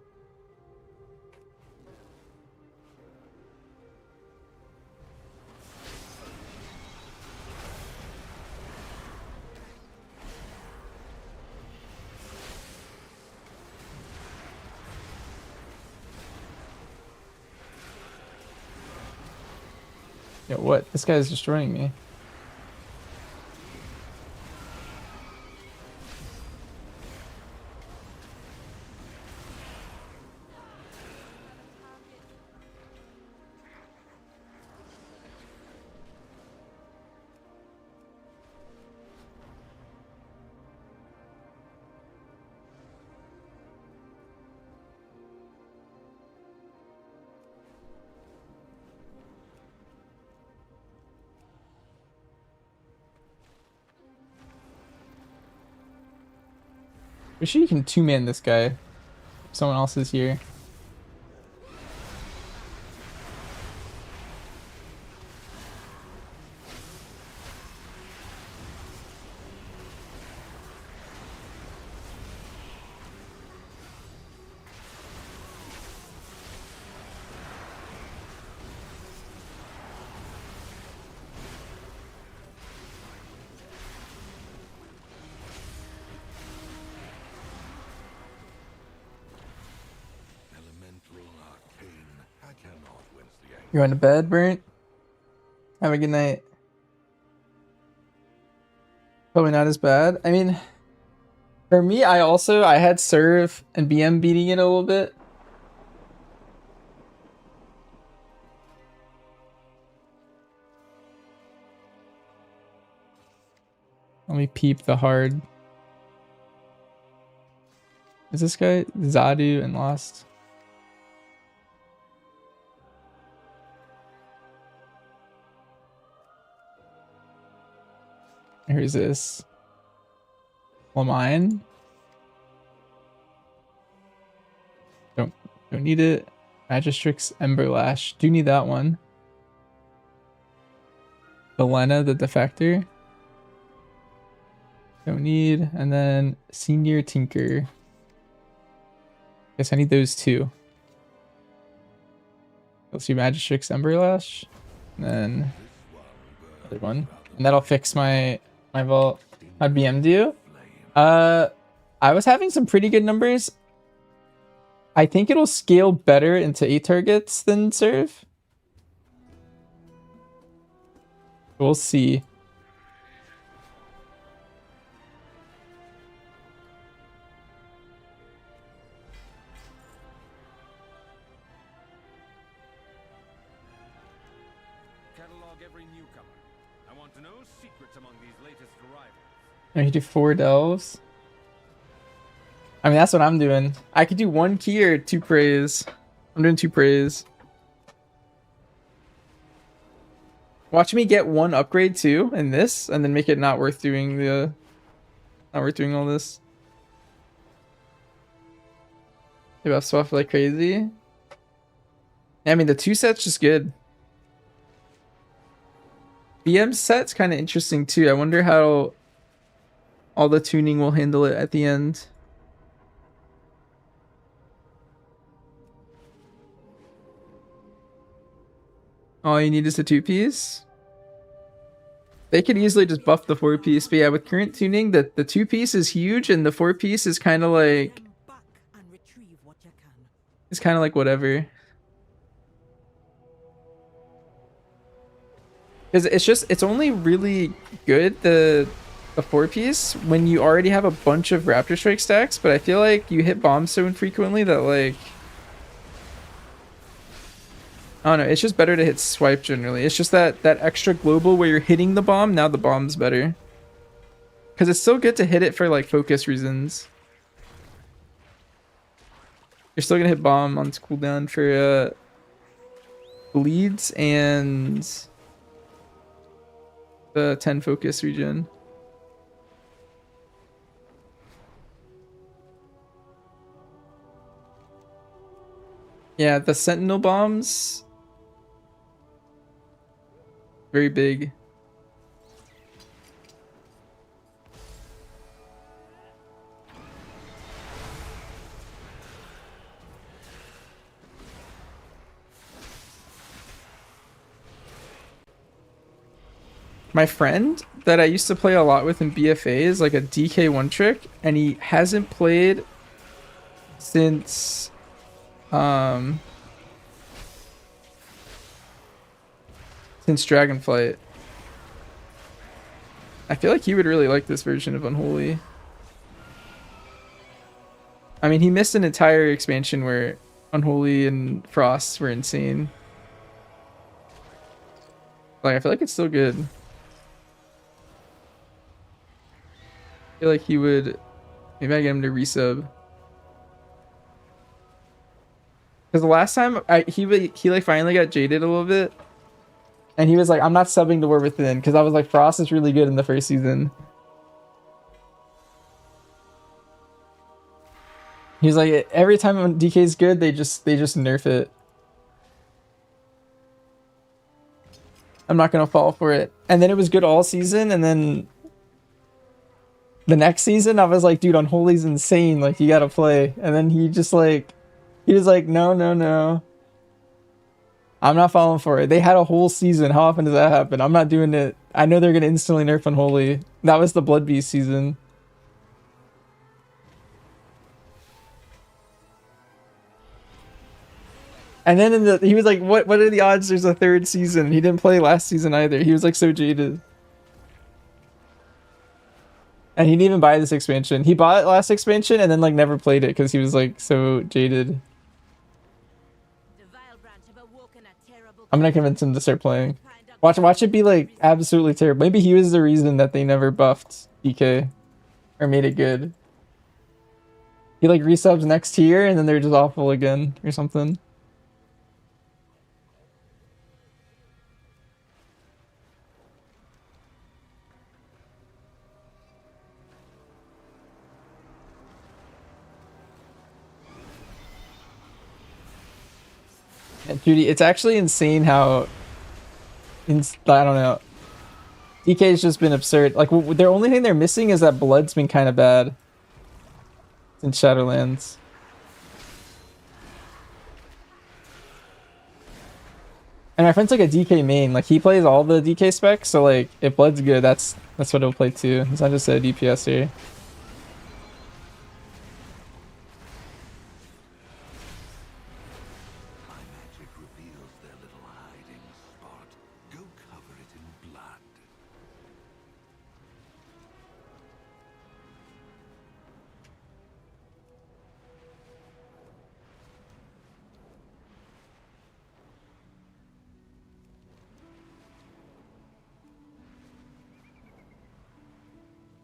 Yo, what? This guy's destroying me. Wish sure you can two-man this guy. If someone else is here. You going to bed, Brent? Have a good night. Probably not as bad. I mean, for me, I had serve and BM beating it a little bit. Let me peep the hard. Is this guy Zadu and Lost? Who's this? Lamine? Don't need it. Magistrix Emberlash. Do need that one. Helena the Defector. Don't need. And then Senior Tinker. Guess I need those two. Let's do Magistrix Emberlash. And then other one. And that'll fix my vault. How'd BM do? I was having some pretty good numbers. I think it'll scale better into 8 targets than serve. We'll see. Catalog every newcomer. I want to know secrets among these latest arrivals. I can do 4 delves. I mean, that's what I'm doing. I could do 1 key or 2 praise. I'm doing 2 praise. Watch me get 1 upgrade too in this, and then make it not worth doing the, not worth doing all this. They buff swap like crazy. I mean, the 2 set's just good. BM set's kind of interesting too. I wonder how all the tuning will handle it at the end. All you need is a 2-piece. They could easily just buff the 4-piece, but yeah, with current tuning, the 2-piece is huge, and the 4-piece is kind of like, it's kind of like whatever. Because it's only really good, the 4-piece, when you already have a bunch of Raptor Strike stacks, but I feel like you hit bombs so infrequently that, like, I don't know, it's just better to hit swipe generally. It's just that extra global where you're hitting the bomb, now the bomb's better. Because it's still good to hit it for, like, focus reasons. You're still gonna hit bomb on its cooldown for bleeds and the 10 focus regen. Yeah, the sentinel bombs, very big. My friend that I used to play a lot with in BFA is like a DK one trick, and he hasn't played since Dragonflight. I feel like he would really like this version of Unholy. I mean, he missed an entire expansion where Unholy and Frost were insane. Like, I feel like it's still good. I feel like he would, maybe I get him to resub. Because the last time he like finally got jaded a little bit, and he was like, "I'm not subbing to War Within," because I was like, Frost is really good in the first season. He's like, every time DK's good, they just nerf it. I'm not gonna fall for it. And then it was good all season, and then the next season I was like, dude, Unholy's insane, like, you gotta play. And then he was like, no. I'm not falling for it. They had a whole season. How often does that happen? I'm not doing it. I know they're gonna instantly nerf Unholy. That was the Blood Beast season. And then he was like, what are the odds there's a 3rd season? He didn't play last season either. He was like so jaded. And he didn't even buy this expansion. He bought last expansion and then like never played it because he was like so jaded. I'm gonna convince him to start playing. Watch it be like absolutely terrible. Maybe he was the reason that they never buffed DK or made it good. He like resubs next tier and then they're just awful again or something. And Judy, it's actually insane how I don't know. DK's just been absurd. Like their only thing they're missing is that blood's been kind of bad in Shadowlands. And my friend's like a DK main. Like he plays all the DK specs, so like if blood's good, that's what he'll play too. It's not just a DPS here.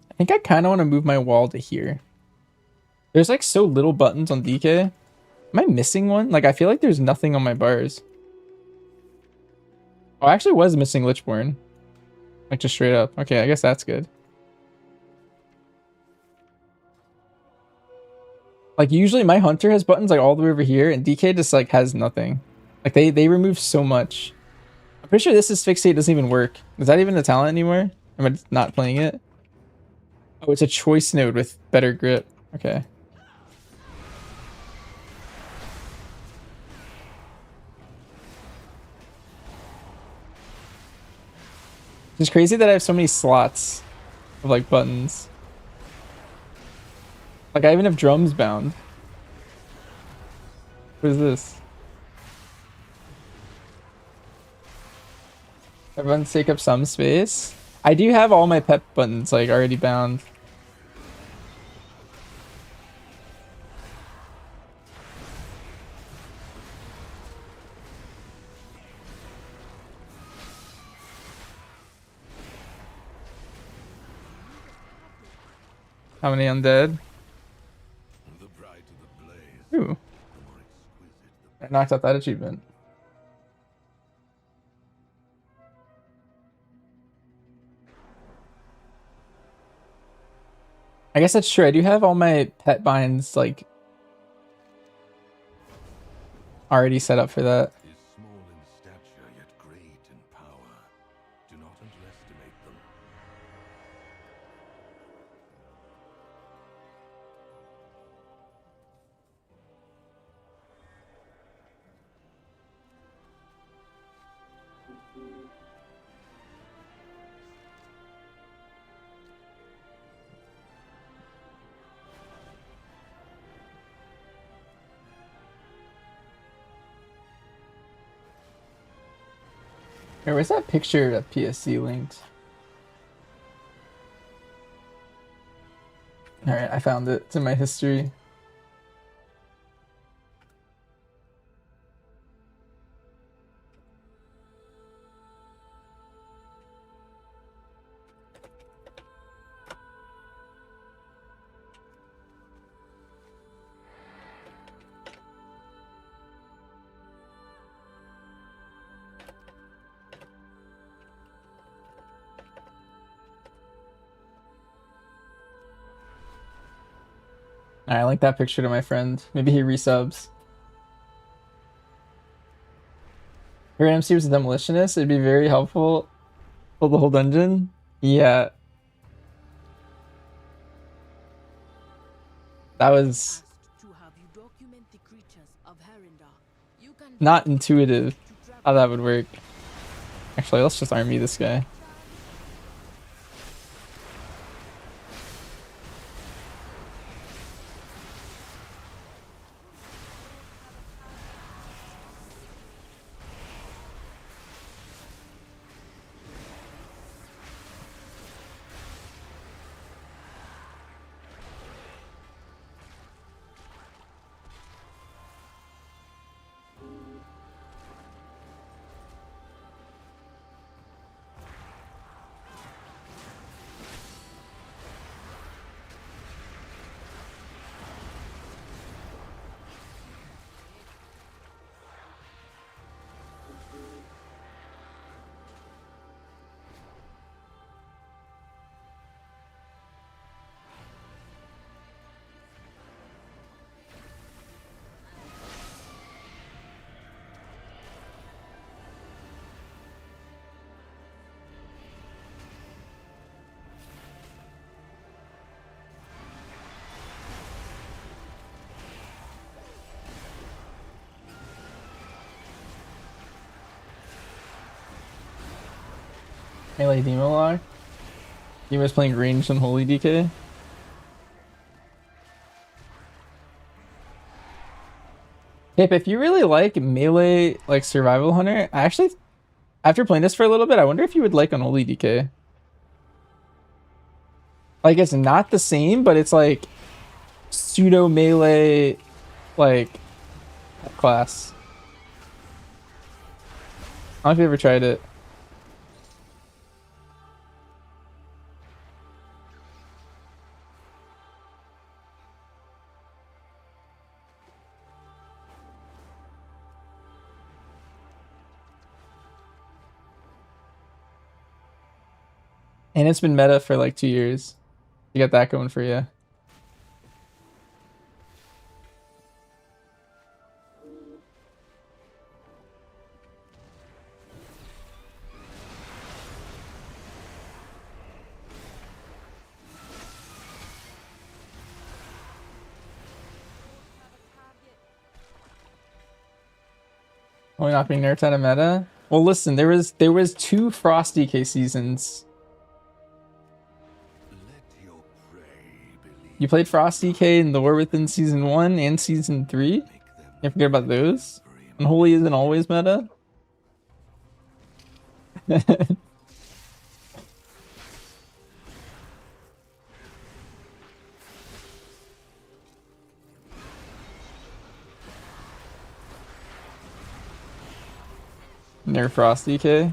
I think I kind of want to move my wall to here. There's like so little buttons on DK. Am I missing one? Like I feel like there's nothing on my bars. Oh, I actually was missing Lichborn. Like just straight up. Okay, I guess that's good. Like usually my hunter has buttons like all the way over here and DK just like has nothing. Like they remove so much. I'm pretty sure this is fixate doesn't even work. Is that even a talent anymore? Am I not playing it? Oh, it's a choice node with better grip. Okay. It's crazy that I have so many slots of like buttons. Like I even have drums bound. What is this? Everyone take up some space. I do have all my pep buttons like already bound. How many undead? Ooh. I knocked out that achievement. I guess that's true. I do have all my pet binds like already set up for that. Small in stature, yet great in power. Do not underestimate them. Hey, where's that picture that PSC linked? Alright, I found it. It's in my history. I like that picture to my friend. Maybe he resubs. Your MC was a demolitionist. It'd be very helpful for the whole dungeon. Yeah. That was not intuitive how that would work. Actually, let's just army this guy. Melee Demo Lock. Demo's playing ranged and Holy DK. Pip, if you really like melee like survival hunter, I actually after playing this for a little bit, I wonder if you would like Unholy DK. Like it's not the same, but it's like pseudo melee like class. I don't know if you ever tried it. And it's been meta for like 2 years. You got that going for you. Only not being nerfed out of meta? Well, listen, there was 2 Frost DK seasons. You played Frost DK in the War Within Season 1 and Season 3? Can't forget about those. Unholy isn't always meta. Nerf Frost DK.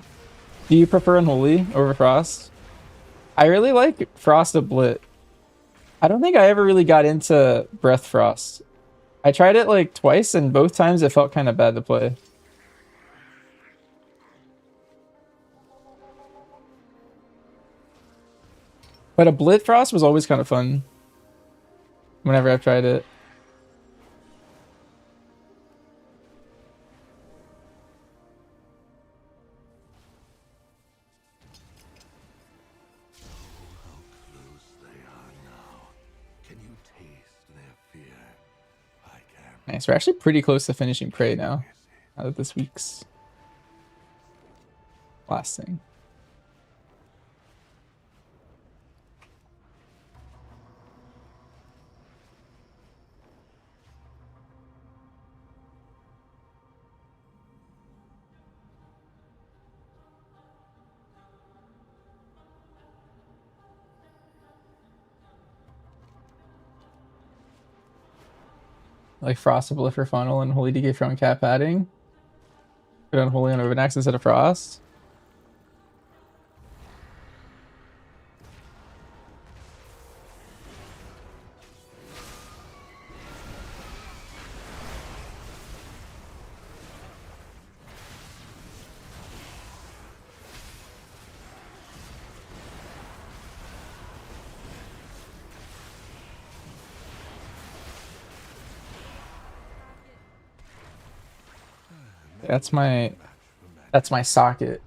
Do you prefer Unholy over Frost? I really like Frost of Blit. I don't think I ever really got into Breath Frost. I tried it like twice and both times it felt kind of bad to play. But a Blit Frost was always kind of fun whenever I've tried it. Nice, we're actually pretty close to finishing Prey now. Out of this week's last thing. Like Frost of Bliffer Funnel and Holy DK from cap padding. Put on Holy on Overnax instead of Frost. That's my socket.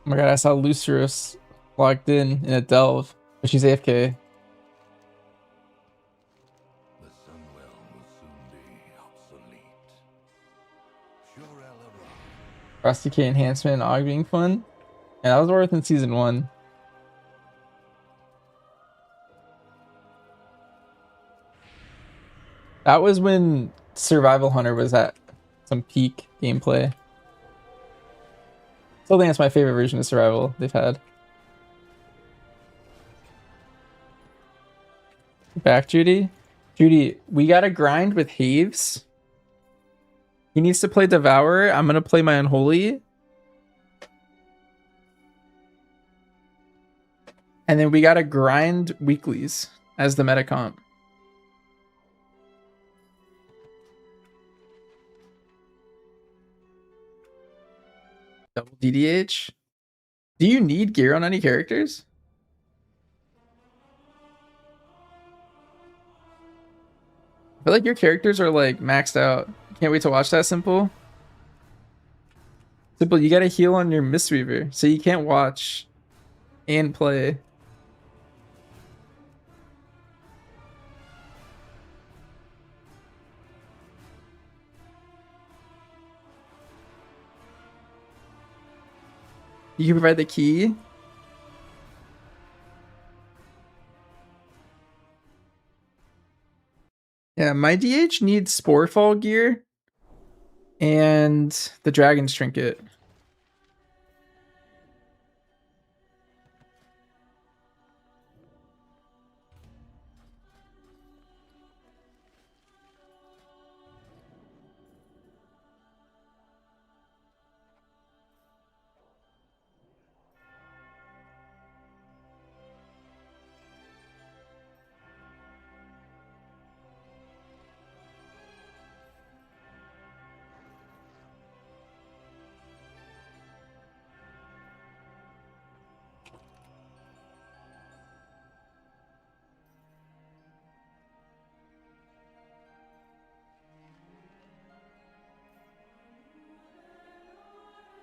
Oh my god, I saw Lucerus logged in a delve, but she's AFK. Rusty K enhancement, Og being fun. Yeah, that was worth in Season 1. That was when Survival Hunter was at some peak gameplay. Still think that's my favorite version of Survival they've had. Back, Judy? Judy, we gotta grind with Haves. He needs to play Devourer. I'm gonna play my Unholy. And then we gotta grind weeklies as the meta comp. Double DDH? Do you need gear on any characters? I feel like your characters are like maxed out. Can't wait to watch that, Simple. Simple, you gotta heal on your Mistweaver, so you can't watch and play. You can provide the key. Yeah, my DH needs sporefall gear and the dragon's trinket.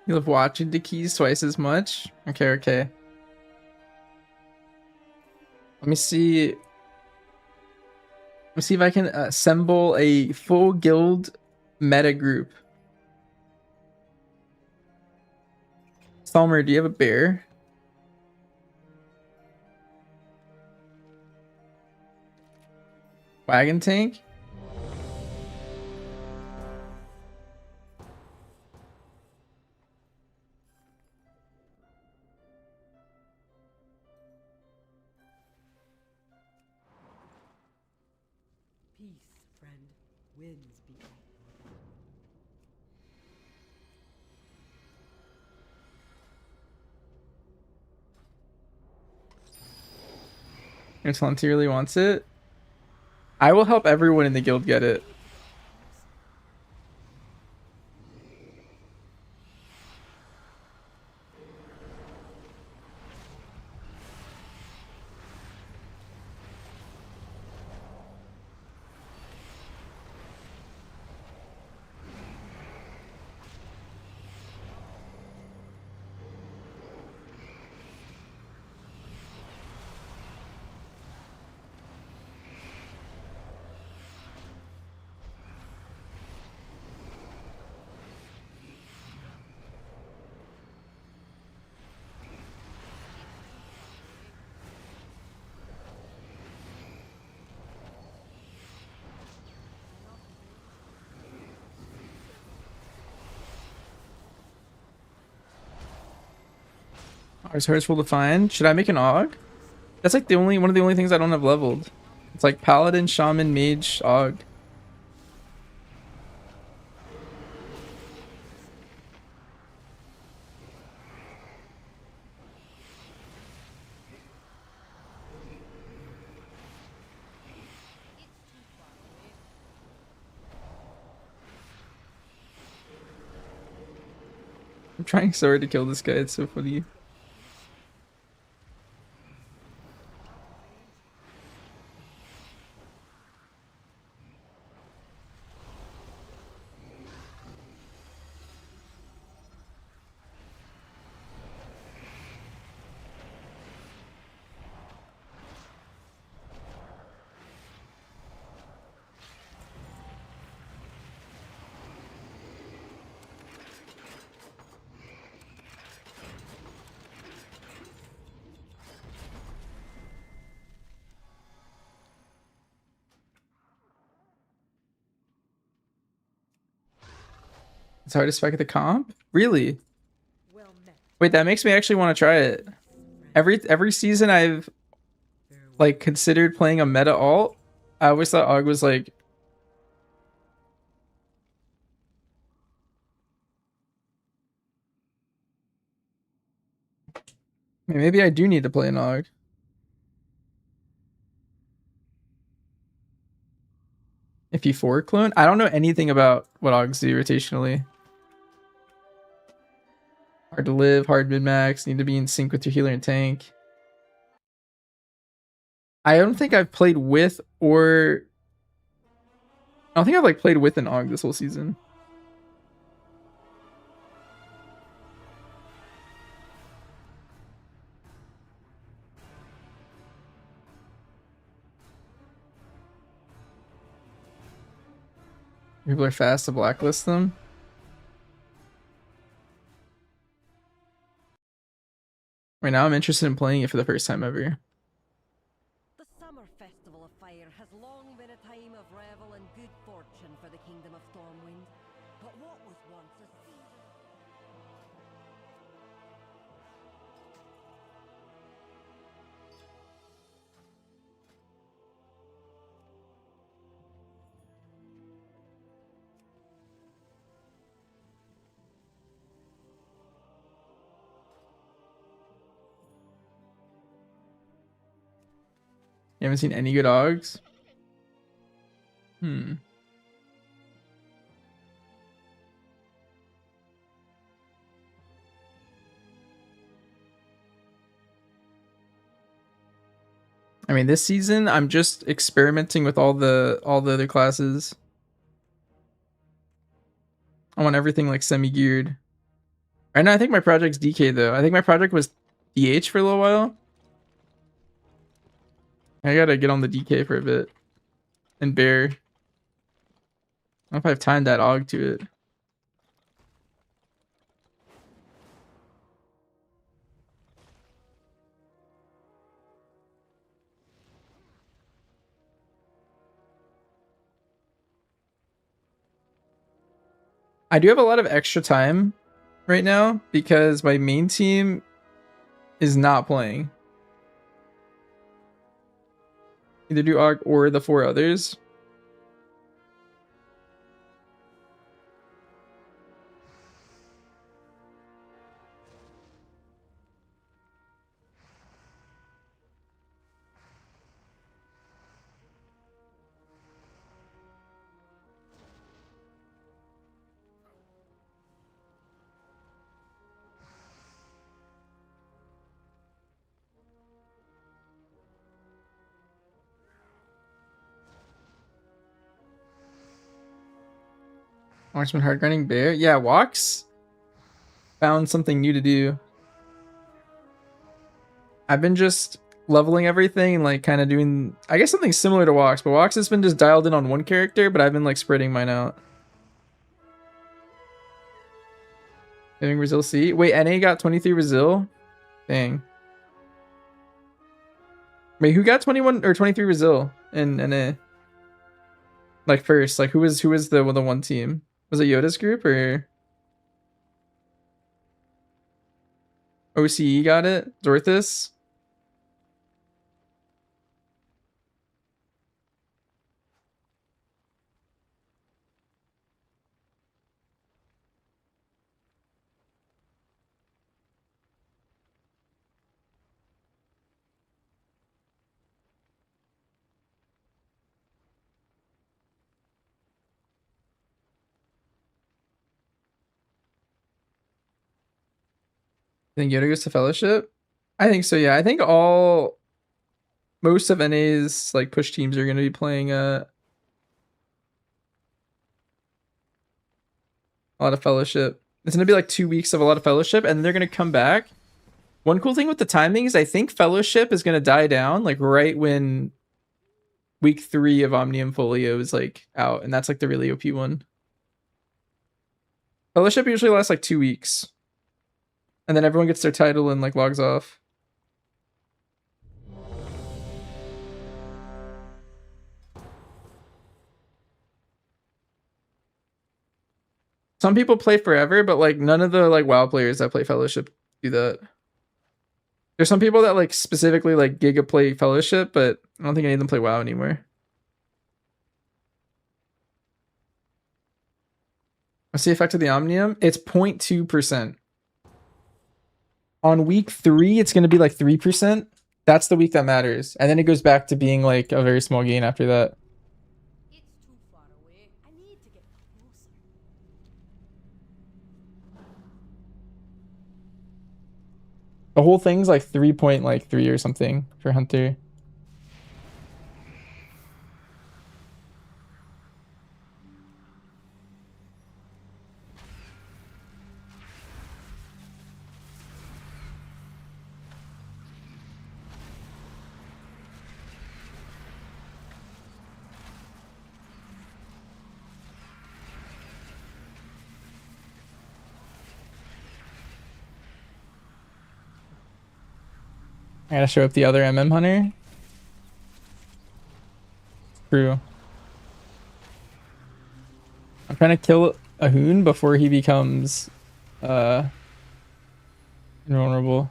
You love watching the keys twice as much? Okay, okay. Let me see. Let me see if I can assemble a full guild meta group. Salmer, do you have a bear? Wagon tank? Peace, friend. Winds be. Your Talenti really wants it? I will help everyone in the guild get it. Ours hurts will define. Should I make an AUG? That's like the only one of the only things I don't have leveled. It's like Paladin, Shaman, Mage, AUG. I'm trying so hard to kill this guy, it's so funny. It's hard to spec at the comp? Really? Wait, that makes me actually want to try it. Every season I've like considered playing a meta alt, I always thought AUG was like maybe I do need to play an AUG. If you forward clone? I don't know anything about what AUGs do rotationally. Hard to live, hard mid-max, need to be in sync with your healer and tank. I don't think I've played with or... I don't think I've like played with an AUG this whole season. People are fast to blacklist them. Right now, I'm interested in playing it for the first time ever. The Summer Festival of Fire has long been a time of revel and good fortune for the Kingdom of Stormwind. But what was once a season... You haven't seen any good Augs? Hmm. I mean, this season I'm just experimenting with all the other classes. I want everything like semi-geared. Right now, I think my project's DK though. I think my project was DH for a little while. I gotta get on the DK for a bit. And Bear. I don't know if I've timed that AUG to it. I do have a lot of extra time right now because my main team is not playing. Either do AUG or the 4 others. Marksman hard grinding Bear. Yeah, Walks found something new to do. I've been just leveling everything and like kind of doing, I guess, something similar to Walks, but Walks has been just dialed in on one character, but I've been like spreading mine out. Getting Brazil C. Wait, NA got 23 Brazil? Dang. Wait, who got 21 or 23 Brazil in NA? Like first, like who was the one team? Was it Yoda's group or OCE got it? Zorthus? I think Yoda goes to Fellowship? I think so, yeah. I think most of NA's like push teams are gonna be playing a lot of Fellowship. It's gonna be like 2 weeks of a lot of Fellowship, and then they're gonna come back. One cool thing with the timing is I think Fellowship is gonna die down like right when week 3 of Omnium Folio is like out, and that's like the really OP one. Fellowship usually lasts like 2 weeks. And then everyone gets their title and like logs off. Some people play forever, but like none of the like WoW players that play Fellowship do that. There's some people that like specifically like Giga play Fellowship, but I don't think any of them play WoW anymore. What's the effect of the Omnium? It's 0.2%. On week 3, it's going to be like 3%. That's the week that matters. And then it goes back to being like a very small gain after that. It's too far away. I need to get closer. The whole thing's like 3.3 or something for Hunter. I gotta show up the other MM hunter. True. I'm trying to kill a Hoon before he becomes invulnerable.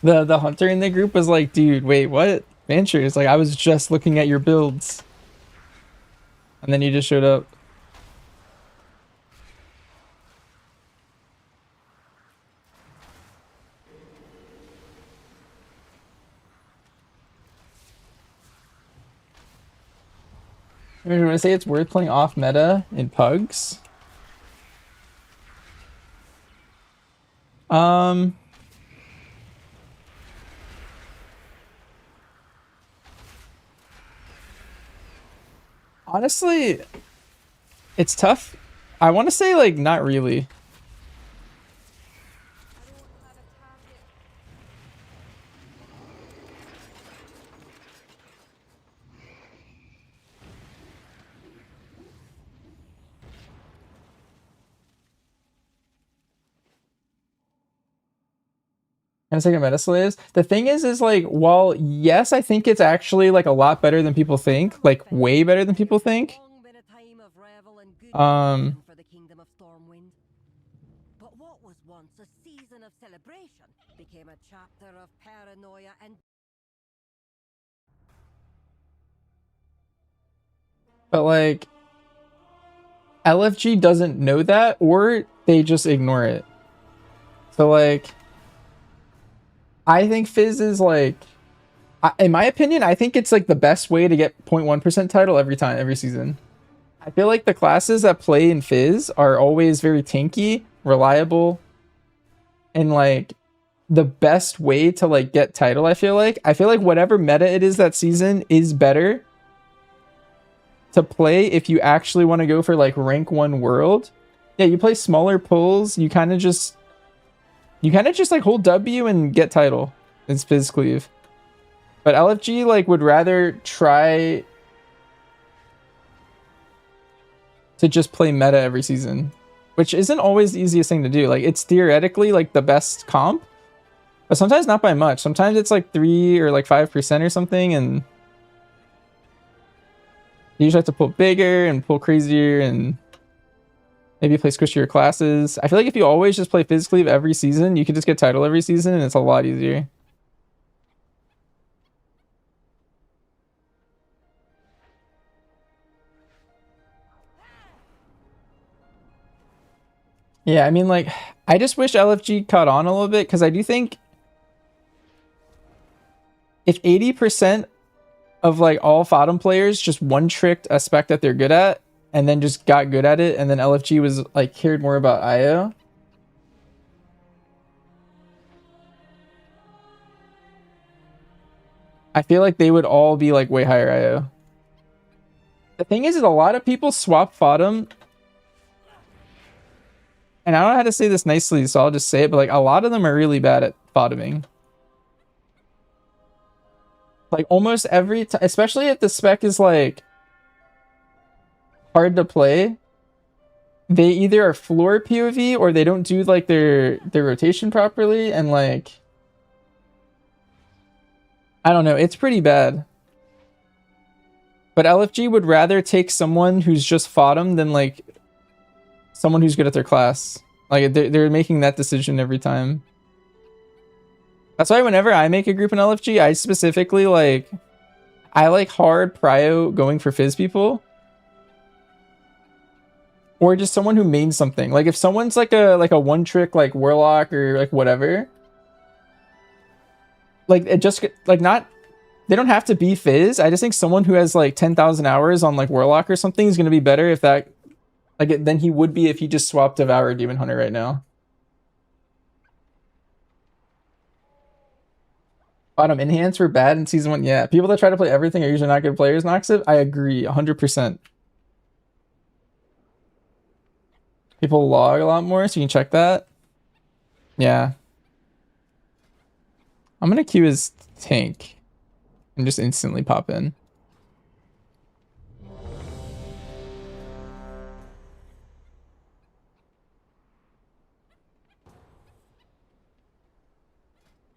The hunter in the group was like, dude, wait, what? Vancher is like, I was just looking at your builds. And then you just showed up. I mean, you want to say it's worth playing off meta in pugs? Honestly, it's tough. I want to say like not really. And second meta slays. The thing is like, while yes, I think it's actually like a lot better than people think, like way better than people think. For the kingdom of Stormwind. But what was once a season of celebration became a chapter of paranoia and But like LFG doesn't know that, or they just ignore it. So like I think Fizz is like, in my opinion, I think it's like the best way to get 0.1% title every time, every season. I feel like the classes that play in Fizz are always very tanky, reliable, and like the best way to like get title. I feel like whatever meta it is that season is better to play if you actually want to go for like rank 1 world. Yeah, you play smaller pulls, you kind of just like hold W and get title. It's Fizz Cleave. But LFG like would rather try to just play meta every season, which isn't always the easiest thing to do. Like it's theoretically like the best comp, but sometimes not by much. Sometimes it's like 3 or like 5% or something, and you usually have to pull bigger and pull crazier and maybe play squishier classes. I feel like if you always just play Fizz Cleave every season, you can just get title every season, and it's a lot easier. Yeah, I mean, like, I just wish LFG caught on a little bit, because I do think if 80% of like all Fodom players just one-tricked a spec that they're good at, and then just got good at it, and then LFG was like cared more about IO, I feel like they would all be like way higher IO. The thing is a lot of people swap Fodom, and I don't know how to say this nicely, so I'll just say it, but like a lot of them are really bad at Fodoming. Like almost every time, especially if the spec is like hard to play, they either are floor POV or they don't do like their rotation properly, and like I don't know, it's pretty bad. But LFG would rather take someone who's just Fodom than like someone who's good at their class. Like they're making that decision every time. That's why whenever I make a group in LFG, I specifically like hard prio going for Fizz people, or just someone who mains something. Like if someone's like a one trick like Warlock or like whatever, like it just like not, they don't have to be Fizz. I just think someone who has like 10,000 hours on like Warlock or something is going to be better if that like than he would be if he just swapped Devour Demon Hunter right now. Bottom enhance were bad in season 1. Yeah, people that try to play everything are usually not good players, Noxiv. I agree 100%. People log a lot more, so you can check that. Yeah. I'm gonna queue his tank and just instantly pop in.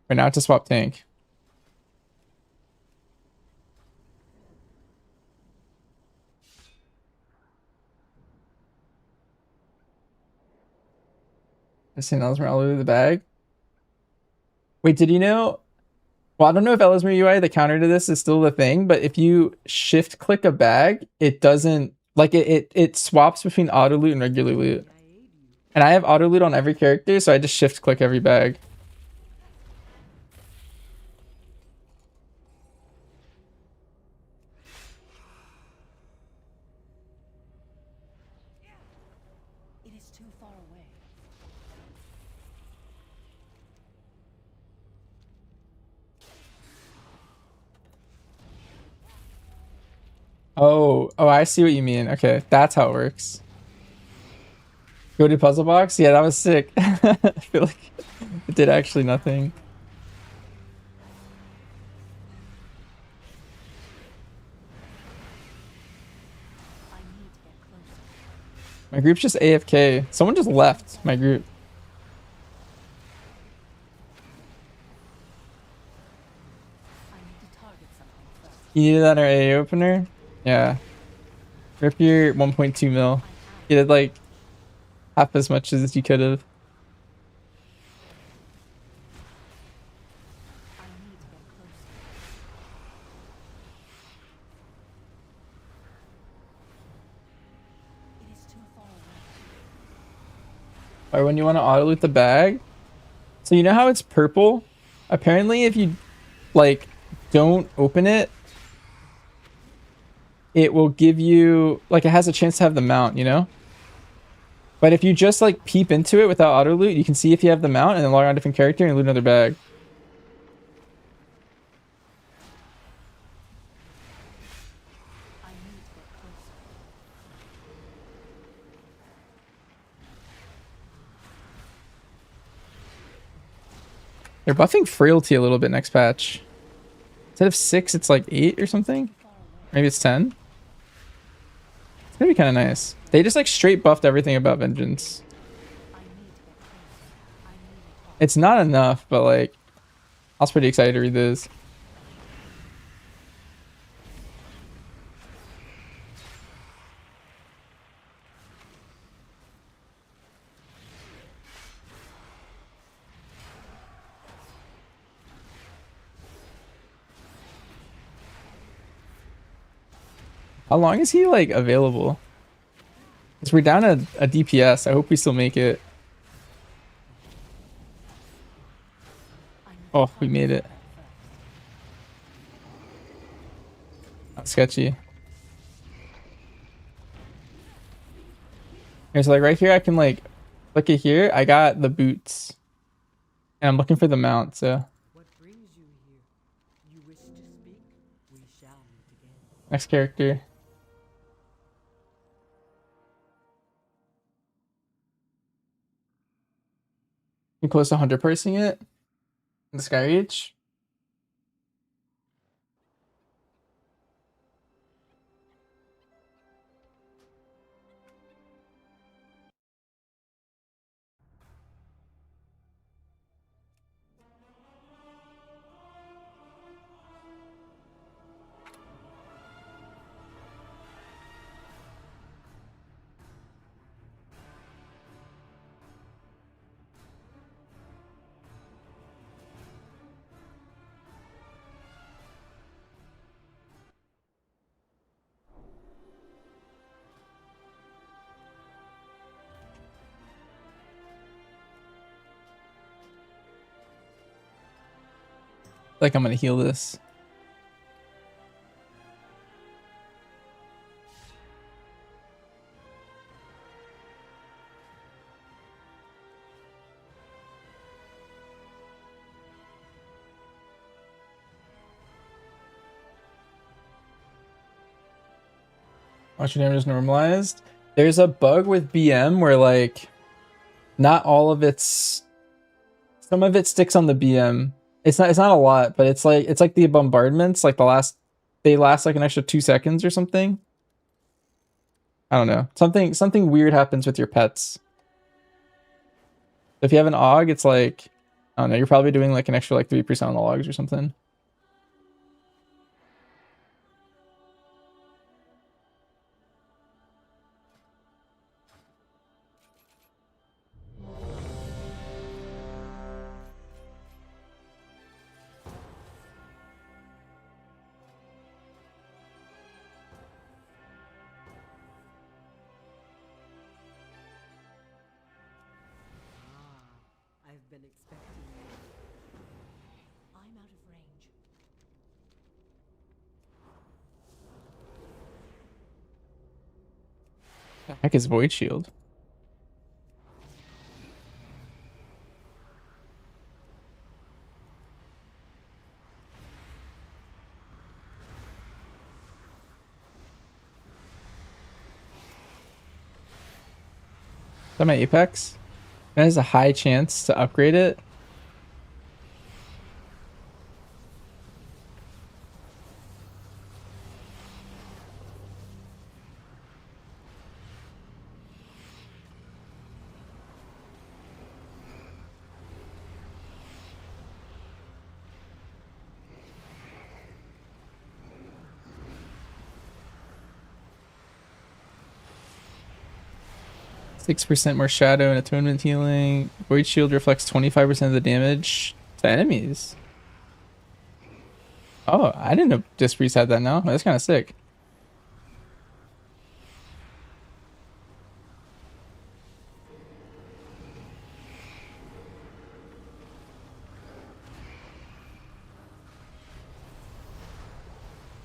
Right now to swap tank. I seen Ellesmere all over the bag. Wait, did you know? Well, I don't know if Ellesmere UI, the counter to this is still the thing, but if you shift click a bag, it doesn't like it swaps between auto loot and regular loot. And I have auto loot on every character, so I just shift click every bag. It is too far away. Oh, I see what you mean. Okay, that's how it works. Go to puzzle box? Yeah, that was sick. I feel like it did actually nothing. My group's just AFK. Someone just left my group. You needed that in our AA opener? Yeah. Rip your 1.2 mil. You did like half as much as you could have. Or when you want to auto loot the bag. So you know how it's purple? Apparently if you like don't open it, it will give you like it has a chance to have the mount, you know? But if you just like peep into it without auto loot, you can see if you have the mount and then log on a different character and loot another bag. They're buffing frailty a little bit next patch. Instead of 6, it's like 8 or something. Maybe it's 10. It's gonna be kind of nice. They just like straight buffed everything about vengeance. It's not enough, but like I was pretty excited to read this. How long is he like available? Because we're down a DPS. I hope we still make it. Oh, we made it. That's sketchy. Okay, so like right here, I can like look at here. I got the boots, and I'm looking for the mount. So What brings you here? You wish to speak? We shall meet again. next character. You close to 100 parsing it in the Sky Reach. Like I'm gonna heal this. Watch your damage is normalized. There's a bug with BM where like not all of some of it sticks on the BM. It's not a lot, but it's like the bombardments, like they last like an extra 2 seconds or something. I don't know. Something weird happens with your pets. If you have an AUG, it's like, I don't know, you're probably doing like an extra like 3% on the logs or something. I've been expecting you. I'm out of range. The heck is Void Shield? Is that my Apex? That has a high chance to upgrade it. %6 more shadow and atonement healing. Void Shield reflects 25% of the damage to enemies. Oh, I didn't know Disc Priest had that now. That's kind of sick.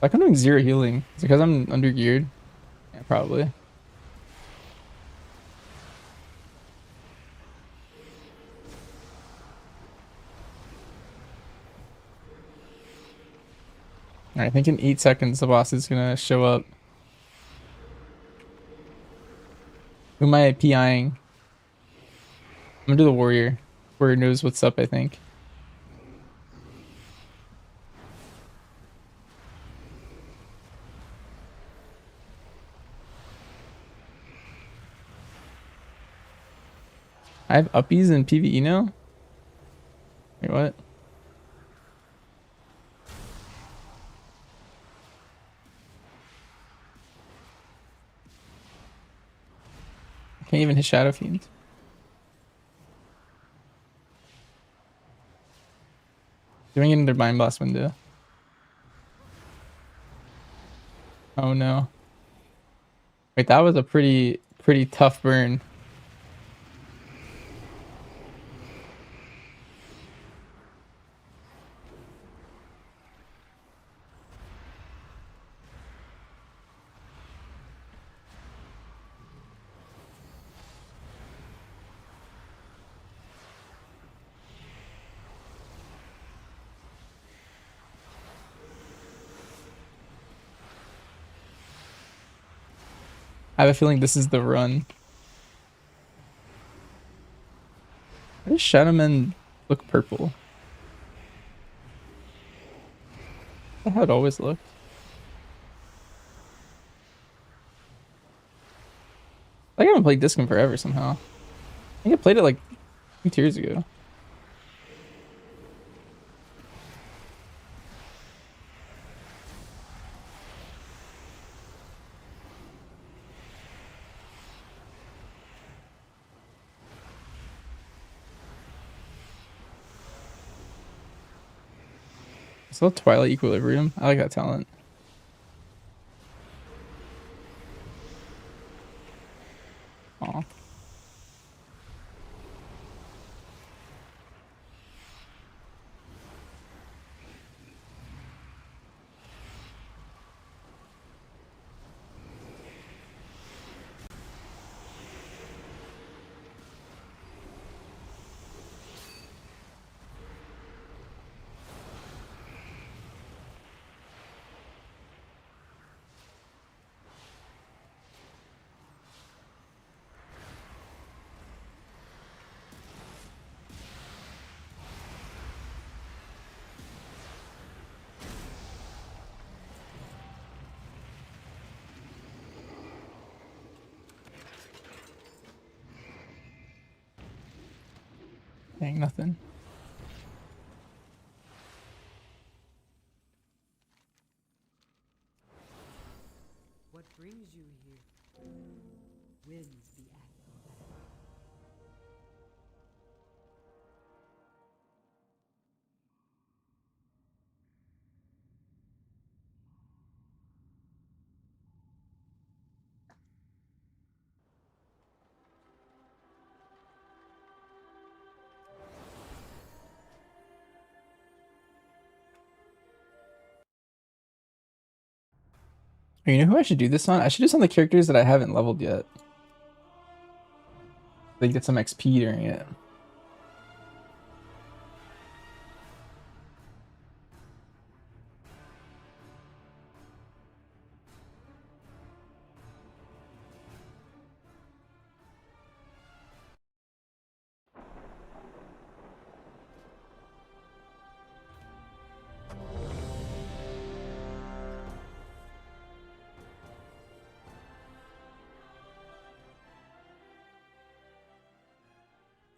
Like I'm doing 0 healing. Is it because I'm undergeared? Yeah, probably. Alright, I think in 8 seconds the boss is gonna show up. Who am I PIing? I'm gonna do the warrior. Warrior knows what's up, I think. I have uppies in PvE now? Wait, what? Can't even hit Shadow Fiend. Doing it in their Mind Boss window. Oh no. Wait, that was a pretty tough burn. I have a feeling this is the run. Why does Shadowman look purple? That's how it always looked. I haven't played Discum forever somehow. I think I played it like 2 years ago. Still Twilight Equilibrium. I like that talent. Aw. Dang, nothing. What brings you here wins the actual battle. You know who I should do this on? I should do this on the characters that I haven't leveled yet. They get some XP during it.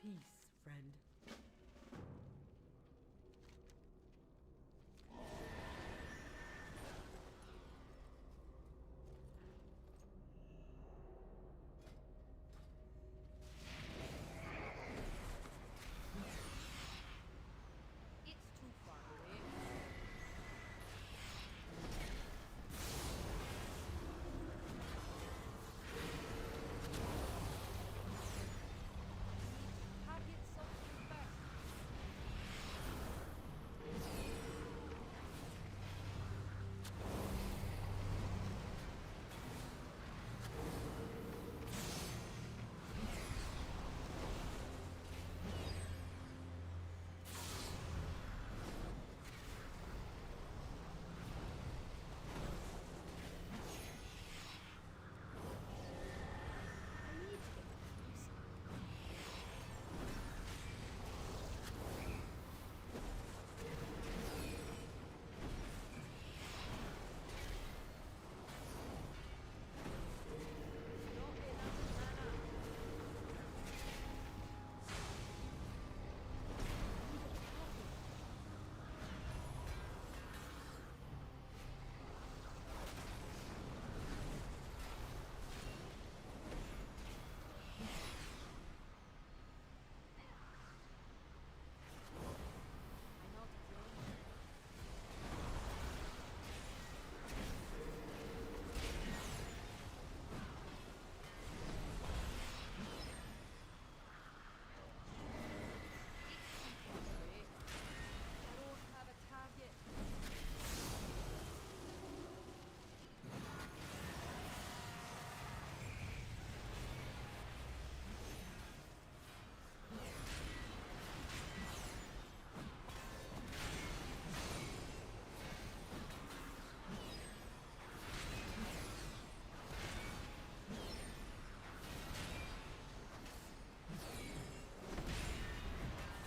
Peace, friend.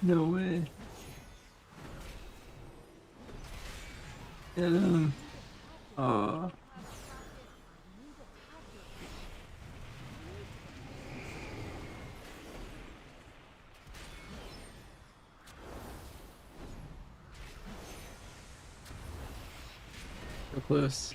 No way. Get him. Oh. So close.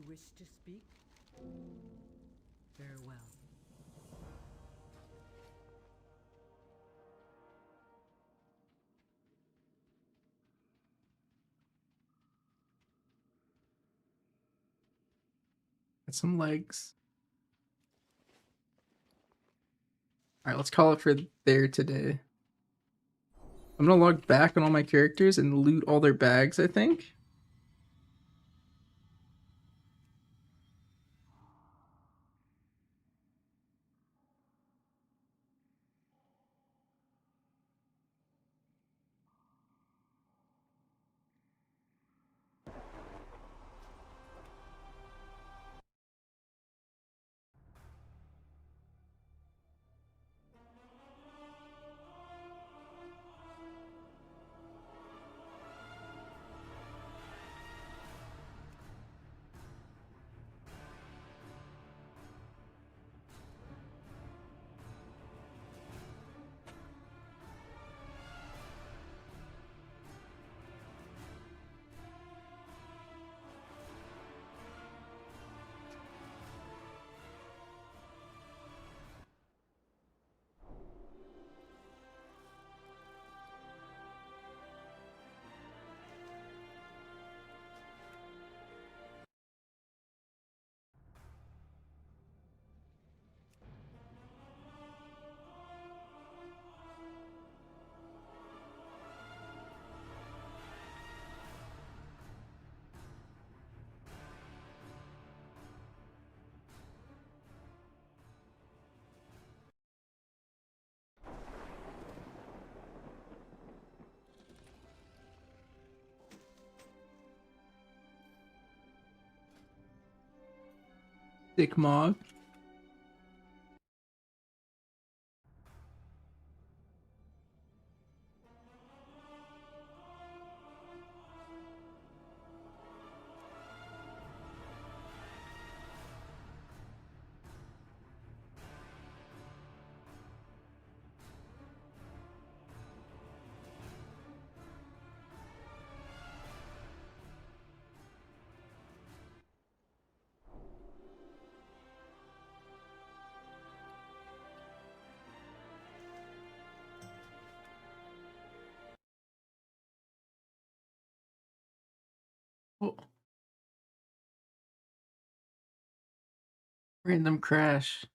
You wish to speak? Farewell. Got some legs. All right, let's call it for there today. I'm gonna log back on all my characters and loot all their bags, I think. Dick Mog. Oh. Random crash.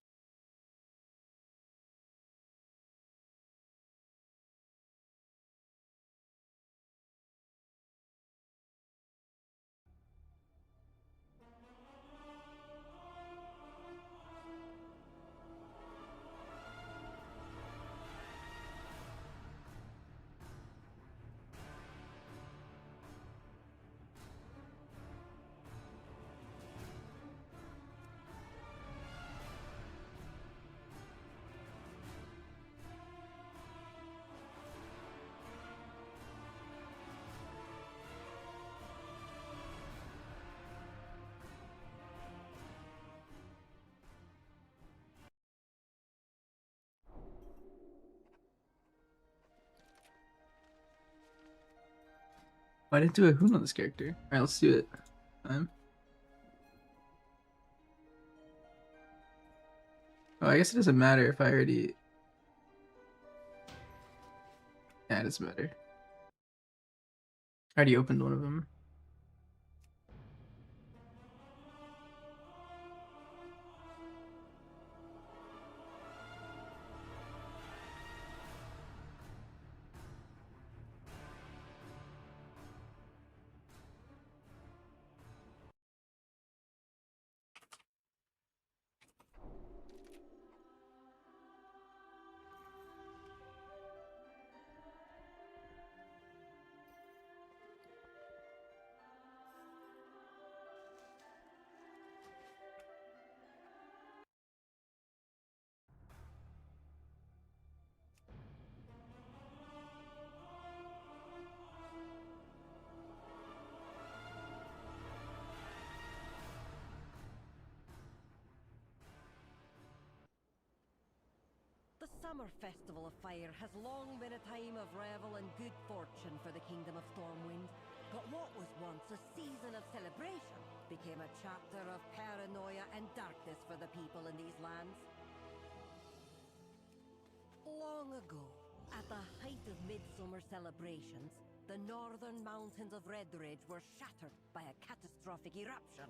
I didn't do a hoon on this character. Alright, let's do it. Oh, I guess it doesn't matter if I already... Yeah, it doesn't matter. I already opened one of them. The summer festival of fire has long been a time of revel and good fortune for the kingdom of Stormwind. But what was once a season of celebration became a chapter of paranoia and darkness for the people in these lands. Long ago, at the height of midsummer celebrations, the northern mountains of Redridge were shattered by a catastrophic eruption.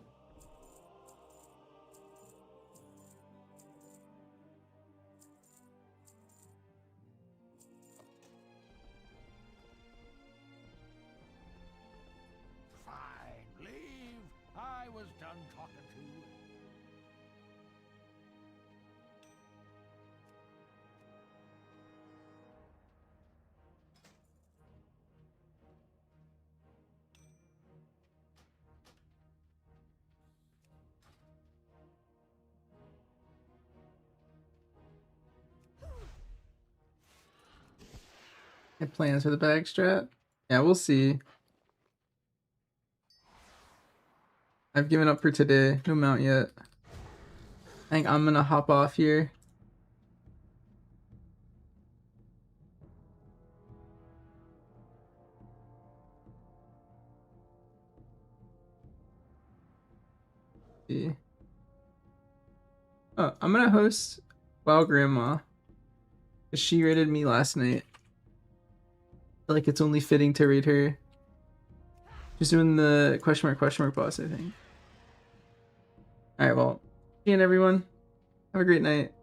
Fine, leave. I was done talking to you. Had plans for the bag strap? Yeah, we'll see. I've given up for today. No mount yet. I think I'm gonna hop off here. See. Oh, I'm gonna host WoW Grandma. She raided me last night. I feel like it's only fitting to raid her. She's doing the question mark boss, I think. Alright, well, see you everyone. Have a great night.